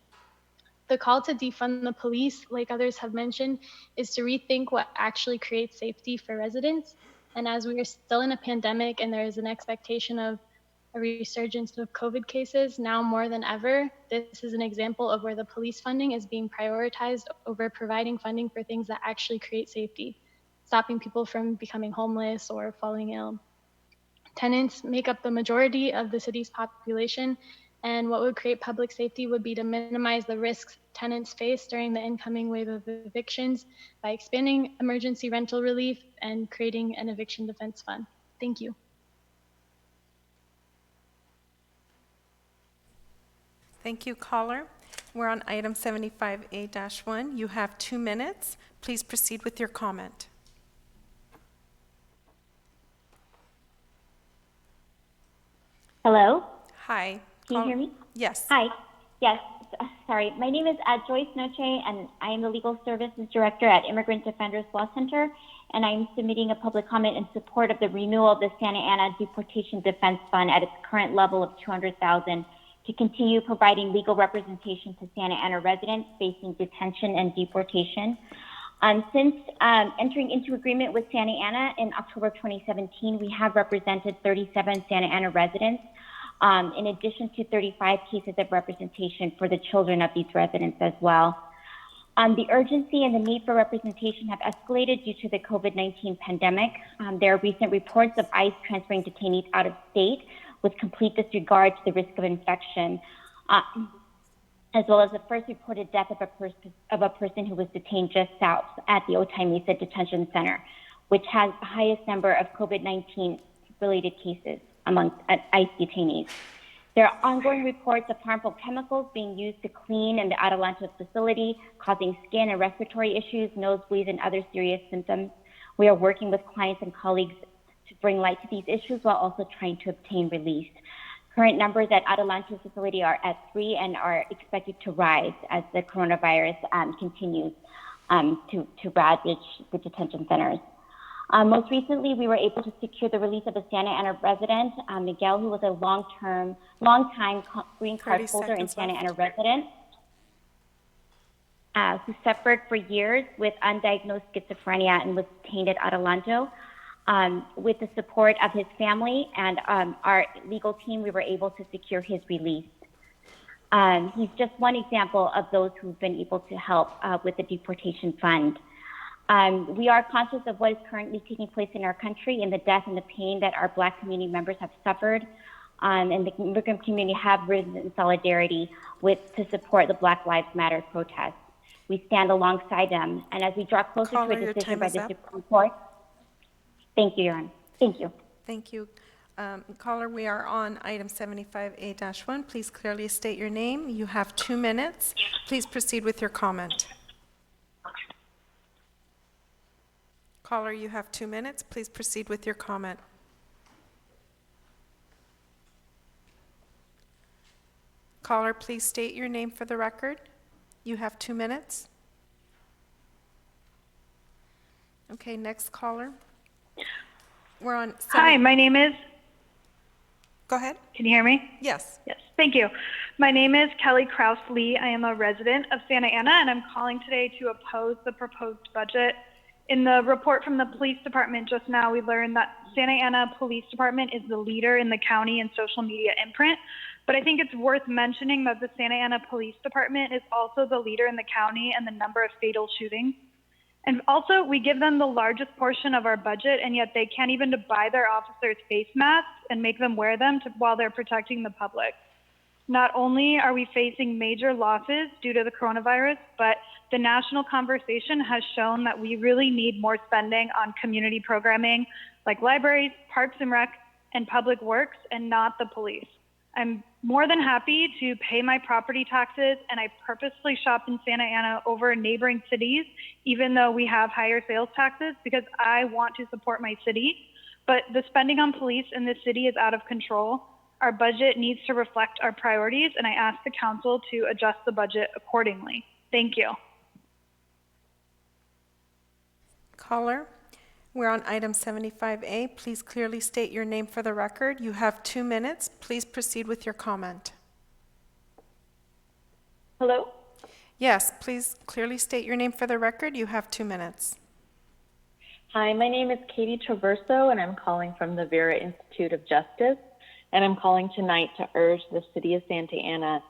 The call to defund the police, like others have mentioned, is to rethink what actually creates safety for residents. And as we are still in a pandemic and there is an expectation of a resurgence of COVID cases, now more than ever, this is an example of where the police funding is being prioritized over providing funding for things that actually create safety, stopping people from becoming homeless or falling ill. Tenants make up the majority of the city's population, and what would create public safety would be to minimize the risks tenants face during the incoming wave of evictions by expanding emergency rental relief and creating an eviction defense fund. Thank you. Thank you, caller. We're on item 75A-1. You have 2 minutes. Please proceed with your comment. Hello? Hi. Can you hear me? Yes. Hi. Yes. Sorry. My name is Joyce Noche, and I am the Legal Services Director at Immigrant Defenders Law Center, and I'm submitting a public comment in support of the renewal of the Santa Ana Deportation Defense Fund at its current level of $200,000 to continue providing legal representation to Santa Ana residents facing detention and deportation. Since entering into agreement with Santa Ana in October 2017, we have represented 37 Santa Ana residents, in addition to 35 cases of representation for the children of these residents as well. The urgency and the need for representation have escalated due to the COVID-19 pandemic. There are recent reports of ICE transferring detainees out of state with complete disregard to the risk of infection, as well as the first reported death of a person who was detained just south at the Otay Mesa Detention Center, which has the highest number of COVID-19 related cases among ICE detainees. There are ongoing reports of harmful chemicals being used to clean in the Adelanto facility, causing skin and respiratory issues, nosebleeds, and other serious symptoms. We are working with clients and colleagues to bring light to these issues while also trying to obtain release. Current numbers at Adelanto facility are at 3 and are expected to rise as the coronavirus continues to ravage the detention centers. Most recently, we were able to secure the release of a Santa Ana resident, Miguel, who was a long-time green card holder and Santa Ana resident, who suffered for years with undiagnosed schizophrenia and was detained at Adelanto. With the support of his family and our legal team, we were able to secure his release. He's just one example of those who've been able to help with the deportation fund. We are conscious of what is currently taking place in our country and the death and the pain that our Black community members have suffered. And the immigrant community have risen in solidarity to support the Black Lives Matter protests. We stand alongside them. And as we draw closer to a decision by the Supreme Court, Thank you, Your Honor. Thank you. Thank you. Caller, we are on item 75A-1. Please clearly state your name. You have 2 minutes. Please proceed with your comment. Caller, you have 2 minutes. Please proceed with your comment. Caller, please state your name for the record. You have 2 minutes. Okay, next caller. We're on. Hi, my name is. Go ahead. Can you hear me? Yes. Yes, thank you. My name is Kelly Kraus Lee. I am a resident of Santa Ana, and I'm calling today to oppose the proposed budget. In the report from the police department just now, we learned that Santa Ana Police Department is the leader in the county in social media imprint. But I think it's worth mentioning that the Santa Ana Police Department is also the leader in the county and the number of fatal shootings. And also, we give them the largest portion of our budget, and yet they can't even buy their officers face masks and make them wear them while they're protecting the public. Not only are we facing major losses due to the coronavirus, but the national conversation has shown that we really need more spending on community programming like libraries, parks and rec, and public works, and not the police. I'm more than happy to pay my property taxes, and I purposely shop in Santa Ana over neighboring cities, even though we have higher sales taxes, because I want to support my city. But the spending on police in this city is out of control. Our budget needs to reflect our priorities, and I ask the council to adjust the budget accordingly. Thank you. Caller, we're on item 75A. Please clearly state your name for the record. You have 2 minutes. Please proceed with your comment. Hello? Yes, please clearly state your name for the record. You have 2 minutes. Hi, my name is Katie Traverso, and I'm calling from the Vera Institute of Justice. And I'm calling tonight to urge the City of Santa Ana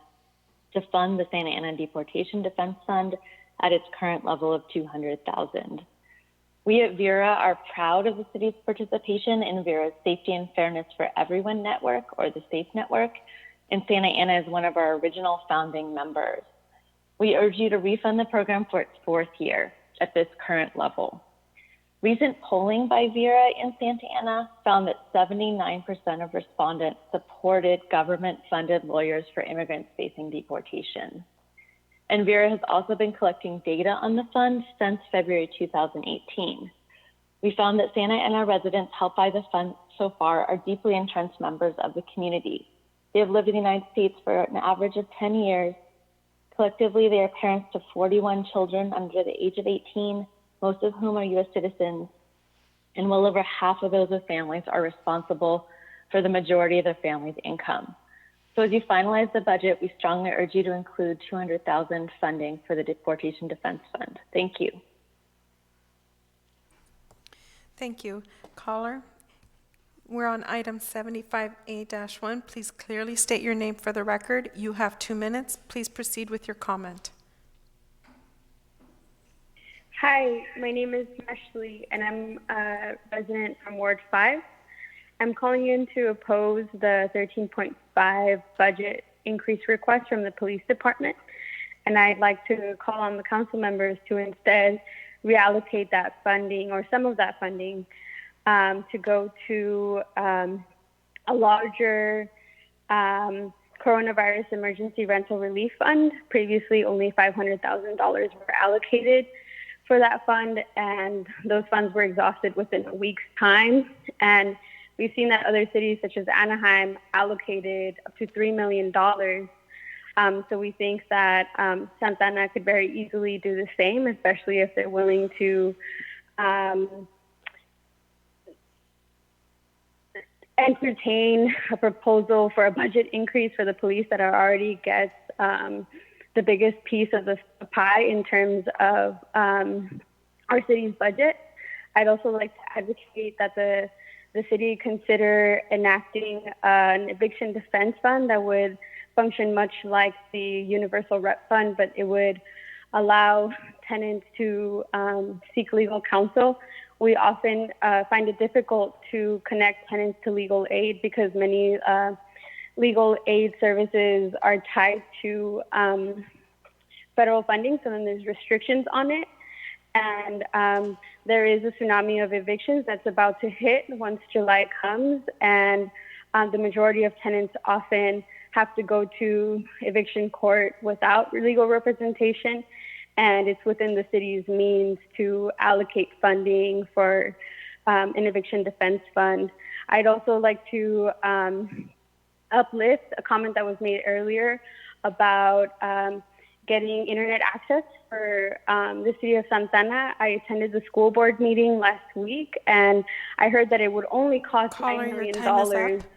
to fund the Santa Ana Deportation Defense Fund at its current level of $200,000. We at Vera are proud of the city's participation in Vera's Safety and Fairness for Everyone network, or the SAFE network, and Santa Ana is one of our original founding members. We urge you to refund the program for its 4th year at this current level. Recent polling by Vera in Santa Ana found that 79% of respondents supported government-funded lawyers for immigrants facing deportation. And Vera has also been collecting data on the fund since February 2018. We found that Santa Ana residents helped by the fund so far are deeply entrenched members of the community. They have lived in the United States for an average of 10 years. Collectively, they are parents to 41 children under the age of 18, most of whom are U.S. citizens, and well over half of those with families are responsible for the majority of their family's income. So as you finalize the budget, we strongly urge you to include $200,000 funding for the Deportation Defense Fund. Thank you. Thank you. Caller, we're on item 75A-1. Please clearly state your name for the record. You have 2 minutes. Please proceed with your comment. Hi, my name is Ashley, and I'm a resident from Ward 5. I'm calling in to oppose the 13.5 budget increase request from the police department, and I'd like to call on the council members to instead reallocate that funding, or some of that funding, to go to a larger coronavirus emergency rental relief fund. Previously, only $500,000 were allocated for that fund, and those funds were exhausted within a week's time. And we've seen that other cities such as Anaheim allocated up to $3 million. So we think that Santa Ana could very easily do the same, especially if they're willing to entertain a proposal for a budget increase for the police that already gets the biggest piece of the pie in terms of our city's budget. I'd also like to advocate that the city consider enacting an eviction defense fund that would function much like the Universal Rep Fund, but it would allow tenants to seek legal counsel. We often find it difficult to connect tenants to legal aid because many legal aid services are tied to federal funding, so then there's restrictions on it. and there is a tsunami of evictions that's about to hit once July comes, and the majority of tenants often have to go to eviction court without legal representation, and it's within the city's means to allocate funding for an eviction defense fund. I'd also like to uplift a comment that was made earlier about getting internet access for the city of Santa Ana. I attended the school board meeting last week, and I heard that it would only cost Caller, $9 your million. time is up.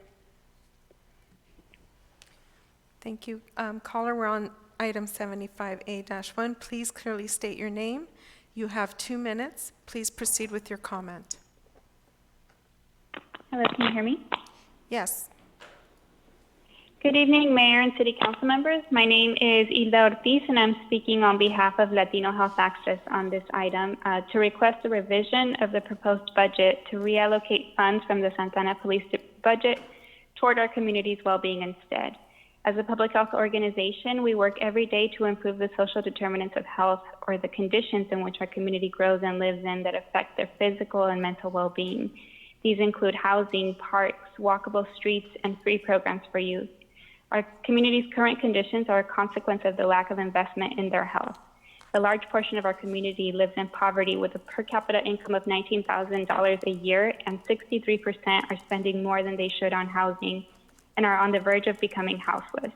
Thank you. Caller, we're on item 75A-1. Please clearly state your name. You have 2 minutes. Please proceed with your comment. Hello, can you hear me? Yes. Good evening, Mayor and City Council members. My name is Hilda Ortiz, and I'm speaking on behalf of Latino Health Access on this item to request a revision of the proposed budget to reallocate funds from the Santa Ana Police budget toward our community's well-being instead. As a public health organization, we work every day to improve the social determinants of health, or the conditions in which our community grows and lives in that affect their physical and mental well-being. These include housing, parks, walkable streets, and free programs for youth. Our community's current conditions are a consequence of the lack of investment in their health. A large portion of our community lives in poverty with a per capita income of $19,000 a year, and 63% are spending more than they should on housing and are on the verge of becoming houseless.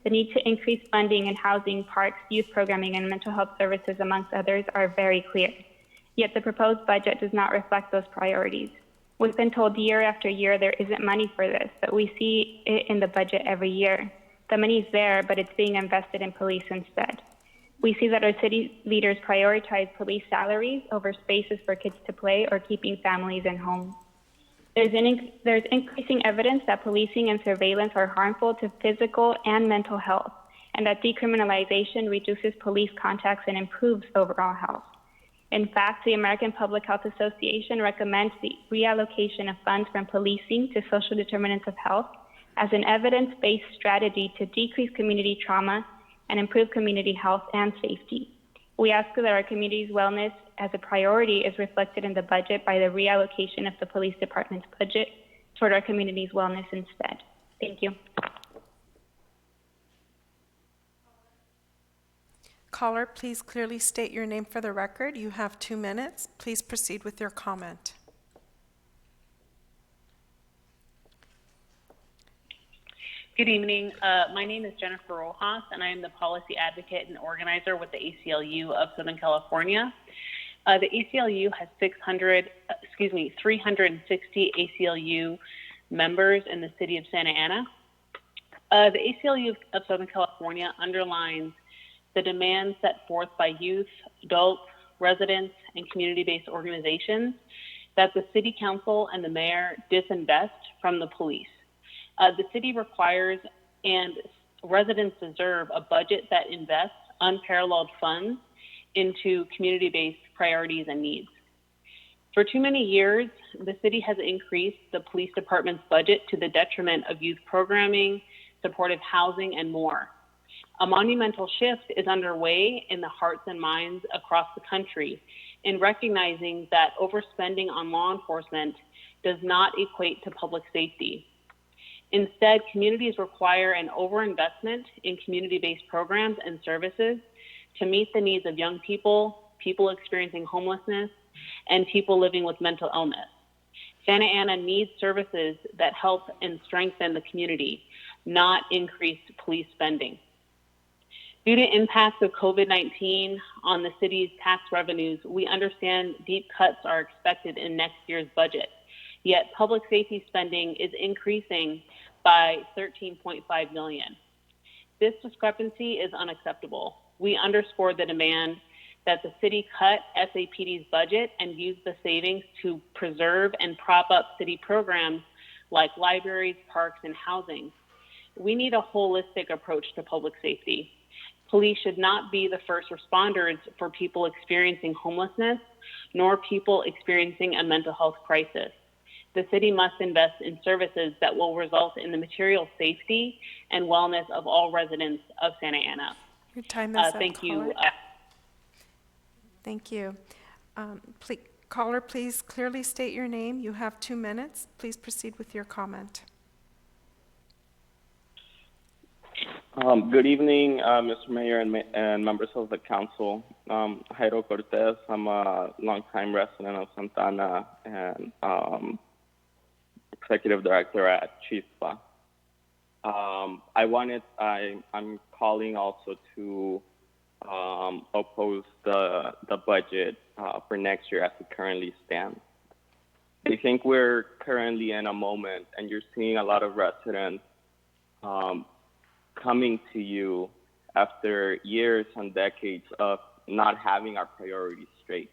The need to increase funding in housing, parks, youth programming, and mental health services, amongst others, are very clear. Yet the proposed budget does not reflect those priorities. We've been told year after year there isn't money for this, but we see it in the budget every year. The money's there, but it's being invested in police instead. We see that our city leaders prioritize police salaries over spaces for kids to play or keeping families in homes. There's increasing evidence that policing and surveillance are harmful to physical and mental health, and that decriminalization reduces police contacts and improves overall health. In fact, the American Public Health Association recommends the reallocation of funds from policing to social determinants of health as an evidence-based strategy to decrease community trauma and improve community health and safety. We ask that our community's wellness as a priority is reflected in the budget by the reallocation of the police department's budget toward our community's wellness instead. Thank you. Caller, please clearly state your name for the record. You have 2 minutes. Please proceed with your comment. Good evening. My name is Jennifer Rojas, and I am the policy advocate and organizer with the ACLU of Southern California. The ACLU has 360 ACLU members in the city of Santa Ana. The ACLU of Southern California underlines the demands set forth by youth, adults, residents, and community-based organizations that the city council and the mayor disinvest from the police. The city requires and residents deserve a budget that invests unparalleled funds into community-based priorities and needs. For too many years, the city has increased the police department's budget to the detriment of youth programming, supportive housing, and more. A monumental shift is underway in the hearts and minds across the country in recognizing that overspending on law enforcement does not equate to public safety. Instead, communities require an overinvestment in community-based programs and services to meet the needs of young people, people experiencing homelessness, and people living with mental illness. Santa Ana needs services that help and strengthen the community, not increase police spending. Due to impacts of COVID-19 on the city's tax revenues, we understand deep cuts are expected in next year's budget. Yet public safety spending is increasing by $13.5 million. This discrepancy is unacceptable. We underscore the demand that the city cut SAPD's budget and use the savings to preserve and prop up city programs like libraries, parks, and housing. We need a holistic approach to public safety. Police should not be the first responders for people experiencing homelessness, nor people experiencing a mental health crisis. The city must invest in services that will result in the material safety and wellness of all residents of Santa Ana. Your time is up, Thank you. Thank you. Caller, please clearly state your name. You have 2 minutes. Please proceed with your comment. Good evening, Mr. Mayor and members of the council. Jairo Cortez, I'm a longtime resident of Santa Ana and executive director at Chispa. I'm calling also to oppose the budget for next year as it currently stands. I think we're currently in a moment, and you're seeing a lot of residents coming to you after years and decades of not having our priorities straight.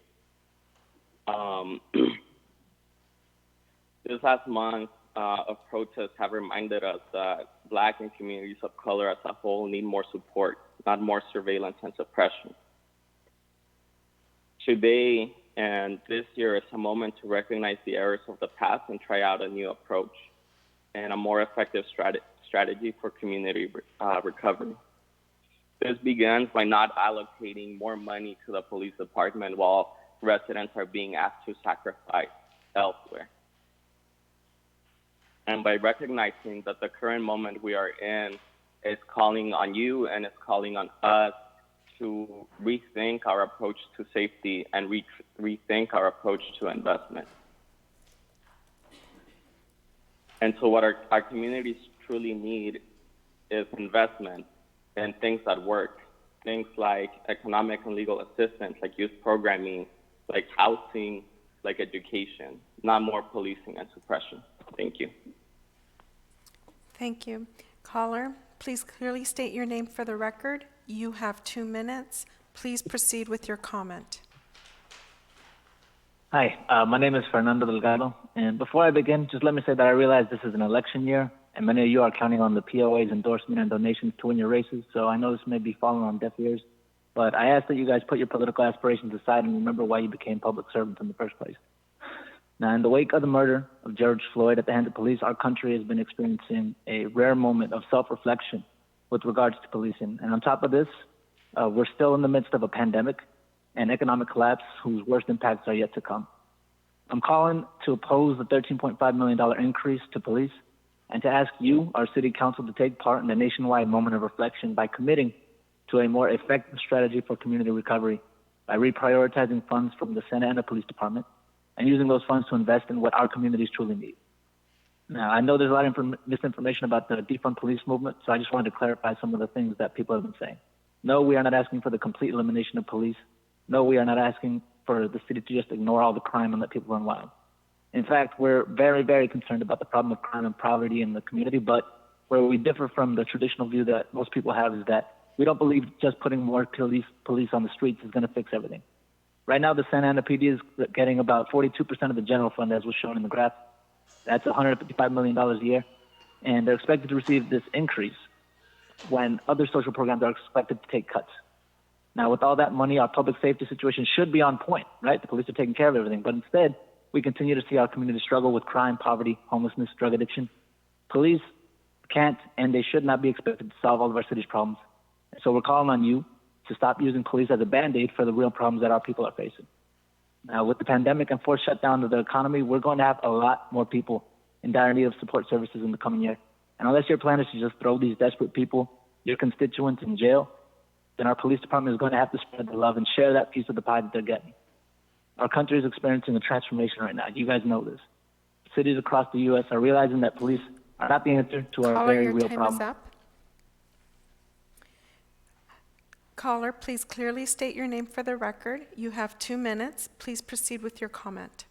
This last month of protests have reminded us that Black and communities of color as a whole need more support, not more surveillance and suppression. Today and this year is a moment to recognize the errors of the past and try out a new approach and a more effective strategy for community recovery. This begins by not allocating more money to the police department while residents are being asked to sacrifice elsewhere. And by recognizing that the current moment we are in is calling on you and it's calling on us to rethink our approach to safety and rethink our approach to investment. And so what our communities truly need is investment in things that work, things like economic and legal assistance, like youth programming, like housing, like education, not more policing and suppression. Thank you. Thank you. Caller, please clearly state your name for the record. You have 2 minutes. Please proceed with your comment. Hi, my name is Fernando Delgado, and before I begin, just let me say that I realize this is an election year, and many of you are counting on the POA's endorsement and donations to win your races, so I know this may be falling on deaf ears, but I ask that you guys put your political aspirations aside and remember why you became public servants in the first place. Now, in the wake of the murder of George Floyd at the hands of police, our country has been experiencing a rare moment of self-reflection with regards to policing. And on top of this, we're still in the midst of a pandemic and economic collapse whose worst impacts are yet to come. I'm calling to oppose the $13.5 million increase to police and to ask you, our city council, to take part in a nationwide moment of reflection by committing to a more effective strategy for community recovery by reprioritizing funds from the Santa Ana Police Department and using those funds to invest in what our communities truly need. Now, I know there's a lot of misinformation about the defund police movement, so I just wanted to clarify some of the things that people have been saying. No, we are not asking for the complete elimination of police. No, we are not asking for the city to just ignore all the crime and let people run wild. In fact, we're very, very concerned about the problem of crime and poverty in the community, but where we differ from the traditional view that most people have is that we don't believe just putting more police on the streets is going to fix everything. Right now, the Santa Ana PD is getting about 42% of the general fund, as was shown in the graph. That's $155 million a year, and they're expected to receive this increase when other social programs are expected to take cuts. Now, with all that money, our public safety situation should be on point, right? The police are taking care of everything, but instead, we continue to see our community struggle with crime, poverty, homelessness, drug addiction. Police can't and they should not be expected to solve all of our city's problems. So we're calling on you to stop using police as a Band-Aid for the real problems that our people are facing. Now, with the pandemic and forced shutdown of the economy, we're going to have a lot more people in dire need of support services in the coming year. And unless your plan is to just throw these desperate people, your constituents, in jail, then our police department is going to have to spread the love and share that piece of the pie that they're getting. Our country is experiencing a transformation right now. You guys know this. Cities across the U.S. are realizing that police are not the answer to our very real problem. Caller, please clearly state your name for the record. You have 2 minutes. Please proceed with your comment.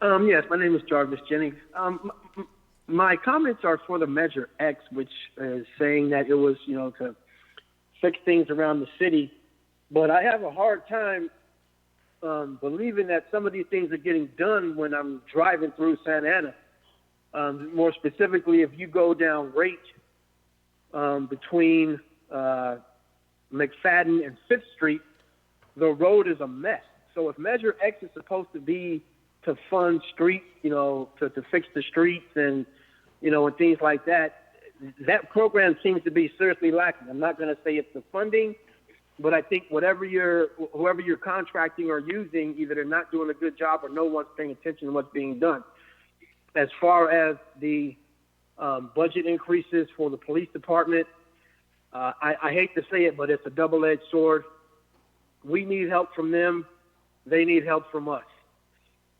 Yes, my name is Jarvis Jennings. My comments are for the Measure X, which is saying that it was, to fix things around the city. But I have a hard time believing that some of these things are getting done when I'm driving through Santa Ana. More specifically, if you go down Rate between McFadden and 5th Street, the road is a mess. So if Measure X is supposed to be to fund streets, to fix the streets and, and things like that, that program seems to be seriously lacking. I'm not going to say it's the funding But I think whoever you're contracting or using, either they're not doing a good job or no one's paying attention to what's being done. As far as the budget increases for the police department, I hate to say it, but it's a double-edged sword. We need help from them. They need help from us.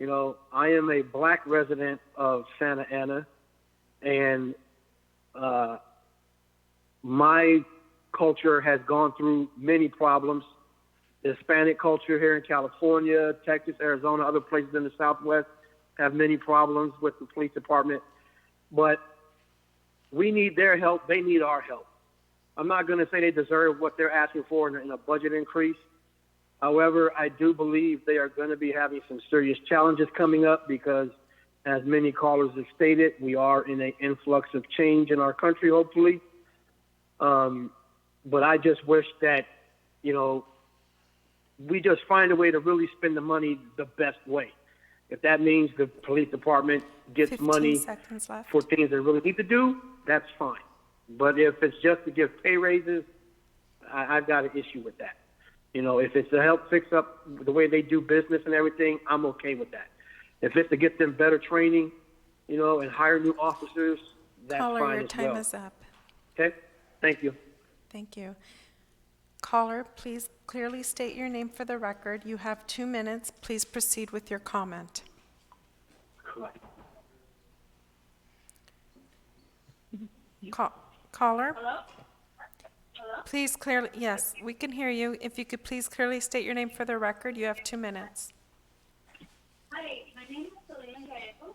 You know, I am a black resident of Santa Ana, and my culture has gone through many problems. The Hispanic culture here in California, Texas, Arizona, other places in the Southwest have many problems with the police department. But we need their help. They need our help. I'm not going to say they deserve what they're asking for in a budget increase. However, I do believe they are going to be having some serious challenges coming up because, as many callers have stated, we are in an influx of change in our country, hopefully. But I just wish that, you know, we just find a way to really spend the money the best way. If that means the police department gets money for things they really need to do, that's fine. But if it's just to give pay raises, I've got an issue with that. You know, if it's to help fix up the way they do business and everything, I'm okay with that. If it's to get them better training, you know, and hire new officers, that's Caller, fine your as time well. is up. Okay, thank you. Thank you. Caller, please clearly state your name for the record. You have 2 minutes. Please proceed with your comment. Caller? Hello? Please clearly, yes, we can hear you. If you could please clearly state your name for the record, you have 2 minutes. Hi, my name is Selena Gallego,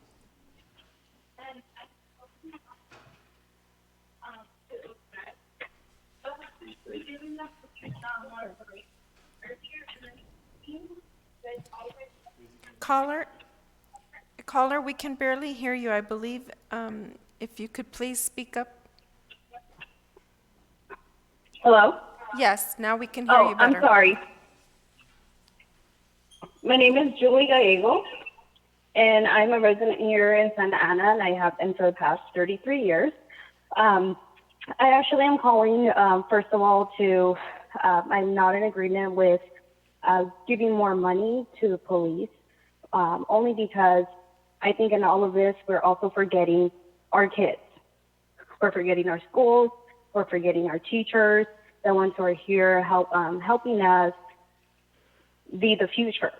and Caller, we can barely hear you. I believe if you could please speak up. Hello? Yes, now we can hear you better. I'm sorry. My name is Julie Gallego, and I'm a resident here in Santa Ana, and I have been for the past 33 years. I actually am calling, first of all, to, I'm not in agreement with giving more money to the police, only because I think in all of this, we're also forgetting our kids. We're forgetting our schools. We're forgetting our teachers, the ones who are here helping us be the future.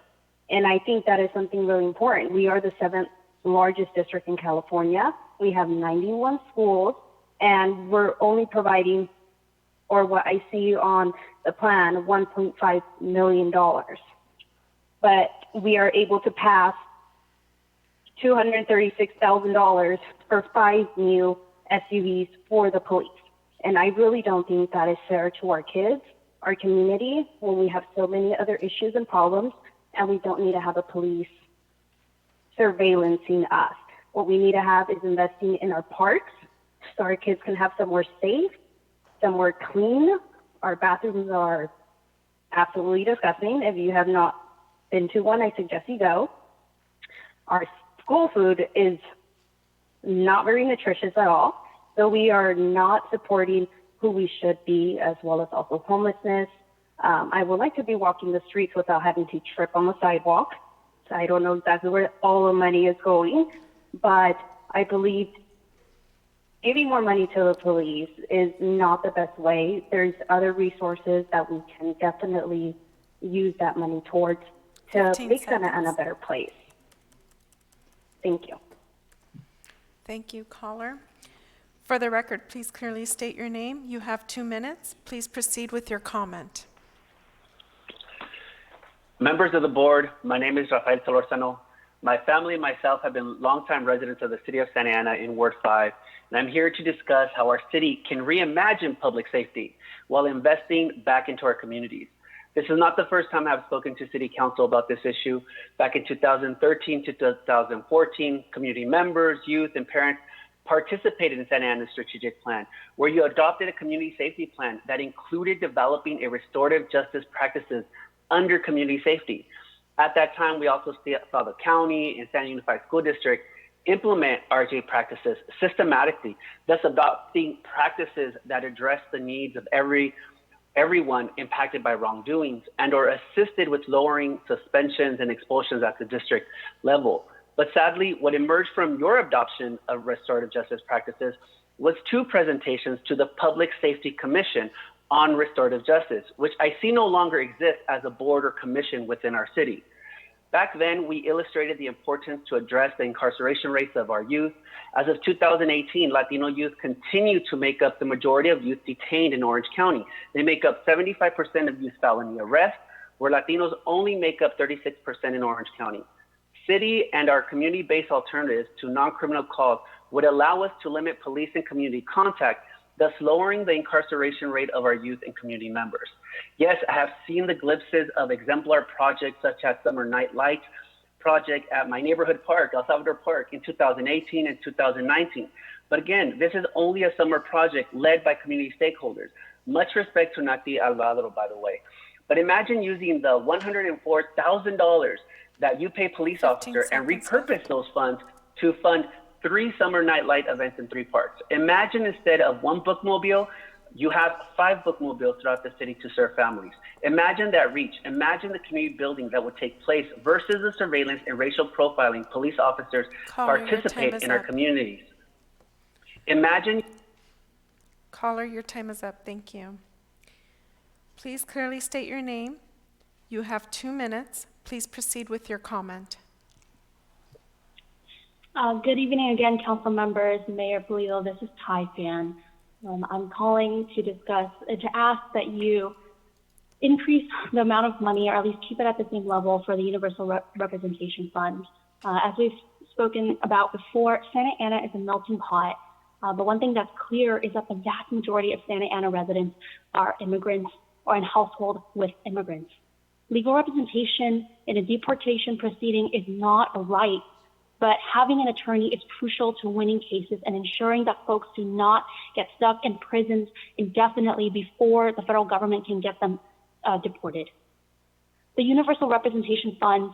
And I think that is something really important. We are the 7th largest district in California. We have 91 schools, and we're only providing, or what I see on the plan, $1.5 million. But we are able to pass $236,000 for 5 new SUVs for the police. And I really don't think that is fair to our kids, our community, when we have so many other issues and problems, and we don't need to have a police surveillancing us. What we need to have is investing in our parks so our kids can have somewhere safe, somewhere clean. Our bathrooms are absolutely disgusting. If you have not been to one, I suggest you go. Our school food is not very nutritious at all. So we are not supporting who we should be, as well as also homelessness. I would like to be walking the streets without having to trip on the sidewalk. So I don't know exactly where all the money is going, but I believe giving more money to the police is not the best way. There's other resources that we can definitely use that money towards to make Santa Ana a better place. Thank you. Thank you, caller. For the record, please clearly state your name. You have 2 minutes. Please proceed with your comment. Members of the board, my name is Rafael Solorzano. My family and myself have been longtime residents of the city of Santa Ana in Ward 5, and I'm here to discuss how our city can reimagine public safety while investing back into our communities. This is not the first time I've spoken to City Council about this issue. Back in 2013 to 2014, community members, youth, and parents participated in Santa Ana's strategic plan, where you adopted a community safety plan that included developing a restorative justice practices under community safety. At that time, we also saw the county and Santa Ana Unified School District implement RJ practices systematically, thus adopting practices that address the needs of every everyone impacted by wrongdoings and or assisted with lowering suspensions and expulsions at the district level. But sadly, what emerged from your adoption of restorative justice practices was 2 presentations to the Public Safety Commission on restorative justice, which I see no longer exists as a board or commission within our city. Back then, we illustrated the importance to address the incarceration rates of our youth. As of 2018, Latino youth continue to make up the majority of youth detained in Orange County. They make up 75% of youth felony arrests, where Latinos only make up 36% in Orange County. City and our community-based alternatives to non-criminal calls would allow us to limit police and community contact, thus lowering the incarceration rate of our youth and community members. Yes, I have seen the glimpses of exemplar projects such as Summer Night Light project at my neighborhood park, El Salvador Park, in 2018 and 2019. But again, this is only a summer project led by community stakeholders. Much respect to Nati Alvaro, by the way. But imagine using the $104,000 that you pay police officer and repurpose those funds to fund 3 summer nightlight events in 3 parks. Imagine instead of 1 bookmobile, you have 5 bookmobiles throughout the city to serve families. Imagine that reach. Imagine the community building that would take place versus the surveillance and racial profiling police officers participate in our communities. Imagine. Caller, your time is up. Thank you. Please clearly state your name. You have 2 minutes. Please proceed with your comment. Good evening again, council members, Mayor Pulido. This is Tai Fan. I'm calling to discuss, to ask that you increase the amount of money, or at least keep it at the same level for the Universal Representation Fund. As we've spoken about before, Santa Ana is a melting pot. But one thing that's clear is that the vast majority of Santa Ana residents are immigrants or in households with immigrants. Legal representation in a deportation proceeding is not a right, but having an attorney is crucial to winning cases and ensuring that folks do not get stuck in prisons indefinitely before the federal government can get them deported. The Universal Representation Fund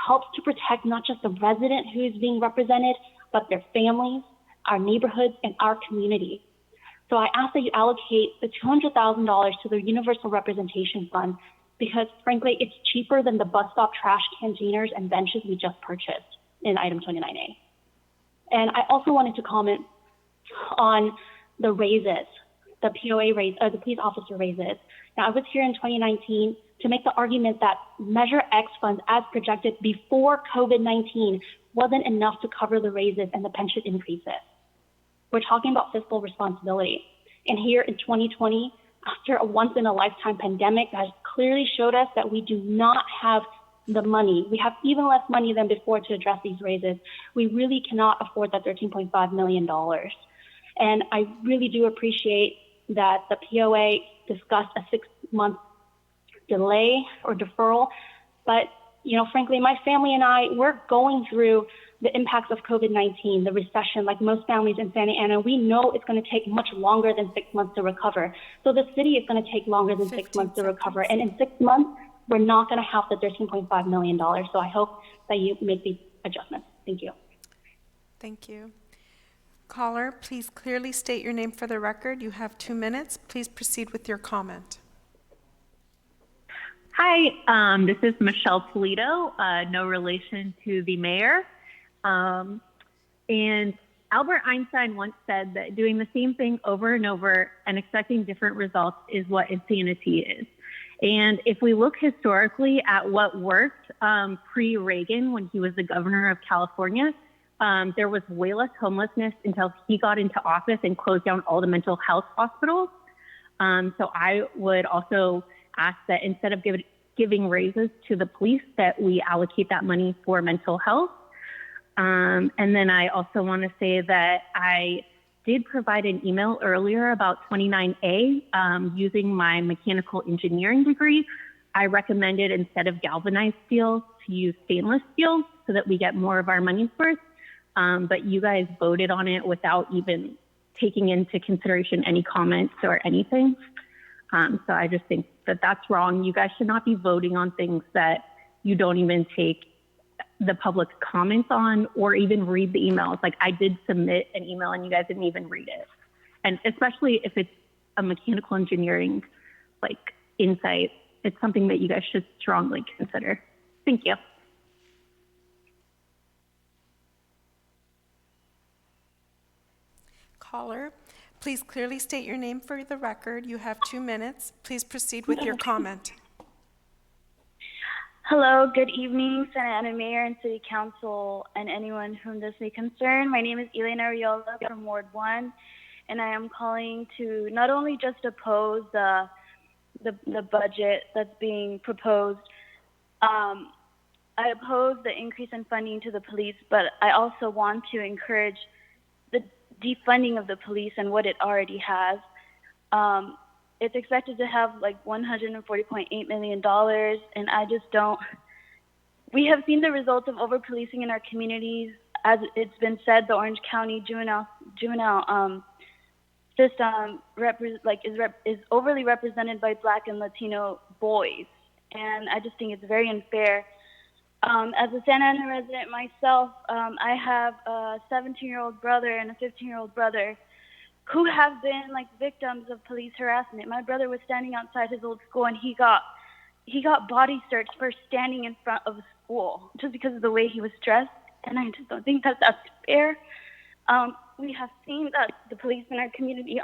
helps to protect not just the resident who is being represented, but their families, our neighborhoods, and our community. So I ask that you allocate the $200,000 to the Universal Representation Fund because, frankly, it's cheaper than the bus stop trash containers and benches we just purchased in item 29A. And I also wanted to comment on the raises, the POA raise, the police officer raises. Now, I was here in 2019 to make the argument that Measure X funds as projected before COVID-19 wasn't enough to cover the raises and the pension increases. We're talking about fiscal responsibility. And here in 2020, after a once-in-a-lifetime pandemic that has clearly showed us that we do not have the money, we have even less money than before to address these raises, we really cannot afford that $13.5 million. And I really do appreciate that the POA discussed a 6-month delay or deferral. But, you know, frankly, my family and I, we're going through the impacts of COVID-19, the recession, like most families in Santa Ana. We know it's going to take much longer than 6 months to recover. So the city is going to take longer than 6 months to recover. And in 6 months, we're not going to have the $13.5 million. So I hope that you make these adjustments. Thank you. Thank you. Caller, please clearly state your name for the record. You have 2 minutes. Please proceed with your comment. Hi, this is Michelle Toledo, no relation to the mayor. And Albert Einstein once said that doing the same thing over and over and expecting different results is what insanity is. And if we look historically at what worked pre-Reagan when he was the governor of California, there was way less homelessness until he got into office and closed down all the mental health hospitals. So I would also ask that instead of giving raises to the police, that we allocate that money for mental health. And then I also want to say that I did provide an email earlier about 29A using my mechanical engineering degree. I recommended instead of galvanized steel to use stainless steel so that we get more of our money's worth. But you guys voted on it without even taking into consideration any comments or anything. So I just think that that's wrong. You guys should not be voting on things that you don't even take the public's comments on or even read the emails. Like I did submit an email and you guys didn't even read it. And especially if it's a mechanical engineering insight. It's something that you guys should strongly consider. Thank you. Caller, please clearly state your name for the record. You have 2 minutes. Please proceed with your comment. Hello, good evening, Santa Ana Mayor and City Council, and anyone whom this may concern. My name is Elena Ariola from Ward 1, and I am calling to not only just oppose the budget that's being proposed. I oppose the increase in funding to the police, but I also want to encourage the defunding of the police and what it already has. It's expected to have like $140.8 million, and I just don't. We have seen the results of over-policing in our communities. As it's been said, the Orange County juvenile system is overly represented by Black and Latino boys, and I just think it's very unfair. As a Santa Ana resident myself, I have a 17-year-old brother and a 15-year-old brother who have been like victims of police harassment. My brother was standing outside his old school, and he got body searched for standing in front of a school just because of the way he was dressed, and I just don't think that's fair. We have seen that the police in our community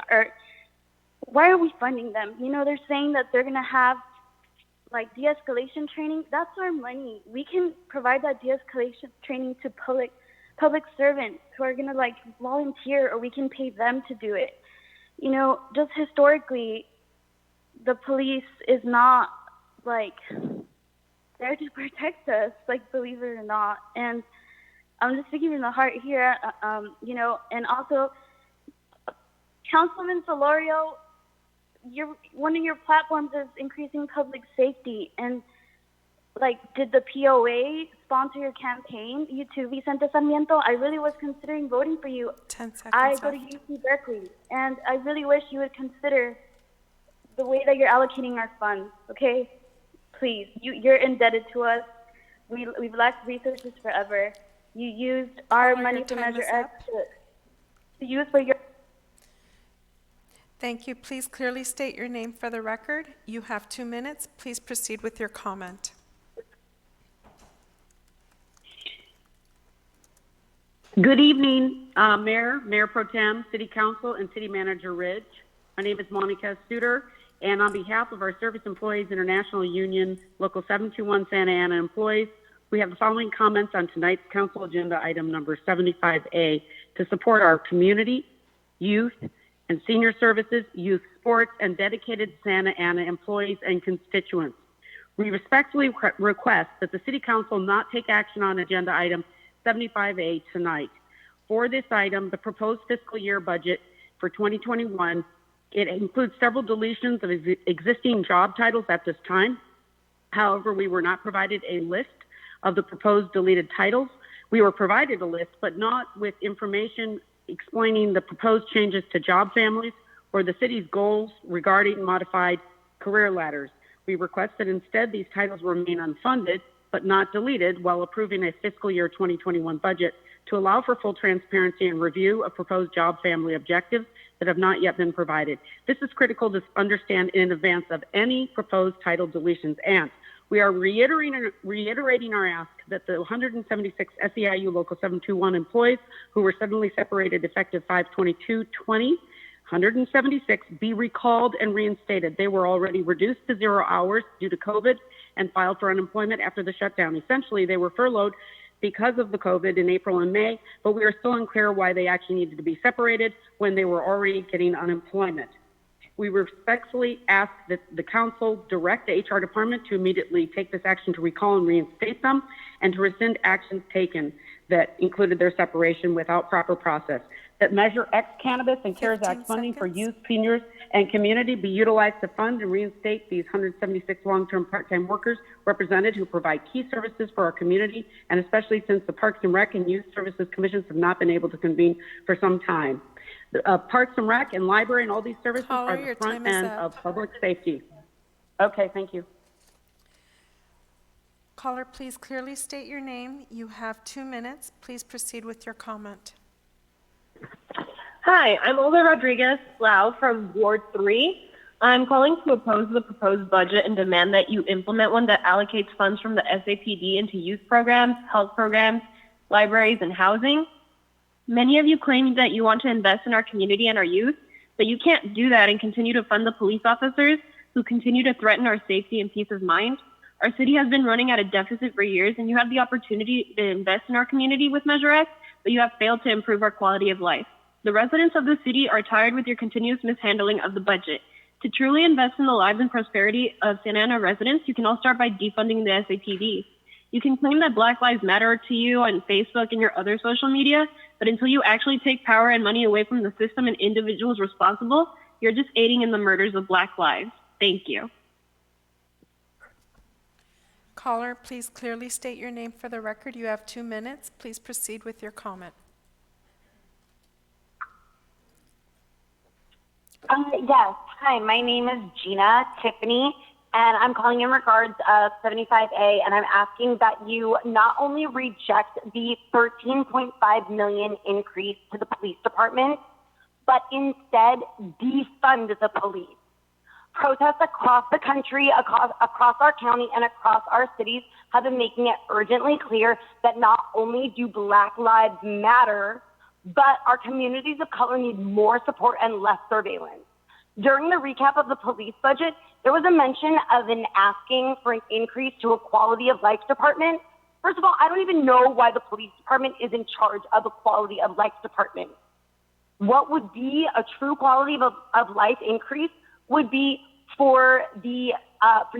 why are we funding them? You know, they're saying that they're gonna have like de-escalation training. That's our money. We can provide that de-escalation training to public servants who are going to like volunteer, or we can pay them to do it. You know, just historically, the police is not like there to protect us, like, believe it or not. And I'm just speaking from the heart here, you know, and also Councilman Solorio, one of your platforms is increasing public safety, and like, did the POA sponsor your campaign? You too, Vicente Sarmiento. I really was considering voting for you. 10 seconds I left. go to UC Berkeley, and I really wish you would consider the way that you're allocating our funds. Okay, please. You're indebted to us. We've lacked resources forever. You used our money for Measure X to use for your. Thank you. Please clearly state your name for the record. You have 2 minutes. Please proceed with your comment. Good evening, Mayor Pro Tem, City Council, and City Manager Ridge. My name is Monica Studer, and on behalf of our Service Employees International Union, Local 721 Santa Ana employees, we have the following comments on tonight's council agenda item number 75A to support our community, youth, and senior services, youth sports, and dedicated Santa Ana employees and constituents. We respectfully request that the City Council not take action on agenda item 75A tonight. For this item, the proposed fiscal year budget for 2021, it includes several deletions of existing job titles at this time. However, we were not provided a list of the proposed deleted titles. We were provided a list, but not with information explaining the proposed changes to job families or the city's goals regarding modified career ladders. We request that instead these titles remain unfunded but not deleted while approving a fiscal year 2021 budget to allow for full transparency and review of proposed job family objectives that have not yet been provided. This is critical to understand in advance of any proposed title deletions, and we are reiterating our ask that the 176 SEIU Local 721 employees who were suddenly separated effective 5/22/20, 176 be recalled and reinstated. They were already reduced to 0 hours due to COVID and filed for unemployment after the shutdown. Essentially, they were furloughed because of the COVID in April and May, but we are still unclear why they actually needed to be separated when they were already getting unemployment. We respectfully ask that the council direct the HR department to immediately take this action to recall and reinstate them, and to rescind actions taken that included their separation without proper process. That Measure X Cannabis and CARES Act funding for youth, seniors, and community be utilized to fund and reinstate these 176 long-term part-time workers represented who provide key services for our community, and especially since the Parks and Rec and Youth Services Commissions have not been able to convene for some time. Parks and Rec and Library and all these services are the front end of public safety. Okay, thank you. Caller, please clearly state your name. You have 2 minutes. Please proceed with your comment. Hi, I'm Olga Rodriguez Lau from Ward 3. I'm calling to oppose the proposed budget and demand that you implement one that allocates funds from the SAPD into youth programs, health programs, libraries, and housing. Many of you claim that you want to invest in our community and our youth, but you can't do that and continue to fund the police officers who continue to threaten our safety and peace of mind. Our city has been running at a deficit for years, and you have the opportunity to invest in our community with Measure X, but you have failed to improve our quality of life. The residents of the city are tired with your continuous mishandling of the budget. To truly invest in the lives and prosperity of Santa Ana residents, you can all start by defunding the SAPD. You can claim that Black Lives Matter to you on Facebook and your other social media, but until you actually take power and money away from the system and individuals responsible, you're just aiding in the murders of Black lives. Thank you. Caller, please clearly state your name for the record. You have 2 minutes. Please proceed with your comment. Yes. Hi, my name is Gina Tiffany, and I'm calling in regards of 75A, and I'm asking that you not only reject the $13.5 million increase to the police department, but instead defund the police. Protests across the country, across our county, and across our cities have been making it urgently clear that not only do Black lives matter, but our communities of color need more support and less surveillance. During the recap of the police budget, there was a mention of an asking for an increase to a quality of life department. First of all, I don't even know why the police department is in charge of a quality of life department. What would be a true quality of life increase would be for you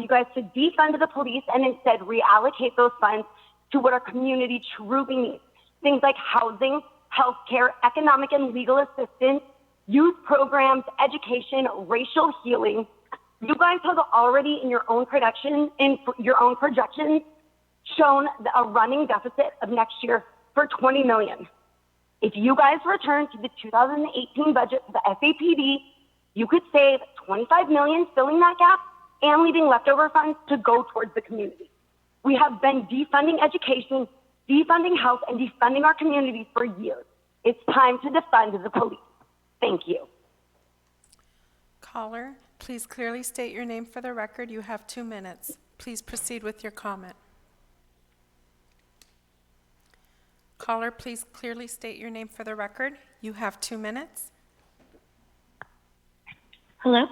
guys to defund the police and instead reallocate those funds to what our community truly needs. Things like housing, healthcare, economic and legal assistance, youth programs, education, racial healing. You guys have already in your own projections shown a running deficit of next year for $20 million. If you guys return to the 2018 budget for the SAPD, you could save $25 million filling that gap and leaving leftover funds to go towards the community. We have been defunding education, defunding health, and defunding our communities for years. It's time to defund the police. Thank you. Caller, please clearly state your name for the record. You have 2 minutes. Please proceed with your comment. Caller, please clearly state your name for the record. You have 2 minutes. Hello?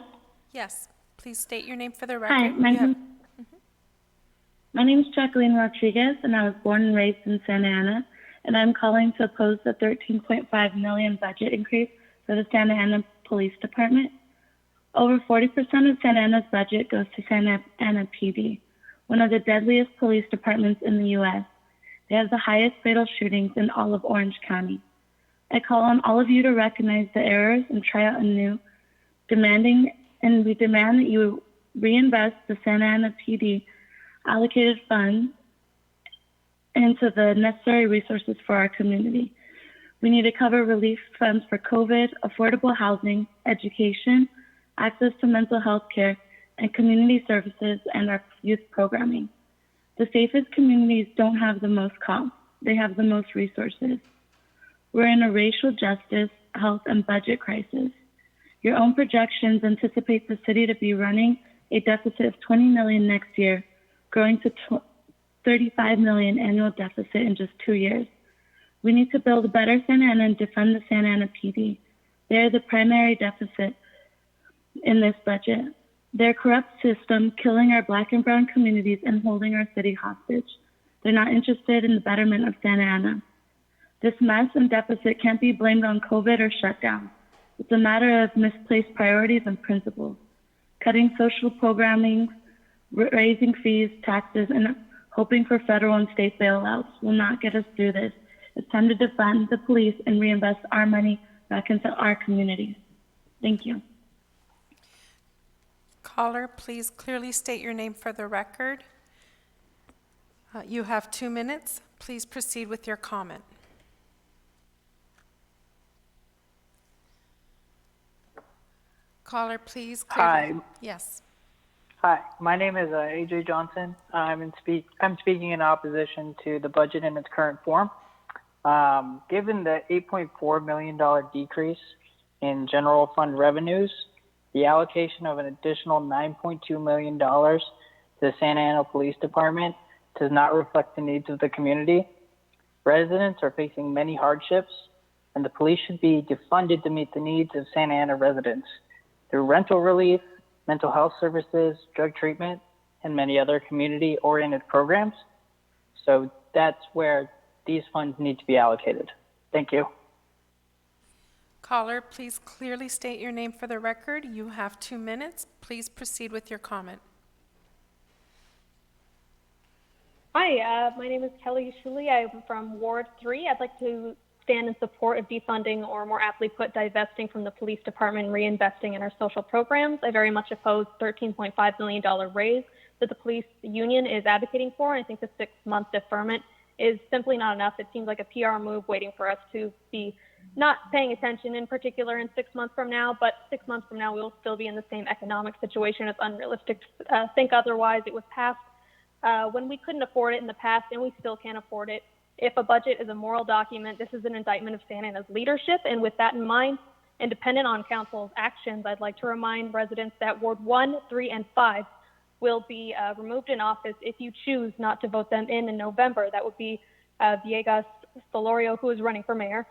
Yes, please state your name for the record. Hi, my name is Jacqueline Rodriguez, and I was born and raised in Santa Ana, and I'm calling to oppose the $13.5 million budget increase for the Santa Ana Police Department. Over 40% of Santa Ana's budget goes to Santa Ana PD, one of the deadliest police departments in the U.S. They have the highest fatal shootings in all of Orange County. I call on all of you to recognize the errors and try out anew, we demand that you reinvest the Santa Ana PD allocated funds into the necessary resources for our community. We need to cover relief funds for COVID, affordable housing, education, access to mental health care, and community services, and our youth programming. The safest communities don't have the most costs. They have the most resources. We're in a racial justice, health, and budget crisis. Your own projections anticipate the city to be running a deficit of $20 million next year, growing to $35 million annual deficit in just 2 years. We need to build a better Santa Ana and defund the Santa Ana PD. They are the primary deficit in this budget. Their corrupt system killing our Black and brown communities and holding our city hostage. They're not interested in the betterment of Santa Ana. This mess and deficit can't be blamed on COVID or shutdown. It's a matter of misplaced priorities and principles. Cutting social programming, raising fees, taxes, and hoping for federal and state bailouts will not get us through this. It's time to defund the police and reinvest our money back into our communities. Thank you. Caller, please clearly state your name for the record. You have 2 minutes. Please proceed with your comment. Caller, please clearly. Hi. Yes. Hi, my name is AJ Johnson. I'm speaking in opposition to the budget in its current form. Given the $8.4 million decrease in general fund revenues, the allocation of an additional $9.2 million to the Santa Ana Police Department does not reflect the needs of the community. Residents are facing many hardships, and the police should be defunded to meet the needs of Santa Ana residents through rental relief, mental health services, drug treatment, and many other community-oriented programs. So that's where these funds need to be allocated. Thank you. Caller, please clearly state your name for the record. You have 2 minutes. Please proceed with your comment. Hi, my name is Kelly Shuley. I'm from Ward 3. I'd like to stand in support of defunding, or more aptly put, divesting from the police department and reinvesting in our social programs. I very much oppose $13.5 million raise that the police union is advocating for. I think the 6-month deferment is simply not enough. It seems like a PR move waiting for us to be not paying attention in particular in 6 months from now, but 6 months from now we will still be in the same economic situation. It's unrealistic to think otherwise. It was passed when we couldn't afford it in the past, and we still can't afford it. If a budget is a moral document, this is an indictment of Santa Ana's leadership, and with that in mind, and dependent on council's actions, I'd like to remind residents that Ward 1, 3, and 5 will be removed in office if you choose not to vote them in November. That would be Villegas Solorio, who is running for mayor,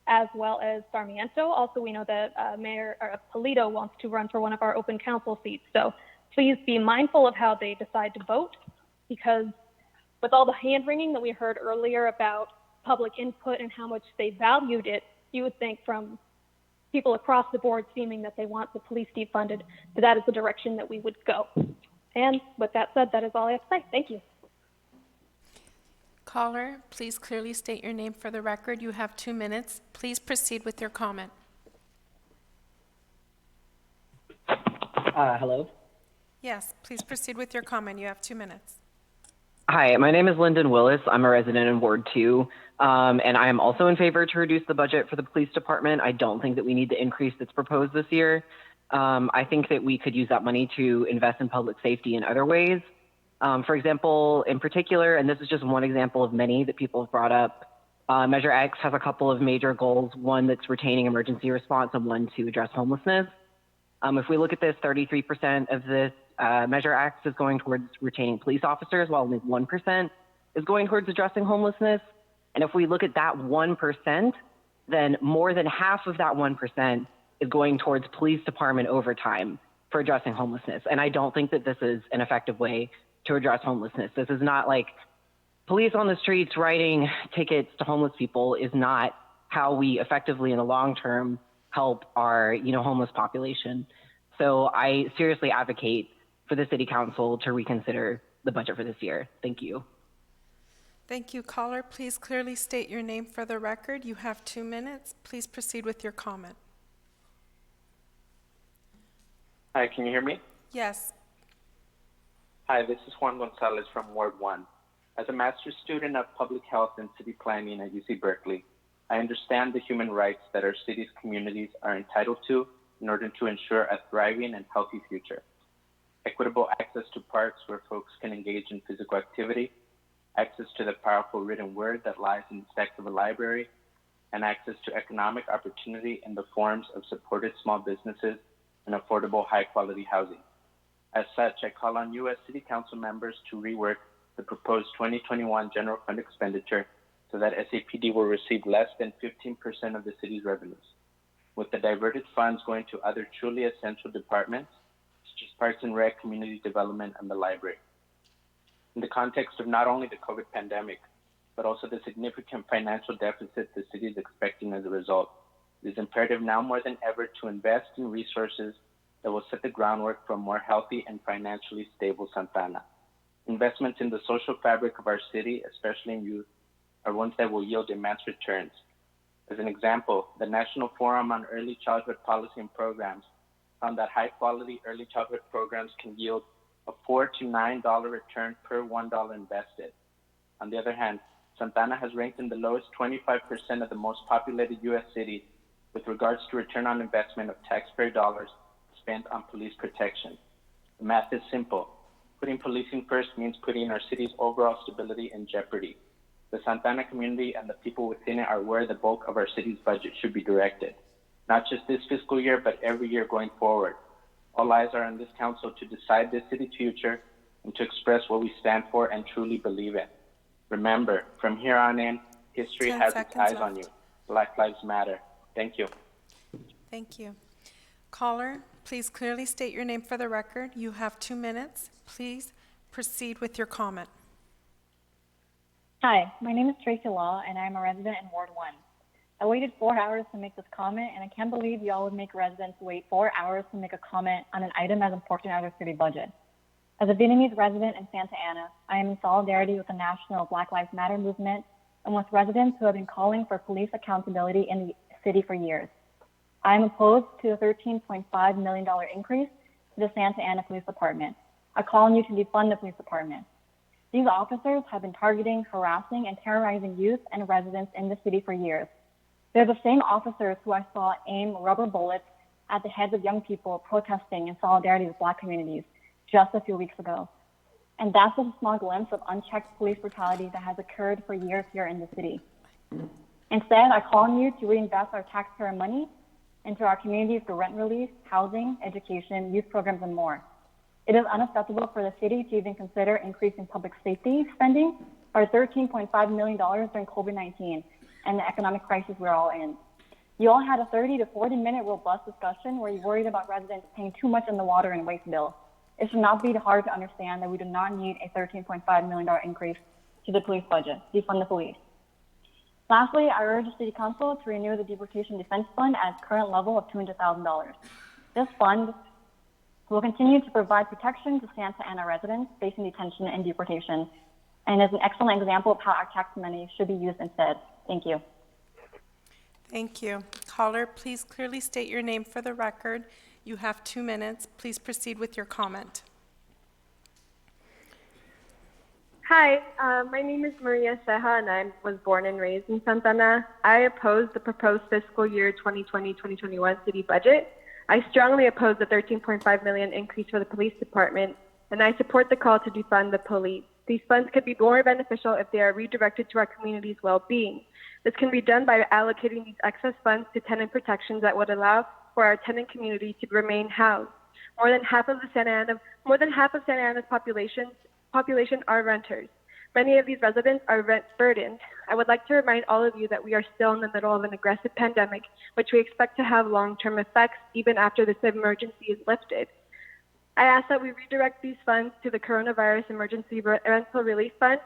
as well as Sarmiento. Also, we know that Mayor Polito wants to run for one of our open council seats. So please be mindful of how they decide to vote, because with all the hand-wringing that we heard earlier about public input and how much they valued it, you would think from people across the board seeming that they want the police defunded, that is the direction that we would go. And with that said, that is all I have to say. Thank you. Caller, please clearly state your name for the record. You have 2 minutes. Please proceed with your comment. Hello. Yes, please proceed with your comment. You have 2 minutes. Hi, my name is Lyndon Willis. I'm a resident in Ward 2, and I am also in favor to reduce the budget for the police department. I don't think that we need the increase that's proposed this year. I think that we could use that money to invest in public safety in other ways. For example, in particular, and this is just one example of many that people have brought up, Measure X has a couple of major goals, one that's retaining emergency response and one to address homelessness. If we look at this, 33% of this Measure X is going towards retaining police officers, while only 1% is going towards addressing homelessness. And if we look at that 1%, then more than half of that 1% is going towards police department overtime for addressing homelessness. And I don't think that this is an effective way to address homelessness. This is not like police on the streets writing tickets to homeless people is not how we effectively in the long term help our homeless population. So I seriously advocate for the city council to reconsider the budget for this year. Thank you. Thank you. Caller, please clearly state your name for the record. You have 2 minutes. Please proceed with your comment. Hi, can you hear me? Yes. Hi, this is Juan Gonzalez from Ward 1. As a master's student of public health and city planning at UC Berkeley, I understand the human rights that our city's communities are entitled to in order to ensure a thriving and healthy future. Equitable access to parks where folks can engage in physical activity, access to the powerful written word that lies in the text of a library, and access to economic opportunity in the forms of supported small businesses and affordable high-quality housing. As such, I call on you as City Council members to rework the proposed 2021 general fund expenditure so that SAPD will receive less than 15% of the city's revenues, with the diverted funds going to other truly essential departments, such as Parks and Rec, Community Development, and the library. In the context of not only the COVID pandemic, but also the significant financial deficit the city is expecting as a result, it is imperative now more than ever to invest in resources that will set the groundwork for a more healthy and financially stable Santa Ana. Investments in the social fabric of our city, especially in youth, are ones that will yield immense returns. As an example, the National Forum on Early Childhood Policy and Programs found that high-quality early childhood programs can yield a $4 to $9 return per $1 invested. On the other hand, Santa Ana has ranked in the lowest 25% of the most populated U.S. cities with regards to return on investment of taxpayer dollars spent on police protection. The math is simple. Putting policing first means putting our city's overall stability in jeopardy. The Santa Ana community and the people within it are where the bulk of our city's budget should be directed, not just this fiscal year, but every year going forward. All eyes are on this council to decide the city's future and to express what we stand for and truly believe in. Remember, from here on in, history 10 has its seconds eyes left. on you. Black Lives Matter. Thank you. Thank you. Caller, please clearly state your name for the record. You have 2 minutes. Please proceed with your comment. Hi, my name is Tracy Law, and I'm a resident in Ward 1. I waited 4 hours to make this comment, and I can't believe y'all would make residents wait 4 hours to make a comment on an item as important as our city budget. As a Vietnamese resident in Santa Ana, I am in solidarity with the national Black Lives Matter movement and with residents who have been calling for police accountability in the city for years. I am opposed to a $13.5 million increase to the Santa Ana Police Department. I call on you to defund the police department. These officers have been targeting, harassing, and terrorizing youth and residents in the city for years. They're the same officers who I saw aim rubber bullets at the heads of young people protesting in solidarity with Black communities just a few weeks ago. And that's just a small glimpse of unchecked police brutality that has occurred for years here in the city. Instead, I call on you to reinvest our taxpayer money into our communities for rent relief, housing, education, youth programs, and more. It is unacceptable for the city to even consider increasing public safety spending by $13.5 million during COVID-19 and the economic crisis we're all in. You all had a 30 to 40 minute robust discussion where you worried about residents paying too much in the water and waste bill. It should not be hard to understand that we do not need a $13.5 million increase to the police budget. Defund the police. Lastly, I urge the City Council to renew the Deportation Defense Fund at its current level of $200,000. This fund will continue to provide protection to Santa Ana residents facing detention and deportation, and is an excellent example of how our tax money should be used instead. Thank you. Thank you. Caller, please clearly state your name for the record. You have 2 minutes. Please proceed with your comment. Hi, my name is Maria Ceja, and I was born and raised in Santa Ana. I oppose the proposed fiscal year 2020-2021 city budget. I strongly oppose the $13.5 million increase for the police department, and I support the call to defund the police. These funds could be more beneficial if they are redirected to our community's well-being. This can be done by allocating these excess funds to tenant protections that would allow for our tenant community to remain housed. More than half of Santa Ana's population are renters. Many of these residents are rent burdened. I would like to remind all of you that we are still in the middle of an aggressive pandemic, which we expect to have long-term effects even after this emergency is lifted. I ask that we redirect these funds to the Coronavirus Emergency Rental Relief Fund.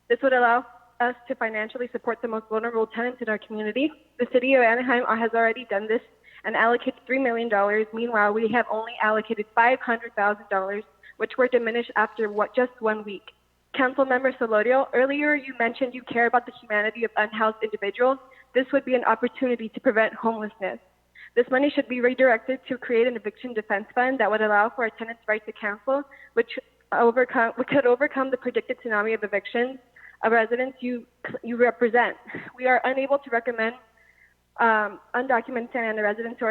This would allow us to financially support the most vulnerable tenants in our community. The city of Anaheim has already done this and allocated $3 million. Meanwhile, we have only allocated $500,000, which were diminished after just 1 week. Councilmember Solorio, earlier you mentioned you care about the humanity of unhoused individuals. This would be an opportunity to prevent homelessness. This money should be redirected to create an eviction defense fund that would allow for our tenants' right to counsel, which could overcome the predicted tsunami of evictions of residents you represent. We are unable to recommend undocumented Santa Ana residents to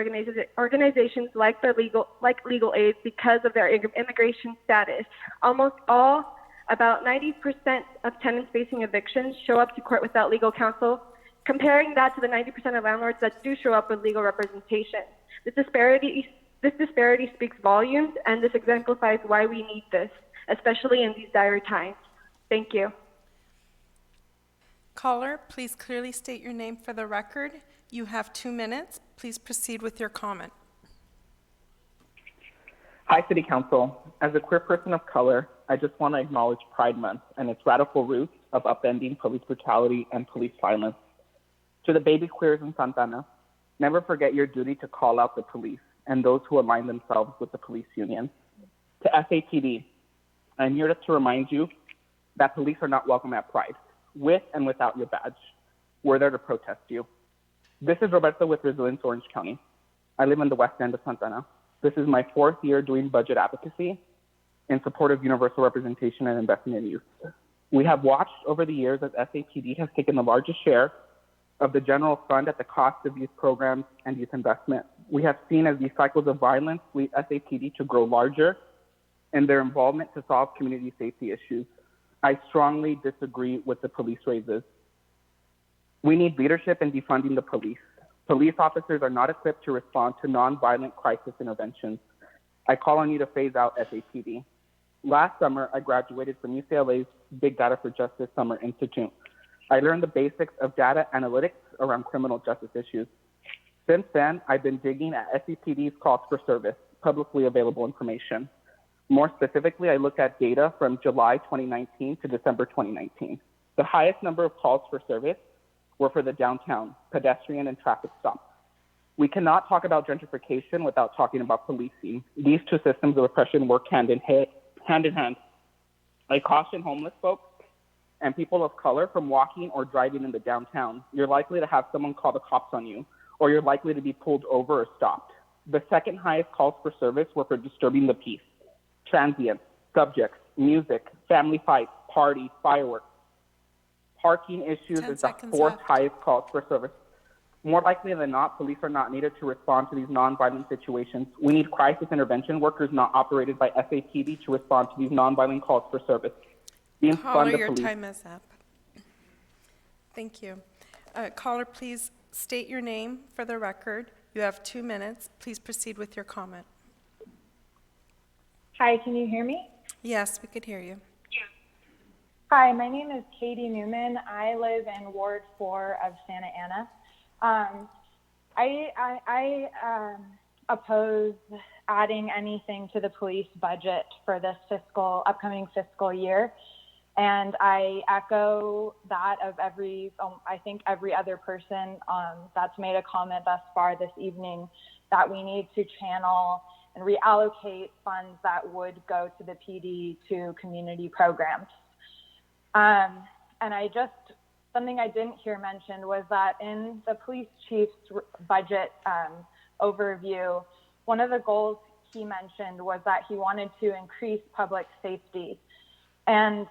organizations like Legal Aid because of their immigration status. Almost all, about 90% of tenants facing evictions show up to court without legal counsel, comparing that to the 90% of landlords that do show up with legal representation. This disparity speaks volumes, and this exemplifies why we need this, especially in these dire times. Thank you. Caller, please clearly state your name for the record. You have 2 minutes. Please proceed with your comment. Hi, City Council. As a queer person of color, I just want to acknowledge Pride Month and its radical roots of upending police brutality and police violence. To the baby queers in Santa Ana, never forget your duty to call out the police and those who align themselves with the police union. To SATD, I'm here to remind you that police are not welcome at Pride, with and without your badge. We're there to protest you. This is Roberto with Resilience Orange County. I live in the west end of Santa Ana. This is my 4th year doing budget advocacy in support of universal representation and investment in youth. We have watched over the years as SAPD has taken the largest share of the general fund at the cost of youth programs and youth investment. We have seen as these cycles of violence lead SAPD to grow larger in their involvement to solve community safety issues. I strongly disagree with the police raises. We need leadership in defunding the police. Police officers are not equipped to respond to nonviolent crisis interventions. I call on you to phase out SAPD. Last summer, I graduated from UCLA's Big Data for Justice Summer Institute. I learned the basics of data analytics around criminal justice issues. Since then, I've been digging at SAPD's cost for service, publicly available information. More specifically, I looked at data from July 2019 to December 2019. The highest number of calls for service were for the downtown, pedestrian, and traffic stops. We cannot talk about gentrification without talking about policing. These two systems of oppression work hand in hand. I caution homeless folks and people of color from walking or driving in the downtown. You're likely to have someone call the cops on you, or you're likely to be pulled over or stopped. The second highest calls for service were for disturbing the peace. Transients, subjects, music, family fights, parties, fireworks. Parking issues is the fourth highest calls for service. More likely than not, police are not needed to respond to these nonviolent situations. We need crisis intervention workers not operated by SAPD to respond to these nonviolent calls for service. Caller, your time is up. Thank you. Caller, please state your name for the record. You have 2 minutes. Please proceed with your comment. Hi, can you hear me? Yes, we could hear you. Hi, my name is Katie Newman. I live in Ward 4 of Santa Ana. I oppose adding anything to the police budget for this upcoming fiscal year. And I echo that of I think every other person that's made a comment thus far this evening, that we need to channel and reallocate funds that would go to the PD to community programs. And something I didn't hear mentioned was that in the police chief's budget overview, one of the goals he mentioned was that he wanted to increase public safety. And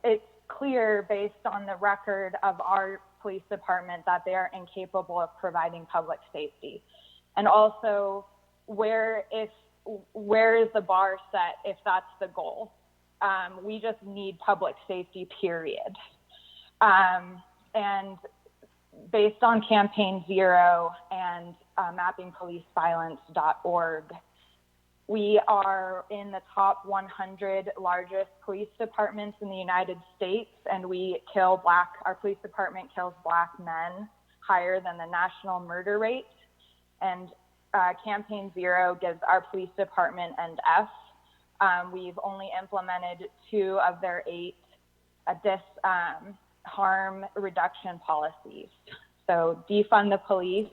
it's clear based on the record of our police department that they are incapable of providing public safety. And also, where is the bar set if that's the goal? We just need public safety, period. And based on Campaign Zero and mappingpoliceviolence.org, we are in the top 100 largest police departments in the United States, and our police department kills Black men higher than the national murder rate. And Campaign Zero gives our police department an F. We've only implemented 2 of their 8 harm reduction policies. So defund the police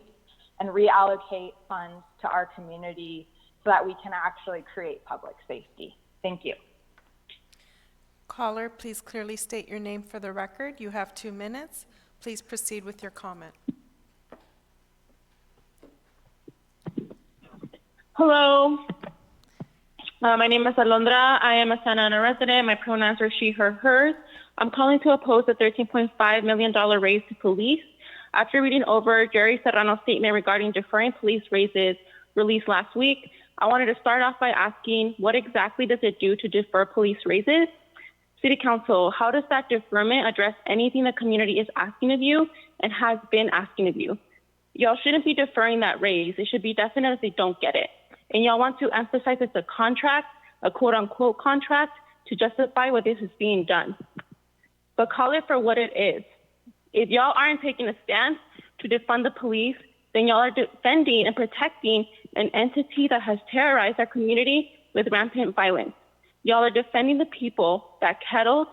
and reallocate funds to our community so that we can actually create public safety. Thank you. Caller, please clearly state your name for the record. You have 2 minutes. Please proceed with your comment. Hello. My name is Alondra. I am a Santa Ana resident. My pronouns are she, her, hers. I'm calling to oppose the $13.5 million raise to police. After reading over Jerry Serrano's statement regarding deferring police raises released last week, I wanted to start off by asking, what exactly does it do to defer police raises? City Council, how does that deferment address anything the community is asking of you and has been asking of you? Y'all shouldn't be deferring that raise. It should be definite if they don't get it. And y'all want to emphasize it's a contract, a quote-unquote contract, to justify what this is being done. But call it for what it is. If y'all aren't taking a stance to defund the police, then y'all are defending and protecting an entity that has terrorized our community with rampant violence. Y'all are defending the people that kettled,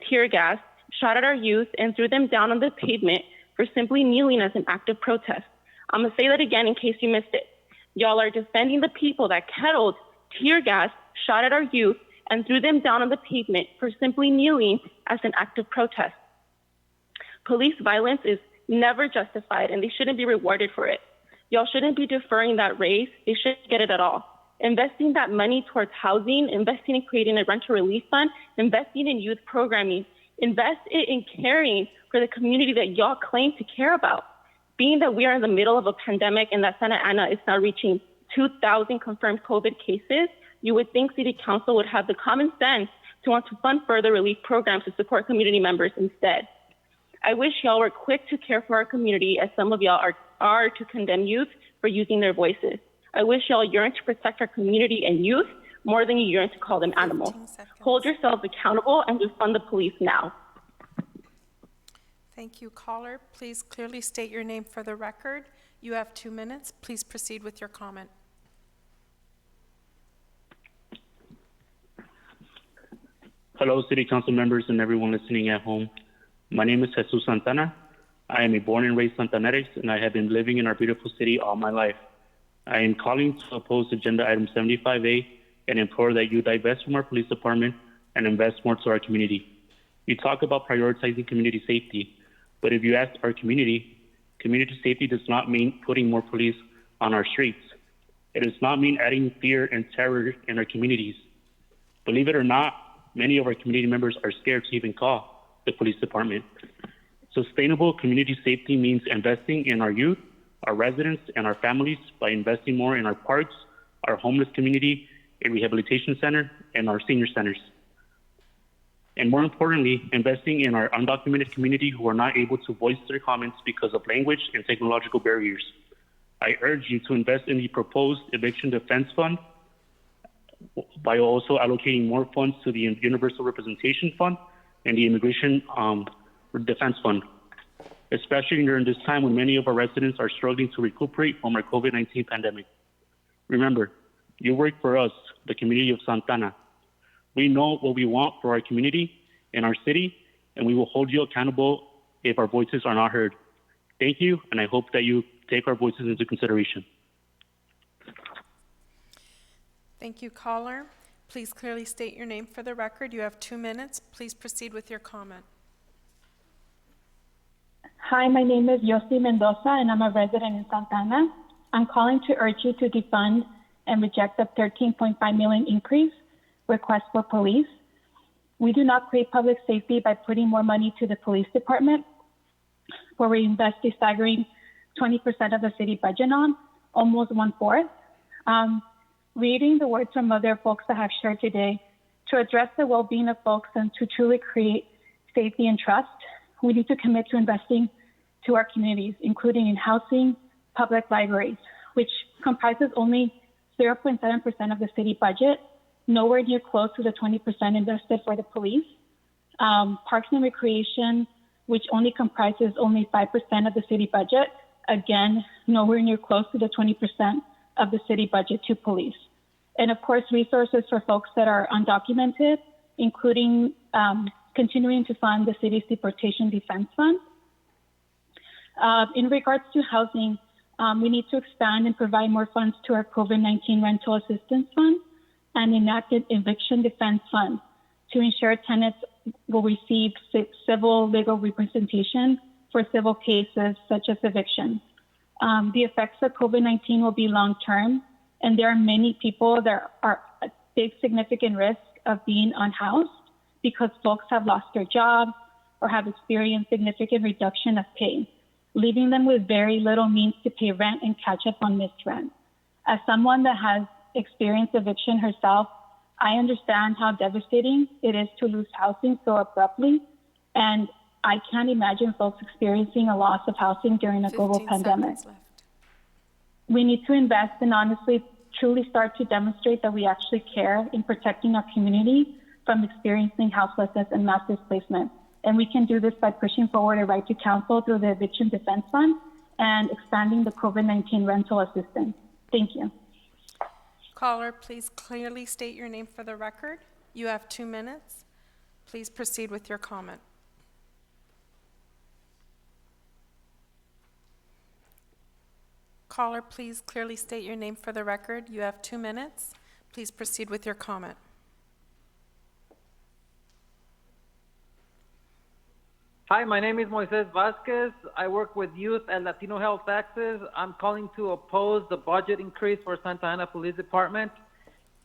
tear gassed, shot at our youth, and threw them down on the pavement for simply kneeling as an act of protest. I'm gonna say that again in case you missed it. Y'all are defending the people that kettled, tear gassed, shot at our youth, and threw them down on the pavement for simply kneeling as an act of protest. Police violence is never justified, and they shouldn't be rewarded for it. Y'all shouldn't be deferring that raise. They shouldn't get it at all. Investing that money towards housing, investing in creating a rental relief fund, investing in youth programming, invest it in caring for the community that y'all claim to care about. Being that we are in the middle of a pandemic and that Santa Ana is now reaching 2,000 confirmed COVID cases, you would think City Council would have the common sense to want to fund further relief programs to support community members instead. I wish y'all were quick to care for our community as some of y'all are to condemn youth for using their voices. I wish y'all yearn to protect our community and youth more than you yearn to call them animals. Hold yourselves accountable and defund the police now. Thank you. Caller, please clearly state your name for the record. You have 2 minutes. Please proceed with your comment. Hello, City Council members and everyone listening at home. My name is Jesus Santana. I am a born and raised Santaneres, and I have been living in our beautiful city all my life. I am calling to oppose Agenda Item 75A and implore that you divest from our police department and invest more to our community. You talk about prioritizing community safety, but if you ask our community safety does not mean putting more police on our streets. It does not mean adding fear and terror in our communities. Believe it or not, many of our community members are scared to even call the police department. Sustainable community safety means investing in our youth, our residents, and our families by investing more in our parks, our homeless community, a rehabilitation center, and our senior centers. And more importantly, investing in our undocumented community who are not able to voice their comments because of language and technological barriers. I urge you to invest in the proposed Eviction Defense Fund by also allocating more funds to the Universal Representation Fund and the Immigration Defense Fund, especially during this time when many of our residents are struggling to recuperate from our COVID-19 pandemic. Remember, you work for us, the community of Santana. We know what we want for our community and our city, and we will hold you accountable if our voices are not heard. Thank you, and I hope that you take our voices into consideration. Thank you, caller. Please clearly state your name for the record. You have 2 minutes. Please proceed with your comment. Hi, my name is Yossi Mendoza, and I'm a resident in Santana. I'm calling to urge you to defund and reject the $13.5 million increase request for police. We do not create public safety by putting more money to the police department, where we invest a staggering 20% of the city budget on, almost 1/4. Reading the words from other folks that have shared today, to address the well-being of folks and to truly create safety and trust, we need to commit to investing to our communities, including in housing, public libraries, which comprises only 0.7% of the city budget, nowhere near close to the 20% invested for the police. Parks and recreation, which only comprises only 5% of the city budget, again, nowhere near close to the 20% of the city budget to police. And of course, resources for folks that are undocumented, including continuing to fund the city's Deportation Defense Fund. In regards to housing, we need to expand and provide more funds to our COVID-19 Rental Assistance Fund and enact an Eviction Defense Fund to ensure tenants will receive civil legal representation for civil cases such as eviction. The effects of COVID-19 will be long-term, and there are many people that are at big significant risk of being unhoused because folks have lost their jobs or have experienced significant reduction of pay, leaving them with very little means to pay rent and catch up on missed rent. As someone that has experienced eviction herself, I understand how devastating it is to lose housing so abruptly, and I can't imagine folks experiencing a loss of housing during a global pandemic. We need to invest and honestly, truly start to demonstrate that we actually care in protecting our community from experiencing houselessness and mass displacement. And we can do this by pushing forward a right to counsel through the Eviction Defense Fund and expanding the COVID-19 rental assistance. Thank you. Caller, please clearly state your name for the record. You have 2 minutes. Please proceed with your comment. Caller, please clearly state your name for the record. You have 2 minutes. Please proceed with your comment. Hi, my name is Moises Vasquez. I work with Youth and Latino Health Access. I'm calling to oppose the budget increase for Santa Ana Police Department.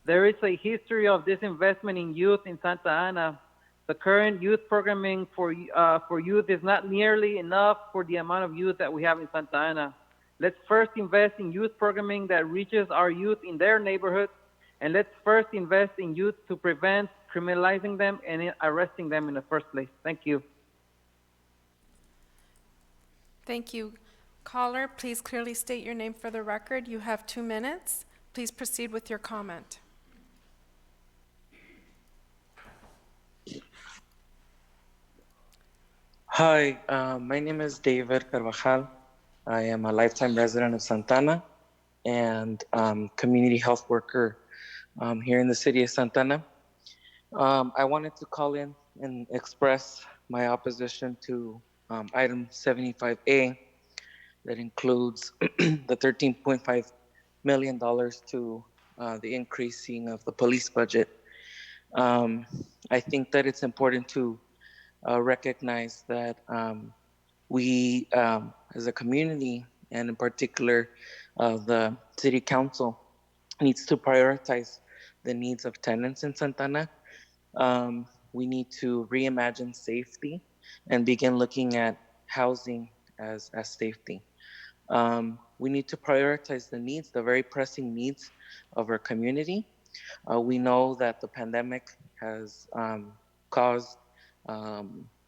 There is a history of disinvestment in youth in Santa Ana. The current youth programming for youth is not nearly enough for the amount of youth that we have in Santa Ana. Let's first invest in youth programming that reaches our youth in their neighborhoods, and let's first invest in youth to prevent criminalizing them and arresting them in the first place. Thank you. Thank you. Caller, please clearly state your name for the record. You have 2 minutes. Please proceed with your comment. Hi, my name is David Carvajal. I am a lifetime resident of Santana and community health worker here in the city of Santana. I wanted to call in and express my opposition to item 75A that includes the $13.5 million to the increasing of the police budget. I think that it's important to recognize that we, as a community, and in particular, the city council, needs to prioritize the needs of tenants in Santana. We need to reimagine safety and begin looking at housing as safety. We need to prioritize the needs, the very pressing needs of our community. We know that the pandemic has caused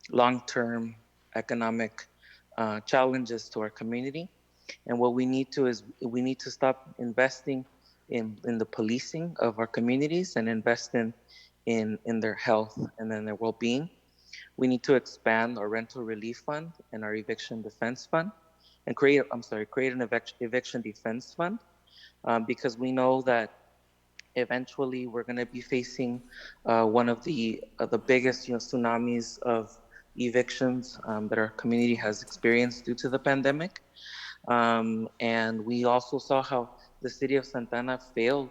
long-term economic challenges to our community. And what we need to is we need to stop investing in the policing of our communities and invest in their health and in their well-being. We need to expand our rental relief fund and our eviction defense fund and create an eviction defense fund because we know that eventually we're going to be facing one of the biggest tsunamis of evictions that our community has experienced due to the pandemic. And we also saw how the city of Santana failed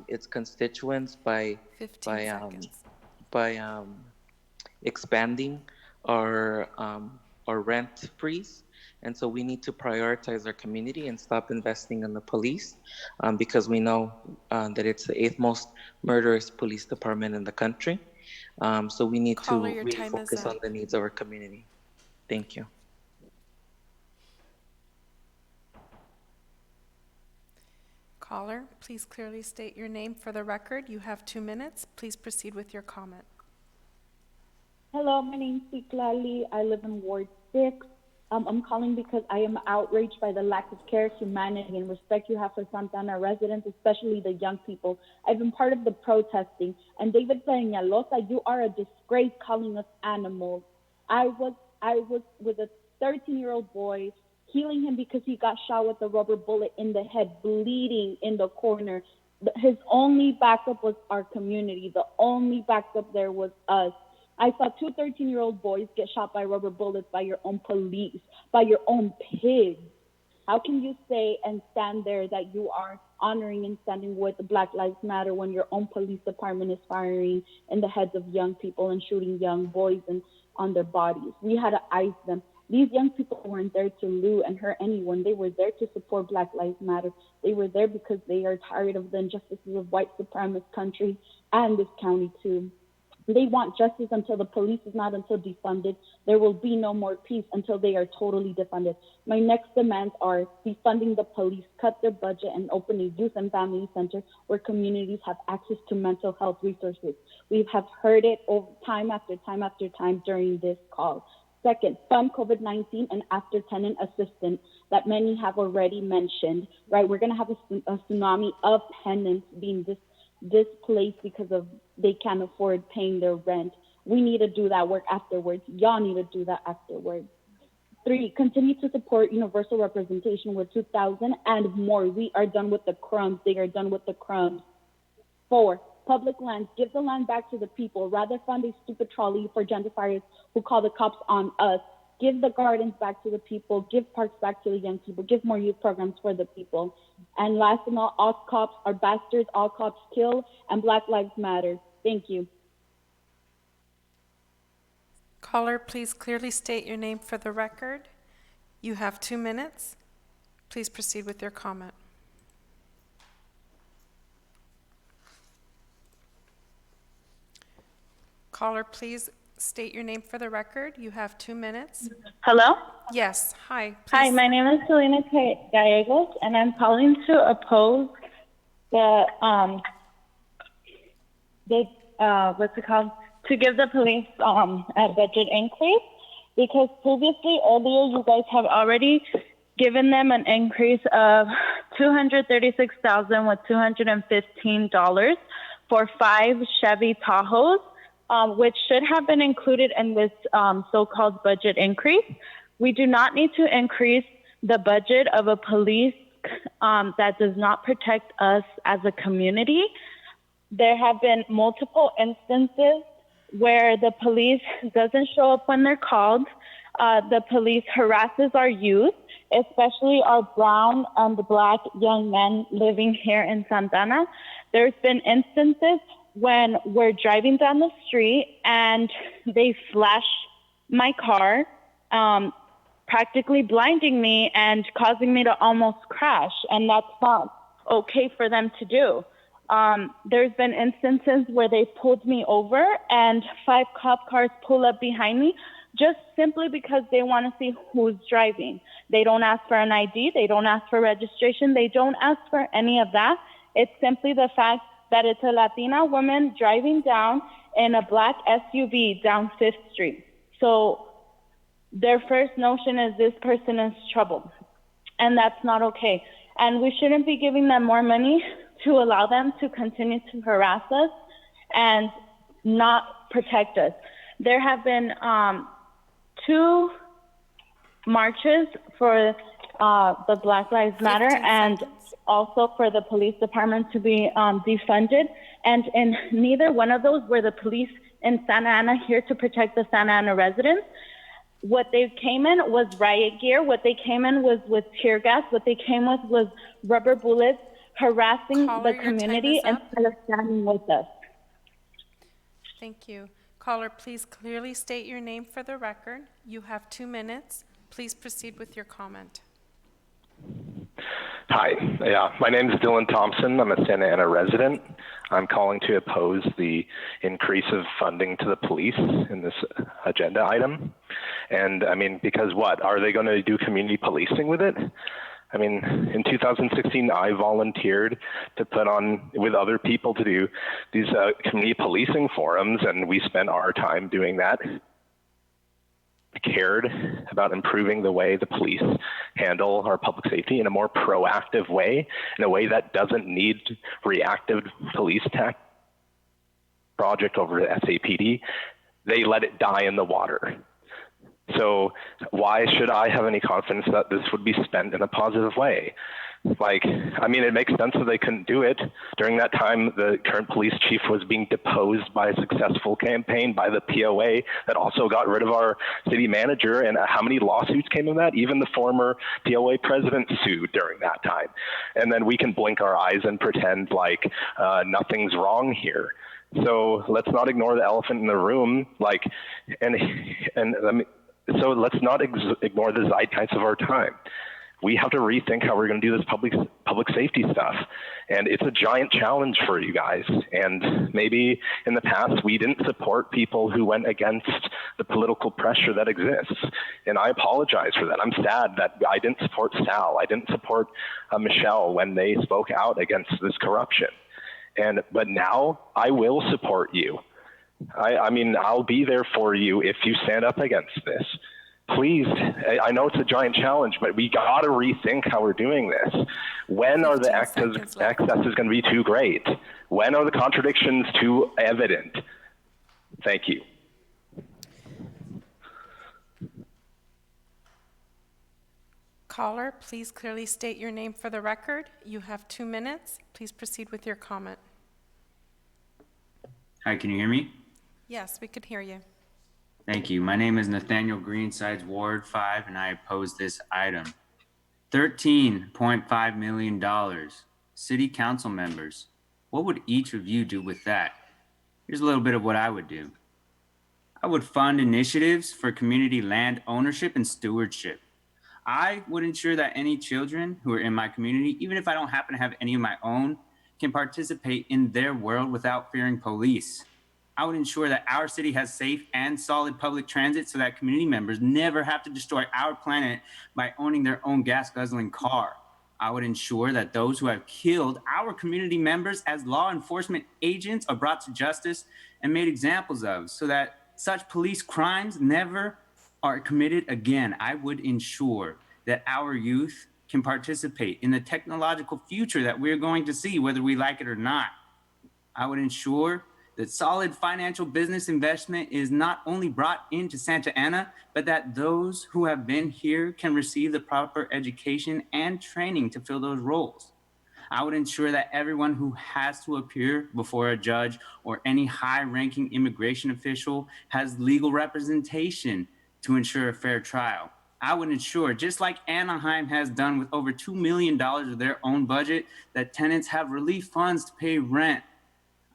its constituents by expanding our rent freeze. And so we need to prioritize our community and stop investing in the police because we know that it's the 8th most murderous police department in the country. So we need to really focus on the needs of our community. Thank you. Caller, please clearly state your name for the record. You have 2 minutes. Please proceed with your comment. Hello, my name is Citlali. I live in Ward 6. I'm calling because I am outraged by the lack of care, humanity, and respect you have for Santana residents, especially the young people. I've been part of the protesting, and David Peñalosa, you are a disgrace calling us animals. I was with a 13-year-old boy, healing him because he got shot with a rubber bullet in the head, bleeding in the corner. His only backup was our community. The only backup there was us. I saw 2 13-year-old boys get shot by rubber bullets by your own police, by your own pigs. How can you say and stand there that you are honoring and standing with Black Lives Matter when your own police department is firing in the heads of young people and shooting young boys and on their bodies? We had to ice them. These young people weren't there to loot and hurt anyone. They were there to support Black Lives Matter. They were there because they are tired of the injustices of white supremacist country and this county too. They want justice until the police is not until defunded. There will be no more peace until they are totally defunded. My next demands are defunding the police, cut their budget, and open a youth and family center where communities have access to mental health resources. We have heard it over time after time after time during this call. Second, fund COVID-19 and after tenant assistance that many have already mentioned, right? We're going to have a tsunami of tenants being displaced because of they can't afford paying their rent. We need to do that work afterwards. Y'all need to do that afterwards. 3, continue to support universal representation with 2,000 and more. We are done with the crumbs. They are done with the crumbs. 4, public lands. Give the land back to the people. Rather fund a stupid trolley for gentrifiers who call the cops on us. Give the gardens back to the people. Give parks back to the young people. Give more youth programs for the people. And last and all cops are bastards. All cops kill. And Black Lives Matter. Thank you. Caller, please clearly state your name for the record. You have 2 minutes. Please proceed with your comment. Caller, please state your name for the record. You have 2 minutes. Hello? Yes. Hi. Hi, my name is Selena Gallegos, and I'm calling to oppose the what's it called? To give the police a budget increase, because previously, earlier, you guys have already given them an increase of $236,215 for 5 Chevy Tahoes, which should have been included in this so-called budget increase. We do not need to increase the budget of a police that does not protect us as a community. There have been multiple instances where the police doesn't show up when they're called. The police harasses our youth, especially our brown and black young men living here in Santana. There's been instances when we're driving down the street and they flash my car, practically blinding me and causing me to almost crash, and that's not okay for them to do. There's been instances where they pulled me over and 5 cop cars pull up behind me just simply because they want to see who's driving. They don't ask for an ID. They don't ask for registration. They don't ask for any of that. It's simply the fact that it's a Latina woman driving down in a black SUV down 5th Street. So their first notion is this person is trouble, and that's not okay. And we shouldn't be giving them more money to allow them to continue to harass us and not protect us. There have been 2 marches for the Black Lives Matter and also for the police department to be defunded. And in neither one of those were the police in Santa Ana here to protect the Santa Ana residents. What they came in was riot gear. What they came in was with tear gas. What they came with was rubber bullets, harassing the community instead of standing with us. Thank you. Caller, please clearly state your name for the record. You have 2 minutes. Please proceed with your comment. Hi, my name is Dylan Thompson. I'm a Santa Ana resident. I'm calling to oppose the increase of funding to the police in this agenda item. And I mean, because what? Are they going to do community policing with it? I mean, in 2016, I volunteered to put on with other people to do these community policing forums, and we spent our time doing that. I cared about improving the way the police handle our public safety in a more proactive way, in a way that doesn't need reactive police tech project over the SAPD. They let it die in the water. So why should I have any confidence that this would be spent in a positive way? Like, I mean, it makes sense that they couldn't do it. During that time, the current police chief was being deposed by a successful campaign by the POA that also got rid of our city manager. And how many lawsuits came of that? Even the former POA president sued during that time. And then we can blink our eyes and pretend like nothing's wrong here. So let's not ignore the elephant in the room. Like, so let's not ignore the zeitgeist of our time. We have to rethink how we're going to do this public safety stuff. And it's a giant challenge for you guys. And maybe in the past, we didn't support people who went against the political pressure that exists. And I apologize for that. I'm sad that I didn't support Sal. I didn't support Michelle when they spoke out against this corruption. But now I will support you. I mean, I'll be there for you if you stand up against this. Please, I know it's a giant challenge, but we got to rethink how we're doing this. When are the excesses going to be too great? When are the contradictions too evident? Thank you. Caller, please clearly state your name for the record. You have 2 minutes. Please proceed with your comment. Hi, can you hear me? Yes, we could hear you. Thank you. My name is Nathaniel Greensides, Ward 5, and I oppose this item. $13.5 million. City council members, what would each of you do with that? Here's a little bit of what I would do. I would fund initiatives for community land ownership and stewardship. I would ensure that any children who are in my community, even if I don't happen to have any of my own, can participate in their world without fearing police. I would ensure that our city has safe and solid public transit so that community members never have to destroy our planet by owning their own gas-guzzling car. I would ensure that those who have killed our community members as law enforcement agents are brought to justice and made examples of so that such police crimes never are committed again. I would ensure that our youth can participate in the technological future that we're going to see, whether we like it or not. I would ensure that solid financial business investment is not only brought into Santa Ana, but that those who have been here can receive the proper education and training to fill those roles. I would ensure that everyone who has to appear before a judge or any high-ranking immigration official has legal representation to ensure a fair trial. I would ensure, just like Anaheim has done with over $2 million of their own budget, that tenants have relief funds to pay rent.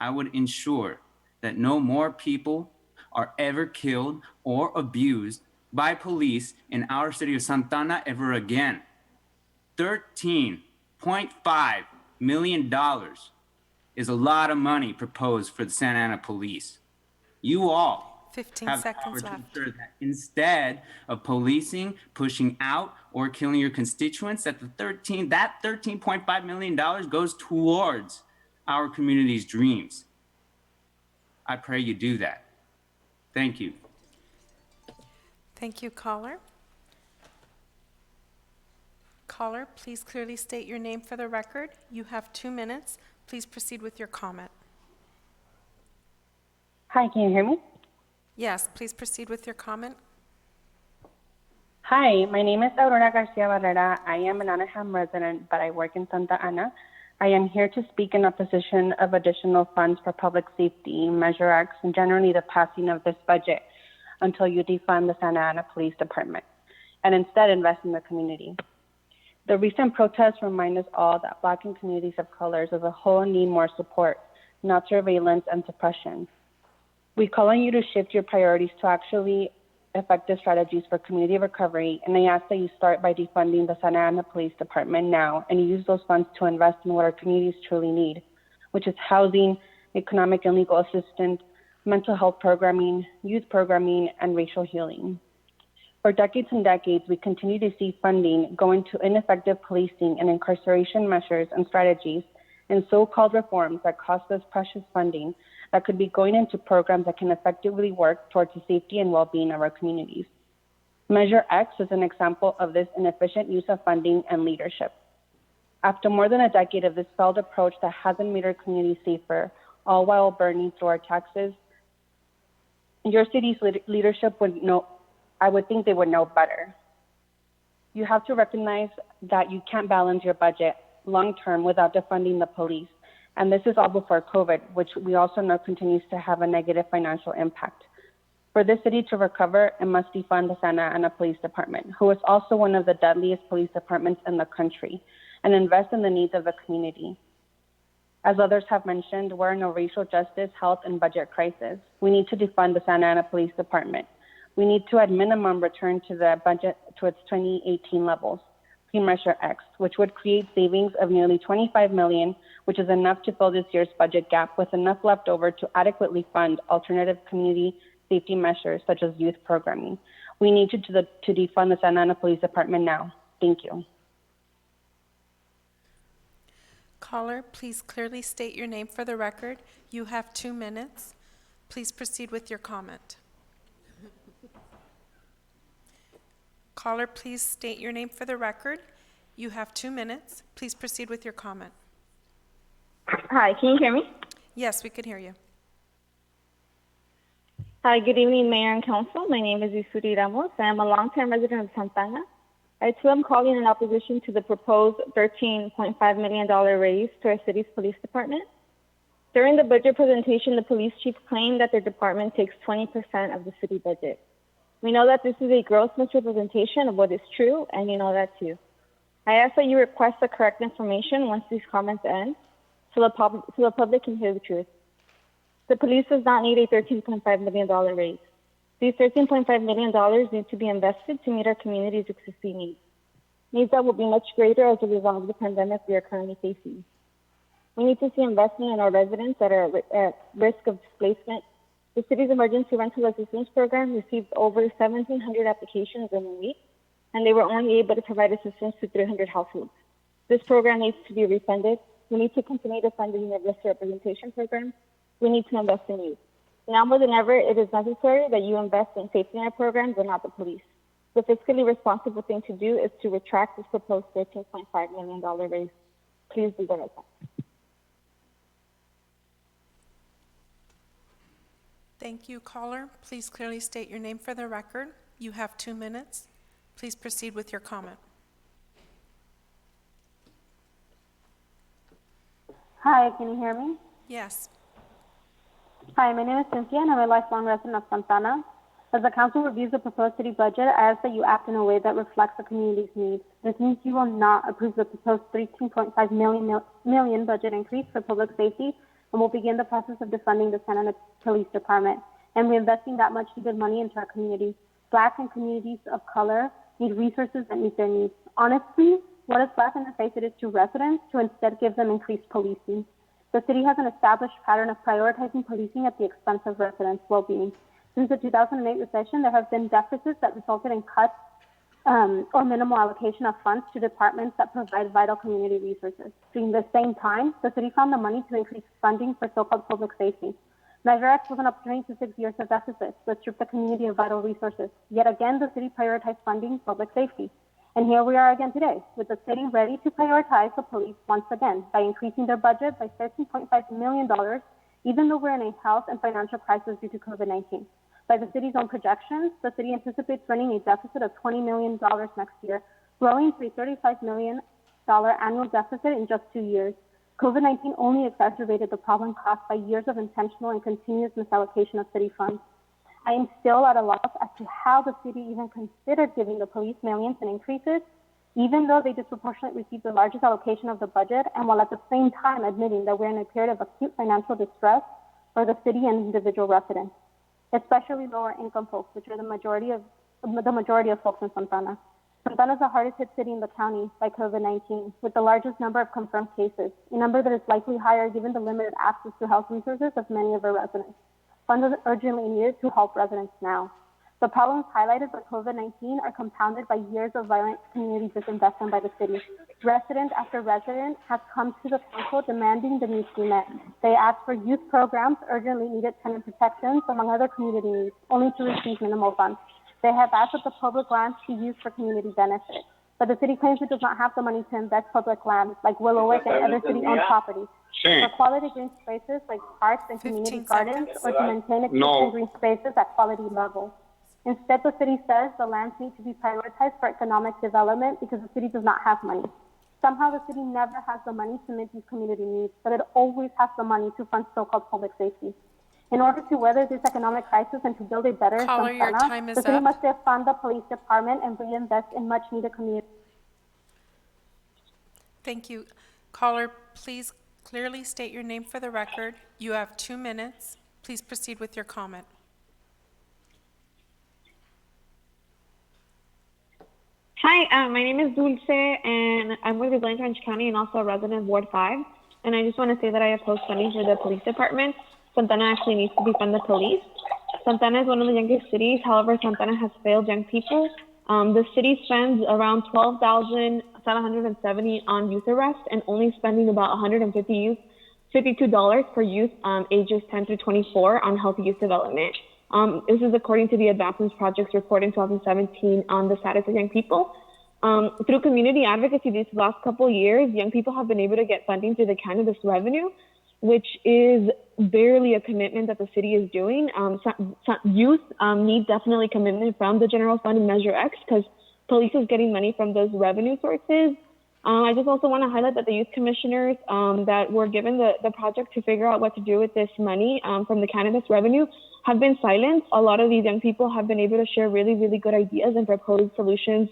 I would ensure that no more people are ever killed or abused by police in our city of Santa Ana ever again. $13.5 million is a lot of money proposed for the Santa Ana police. You all 15 have the seconds power to left. ensure that instead of policing, pushing out, or killing your constituents, that that $13.5 million goes towards our community's dreams. I pray you do that. Thank you. Thank you, caller. Caller, please clearly state your name for the record. You have 2 minutes. Please proceed with your comment. Hi, can you hear me? Yes, please proceed with your comment. Hi, my name is Aurora Garcia Barrera. I am an Anaheim resident, but I work in Santa Ana. I am here to speak in opposition of additional funds for public safety, Measure X, and generally the passing of this budget until you defund the Santa Ana Police Department and instead invest in the community. The recent protests remind us all that Black and communities of colors as a whole need more support, not surveillance and suppression. We call on you to shift your priorities to actually effective strategies for community recovery, and I ask that you start by defunding the Santa Ana Police Department now and use those funds to invest in what our communities truly need, which is housing, economic and legal assistance, mental health programming, youth programming, and racial healing. For decades and decades, we continue to see funding go into ineffective policing and incarceration measures and strategies and so-called reforms that cost us precious funding that could be going into programs that can effectively work towards the safety and well-being of our communities. Measure X is an example of this inefficient use of funding and leadership. After more than a decade of this failed approach that hasn't made our communities safer, all while burning through our taxes, your city's leadership would know, I would think they would know better. You have to recognize that you can't balance your budget long-term without defunding the police. And this is all before COVID, which we also know continues to have a negative financial impact. For this city to recover, it must defund the Santa Ana Police Department, who is also one of the deadliest police departments in the country, and invest in the needs of the community. As others have mentioned, we're in a racial justice, health, and budget crisis. We need to defund the Santa Ana Police Department. We need to, at minimum, return to the budget to its 2018 levels, Measure X, which would create savings of nearly $25 million, which is enough to fill this year's budget gap with enough left over to adequately fund alternative community safety measures such as youth programming. We need you to defund the Santa Ana Police Department now. Thank you. Caller, please clearly state your name for the record. You have 2 minutes. Please proceed with your comment. Caller, please state your name for the record. You have 2 minutes. Please proceed with your comment. Hi, can you hear me? Yes, we can hear you. Hi, good evening, Mayor and Council. My name is Isuri Ramos. I am a longtime resident of Santa Ana. I too am calling in opposition to the proposed $13.5 million raise to our city's police department. During the budget presentation, the police chief claimed that their department takes 20% of the city budget. We know that this is a gross misrepresentation of what is true, and you know that too. I ask that you request the correct information once these comments end, so the public can hear the truth. The police does not need a $13.5 million raise. These $13.5 million need to be invested to meet our community's existing needs that will be much greater as a result of the pandemic we are currently facing. We need to see investment in our residents that are at risk of displacement. The city's emergency rental assistance program received over 1,700 applications in a week, and they were only able to provide assistance to 300 households. This program needs to be refunded. We need to continue to fund the universal representation program. We need to invest in youth. Now more than ever, it is necessary that you invest in safety net programs and not the police. The fiscally responsible thing to do is to retract this proposed $13.5 million raise. Please do the right thing. Thank you, caller. Please clearly state your name for the record. You have 2 minutes. Please proceed with your comment. Hi, can you hear me? Yes. Hi, my name is Cynthia and I'm a lifelong resident of Santana. As the council reviews the proposed city budget, I ask that you act in a way that reflects the community's needs. This means you will not approve the proposed $13.5 million budget increase for public safety and will begin the process of defunding the Santa Ana Police Department and reinvesting that much needed money into our community. Black and communities of color need resources that meet their needs. Honestly, what is slapped in the face it is to residents to instead give them increased policing. The city has an established pattern of prioritizing policing at the expense of residents' well-being. Since the 2008 recession, there have been deficits that resulted in cuts or minimal allocation of funds to departments that provide vital community resources. During the same time, the city found the money to increase funding for so-called public safety. Measure X was an opportunity to 6 years of deficits that stripped the community of vital resources. Yet again, the city prioritized funding public safety. And here we are again today, with the city ready to prioritize the police once again by increasing their budget by $13.5 million, even though we're in a health and financial crisis due to COVID-19. By the city's own projections, the city anticipates running a deficit of $20 million next year, growing to a $35 million annual deficit in just 2 years. COVID-19 only exacerbated the problem caused by years of intentional and continuous misallocation of city funds. I am still at a loss as to how the city even considered giving the police millions in increases, even though they disproportionately received the largest allocation of the budget, and while at the same time admitting that we're in a period of acute financial distress for the city and individual residents, especially lower income folks, which are the majority of folks in Santana. Santana is the hardest hit city in the county by COVID-19, with the largest number of confirmed cases, a number that is likely higher given the limited access to health resources of many of our residents. Funds are urgently needed to help residents now. The problems highlighted by COVID-19 are compounded by years of violent community disinvestment by the city. Resident after resident has come to the council demanding the needs be met. They ask for youth programs, urgently needed tenant protections, among other community needs, only to receive minimal funds. They have asked that the public lands be used for community benefit. But the city claims it does not have the money to invest public lands like Willowwick and other city-owned properties. For quality green spaces like parks and community gardens, or to maintain existing green spaces at quality levels. Instead, the city says the lands need to be prioritized for economic development because the city does not have money. Somehow the city never has the money to meet these community needs, but it always has the money to fund so-called public safety. In order to weather this economic crisis and to build a better Santana, the city must defund the police department and reinvest in much needed community. Thank you. Caller, please clearly state your name for the record. You have 2 minutes. Please proceed with your comment. Hi, my name is Dulce, and I'm with Orange County and also a resident of Ward 5. And I just want to say that I oppose funding for the police department. Santana actually needs to defund the police. Santana is one of the youngest cities. However, Santana has failed young people. The city spends around $12,770 on youth arrest and only spending about $152 per youth ages 10 through 24 on healthy youth development. This is according to the Advancements Project's report in 2017 on the status of young people. Through community advocacy these last couple of years, young people have been able to get funding through the cannabis revenue, which is barely a commitment that the city is doing. Youth need definitely commitment from the general fund and Measure X because police is getting money from those revenue sources. I just also want to highlight that the youth commissioners that were given the project to figure out what to do with this money from the cannabis revenue have been silent. A lot of these young people have been able to share really, really good ideas and propose solutions,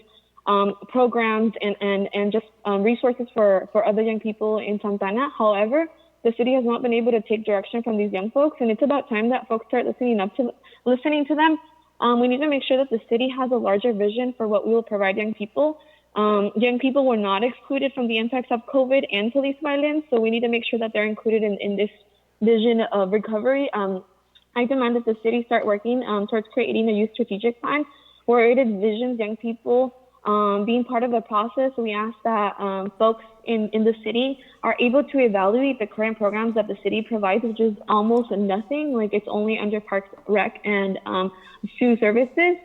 programs, and just resources for other young people in Santana. However, the city has not been able to take direction from these young folks, and it's about time that folks start listening to them. We need to make sure that the city has a larger vision for what we will provide young people. Young people were not excluded from the impacts of COVID and police violence, so we need to make sure that they're included in this vision of recovery. I demand that the city start working towards creating a youth strategic plan where it envisions young people being part of the process. We ask that folks in the city are able to evaluate the current programs that the city provides, which is almost nothing. Like it's only under Parks, Rec, and Food Services.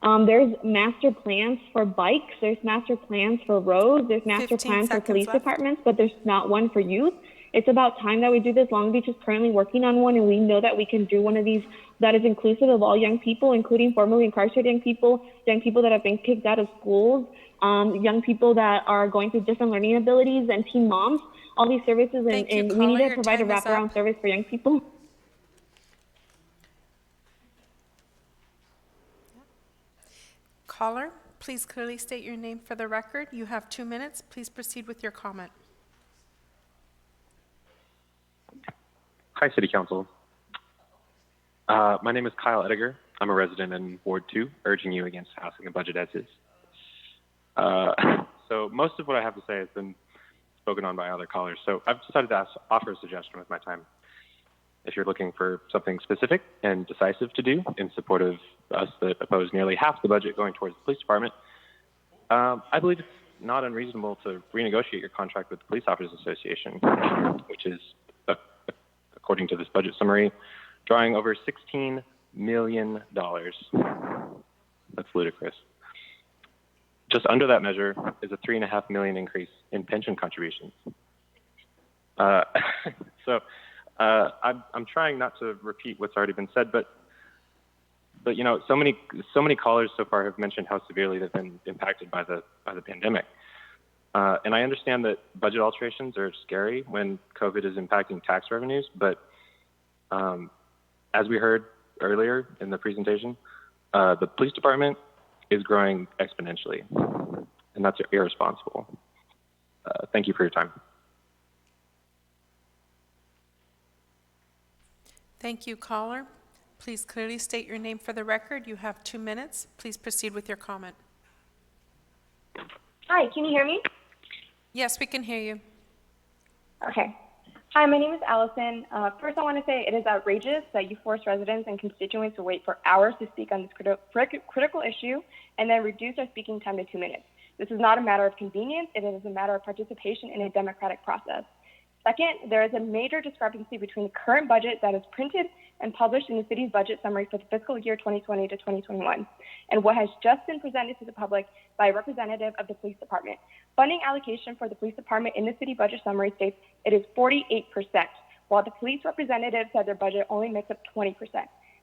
There's master plans for bikes, there's master plans for roads, there's master 15 plans for seconds police left. departments, but there's not one for youth. It's about time that we do this. Long Beach is currently working on one, and we know that we can do one of these that is inclusive of all young people, including formerly incarcerated young people that have been kicked out of schools, young people that are going through different learning abilities, and teen moms, all these services, Thank you, and we need caller. to Your provide a time is wraparound up. service for young people. Caller, please clearly state your name for the record. You have 2 minutes. Please proceed with your comment. Hi, City Council. My name is Kyle Ediger. I'm a resident in Ward 2, urging you against passing the budget as is. So most of what I have to say has been spoken on by other callers. So I've decided to offer a suggestion with my time. If you're looking for something specific and decisive to do in support of us that oppose nearly half the budget going towards the police department, I believe it's not unreasonable to renegotiate your contract with the Police Officers Association, which is, according to this budget summary, drawing over $16 million. That's ludicrous. Just under that measure is a $3.5 million increase in pension contributions. I'm trying not to repeat what's already been said, but you know, so many callers so far have mentioned how severely they've been impacted by the pandemic. And I understand that budget alterations are scary when COVID is impacting tax revenues, but as we heard earlier in the presentation, the police department is growing exponentially, and that's irresponsible. Thank you for your time. Thank you, caller. Please clearly state your name for the record. You have 2 minutes. Please proceed with your comment. Hi, can you hear me? Yes, we can hear you. Okay. Hi, my name is Allison. First, I want to say it is outrageous that you force residents and constituents to wait for hours to speak on this critical issue and then reduce our speaking time to 2 minutes. This is not a matter of convenience. It is a matter of participation in a democratic process. Second, there is a major discrepancy between the current budget that is printed and published in the city's budget summary for the fiscal year 2020 to 2021 and what has just been presented to the public by a representative of the police department. Funding allocation for the police department in the city budget summary states it is 48%, while the police representative said their budget only makes up 20%.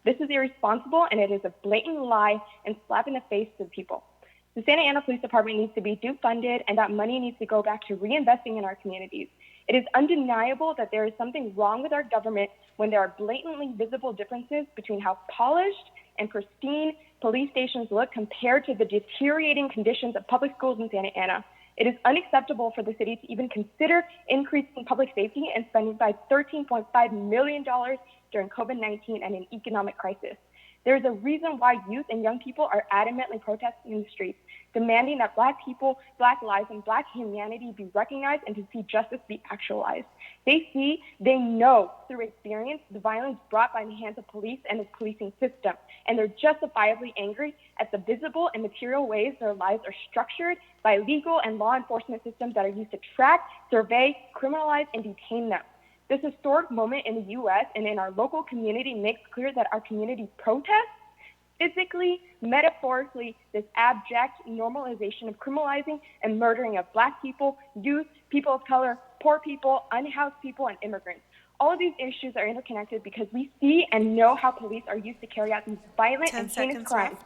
This is irresponsible, and it is a blatant lie and slap in the face to the people. The Santa Ana Police Department needs to be dupe-funded, and that money needs to go back to reinvesting in our communities. It is undeniable that there is something wrong with our government when there are blatantly visible differences between how polished and pristine police stations look compared to the deteriorating conditions of public schools in Santa Ana. It is unacceptable for the city to even consider increasing public safety and spending by $13.5 million during COVID-19 and an economic crisis. There is a reason why youth and young people are adamantly protesting in the streets, demanding that Black people, Black lives, and Black humanity be recognized and to see justice be actualized. They know through experience the violence brought by the hands of police and its policing system, and they're justifiably angry at the visible and material ways their lives are structured by legal and law enforcement systems that are used to track, survey, criminalize, and detain them. This historic moment in the U.S. and in our local community makes clear that our community protests physically, metaphorically, this abject normalization of criminalizing and murdering of Black people, youth, people of color, poor people, unhoused people, and immigrants. All of these issues are interconnected because we see and know how police are used to carry out these violent and heinous crimes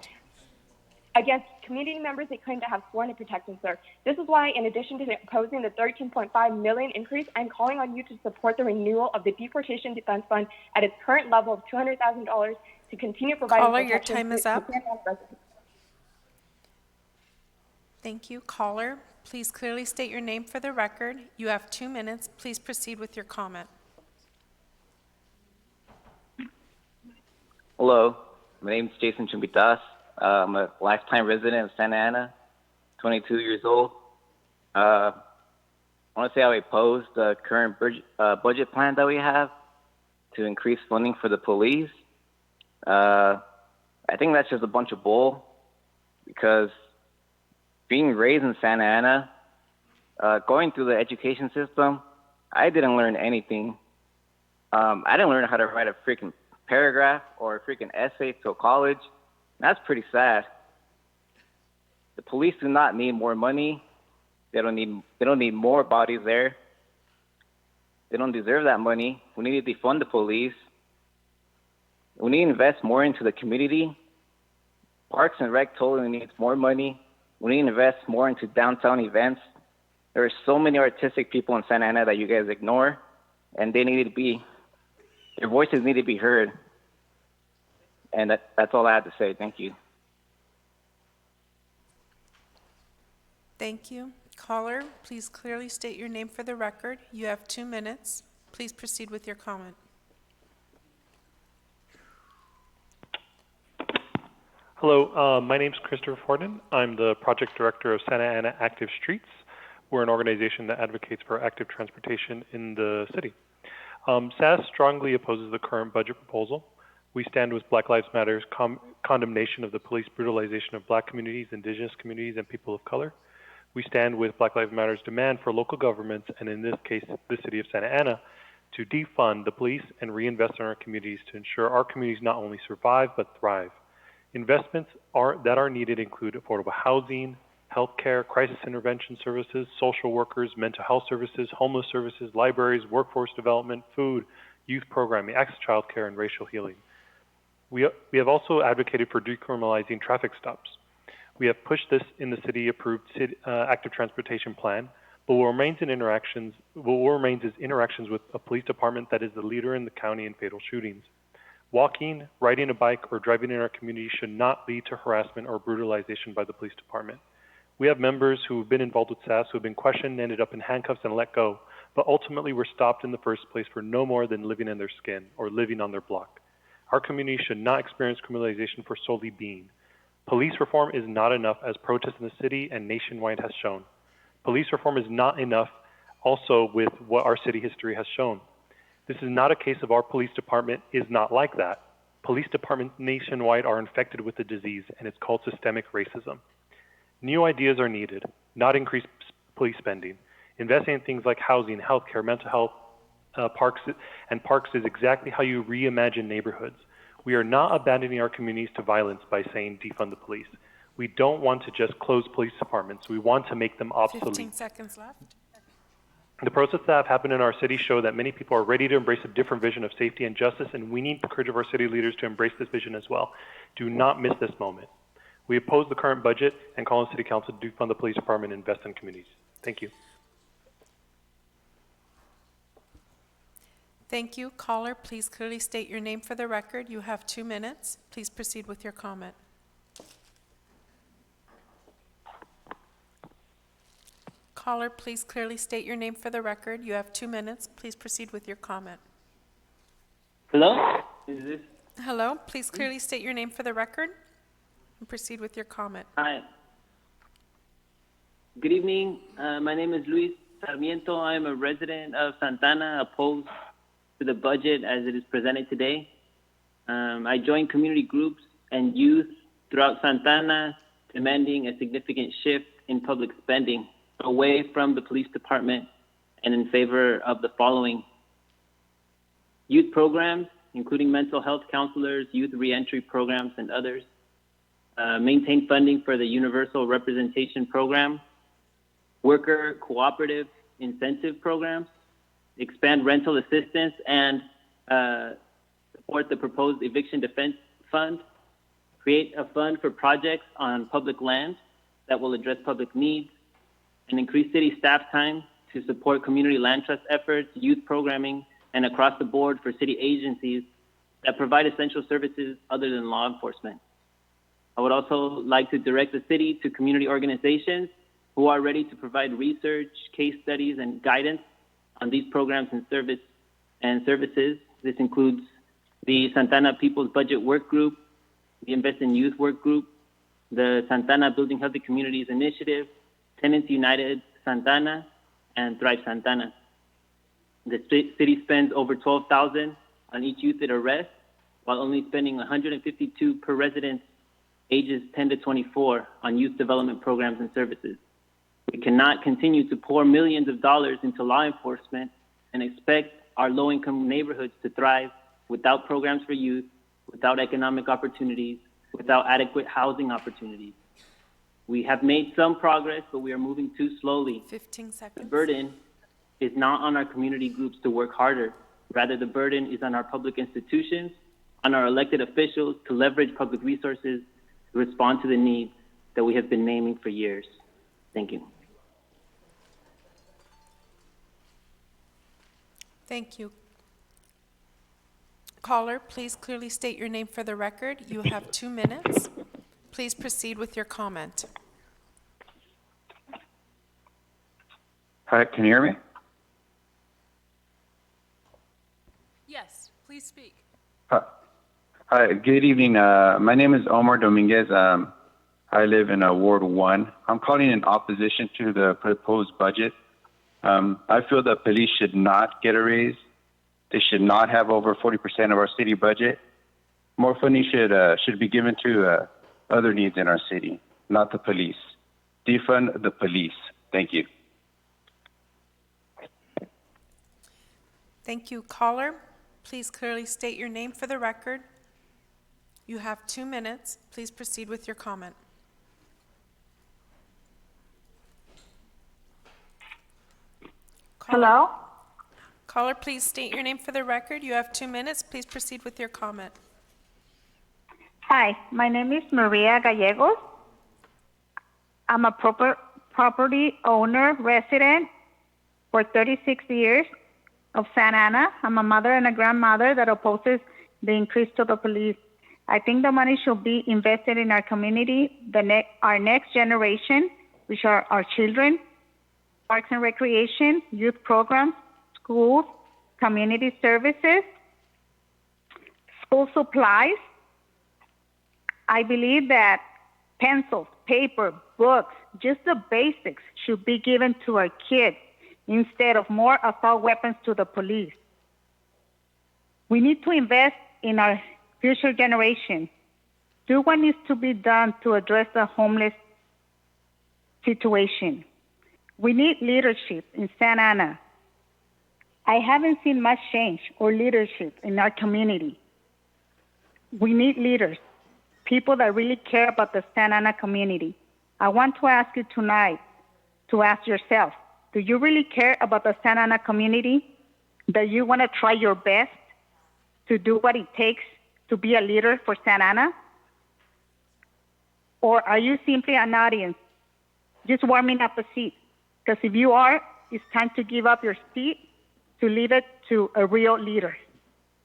against community members they claim to have sworn to protect and serve. This is why, in addition to opposing the $13.5 million increase, I'm calling on you to support the renewal of the Deportation Defense Fund at its current level of $200,000 to continue providing Caller, your protection time is to up. residents. Thank you. Caller, please clearly state your name for the record. You have 2 minutes. Please proceed with your comment. Hello, my name is Jason Chumbitas. I'm a lifetime resident of Santa Ana, 22 years old. I want to say I oppose the current budget plan that we have to increase funding for the police. I think that's just a bunch of bull because being raised in Santa Ana, going through the education system, I didn't learn anything. I didn't learn how to write a freaking paragraph or a freaking essay till college. That's pretty sad. The police do not need more money. They don't need more bodies there. They don't deserve that money. We need to defund the police. We need to invest more into the community. Parks and Rec totally needs more money. We need to invest more into downtown events. There are so many artistic people in Santa Ana that you guys ignore, and their voices need to be heard. And that's all I have to say. Thank you. Thank you. Caller, please clearly state your name for the record. You have 2 minutes. Please proceed with your comment. Hello, my name's Christopher Forden. I'm the project director of Santa Ana Active Streets. We're an organization that advocates for active transportation in the city. SAS strongly opposes the current budget proposal. We stand with Black Lives Matter's condemnation of the police brutalization of Black communities, Indigenous communities, and people of color. We stand with Black Lives Matter's demand for local governments, and in this case, the city of Santa Ana, to defund the police and reinvest in our communities to ensure our communities not only survive, but thrive. Investments that are needed include affordable housing, healthcare, crisis intervention services, social workers, mental health services, homeless services, libraries, workforce development, food, youth programming, access to child care, and racial healing. We have also advocated for decriminalizing traffic stops. We have pushed this in the city-approved active transportation plan, but what remains is interactions with a police department that is the leader in the county in fatal shootings. Walking, riding a bike, or driving in our community should not lead to harassment or brutalization by the police department. We have members who have been involved with SAS who have been questioned, ended up in handcuffs, and let go, but ultimately were stopped in the first place for no more than living in their skin or living on their block. Our community should not experience criminalization for solely being. Police reform is not enough, as protests in the city and nationwide has shown. Police reform is not enough also with what our city history has shown. This is not a case of our police department is not like that. Police departments nationwide are infected with the disease, and it's called systemic racism. New ideas are needed, not increased police spending. Investing in things like housing, healthcare, mental health, parks is exactly how you reimagine neighborhoods. We are not abandoning our communities to violence by saying defund the police. We don't want to just close police departments. We want to make them obsolete. 15 seconds left. The protests that have happened in our city show that many people are ready to embrace a different vision of safety and justice, and we need the courage of our city leaders to embrace this vision as well. Do not miss this moment. We oppose the current budget and call on City Council to defund the police department and invest in communities. Thank you. Thank you. Caller, please clearly state your name for the record. You have 2 minutes. Please proceed with your comment. Caller, please clearly state your name for the record. You have 2 minutes. Please proceed with your comment. Hello? Is this? Hello, please clearly state your name for the record and proceed with your comment. Hi. Good evening. My name is Luis Sarmiento. I am a resident of Santana, opposed to the budget as it is presented today. I joined community groups and youth throughout Santana, demanding a significant shift in public spending away from the police department and in favor of the following: youth programs, including mental health counselors, youth reentry programs, and others. Maintain funding for the Universal Representation Program, worker cooperative incentive programs, expand rental assistance, and support the proposed eviction defense fund, create a fund for projects on public land that will address public needs, and increase city staff time to support community land trust efforts, youth programming, and across the board for city agencies that provide essential services other than law enforcement. I would also like to direct the city to community organizations who are ready to provide research, case studies, and guidance on these programs and services. This includes the Santana People's Budget Work Group, the Invest in Youth Work Group, the Santana Building Healthy Communities Initiative, Tenants United Santana, and Thrive Santana. The city spends over $12,000 on each youth it arrests, while only spending $152 per resident ages 10 to 24 on youth development programs and services. We cannot continue to pour millions of dollars into law enforcement and expect our low-income neighborhoods to thrive without programs for youth, without economic opportunities, without adequate housing opportunities. We have made some progress, but we are moving too slowly. 15 The seconds. burden is not on our community groups to work harder. Rather, the burden is on our public institutions, on our elected officials to leverage public resources to respond to the needs that we have been naming for years. Thank you. Thank you. Caller, please clearly state your name for the record. You have 2 minutes. Please proceed with your comment. Hi, can you hear me? Yes, please speak. Hi, good evening. My name is Omar Dominguez. I live in Ward 1. I'm calling in opposition to the proposed budget. I feel the police should not get a raise. They should not have over 40% of our city budget. More funding should be given to other needs in our city, not the police. Defund the police. Thank you. Thank you. Caller, please clearly state your name for the record. You have 2 minutes. Please proceed with your comment. Hello? Caller, please state your name for the record. You have 2 minutes. Please proceed with your comment. Hi, my name is Maria Gallegos. I'm a property owner resident for 36 years of Santa Ana. I'm a mother and a grandmother that opposes the increase to the police. I think the money should be invested in our community, our next generation, which are our children, parks and recreation, youth programs, schools, community services, school supplies. I believe that pencils, paper, books, just the basics should be given to our kids instead of more assault weapons to the police. We need to invest in our future generation. Do what needs to be done to address the homeless situation. We need leadership in Santa Ana. I haven't seen much change or leadership in our community. We need leaders, people that really care about the Santa Ana community. I want to ask you tonight to ask yourself, do you really care about the Santa Ana community? That you want to try your best to do what it takes to be a leader for Santa Ana? Or are you simply an audience, just warming up a seat? Because if you are, it's time to give up your seat to leave it to a real leader.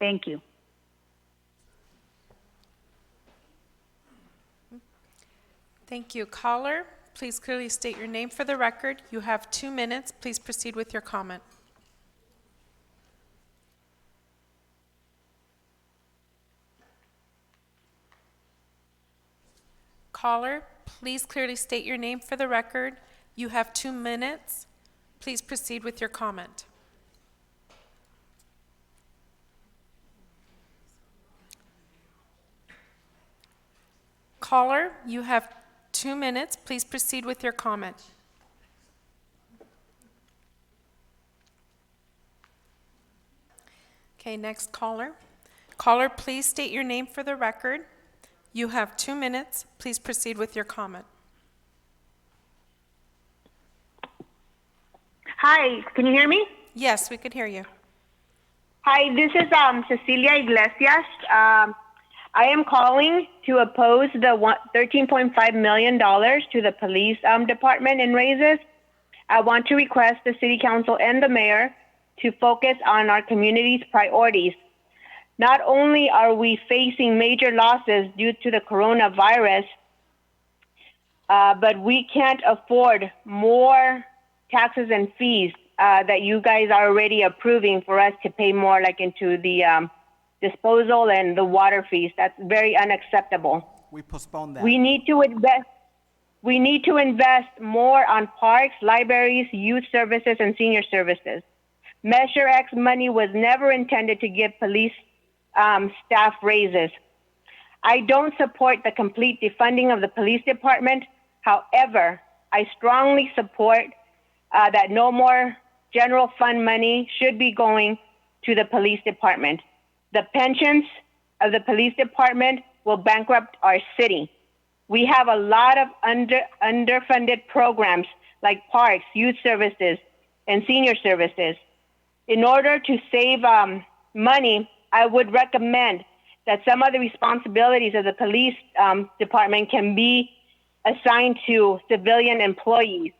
Thank you. Thank you. Caller, please clearly state your name for the record. You have 2 minutes. Please proceed with your comment. Caller, please clearly state your name for the record. You have 2 minutes. Please proceed with your comment. Caller, you have 2 minutes. Please proceed with your comment. Okay, next caller. Caller, please state your name for the record. You have 2 minutes. Please proceed with your comment. Hi, can you hear me? Yes, we could hear you. Hi, this is Cecilia Iglesias. I am calling to oppose the $13.5 million to the police department in raises. I want to request the city council and the mayor to focus on our community's priorities. Not only are we facing major losses due to the coronavirus, but we can't afford more taxes and fees that you guys are already approving for us to pay more, like into the disposal and the water fees. That's very unacceptable. We postpone that. We need to invest more on parks, libraries, youth services, and senior services. Measure X money was never intended to give police staff raises. I don't support the complete defunding of the police department. However, I strongly support that no more general fund money should be going to the police department. The pensions of the police department will bankrupt our city. We have a lot of underfunded programs like parks, youth services, and senior services. In order to save money, I would recommend that some of the responsibilities of the police department can be assigned to civilian employees.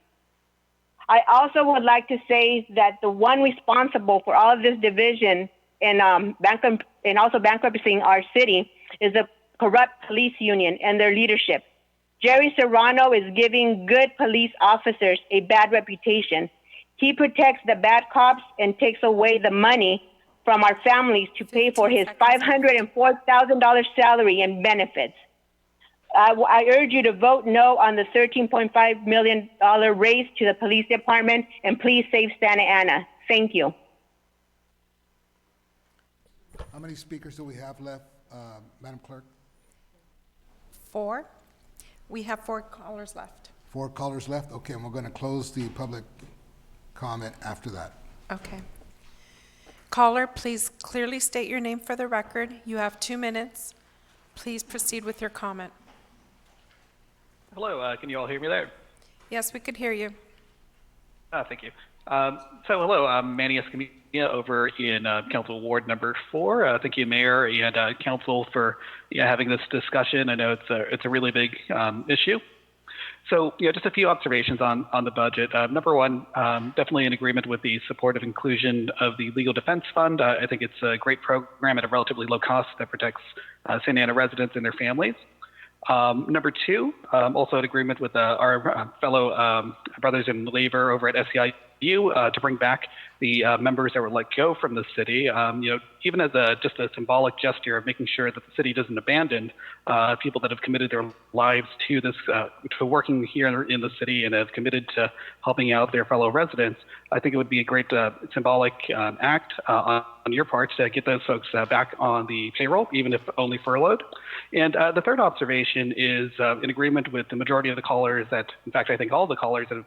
I also would like to say that the one responsible for all of this division and also bankrupting our city is the corrupt police union and their leadership. Jerry Serrano is giving good police officers a bad reputation. He protects the bad cops and takes away the money from our families to pay for his $504,000 salary and benefits. I urge you to vote no on the $13.5 million raise to the police department, and please save Santa Ana. Thank you. How many speakers do we have left, Madam Clerk? 4. We have 4 callers left. 4 callers left? Okay, and we're going to close the public comment after that. Okay. Caller, please clearly state your name for the record. You have 2 minutes. Please proceed with your comment. Hello, can you all hear me there? Yes, we could hear you. Thank you. Hello, I'm Manny Escamilla over in Council Ward number 4. Thank you, Mayor and Council, for having this discussion. I know it's a really big issue. So, just a few observations on the budget. Number one, definitely in agreement with the support of inclusion of the Legal Defense Fund. I think it's a great program at a relatively low cost that protects Santa Ana residents and their families. Number two, also in agreement with our fellow brothers in labor over at SEIU to bring back the members that were let go from the city, even as just a symbolic gesture of making sure that the city doesn't abandon people that have committed their lives to this, to working here in the city and have committed to helping out their fellow residents. I think it would be a great symbolic act on your part to get those folks back on the payroll, even if only furloughed. And the third observation is in agreement with the majority of the callers that, in fact, I think all the callers that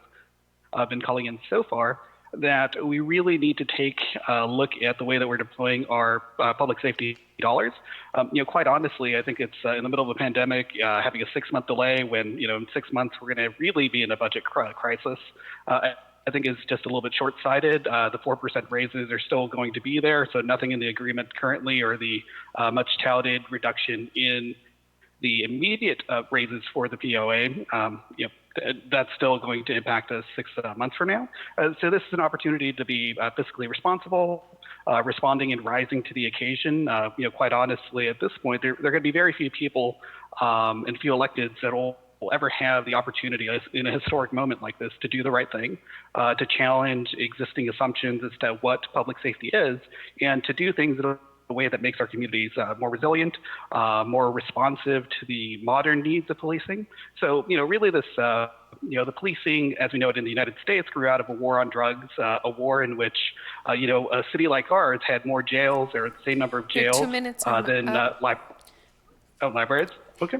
have been calling in so far, that we really need to take a look at the way that we're deploying our public safety dollars. Quite honestly, I think it's in the middle of a pandemic, having a 6-month delay when, in 6 months we're going to really be in a budget crisis. I think is just a little bit short-sighted. The 4% raises are still going to be there, so nothing in the agreement currently or the much touted reduction in the immediate raises for the POA. That's still going to impact us 6 months from now. So this is an opportunity to be fiscally responsible, responding and rising to the occasion. Quite honestly, at this point, there are going to be very few people and few electeds that will ever have the opportunity in a historic moment like this to do the right thing, to challenge existing assumptions as to what public safety is, and to do things in a way that makes our communities more resilient, more responsive to the modern needs of policing. So, really this, the policing, as we know it in the United States, grew out of a war on drugs, a war in which, a city like ours had more jails, or the same number of jails than libraries. Okay.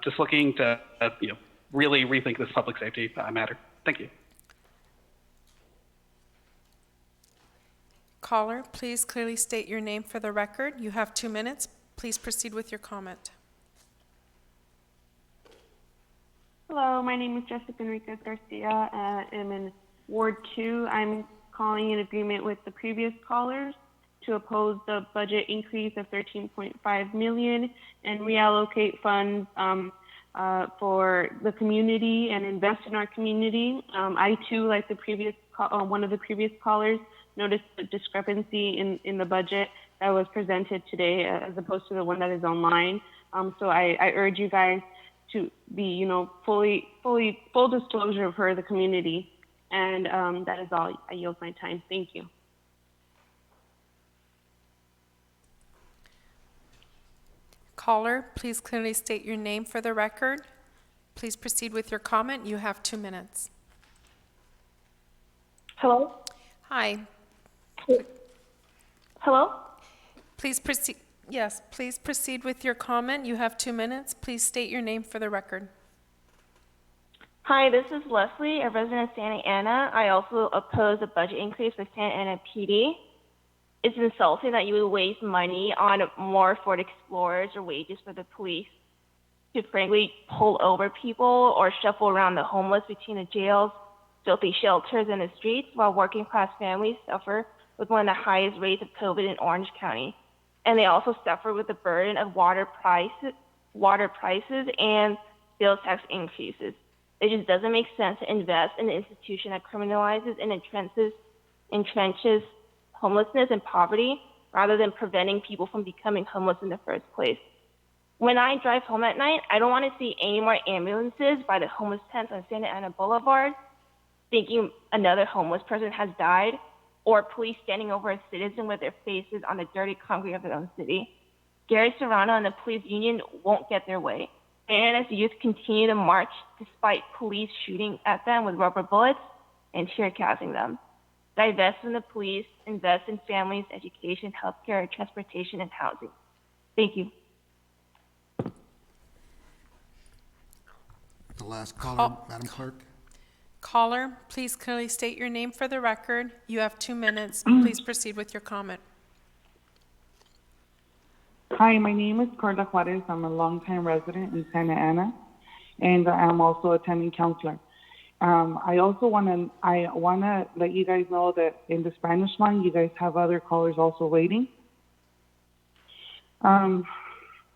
Just looking to, really rethink this public safety matter. Thank you. Caller, please clearly state your name for the record. You have 2 minutes. Please proceed with your comment. Hello, my name is Jessica Enriquez Garcia. I'm in Ward 2. I'm calling in agreement with the previous callers to oppose the budget increase of $13.5 million and reallocate funds for the community and invest in our community. I too, like the previous one of the previous callers, noticed the discrepancy in the budget that was presented today as opposed to the one that is online. So I urge you guys to be, full disclosure for the community. And that is all. I yield my time. Thank you. Caller, please clearly state your name for the record. Please proceed with your comment. You have 2 minutes. Hello? Hi. Hello? Please proceed. Yes, please proceed with your comment. You have 2 minutes. Please state your name for the record. Hi, this is Leslie, a resident of Santa Ana. I also oppose a budget increase for Santa Ana PD. It's insulting that you would waste money on more Ford Explorers or wages for the police. to frankly pull over people or shuffle around the homeless between the jails, filthy shelters, and the streets, while working class families suffer with one of the highest rates of COVID in Orange County. And they also suffer with the burden of water prices and sales tax increases. It just doesn't make sense to invest in an institution that criminalizes and entrenches homelessness and poverty rather than preventing people from becoming homeless in the first place. When I drive home at night, I don't want to see any more ambulances by the homeless tents on Santa Ana Boulevard thinking another homeless person has died, or police standing over a citizen with their faces on the dirty concrete of their own city. Gary Serrano and the police union won't get their way. And as youth continue to march despite police shooting at them with rubber bullets and tear gassing them. Divest in the police, invest in families, education, healthcare, transportation, and housing. Thank you. The last caller, Madam Clerk. Caller, please clearly state your name for the record. You have 2 minutes. Please proceed with your comment. Hi, my name is Carla Juarez. I'm a longtime resident in Santa Ana, and I'm also a attending counselor. I want to let you guys know that in the Spanish line, you guys have other callers also waiting.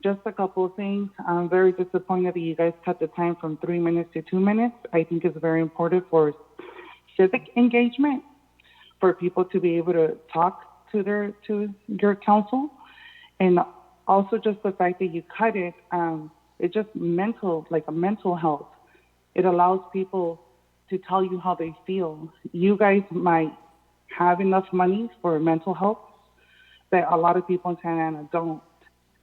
Just a couple of things. I'm very disappointed that you guys cut the time from 3 minutes to 2 minutes. I think it's very important for civic engagement, for people to be able to talk to your council, and also just the fact that you cut it. It's just like a mental health. It allows people to tell you how they feel. You guys might have enough money for mental health, but a lot of people in Santa Ana don't.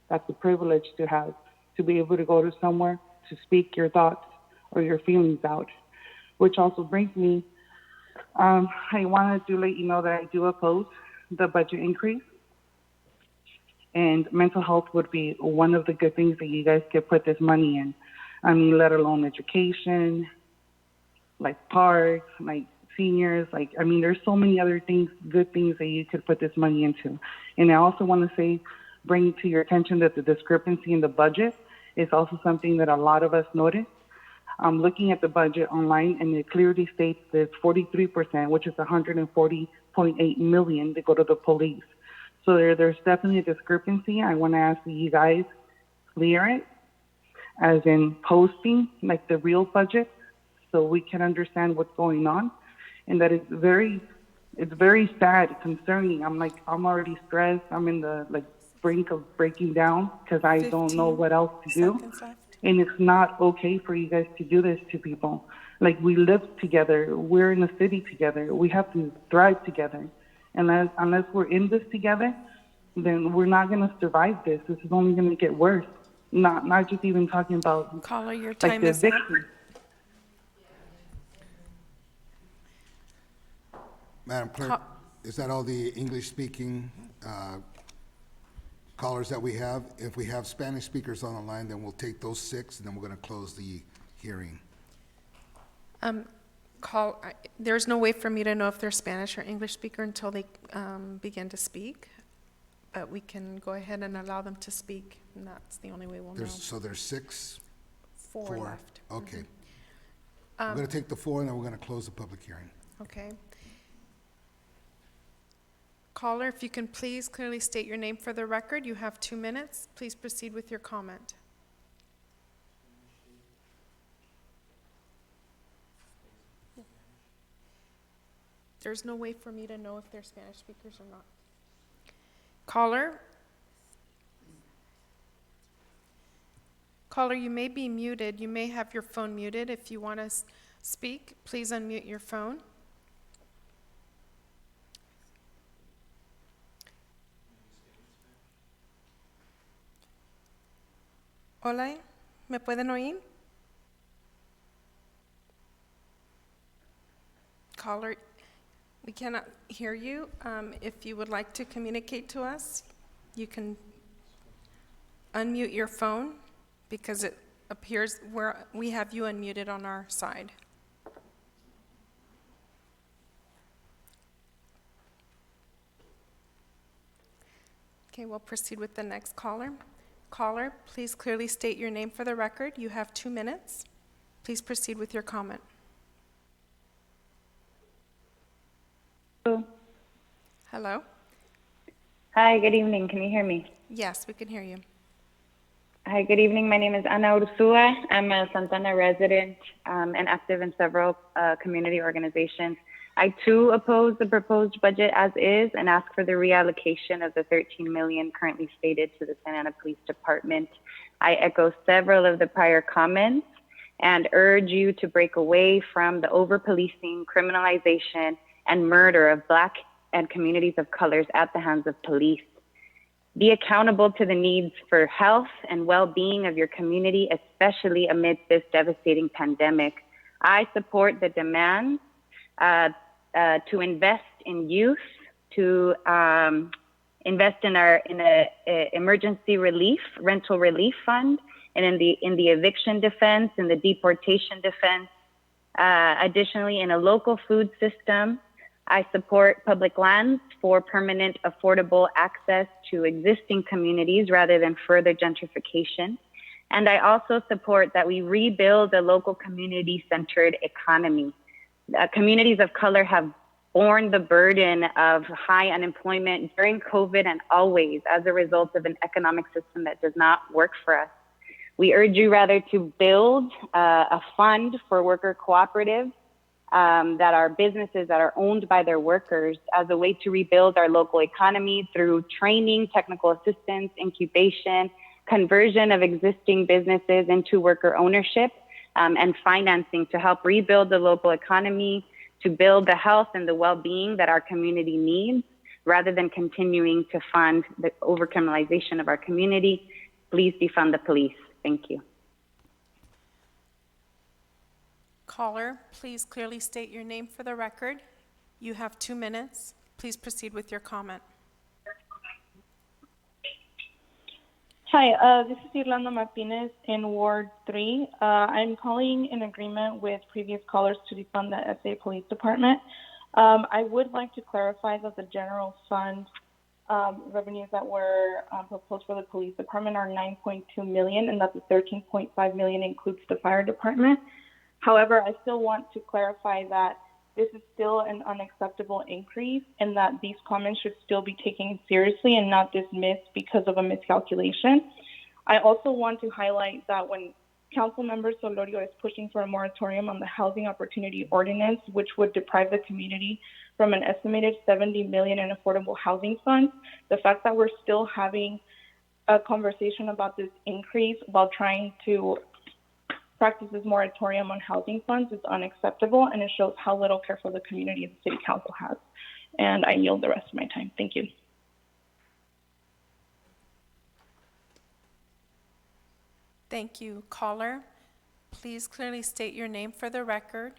That's a privilege to have, to be able to go to somewhere to speak your thoughts or your feelings out, which also brings me, I wanted to let you know that I do oppose the budget increase, and mental health would be one of the good things that you guys could put this money in. I mean, let alone education, like parks, like seniors, there's so many other things, good things that you could put this money into. And I also want to bring to your attention that the discrepancy in the budget is also something that a lot of us noticed. I'm looking at the budget online, and it clearly states that 43%, which is $140.8 million, to go to the police. So there's definitely a discrepancy. I want to ask that you guys clear it, as in posting like the real budget, so we can understand what's going on. And that it's very sad, concerning. I'm already stressed. I'm in the brink of breaking down because I don't know what else to do. And it's not okay for you guys to do this to people. We live together. We're in the city together. We have to thrive together. And unless we're in this together, then we're not going to survive this. This is only going to get worse. Not just even talking about Caller, your time the is up. victim. Madam Clerk, is that all the English-speaking callers that we have? If we have Spanish speakers on the line, then we'll take those 6, and then we're going to close the hearing. There's no way for me to know if they're Spanish or English speaker until they begin to speak, but we can go ahead and allow them to speak, and that's the only way we'll know. So there's 6? 4 left. Okay. I'm going to take the 4, and then we're going to close the public hearing. Okay. Caller, if you can please clearly state your name for the record. You have 2 minutes. Please proceed with your comment. There's no way for me to know if they're Spanish speakers or not. Caller? Caller, you may be muted. You may have your phone muted. If you want to speak, please unmute your phone. Hola, ¿me pueden oír? Caller, we cannot hear you. If you would like to communicate to us, you can unmute your phone because it appears we have you unmuted on our side. Okay, we'll proceed with the next caller. Caller, please clearly state your name for the record. You have 2 minutes. Please proceed with your comment. Hello? Hi, good evening. Can you hear me? Yes, we can hear you. Hi, good evening. My name is Ana Ursua. I'm a Santana resident and active in several community organizations. I too oppose the proposed budget as is and ask for the reallocation of the $13 million currently stated to the Santa Ana Police Department. I echo several of the prior comments and urge you to break away from the over-policing, criminalization, and murder of Black and communities of colors at the hands of police. Be accountable to the needs for health and well-being of your community, especially amidst this devastating pandemic. I support the demand to invest in youth, to invest in a emergency relief, rental relief fund, and in the eviction defense, in the deportation defense. Additionally, in a local food system, I support public lands for permanent, affordable access to existing communities rather than further gentrification. And I also support that we rebuild a local community-centered economy. Communities of color have borne the burden of high unemployment during COVID and always as a result of an economic system that does not work for us. We urge you rather to build a fund for worker cooperatives that are businesses that are owned by their workers as a way to rebuild our local economy through training, technical assistance, incubation, conversion of existing businesses into worker ownership, and financing to help rebuild the local economy, to build the health and the well-being that our community needs, rather than continuing to fund the over-criminalization of our community. Please defund the police. Thank you. Caller, please clearly state your name for the record. You have 2 minutes. Please proceed with your comment. Hi, this is Irlanda Martinez in Ward 3. I'm calling in agreement with previous callers to defund the SA Police Department. I would like to clarify that the general fund revenues that were proposed for the police department are $9.2 million, and that the $13.5 million includes the fire department. However, I still want to clarify that this is still an unacceptable increase and that these comments should still be taken seriously and not dismissed because of a miscalculation. I also want to highlight that when Councilmember Solorio is pushing for a moratorium on the Housing Opportunity Ordinance, which would deprive the community from an estimated $70 million in affordable housing funds, the fact that we're still having a conversation about this increase while trying to practice this moratorium on housing funds is unacceptable, and it shows how little care for the community the City Council has. And I yield the rest of my time. Thank you. Thank you. Caller, please clearly state your name for the record.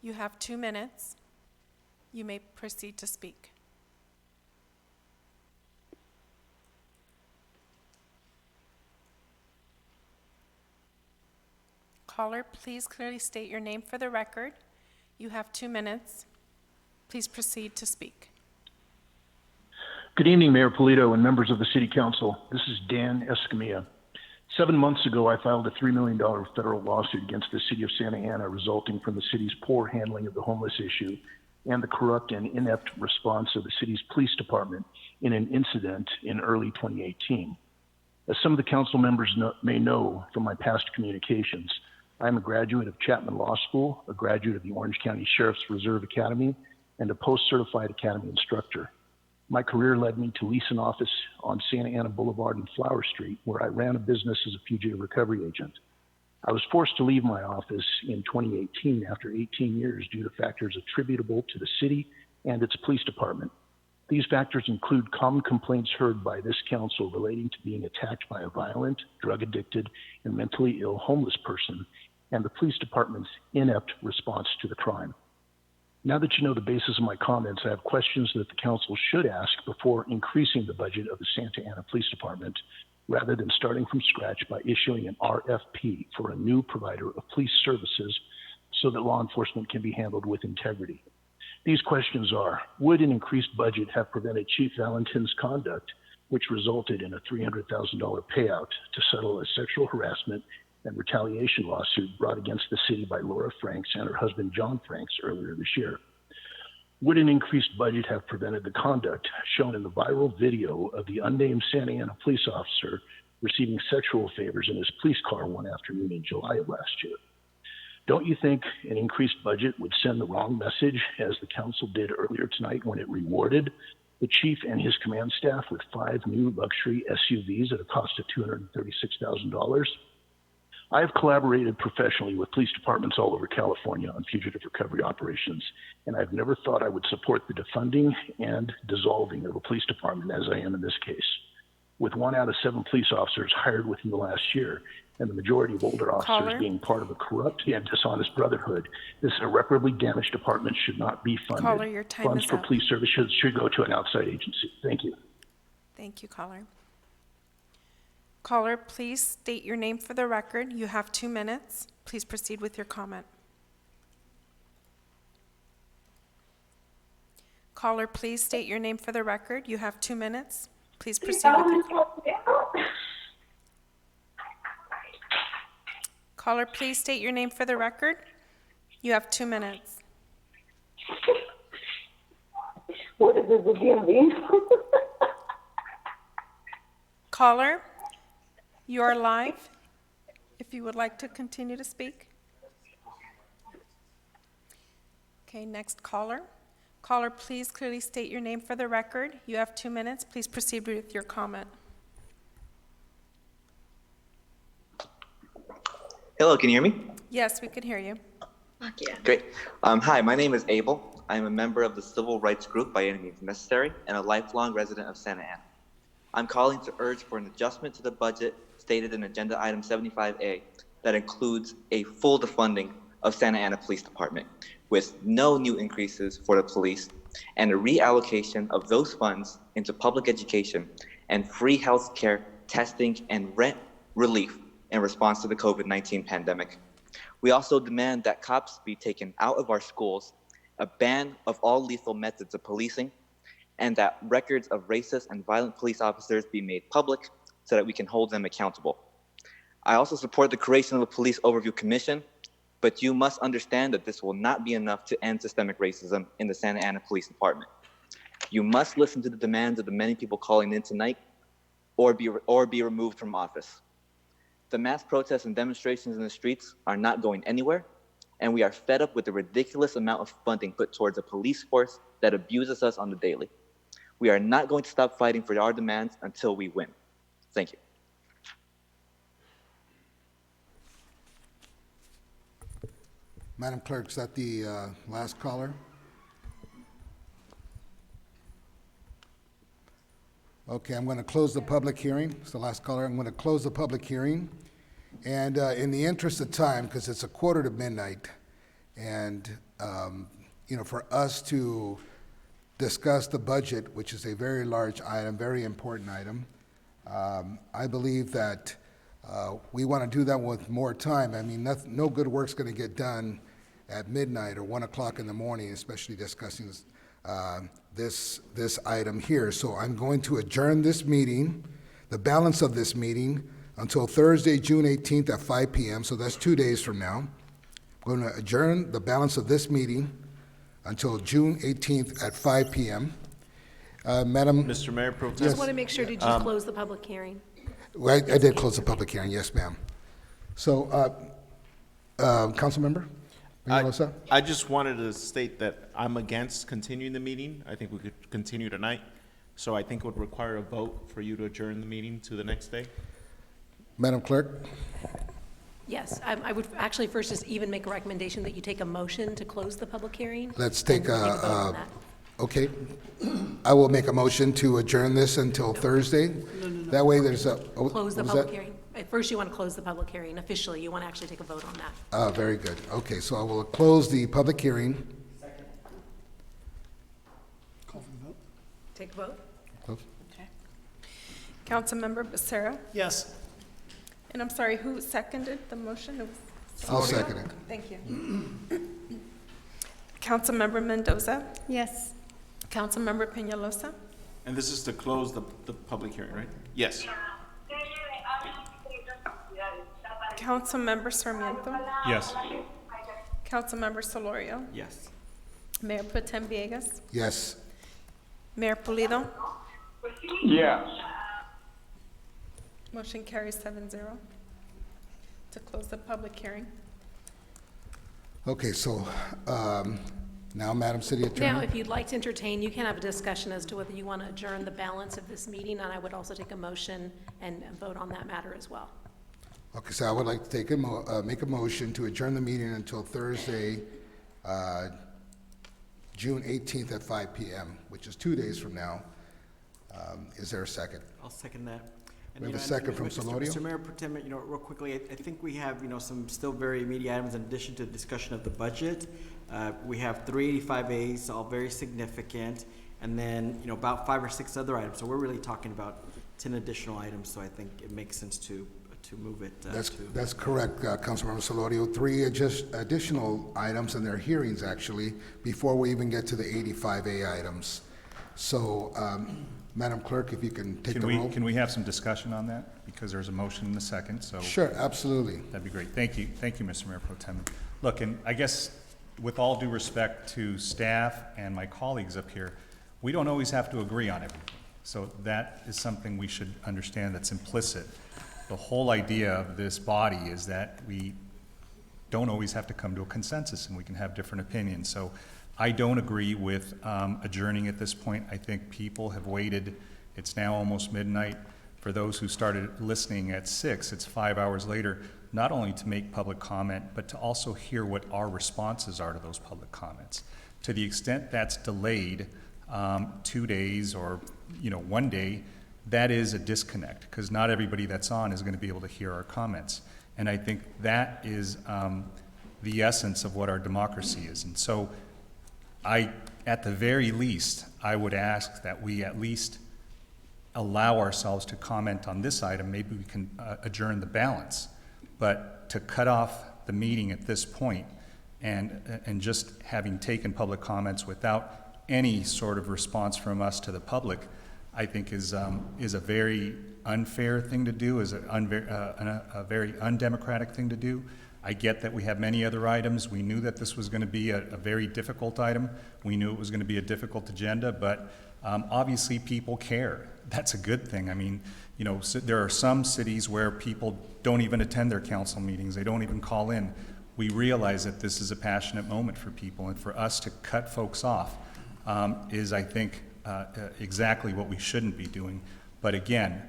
You have 2 minutes. You may proceed to speak. Caller, please clearly state your name for the record. You have 2 minutes. Please proceed to speak. Good evening, Mayor Polito and members of the City Council. This is Dan Escamilla. 7 months ago, I filed a $3 million federal lawsuit against the City of Santa Ana resulting from the city's poor handling of the homeless issue and the corrupt and inept response of the city's police department in an incident in early 2018. As some of the council members may know from my past communications, I am a graduate of Chapman Law School, a graduate of the Orange County Sheriff's Reserve Academy, and a post-certified academy instructor. My career led me to lease an office on Santa Ana Boulevard and Flower Street, where I ran a business as a fugitive recovery agent. I was forced to leave my office in 2018 after 18 years due to factors attributable to the city and its police department. These factors include common complaints heard by this council relating to being attacked by a violent, drug-addicted, and mentally ill homeless person, and the police department's inept response to the crime. Now that you know the basis of my comments, I have questions that the council should ask before increasing the budget of the Santa Ana Police Department, rather than starting from scratch by issuing an RFP for a new provider of police services so that law enforcement can be handled with integrity. These questions are: would an increased budget have prevented Chief Valentin's conduct which resulted in a $300,000 payout to settle a sexual harassment and retaliation lawsuit brought against the city by Laura Franks and her husband John Franks earlier this year. Would an increased budget have prevented the conduct shown in the viral video of the unnamed Santa Ana police officer receiving sexual favors in his police car one afternoon in July of last year? Don't you think an increased budget would send the wrong message, as the council did earlier tonight when it rewarded the chief and his command staff with 5 new luxury SUVs at a cost of $236,000? I have collaborated professionally with police departments all over California on fugitive recovery operations, and I've never thought I would support the defunding and dissolving of a police department as I am in this case. With 1 out of 7 police officers hired within the last year, and the majority of older officers being part of a corrupt and dishonest brotherhood, this irreparably damaged department should not be funded. Caller, your time Funds is for up. police services should go to an outside agency. Thank you. Thank you, caller. Caller, please state your name for the record. You have 2 minutes. Please proceed with your comment. Caller, please state your name for the record. You have 2 minutes. Please proceed with your comment. Caller, please state your name for the record. You have 2 minutes. What is this again? Caller, you are live. If you would like to continue to speak. Okay, next caller. Caller, please clearly state your name for the record. You have 2 minutes. Please proceed with your comment. Hello, can you hear me? Yes, we can hear you. Great. Hi, my name is Abel. I am a member of the Civil Rights Group by Any Means Necessary and a lifelong resident of Santa Ana. I'm calling to urge for an adjustment to the budget stated in Agenda Item 75A that includes a full defunding of Santa Ana Police Department with no new increases for the police and a reallocation of those funds into public education and free health care, testing, and rent relief in response to the COVID-19 pandemic. We also demand that cops be taken out of our schools, a ban of all lethal methods of policing, and that records of racist and violent police officers be made public so that we can hold them accountable. I also support the creation of a police overview commission, but you must understand that this will not be enough to end systemic racism in the Santa Ana Police Department. You must listen to the demands of the many people calling in tonight or be removed from office. The mass protests and demonstrations in the streets are not going anywhere, and we are fed up with the ridiculous amount of funding put towards a police force that abuses us on the daily. We are not going to stop fighting for our demands until we win. Thank you. Madam Clerk, is that the last caller? Okay, I'm going to close the public hearing. It's the last caller. I'm going to close the public hearing. And in the interest of time, because it's 1:45, and for us to discuss the budget, which is a very large item, very important item, I believe that we want to do that with more time. I mean, no good work's going to get done at midnight or 1 o'clock in the morning, especially discussing this item here. So I'm going to adjourn this meeting, the balance of this meeting, until Thursday, June 18th at 5 p.m. So that's 2 days from now. I'm going to adjourn the balance of this meeting until June 18th at 5 p.m. Madam. Mr. Mayor Pro Tem. Just want to make sure, did you close the public hearing? Well, I did close the public hearing, yes, ma'am. So, Council Member Peñalosa? I just wanted to state that I'm against continuing the meeting. I think we could continue tonight. So I think it would require a vote for you to adjourn the meeting to the next day. Madam Clerk? Yes, I would actually first just even make a recommendation that you take a motion to close the public hearing. Let's take a vote on that. Okay. I will make a motion to adjourn this until Thursday. No. That way there's a... Close the public hearing. At first you want to close the public hearing officially. You want to actually take a vote on that. Very good. Okay, so I will close the public hearing. Second. Call for the vote. Take a vote. Close. Okay. Councilmember Becerra? Yes. And I'm sorry, who seconded the motion? It was I'll second it. Thank you. Councilmember Mendoza? Yes. Councilmember Peñalosa? And this is to close the public hearing, right? Yes. Councilmember Sarmiento, Yes. Councilmember Solorio, Yes. Mayor Pro Tem Villegas, Yes. Mayor Pulido. Yes. Motion carries 7-0 to close the public hearing. Okay, so now, Madam City Attorney. Now, if you'd like to entertain, you can have a discussion as to whether you want to adjourn the balance of this meeting, and I would also take a motion and vote on that matter as well. Okay, so I would like to take make a motion to adjourn the meeting until Thursday, June 18th at 5 p.m., which is 2 days from now. Is there a second? I'll second that. We have a second from Solorio. Mr. Mayor Pro Tem, real quickly, I think we have, some still very immediate items in addition to the discussion of the budget. We have 385As, all very significant, and then, about 5 or 6 other items. So we're really talking about 10 additional items, so I think it makes sense to move it. That's correct, Councilmember Solorio. 3 additional items, and they're hearings, actually, before we even get to the 85A items. So, Madam Clerk, if you can take the roll. Can we have some discussion on that? Because there's a motion and a second, so. Sure, absolutely. That'd be great. Thank you, Mr. Mayor Pro Tem. Look, and I guess with all due respect to staff and my colleagues up here, we don't always have to agree on everything. So that is something we should understand that's implicit. The whole idea of this body is that we don't always have to come to a consensus and we can have different opinions. So I don't agree with adjourning at this point. I think people have waited. It's now almost midnight. For those who started listening at 6, it's 5 hours later, not only to make public comment, but to also hear what our responses are to those public comments. To the extent that's delayed 2 days or 1 day, that is a disconnect, because not everybody that's on is going to be able to hear our comments. And I think that is the essence of what our democracy is. And so at the very least, I would ask that we at least allow ourselves to comment on this item. Maybe we can adjourn the balance. But to cut off the meeting at this point and just having taken public comments without any sort of response from us to the public, I think is a very unfair thing to do, is a very undemocratic thing to do. I get that we have many other items. We knew that this was going to be a very difficult item. We knew it was going to be a difficult agenda, but obviously people care. That's a good thing. I mean, so there are some cities where people don't even attend their council meetings. They don't even call in. We realize that this is a passionate moment for people, and for us to cut folks off is, I think, exactly what we shouldn't be doing. But again,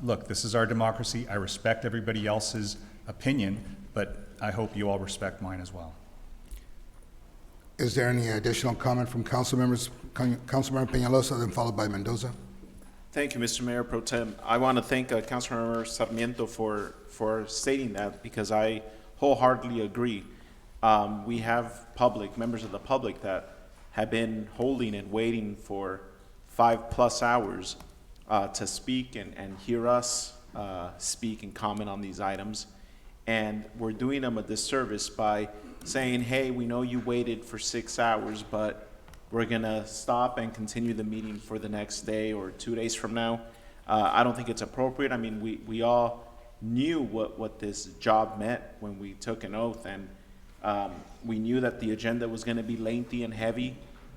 look, this is our democracy. I respect everybody else's opinion, but I hope you all respect mine as well. Is there any additional comment from council members? Councilmember Peñalosa, then followed by Mendoza. Thank you, Mr. Mayor Pro Tem. I want to thank Councilmember Sarmiento for stating that, because I wholeheartedly agree. We have members of the public that have been holding and waiting for 5+ hours to speak and hear us speak and comment on these items. And we're doing them a disservice by saying, hey, we know you waited for 6 hours, but we're going to stop and continue the meeting for the next day or 2 days from now. I don't think it's appropriate. I mean, we all knew what this job meant when we took an oath, and we knew that the agenda was going to be lengthy and heavy.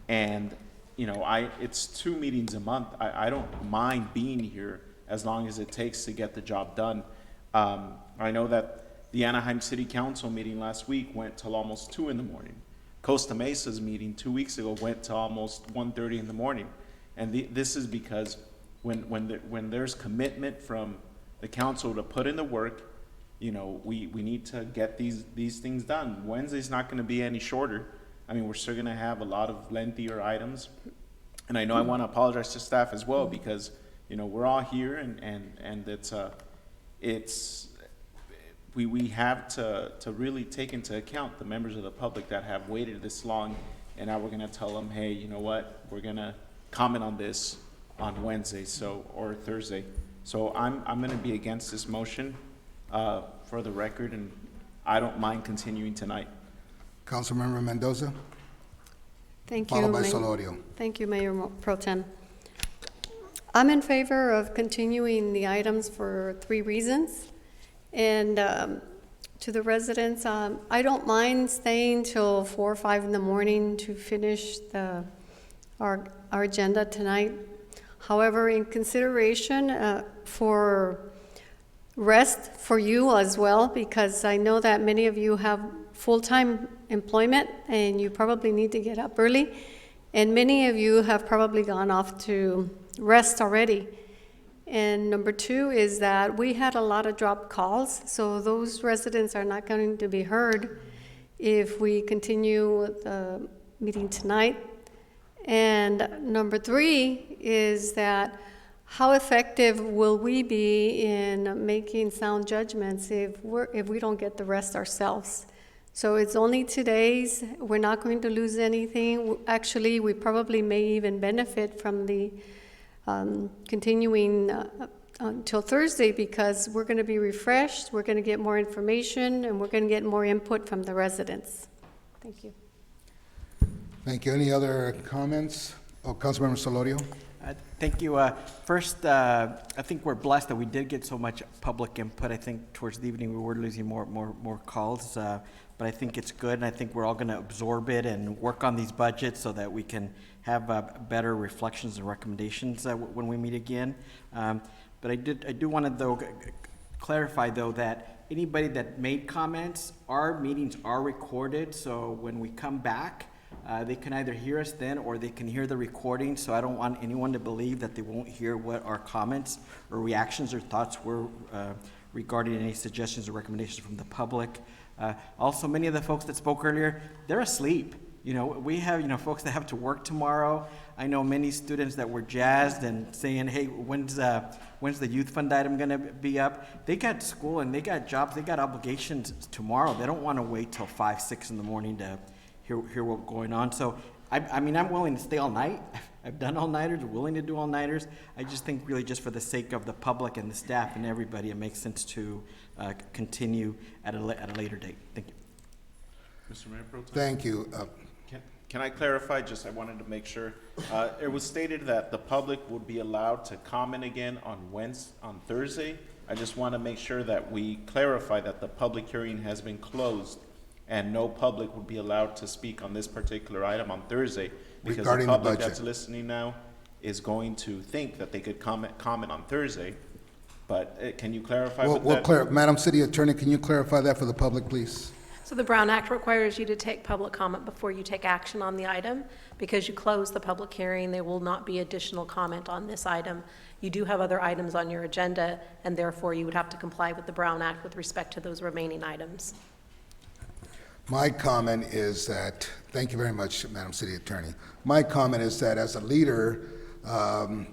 And, it's 2 meetings a month. I don't mind being here as long as it takes to get the job done. I know that the Anaheim City Council meeting last week went till almost 2 in the morning. Costa Mesa's meeting 2 weeks ago went to almost 1:30 in the morning. And this is because when there's commitment from the council to put in the work, we need to get these things done. Wednesday's not going to be any shorter. I mean, we're still going to have a lot of lengthier items. And I know I want to apologize to staff as well, because, we're all here and we have to really take into account the members of the public that have waited this long, and now we're going to tell them, hey, you know what, we're going to comment on this on Wednesday or Thursday. So I'm going to be against this motion for the record, and I don't mind continuing tonight. Councilmember Mendoza. Thank you. Followed by Solorio. Thank you, Mayor Pro Tem. I'm in favor of continuing the items for 3 reasons. And to the residents, I don't mind staying till 4 or 5 in the morning to finish our agenda tonight. However, in consideration for rest for you as well, because I know that many of you have full-time employment and you probably need to get up early, and many of you have probably gone off to rest already. And number 2 is that we had a lot of dropped calls, so those residents are not going to be heard if we continue the meeting tonight. And number 3 is that how effective will we be in making sound judgments if we don't get the rest ourselves? So it's only 2 days. We're not going to lose anything. Actually, we probably may even benefit from the continuing until Thursday, because we're going to be refreshed, we're going to get more information, and we're going to get more input from the residents. Thank you. Thank you. Any other comments? Oh, Councilmember Solorio. Thank you. First, I think we're blessed that we did get so much public input. I think towards the evening we were losing more calls, but I think it's good, and I think we're all going to absorb it and work on these budgets so that we can have better reflections and recommendations when we meet again. But I do want to though clarify though that anybody that made comments, our meetings are recorded, so when we come back, they can either hear us then or they can hear the recording. So I don't want anyone to believe that they won't hear what our comments or reactions or thoughts were regarding any suggestions or recommendations from the public. Also, many of the folks that spoke earlier, they're asleep. You know, we have, folks that have to work tomorrow. I know many students that were jazzed and saying, hey, when's the youth fund item gonna be up? They got school and they got jobs, they got obligations tomorrow. They don't wanna wait till 5, 6 in the morning to hear what's going on. So, I mean, I'm willing to stay all night. I've done all-nighters, willing to do all-nighters. I just think really just for the sake of the public and the staff and everybody, it makes sense to continue at a later date. Thank you. Mr. Mayor Pro Tem. Thank you. Can I clarify? Just I wanted to make sure. It was stated that the public would be allowed to comment again on Thursday. I just want to make sure that we clarify that the public hearing has been closed and no public would be allowed to speak on this particular item on Thursday, because regarding the public the budget that's listening now is going to think that they could comment on Thursday. But can you clarify that? Madam City Attorney, can you clarify that for the public, please? So the Brown Act requires you to take public comment before you take action on the item. Because you close the public hearing, there will not be additional comment on this item. You do have other items on your agenda, and therefore you would have to comply with the Brown Act with respect to those remaining items. My comment is that, thank you very much, Madam City Attorney. My comment is that as a leader, I'm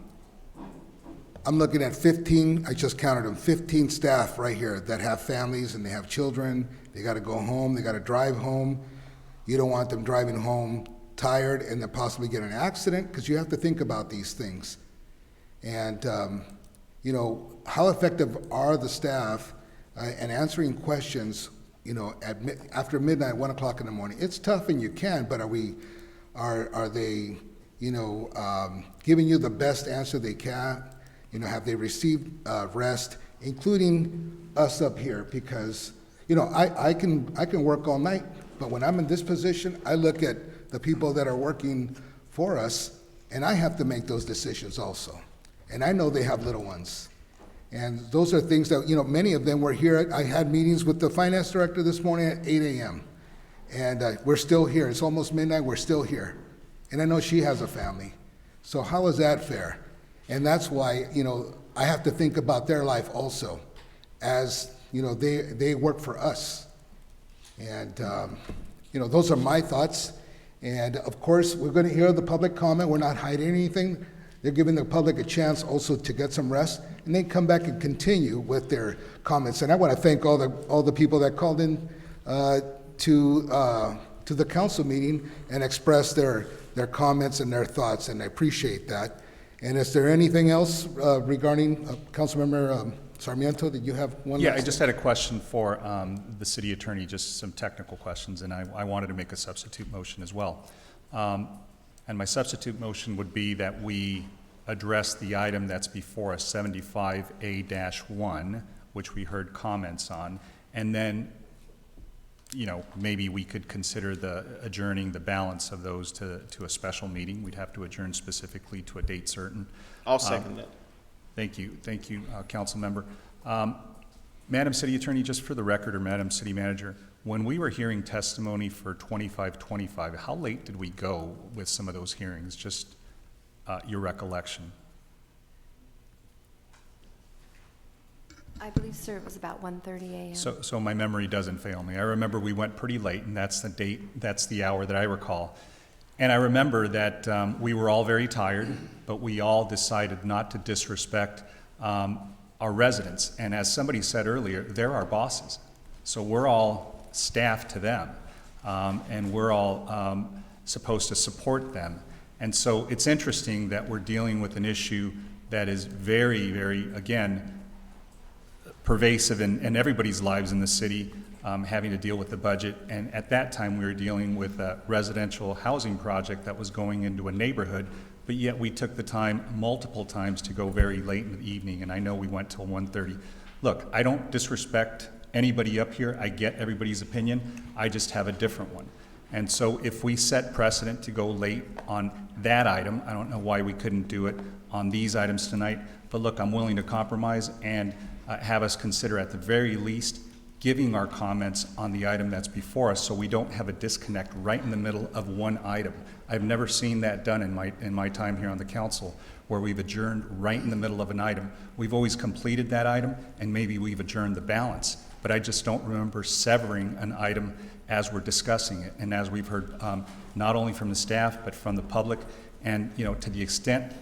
looking at 15, I just counted them, 15 staff right here that have families and they have children. They got to go home, they got to drive home. You don't want them driving home tired and then possibly get an accident, because you have to think about these things. And, how effective are the staff in answering questions, after midnight, 1 o'clock in the morning? It's tough and you can, but are they, giving you the best answer they can? Have they received rest, including us up here? Because, I can work all night, but when I'm in this position, I look at the people that are working for us, and I have to make those decisions also. And I know they have little ones. And those are things that, many of them were here. I had meetings with the finance director this morning at 8 a.m. And we're still here. It's almost midnight, we're still here. And I know she has a family. So how is that fair? And that's why, I have to think about their life also, as, they work for us. And, those are my thoughts. And of course, we're going to hear the public comment. We're not hiding anything. They're giving the public a chance also to get some rest, and then come back and continue with their comments. And I want to thank all the people that called in to the council meeting and expressed their comments and their thoughts, and I appreciate that. And is there anything else regarding Councilmember Sarmiento? Did you have one? Yeah, I just had a question for the city attorney, just some technical questions, and I wanted to make a substitute motion as well. And my substitute motion would be that we address the item that's before us, 75A-1, which we heard comments on, and then, maybe we could consider adjourning the balance of those to a special meeting. We'd have to adjourn specifically to a date certain. I'll second that. Thank you, Council Member. Madam City Attorney, just for the record, or Madam City Manager, when we were hearing testimony for 2525, how late did we go with some of those hearings? Just your recollection. I believe, sir, it was about 1:30 a.m. So my memory doesn't fail me. I remember we went pretty late, and that's the date, that's the hour that I recall. And I remember that we were all very tired, but we all decided not to disrespect our residents. And as somebody said earlier, they're our bosses. So we're all staff to them, and we're all supposed to support them. And so it's interesting that we're dealing with an issue that is very, very, again, pervasive in everybody's lives in the city, having to deal with the budget. And at that time, we were dealing with a residential housing project that was going into a neighborhood, but yet we took the time multiple times to go very late in the evening, and I know we went till 1:30. Look, I don't disrespect anybody up here. I get everybody's opinion. I just have a different one. And so if we set precedent to go late on that item, I don't know why we couldn't do it on these items tonight, but look, I'm willing to compromise and have us consider at the very least giving our comments on the item that's before us so we don't have a disconnect right in the middle of one item. I've never seen that done in my time here on the council, where we've adjourned right in the middle of an item. We've always completed that item, and maybe we've adjourned the balance, but I just don't remember severing an item as we're discussing it. And as we've heard not only from the staff but from the public, and to the extent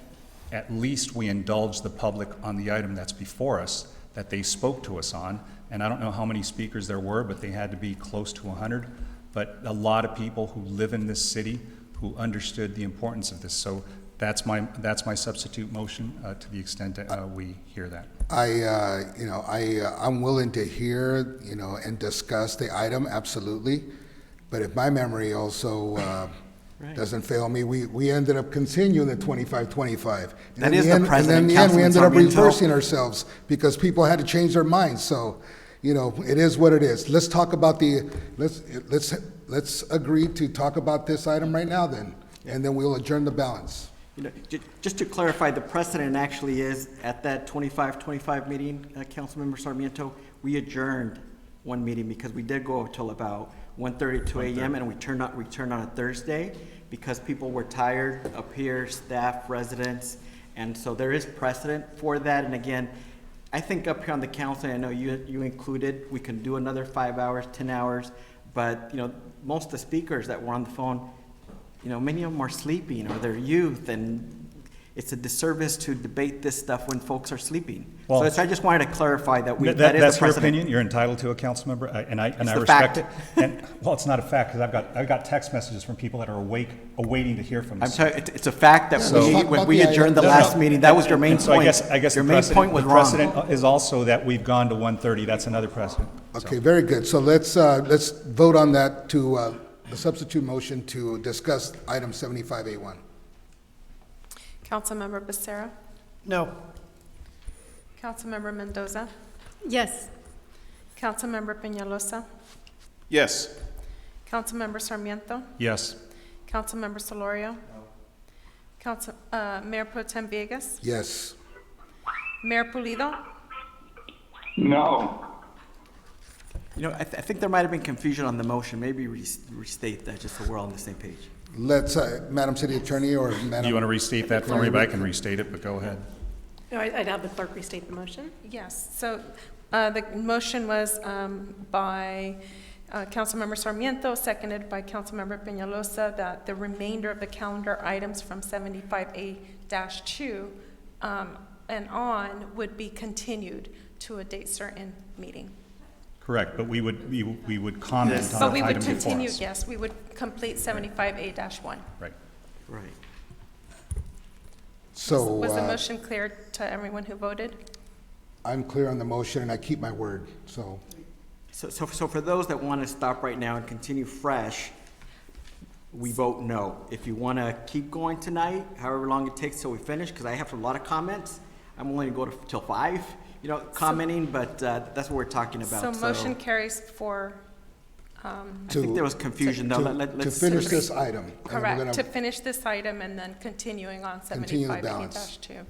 at least we indulge the public on the item that's before us that they spoke to us on, and I don't know how many speakers there were, but they had to be close to 100, but a lot of people who live in this city who understood the importance of this. So that's my substitute motion to the extent that we hear that. I'm willing to hear, and discuss the item, absolutely. But if my memory also doesn't fail me, we ended up continuing the 2525. That is the president, and in the end, we ended up Sarmiento. reversing ourselves because people had to change their minds. So, it is what it is. Let's talk about let's agree to talk about this item right now then, and then we'll adjourn the balance. Just to clarify, the precedent actually is at that 2525 meeting, Councilmember Sarmiento, we adjourned one meeting because we did go till about 1:32 a.m. and we returned on a Thursday because people were tired up here, staff, residents, and so there is precedent for that. And again, I think up here on the council, I know you included, we can do another 5 hours, 10 hours, but most of the speakers that were on the phone, many of them are sleeping or they're youth, and it's a disservice to debate this stuff when folks are sleeping. Well, so I just wanted to clarify that that is that's a your precedent. opinion. You're entitled to a council member, and I respect fact. it. And well, it's not a fact because I've got text messages from people that are awaiting to hear from us. It's a fact that when we adjourned the last meeting, that was your main so point. I guess your the main precedent, point was the wrong. precedent is also that we've gone to 1:30. That's another precedent. Okay, very good. So let's vote on that to the substitute motion to discuss item 75A1. Councilmember Becerra? No. Councilmember Mendoza? Yes. Councilmember Peñalosa? Yes. Councilmember Sarmiento? Yes. Councilmember Solorio? Mayor Pro Tem Villegas? Yes. Mayor Pulido? No. I think there might have been confusion on the motion. Maybe restate that just so we're all on the same page. Let's, Madam City Attorney or Madam... Do you want to restate that for me? But I can restate it, but go ahead. No, I'd have the clerk restate the motion. Yes. So the motion was by Councilmember Sarmiento, seconded by Councilmember Peñalosa, that the remainder of the calendar items from 75A-2 and on would be continued to a date certain meeting. Correct, but we would comment on So we the would item before continue, us. yes, we would complete 75A-1. Right. Right. So... Was the motion clear to everyone who voted? I'm clear on the motion and I keep my word, so... So for those that want to stop right now and continue fresh, we vote no. If you want to keep going tonight, however long it takes till we finish, because I have a lot of comments, I'm only going to go till 5, commenting, but that's what we're talking about. So motion carries for, I think there was confusion, though. To finish this item. and we're correct, gonna to finish this item and then continuing on continue the balance 75P-2.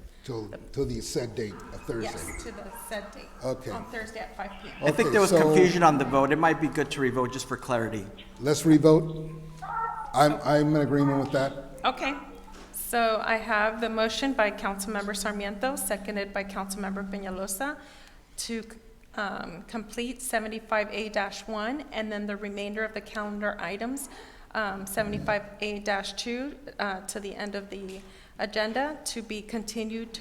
till the said date of Thursday. Yes, to the said date. Okay. On Thursday at 5 p.m. I think there was confusion on the vote. It might be good to revote just for clarity. Let's revote. I'm in agreement with that. Okay, so I have the motion by Councilmember Sarmiento, seconded by Councilmember Peñalosa, to complete 75A-1, and then the remainder of the calendar items, 75A-2, to the end of the agenda, to be continued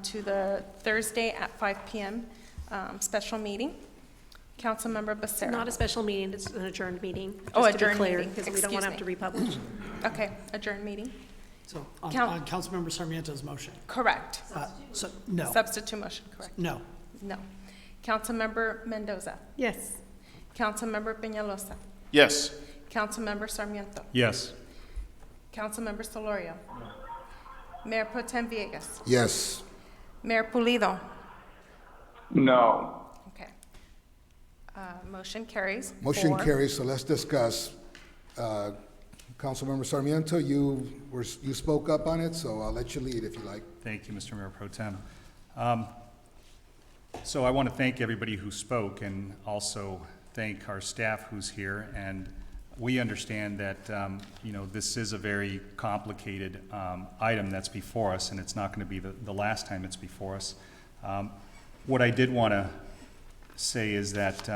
to the Thursday at 5 p.m. Special meeting. Councilmember Becerra. Not a special meeting, it's an adjourned meeting. Oh, just to be adjourned clear, meeting. because we don't want to have to republish. Okay, adjourned meeting. So on Councilmember Sarmiento's motion? Correct. So no. Substitute motion, correct. No. No. Councilmember Mendoza. Yes. Councilmember Peñalosa. Yes. Councilmember Sarmiento. Yes. Councilmember Solorio. Mayor Pro Tem Villegas. Yes. Mayor Pulido. No. Okay. Motion carries. Motion 4. carries, so let's discuss. Councilmember Sarmiento, you spoke up on it, so I'll let you lead if you like. Thank you, Mr. Mayor Pro Tem. So I want to thank everybody who spoke and also thank our staff who's here. And we understand that, this is a very complicated item that's before us, and it's not going to be the last time it's before us. What I did want to say is that,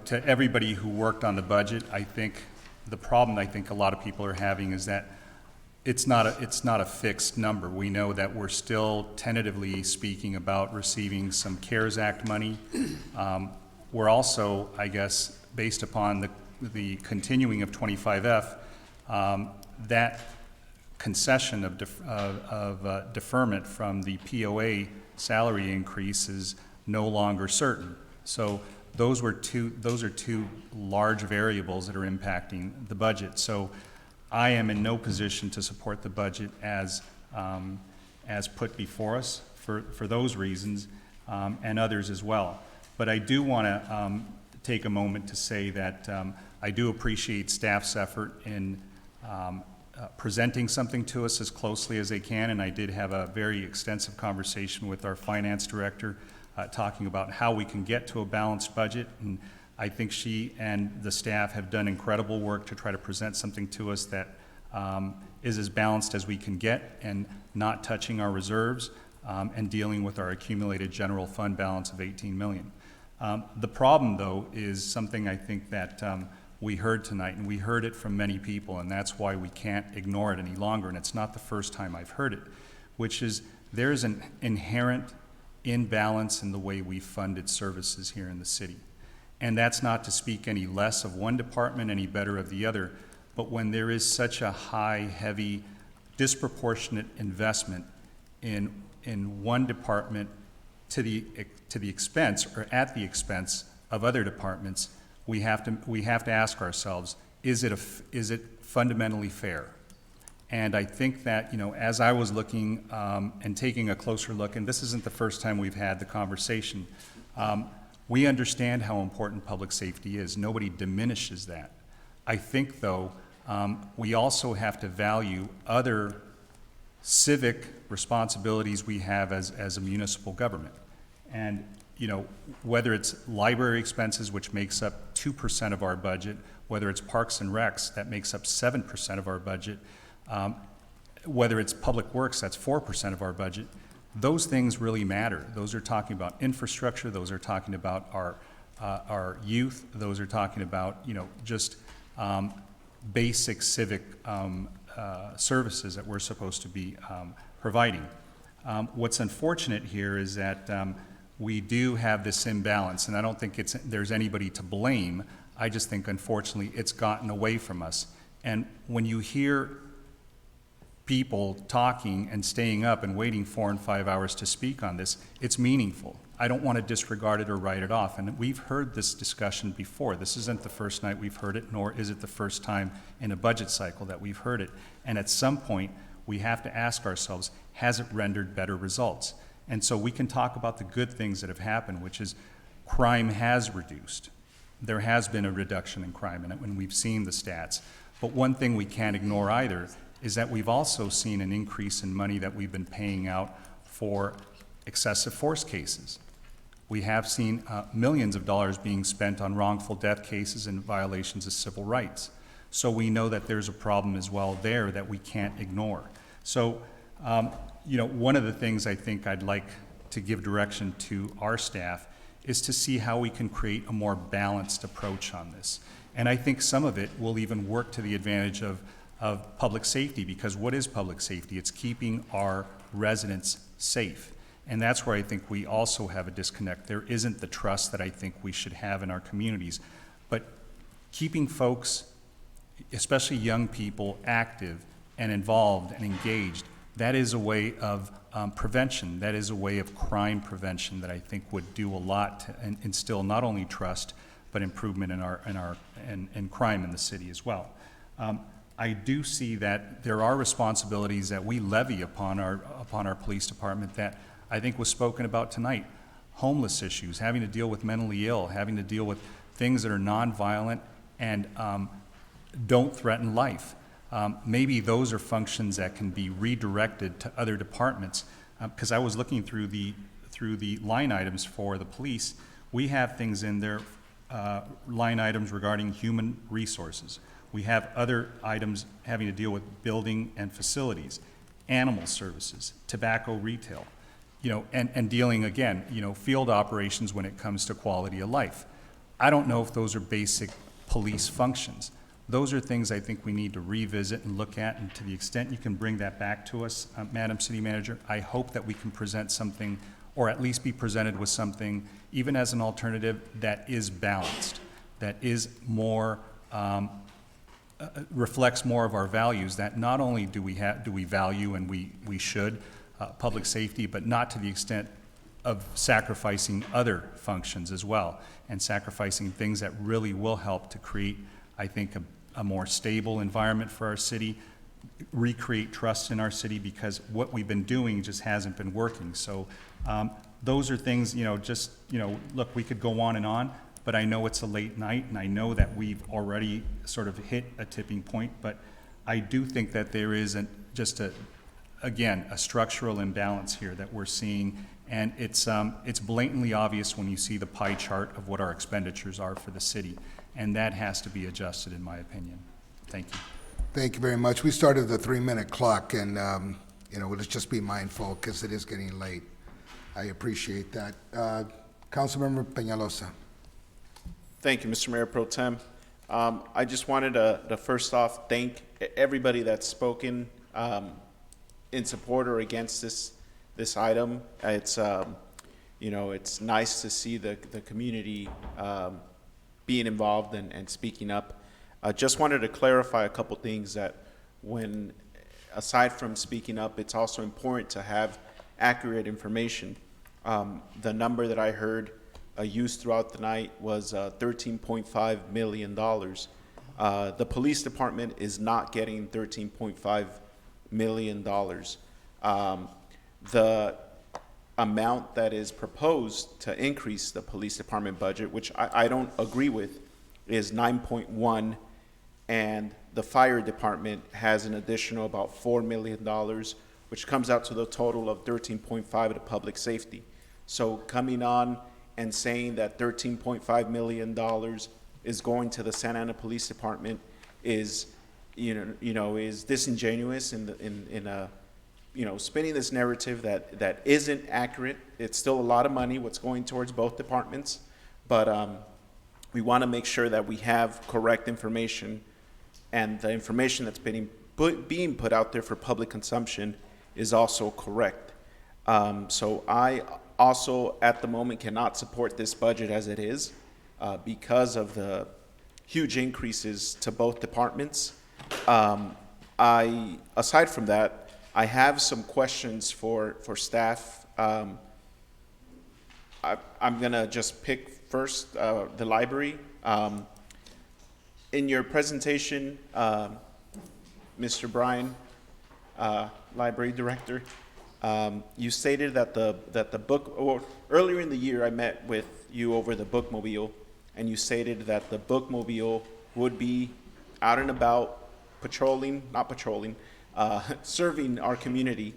to everybody who worked on the budget, I think the problem I think a lot of people are having is that it's not a fixed number. We know that we're still tentatively speaking about receiving some CARES Act money. We're also, I guess, based upon the continuing of 25F, that concession of deferment from the POA salary increase is no longer certain. So those are two large variables that are impacting the budget. So I am in no position to support the budget as put before us for those reasons, and others as well. But I do want to take a moment to say that I do appreciate staff's effort in presenting something to us as closely as they can, and I did have a very extensive conversation with our finance director talking about how we can get to a balanced budget, and I think she and the staff have done incredible work to try to present something to us that is as balanced as we can get and not touching our reserves and dealing with our accumulated general fund balance of $18 million. The problem, though, is something I think that we heard tonight, and we heard it from many people, and that's why we can't ignore it any longer, and it's not the first time I've heard it, which is there's an inherent imbalance in the way we funded services here in the city. And that's not to speak any less of one department, any better of the other, but when there is such a high, heavy, disproportionate investment in one department to the expense or at the expense of other departments, we have to ask ourselves, is it fundamentally fair? And I think that, as I was looking and taking a closer look, and this isn't the first time we've had the conversation, we understand how important public safety is. Nobody diminishes that. I think, though, we also have to value other civic responsibilities we have as a municipal government. And, whether it's library expenses, which makes up 2% of our budget, whether it's parks and recs, that makes up 7% of our budget, whether it's public works, that's 4% of our budget, those things really matter. Those are talking about infrastructure, those are talking about our youth, those are talking about, just basic civic services that we're supposed to be providing. What's unfortunate here is that we do have this imbalance, and I don't think there's anybody to blame. I just think, unfortunately, it's gotten away from us. And when you hear people talking and staying up and waiting 4 and 5 hours to speak on this, it's meaningful. I don't want to disregard it or write it off. And we've heard this discussion before. This isn't the first night we've heard it, nor is it the first time in a budget cycle that we've heard it. And at some point, we have to ask ourselves, has it rendered better results? And so we can talk about the good things that have happened, which is crime has reduced. There has been a reduction in crime, and we've seen the stats. But one thing we can't ignore either is that we've also seen an increase in money that we've been paying out for excessive force cases. We have seen millions of dollars being spent on wrongful death cases and violations of civil rights. So we know that there's a problem as well there that we can't ignore. So, one of the things I think I'd like to give direction to our staff is to see how we can create a more balanced approach on this. And I think some of it will even work to the advantage of public safety, because what is public safety? It's keeping our residents safe. And that's where I think we also have a disconnect. There isn't the trust that I think we should have in our communities. But keeping folks, especially young people, active and involved and engaged, that is a way of prevention. That is a way of crime prevention that I think would do a lot to instill not only trust, but improvement in crime in the city as well. I do see that there are responsibilities that we levy upon our police department that I think was spoken about tonight. Homeless issues, having to deal with mentally ill, having to deal with things that are nonviolent and don't threaten life. Maybe those are functions that can be redirected to other departments. Because I was looking through the line items for the police. We have things in there, line items regarding human resources. We have other items having to deal with building and facilities, animal services, tobacco retail, and dealing again, field operations when it comes to quality of life. I don't know if those are basic police functions. Those are things I think we need to revisit and look at, and to the extent you can bring that back to us, Madam City Manager, I hope that we can present something, or at least be presented with something, even as an alternative, that is balanced, that is more, reflects more of our values, that not only do we value, and we should, public safety, but not to the extent of sacrificing other functions as well, and sacrificing things that really will help to create, I think, a more stable environment for our city, recreate trust in our city, because what we've been doing just hasn't been working. So those are things, look, we could go on, but I know it's a late night, and I know that we've already sort of hit a tipping point, but I do think that there is again, a structural imbalance here that we're seeing, and it's blatantly obvious when you see the pie chart of what our expenditures are for the city, and that has to be adjusted, in my opinion. Thank you. Thank you very much. We started the 3-minute clock, and let's just be mindful because it is getting late. I appreciate that. Councilmember Peñalosa. Thank you, Mr. Mayor Pro Tem. I just wanted to first off thank everybody that's spoken in support or against this item. It's it's nice to see the community being involved and speaking up. I just wanted to clarify a couple things, that when, aside from speaking up, it's also important to have accurate information. The number that I heard used throughout the night was $13.5 million. The police department is not getting $13.5 million. The amount that is proposed to increase the police department budget, which I don't agree with, is 9.1, and the fire department has an additional about $4 million, which comes out to the total of 13.5 to public safety. So coming on and saying that $13.5 million is going to the Santa Ana Police Department is, is disingenuous in spinning this narrative that isn't accurate. It's still a lot of money what's going towards both departments, but we want to make sure that we have correct information, and the information that's being put out there for public consumption is also correct. So I also, at the moment, cannot support this budget as it is because of the huge increases to both departments. Aside from that, I have some questions for staff. I'm gonna just pick first the library. In your presentation, Mr. Bryan, library director, you stated that the book, or earlier in the year I met with you over the bookmobile, and you stated that the bookmobile would be out and about serving our community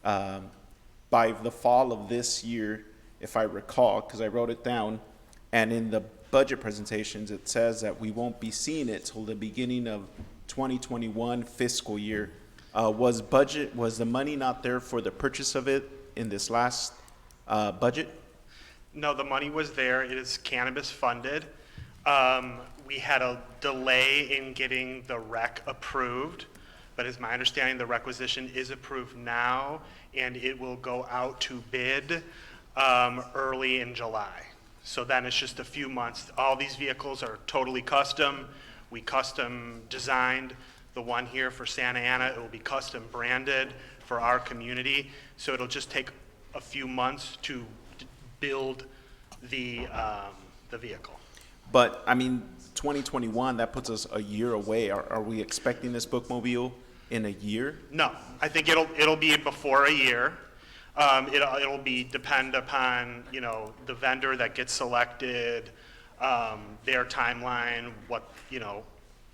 by the fall of this year, if I recall, because I wrote it down. And in the budget presentations, it says that we won't be seeing it till the beginning of 2021 fiscal year. Was the money not there for the purchase of it in this last budget? No, the money was there. It is cannabis funded. We had a delay in getting the rec approved, but it's my understanding the requisition is approved now, and it will go out to bid early in July. So then it's just a few months. All these vehicles are totally custom. We custom designed the one here for Santa Ana. It will be custom branded for our community. So it'll just take a few months to build the vehicle. But I mean, 2021, that puts us a year away. Are we expecting this bookmobile in a year? No, I think it'll be before a year. It'll be depend upon, you know, the vendor that gets selected, their timeline,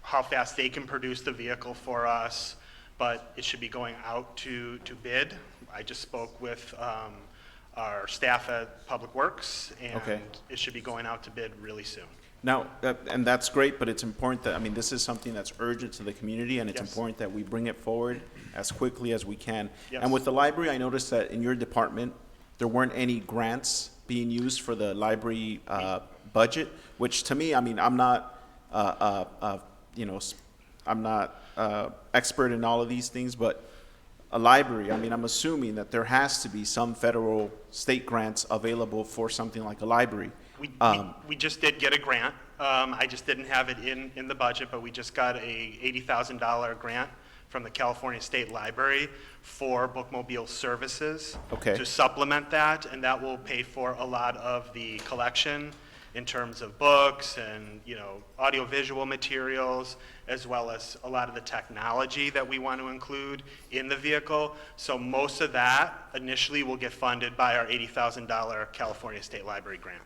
how fast they can produce the vehicle for us, but it should be going out to bid. I just spoke with our staff at Public Works, and it should be going out to bid really soon. Now, and that's great, but it's important that, I mean, this is something that's urgent to the community, and it's important that we bring it forward as quickly as we can. Yes. And with the library, I noticed that in your department, there weren't any grants being used for the library budget, which to me, I mean, I'm not, I'm not expert in all of these things, but a library, I mean, I'm assuming that there has to be some federal, state grants available for something like a library. We just did get a grant. I just didn't have it in the budget, but we just got a $80,000 grant from the California State Library for bookmobile services to supplement that, and that will pay for a lot of the collection in terms of books and, you know, audiovisual materials, as well as a lot of the technology that we want to include in the vehicle. So most of that initially will get funded by our $80,000 California State Library grant.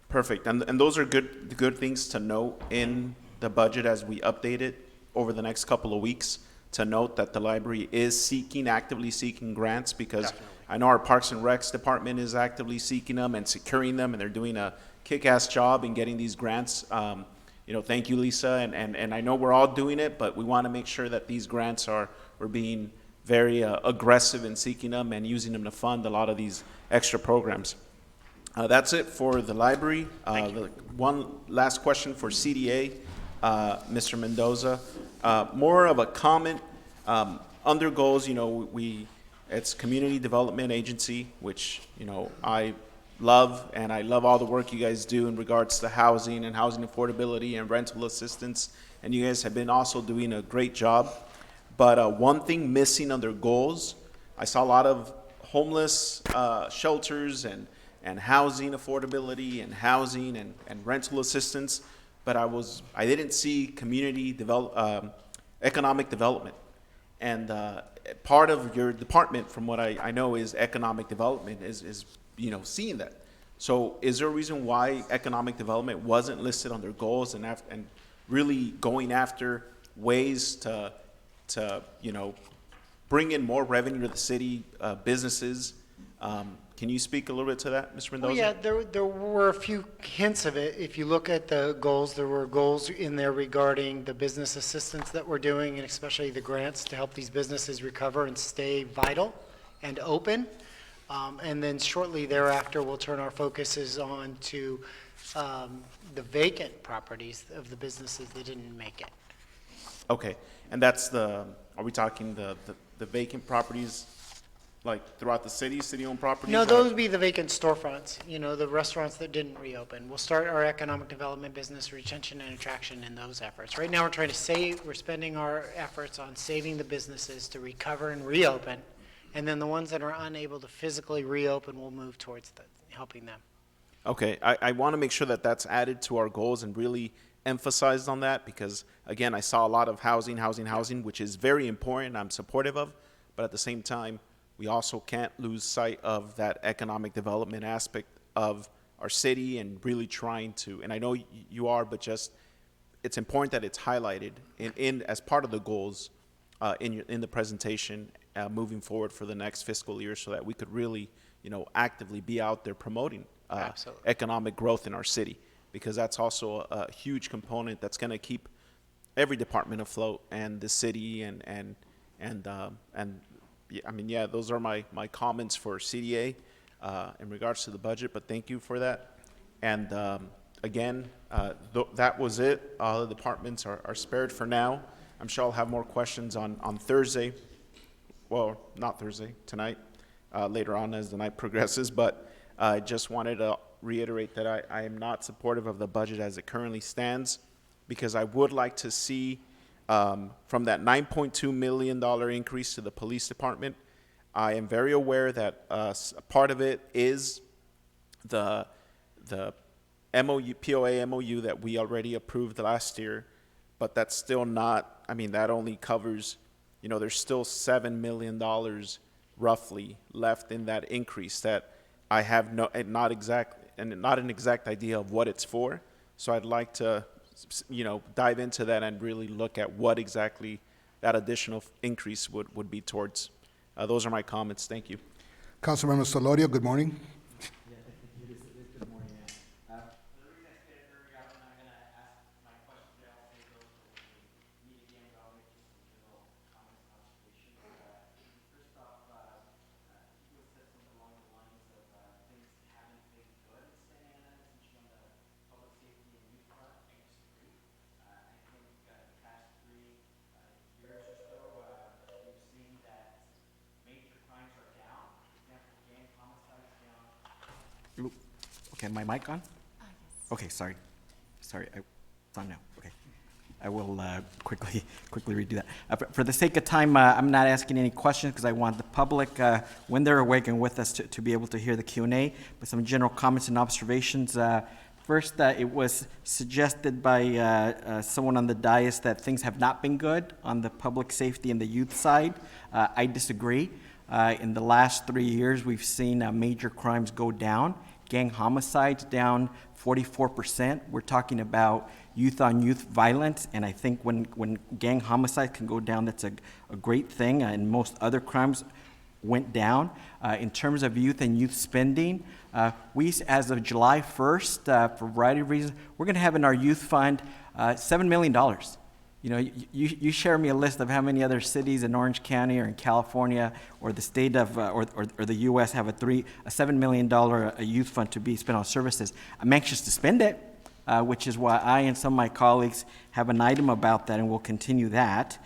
Perfect, and those are good things to note in the budget as we update it over the next couple of weeks, to note that the library is actively seeking grants, because I know our Parks and Recs department is actively seeking them and securing them, and they're doing a kick-ass job in getting these grants. You know, thank you, Lisa, and I know we're all doing it, but we want to make sure that these grants we're being very aggressive in seeking them and using them to fund a lot of these extra programs. That's it for the library. One last question for CDA, Mr. Mendoza. More of a comment. Under goals, you know, it's Community Development Agency, which, you know, I love, and I love all the work you guys do in regards to housing and housing affordability and rental assistance, and you guys have been also doing a great job. But one thing missing under goals, I saw a lot of homeless shelters and housing affordability and housing and rental assistance, but I didn't see economic development. And part of your department, from what I know, is economic development, is you know, seeing that. So is there a reason why economic development wasn't listed under goals and really going after ways to you know, bring in more revenue to the city, businesses? Can you speak a little bit to that, Mr. Mendoza? Well, yeah, there were a few hints of it. If you look at the goals, there were goals in there regarding the business assistance that we're doing, and especially the grants to help these businesses recover and stay vital and open. And then shortly thereafter, we'll turn our focuses on to the vacant properties of the businesses that didn't make it. Okay, and that's are we talking the vacant properties, like throughout the city-owned properties? No, those would be the vacant storefronts, you know, the restaurants that didn't reopen. We'll start our economic development, business retention and attraction in those efforts. Right now, we're spending our efforts on saving the businesses to recover and reopen, and then the ones that are unable to physically reopen will move towards helping them. Okay, I want to make sure that that's added to our goals and really emphasized on that because, again, I saw a lot of housing, which is very important. I'm supportive of, but at the same time, we also can't lose sight of that economic development aspect of our city and really trying to, and I know you are, but just it's important that it's highlighted in as part of the goals in the presentation moving forward for the next fiscal year so that we could really, actively be out there promoting economic growth in our city, because that's also a huge component that's going to keep every department afloat and the city and yeah, I mean, yeah, those are my comments for CDA in regards to the budget, but thank you for that. And again, that was it. All the departments are spared for now. I'm sure I'll have more questions on Thursday. Well, not Thursday, tonight, later on as the night progresses, but I just wanted to reiterate that I am not supportive of the budget as it currently stands, because I would like to see from that $9.2 million increase to the police department. I am very aware that part of it is the MOU, POA MOU that we already approved last year, but that's still not, I mean, that only covers, there's still $7 million roughly left in that increase that I have not an exact idea of what it's for. So I'd like to, dive into that and really look at what exactly that additional increase would be towards. Those are my comments. Thank you. Councilmember Solorio, good morning. Okay, my mic on? Yes. Okay, sorry, it's on now. Okay, I will quickly redo that. For the sake of time, I'm not asking any questions because I want the public, when they're awake and with us, to be able to hear the Q&A. But some general comments and observations. First, it was suggested by someone on the dais that things have not been good on the public safety and the youth side. I disagree. In the last 3 years, we've seen major crimes go down. Gang homicides down 44%. We're talking about youth-on-youth violence, and I think when gang homicide can go down, that's a great thing, and most other crimes went down. In terms of youth and youth spending, we, as of July 1st, for a variety of reasons, we're going to have in our youth fund $7 million. You share me a list of how many other cities in Orange County or in California or the state of or the U.S. have a $7 million youth fund to be spent on services. I'm anxious to spend it, which is why I and some of my colleagues have an item about that, and we'll continue that.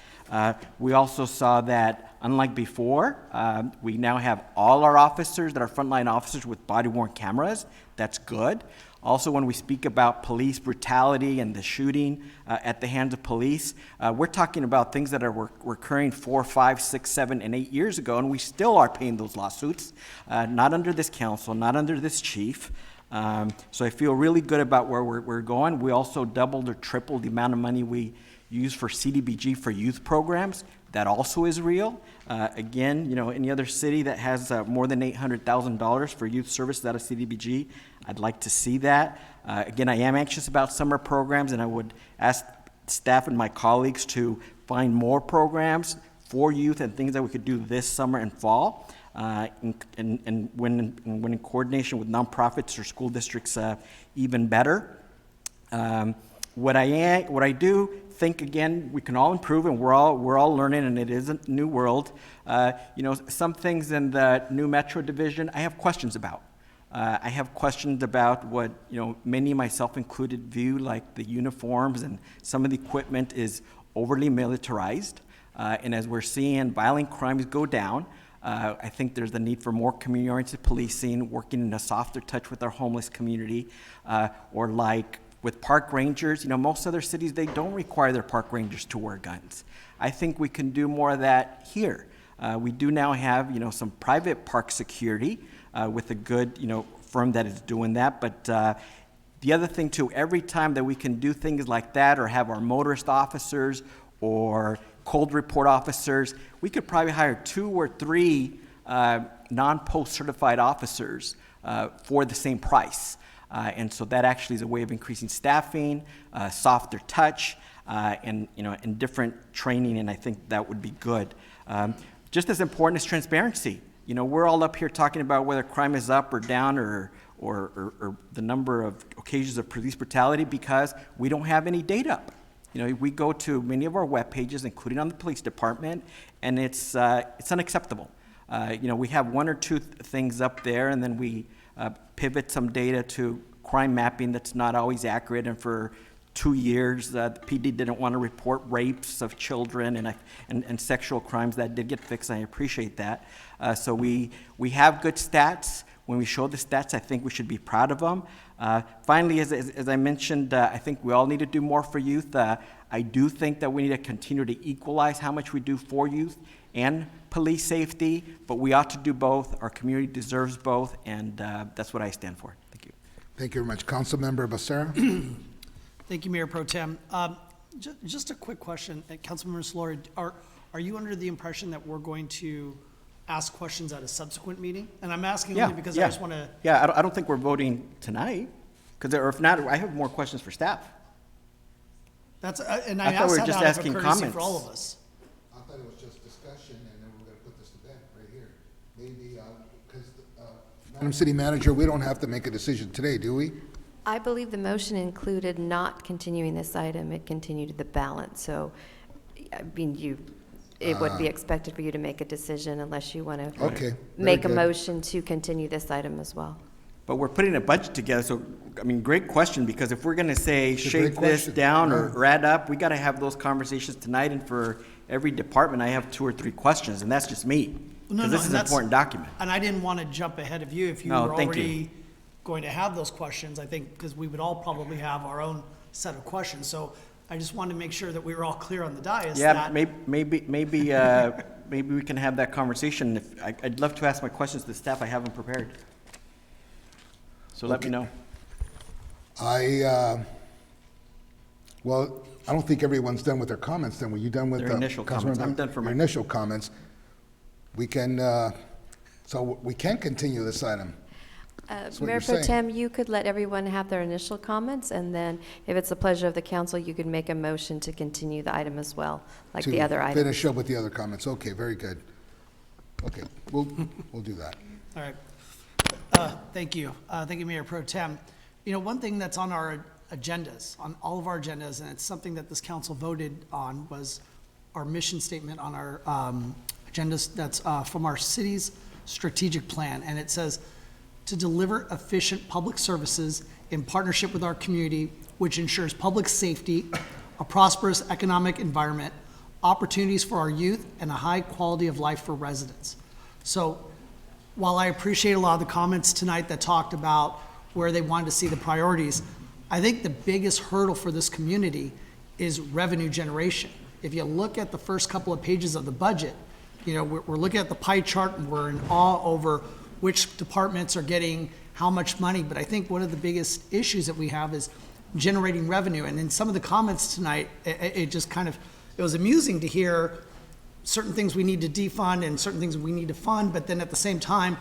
We also saw that, unlike before, we now have all our officers that are frontline officers with body-worn cameras. That's good. Also, when we speak about police brutality and the shooting at the hands of police, we're talking about things that are occurring 4, 5, 6, 7, and 8 years ago, and we still are paying those lawsuits, not under this council, not under this chief. So I feel really good about where we're going. We also doubled or tripled the amount of money we use for CDBG for youth programs. That also is real. Again, any other city that has more than $800,000 for youth services out of CDBG, I'd like to see that. Again, I am anxious about summer programs, and I would ask staff and my colleagues to find more programs for youth and things that we could do this summer and fall, and when in coordination with nonprofits or school districts, even better. What I do think, again, we can all improve, and we're all learning, and it is a new world. Some things in the new Metro division I have questions about. I have questions about what many, myself included, view like the uniforms and some of the equipment is overly militarized. And as we're seeing violent crimes go down, I think there's the need for more community-oriented policing, working in a softer touch with our homeless community, or like with park rangers. Most other cities, they don't require their park rangers to wear guns. I think we can do more of that here. We do now have, some private park security with a good, firm that is doing that. But the other thing too, every time that we can do things like that or have our motorist officers or cold report officers, we could probably hire 2 or 3 non-post certified officers for the same price. And so that actually is a way of increasing staffing, softer touch, and different training, and I think that would be good. Just as important is transparency. We're all up here talking about whether crime is up or down or the number of occasions of police brutality because we don't have any data up. We go to many of our web pages, including on the police department, and it's unacceptable. We have 1 or 2 things up there, and then we pivot some data to crime mapping that's not always accurate. And for 2 years, the PD didn't want to report rapes of children and sexual crimes. That did get fixed. I appreciate that. So we have good stats. When we show the stats, I think we should be proud of them. Finally, as I mentioned, I think we all need to do more for youth. I do think that we need to continue to equalize how much we do for youth and police safety, but we ought to do both. Our community deserves both, and that's what I stand for. Thank you. Thank you very much. Councilmember Becerra. Thank you, Mayor Pro Tem. Just a quick question. Councilmember Solari, are you under the impression that we're going to ask questions at a subsequent meeting? And I'm asking only because I just want to... Yeah, I don't think we're voting tonight, or if not, I have more questions for staff. That's and I asked that out of a courtesy for all of us. I thought it was just discussion, and then we're going to put this to bed right here. Maybe, because, Madam City Manager, we don't have to make a decision today, do we? I believe the motion included not continuing this item. It continued the balance. So, I mean, it would be expected for you to make a decision unless you want to make a motion to continue this item as well. But we're putting a budget together, so, I mean, great question, because if we're going to say shape this down or add up, we got to have those conversations tonight, and for every department, I have 2 or 3 questions, and that's just me, because this is an important document. And I didn't want to jump ahead of you if you were already going to have those questions, I think, because we would all probably have our own set of questions. So I just wanted to make sure that we were all clear on the dais. Yeah, maybe we can have that conversation. I'd love to ask my questions to the staff. I have them prepared. So let me know. Well, I don't think everyone's done with their comments then. Were you done with their initial comments? I'm done for my initial comments. We can, so we can continue this item. Mayor Pro Tem, you could let everyone have their initial comments, and then if it's the pleasure of the council, you could make a motion to continue the item as well, like the other items. Finish up with the other comments. Okay, very good. Okay, we'll do that. All right. Thank you. Thank you, Mayor Pro Tem. One thing that's on our agendas, on all of our agendas, and it's something that this council voted on, was our mission statement on our agendas that's from our city's strategic plan. And it says, to deliver efficient public services in partnership with our community, which ensures public safety, a prosperous economic environment, opportunities for our youth, and a high quality of life for residents. So while I appreciate a lot of the comments tonight that talked about where they wanted to see the priorities, I think the biggest hurdle for this community is revenue generation. If you look at the first couple of pages of the budget, we're looking at the pie chart and we're in awe over which departments are getting how much money. But I think one of the biggest issues that we have is generating revenue. And in some of the comments tonight, it was amusing to hear certain things we need to defund and certain things we need to fund, but then at the same time,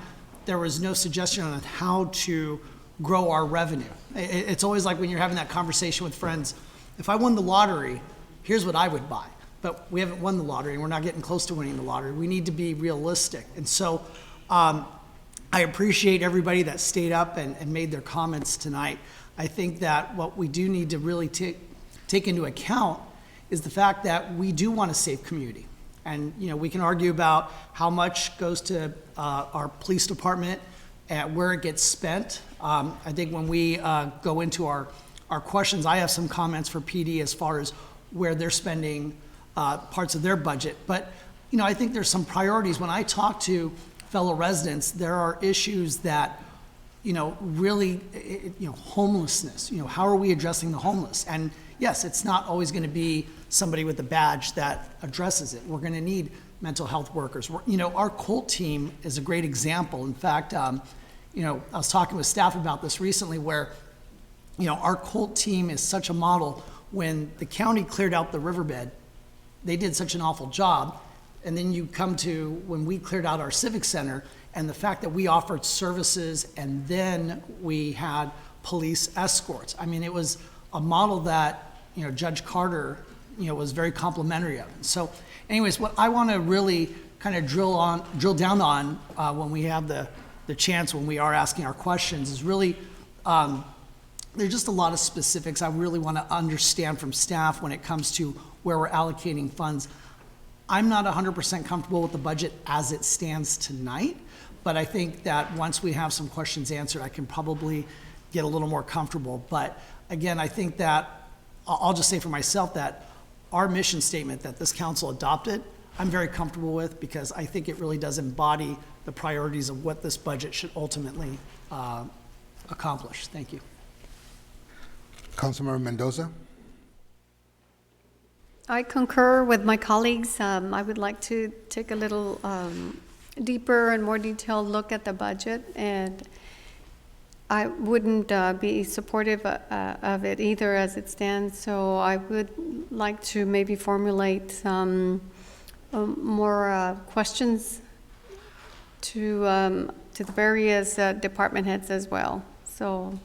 there was no suggestion on how to grow our revenue. It's always like when you're having that conversation with friends, if I won the lottery, here's what I would buy. But we haven't won the lottery, and we're not getting close to winning the lottery. We need to be realistic. And so I appreciate everybody that stayed up and made their comments tonight. I think that what we do need to really take into account is the fact that we do want to save community. And we can argue about how much goes to our police department and where it gets spent. I think when we go into our questions, I have some comments for PD as far as where they're spending parts of their budget. But I think there's some priorities. When I talk to fellow residents, there are issues that really, homelessness. How are we addressing the homeless? And yes, it's not always going to be somebody with a badge that addresses it. We're going to need mental health workers. Our COLT team is a great example. In fact, I was talking with staff about this recently where, our Colt team is such a model. When the county cleared out the riverbed, they did such an awful job. And then you come to when we cleared out our civic center and the fact that we offered services and then we had police escorts. I mean, it was a model that, Judge Carter, was very complimentary of. So anyways, what I want to really kind of drill down on when we have the chance, when we are asking our questions, is really, there's just a lot of specifics I really want to understand from staff when it comes to where we're allocating funds. I'm not 100% comfortable with the budget as it stands tonight, but I think that once we have some questions answered, I can probably get a little more comfortable. But again, I think that, I'll just say for myself that our mission statement that this council adopted, I'm very comfortable with because I think it really does embody the priorities of what this budget should ultimately accomplish. Thank you. Councilmember Mendoza? I concur with my colleagues. I would like to take a little deeper and more detailed look at the budget, and I wouldn't be supportive of it either as it stands, so I would like to maybe formulate some more questions to the various department heads as well. So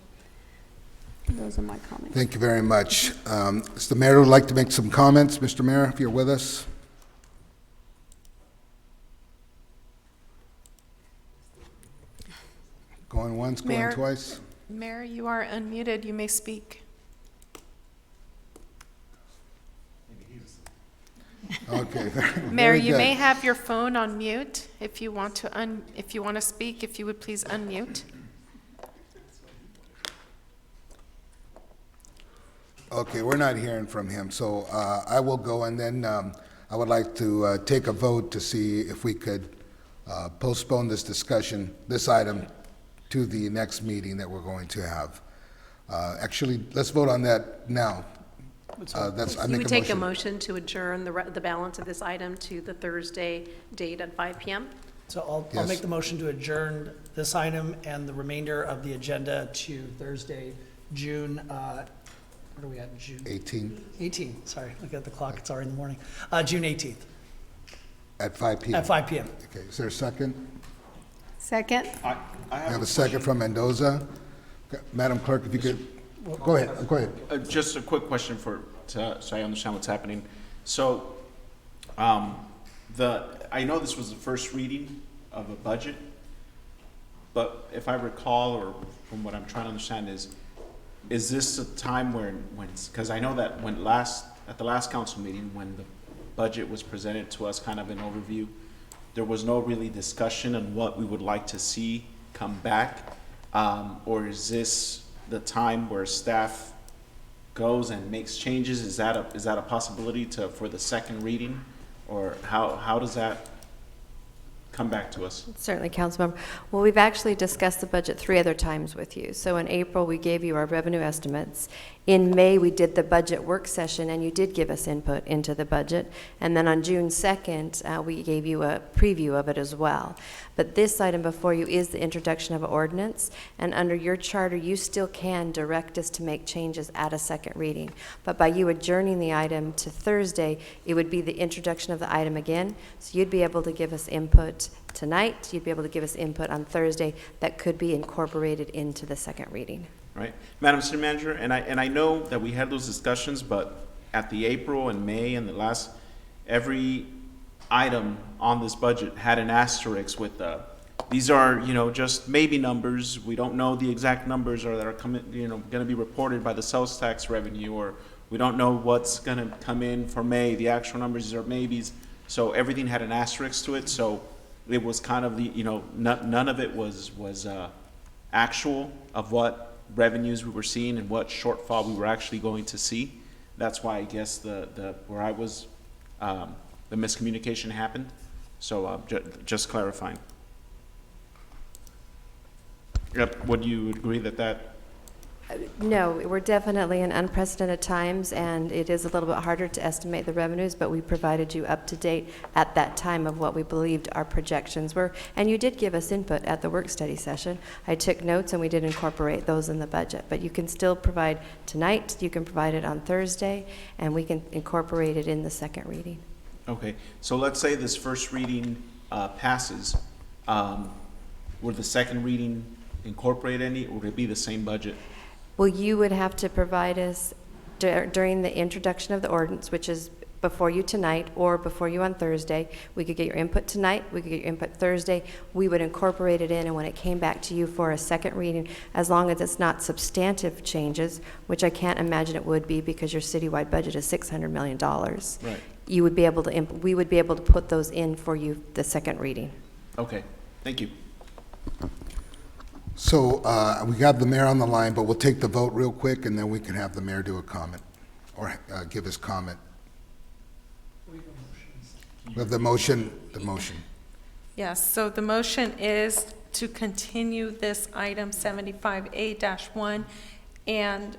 those are my comments. Thank you very much. Mr. Mayor would like to make some comments. Mr. Mayor, if you're with us. Going once, going twice. Mayor, you are unmuted. You may speak. Okay. Mayor, you may have your phone on mute if you want to speak. If you would please unmute. Okay, we're not hearing from him, so I will go, and then I would like to take a vote to see if we could postpone this discussion, this item, to the next meeting that we're going to have. Actually, let's vote on that now. You would take a motion to adjourn the balance of this item to the Thursday date at 5 p.m.? So I'll make the motion to adjourn this item and the remainder of the agenda to Thursday, June, what are we at, June? 18, sorry, look at the clock, it's already in the morning. June 18th. At 5 p.m.? At 5 p.m. Okay, is there a second? Second. I have a second from Mendoza. Madam Clerk, if you could, go ahead. Just a quick question so I understand what's happening. So, I know this was the first reading of a budget, but if I recall, or from what I'm trying to understand is this a time when because I know that at the last council meeting, when the budget was presented to us kind of an overview, there was no really discussion on what we would like to see come back, or is this the time where staff goes and makes changes? Is that a possibility for the second reading, or how does that come back to us? Certainly, Councilmember. Well, we've actually discussed the budget 3 other times with you. So in April, we gave you our revenue estimates. In May, we did the budget work session, and you did give us input into the budget. And then on June 2nd, we gave you a preview of it as well. But this item before you is the introduction of an ordinance, and under your charter, you still can direct us to make changes at a second reading. But by you adjourning the item to Thursday, it would be the introduction of the item again. So you'd be able to give us input tonight, you'd be able to give us input on Thursday that could be incorporated into the second reading. Right, Madam City Manager, and I know that we had those discussions, but at the April and May and every item on this budget had an asterisk with these are just maybe numbers. We don't know the exact numbers, or that are going to be reported by the sales tax revenue, or we don't know what's going to come in for May. The actual numbers are maybes. So everything had an asterisk to it. So it was kind of none of it was actual of what revenues we were seeing and what shortfall we were actually going to see. That's why I guess the miscommunication happened. So just clarifying. Yep. Would you agree that No, we're definitely in unprecedented times, and it is a little bit harder to estimate the revenues, but we provided you up to date at that time of what we believed our projections were. And you did give us input at the work study session. I took notes, and we did incorporate those in the budget. But you can still provide tonight, you can provide it on Thursday, and we can incorporate it in the second reading. Okay, so let's say this first reading passes. Would the second reading incorporate any, or would it be the same budget? Well, you would have to provide us during the introduction of the ordinance, which is before you tonight or before you on Thursday. We could get your input tonight, we could get your input Thursday. We would incorporate it in, and when it came back to you for a second reading, as long as it's not substantive changes, which I can't imagine it would be because your citywide budget is $600 million. Right. You would be able to, we would be able to put those in for you the second reading. Okay, thank you. So we got the mayor on the line, but we'll take the vote real quick, and then we can have the mayor do a comment or give his comment. We have the motion. Yes, so the motion is to continue this item 75A-1 and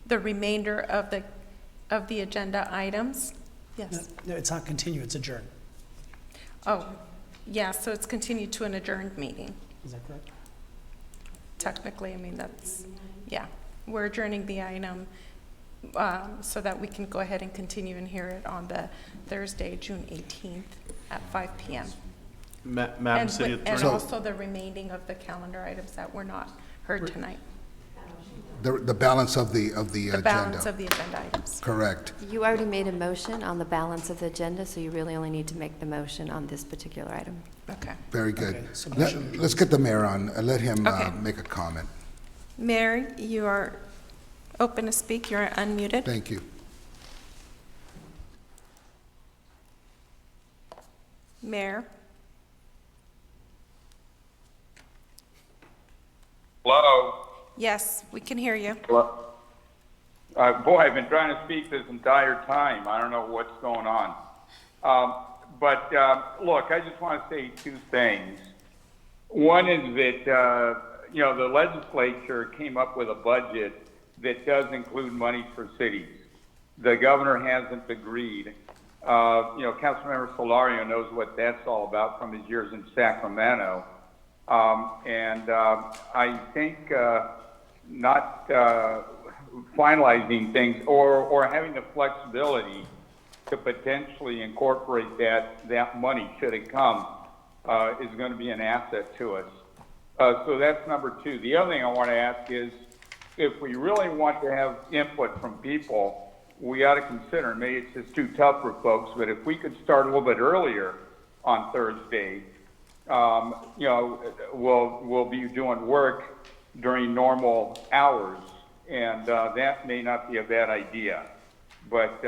the remainder of the agenda items. Yes. No, it's not continue, it's adjourn. Oh, yeah, so it's continued to an adjourned meeting. Is that correct? Technically, I mean, that's, yeah. We're adjourning the item so that we can go ahead and continue and hear it on the Thursday, June 18th at 5 p.m. Madam City Attorney. And also the remaining of the calendar items that were not heard tonight. The balance of the agenda. The balance of the agenda items. Correct. You already made a motion on the balance of the agenda, so you really only need to make the motion on this particular item. Okay. Very good. Okay, so Let's get the mayor on. Let him Okay. make a comment. Mayor, you are open to speak. You're unmuted. Thank you. Mayor. Hello? Yes, we can hear you. Boy, I've been trying to speak this entire time. I don't know what's going on. Look, I just want to say two things. One is that, the legislature came up with a budget that does include money for cities. The governor hasn't agreed. Councilmember Solario knows what that's all about from his years in Sacramento. I think not finalizing things or having the flexibility to potentially incorporate that money should it come is going to be an asset to us. So that's number two. The other thing I want to ask is, if we really want to have input from people, we ought to consider, maybe it's just too tough for folks, but if we could start a little bit earlier on Thursday, we'll be doing work during normal hours, and that may not be a bad idea. But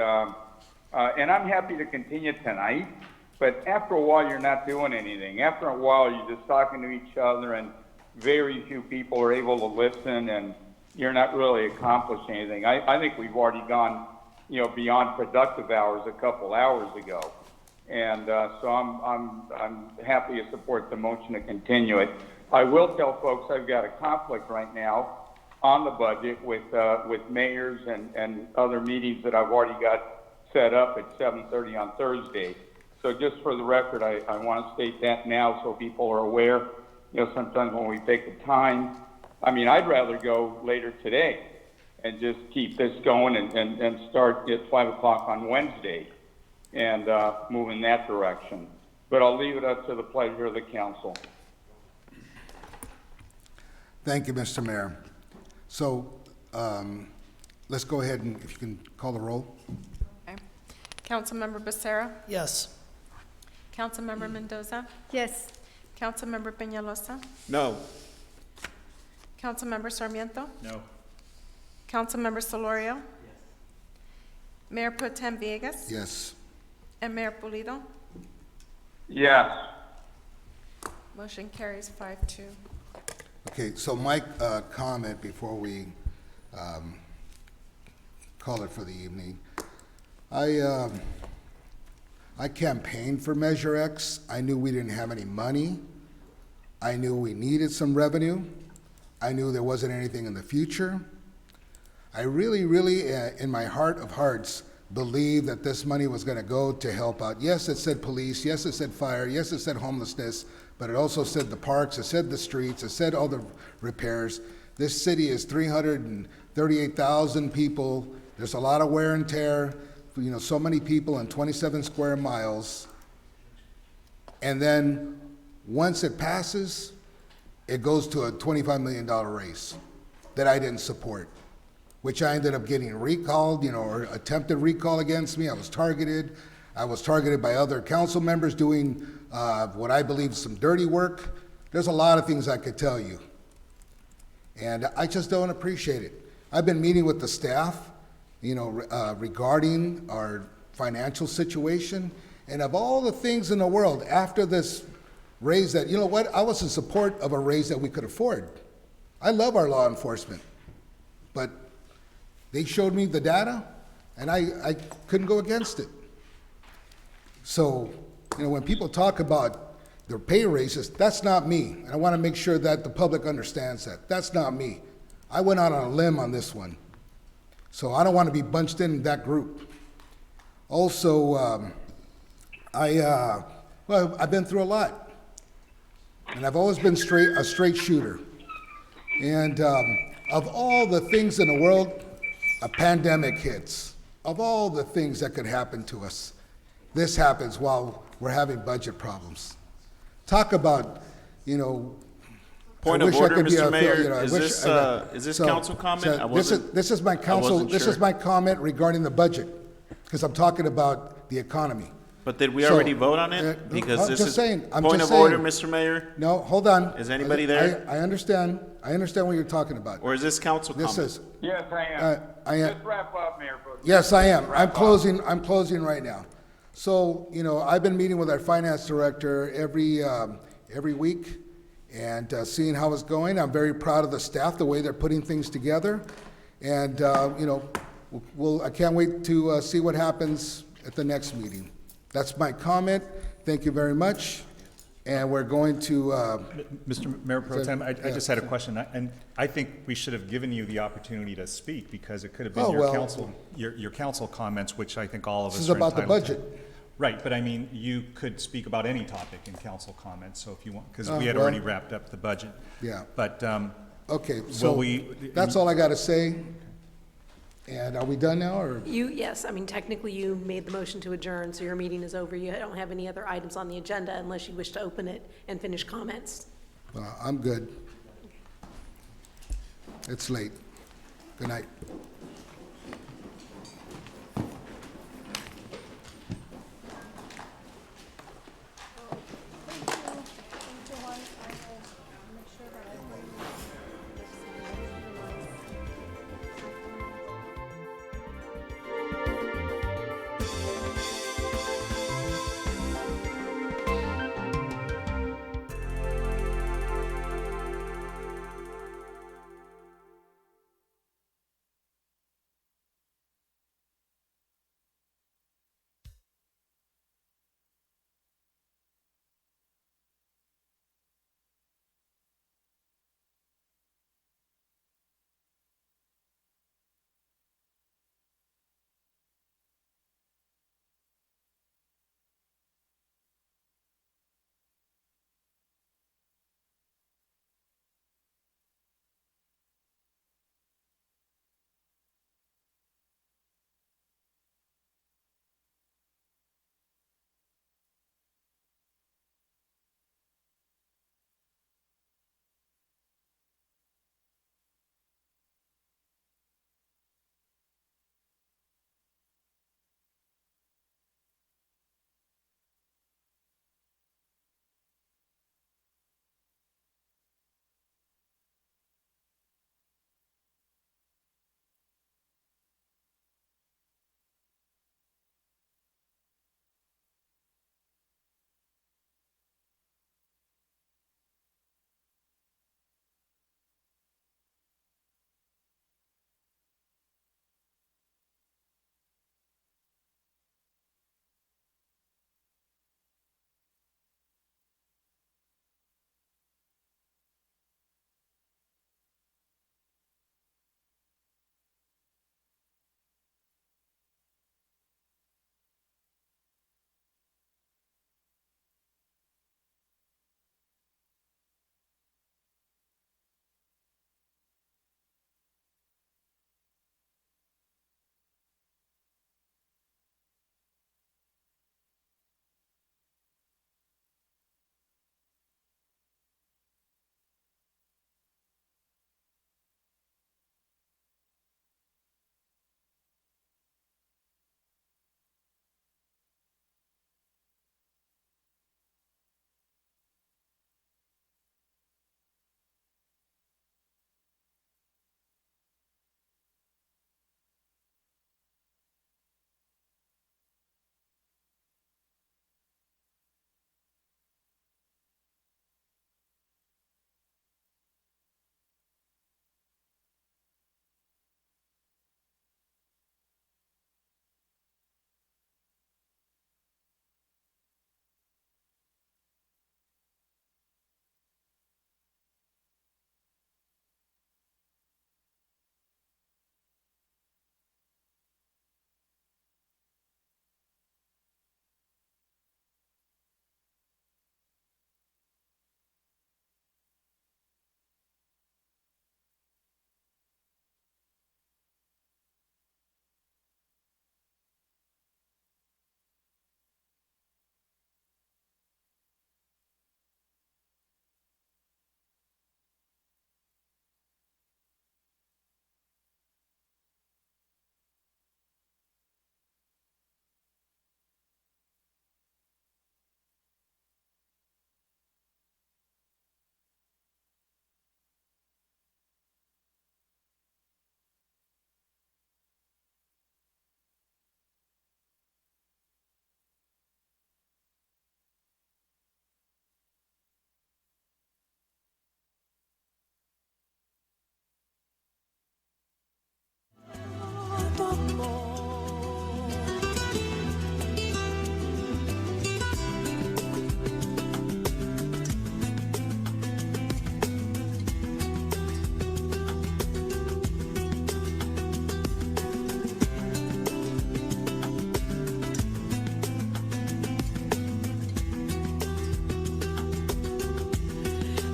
and I'm happy to continue tonight, but after a while you're not doing anything. After a while you're just talking to each other, and very few people are able to listen, and you're not really accomplishing anything. I think we've already gone, beyond productive hours a couple hours ago. And so I'm happy to support the motion to continue it. I will tell folks I've got a conflict right now on the budget with mayors and other meetings that I've already got set up at 7:30 on Thursday. So just for the record, I want to state that now so people are aware. Sometimes when we take the time, I'd rather go later today and just keep this going and start at 5 o'clock on Wednesday and move in that direction. But I'll leave it up to the pleasure of the council. Thank you, Mr. Mayor. So let's go ahead and if you can call the roll. Okay. Councilmember Becerra? Yes. Councilmember Mendoza? Yes. Councilmember Peñalosa? No. Councilmember Sarmiento? No. Councilmember Solorio? Yes. Mayor Pro Tem Villegas? Yes. And Mayor Pulido? Yes. Motion carries 5-2. Okay, so my comment before we call it for the evening. I campaigned for Measure X. I knew we didn't have any money. I knew we needed some revenue. I knew there wasn't anything in the future. I really, really, in my heart of hearts, believed that this money was going to go to help out. Yes, it said police. Yes, it said fire. Yes, it said homelessness. But it also said the parks. It said the streets. It said all the repairs. This city is 338,000 people. There's a lot of wear and tear. You know, so many people in 27 square miles. And then once it passes, it goes to a $25 million raise that I didn't support, which I ended up getting recalled, you know, or attempted recall against me. I was targeted. I was targeted by other council members doing what I believe is some dirty work. There's a lot of things I could tell you. And I just don't appreciate it. I've been meeting with the staff, you know, regarding our financial situation. And of all the things in the world, after this raise that, you know what, I was in support of a raise that we could afford. I love our law enforcement, but they showed me the data, and I couldn't go against it. So, you know, when people talk about their pay raises, that's not me. And I want to make sure that the public understands that. That's not me. I went out on a limb on this one. So I don't want to be bunched in that group. Also, well, I've been through a lot. And I've always been a straight shooter. And of all the things in the world, a pandemic hits. Of all the things that could happen to us, this happens while we're having budget problems. Talk about, you know, Point of order, Mr. Mayor. Is this council comment? This is my council. This is my comment regarding the budget, because I'm talking about the economy. But did we already vote on it? Because I'm this just is saying. point of order, Mr. Mayor. No, hold on. Is anybody there? I understand. I understand what you're talking about. Or is this council comment? This is. Yes, I am. I am. Just wrap up, Mayor Pro Tem. Yes, I am. Just wrap I'm up. closing. I'm closing right now. So, you know, I've been meeting with our finance director every week and seeing how it's going. I'm very proud of the staff, the way they're putting things together, and you know, I can't wait to see what happens at the next meeting. That's my comment. Thank you very much. And we're going to... Mr. Mayor Pro Tem, I just had a question, and I think we should have given you the opportunity to speak, because it could have been your council comments, which I think all of us are entitled to. This is about the budget. Right, but I mean, you could speak about any topic in council comments, so if you want, because we had already wrapped up the budget. Yeah. But okay, so that's all I got to say. And are we done now, or? Yes, I mean, technically you made the motion to adjourn, so your meeting is over. You don't have any other items on the agenda unless you wish to open it and finish comments. I'm good. It's late. Good night.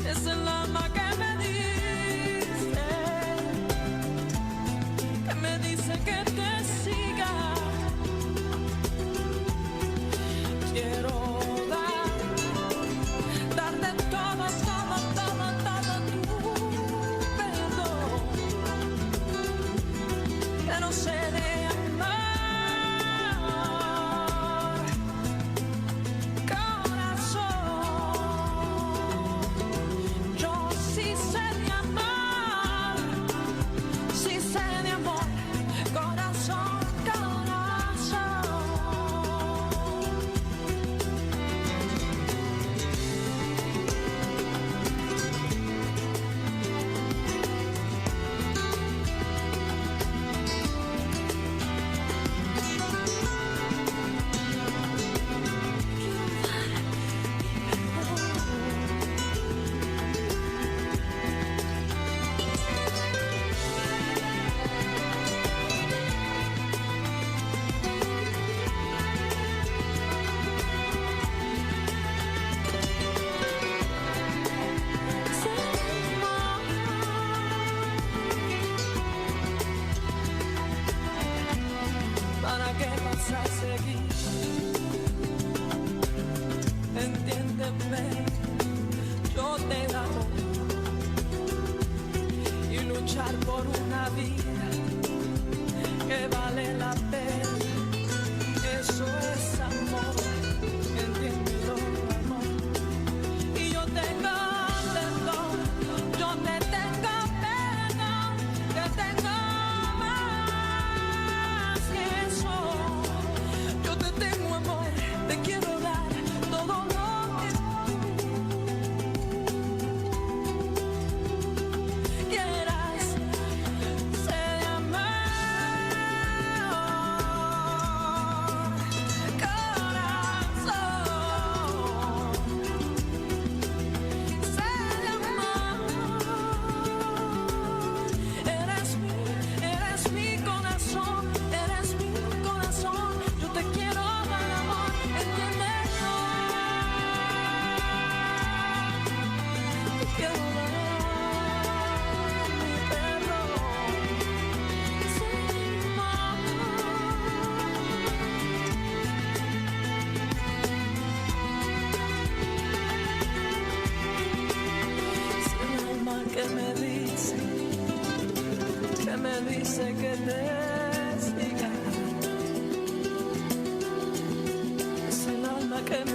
Es el alma que me dice que te siga. Quiero darte todo, todo, todo, todo tu perdón. Que no sé de amar, corazón. Yo sí sé de amar, sí sé de amor, corazón, corazón. ¿Para qué vas a seguir? Entiéndeme, yo te amo. Y luchar por una vida que vale la pena, eso es amor. Entiéndelo, amor. Y yo tengo perdón, yo te tengo perdón, te tengo más que eso. Yo te tengo amor, te quiero dar todo lo que tú quieras. Sé de amar, corazón. Sé de amar. Eres mi corazón, eres mi corazón. Yo te quiero dar amor, entiéndelo. Te quiero dar mi perdón. Sé de amar. Es el alma que me dice que te siga. Es el alma que me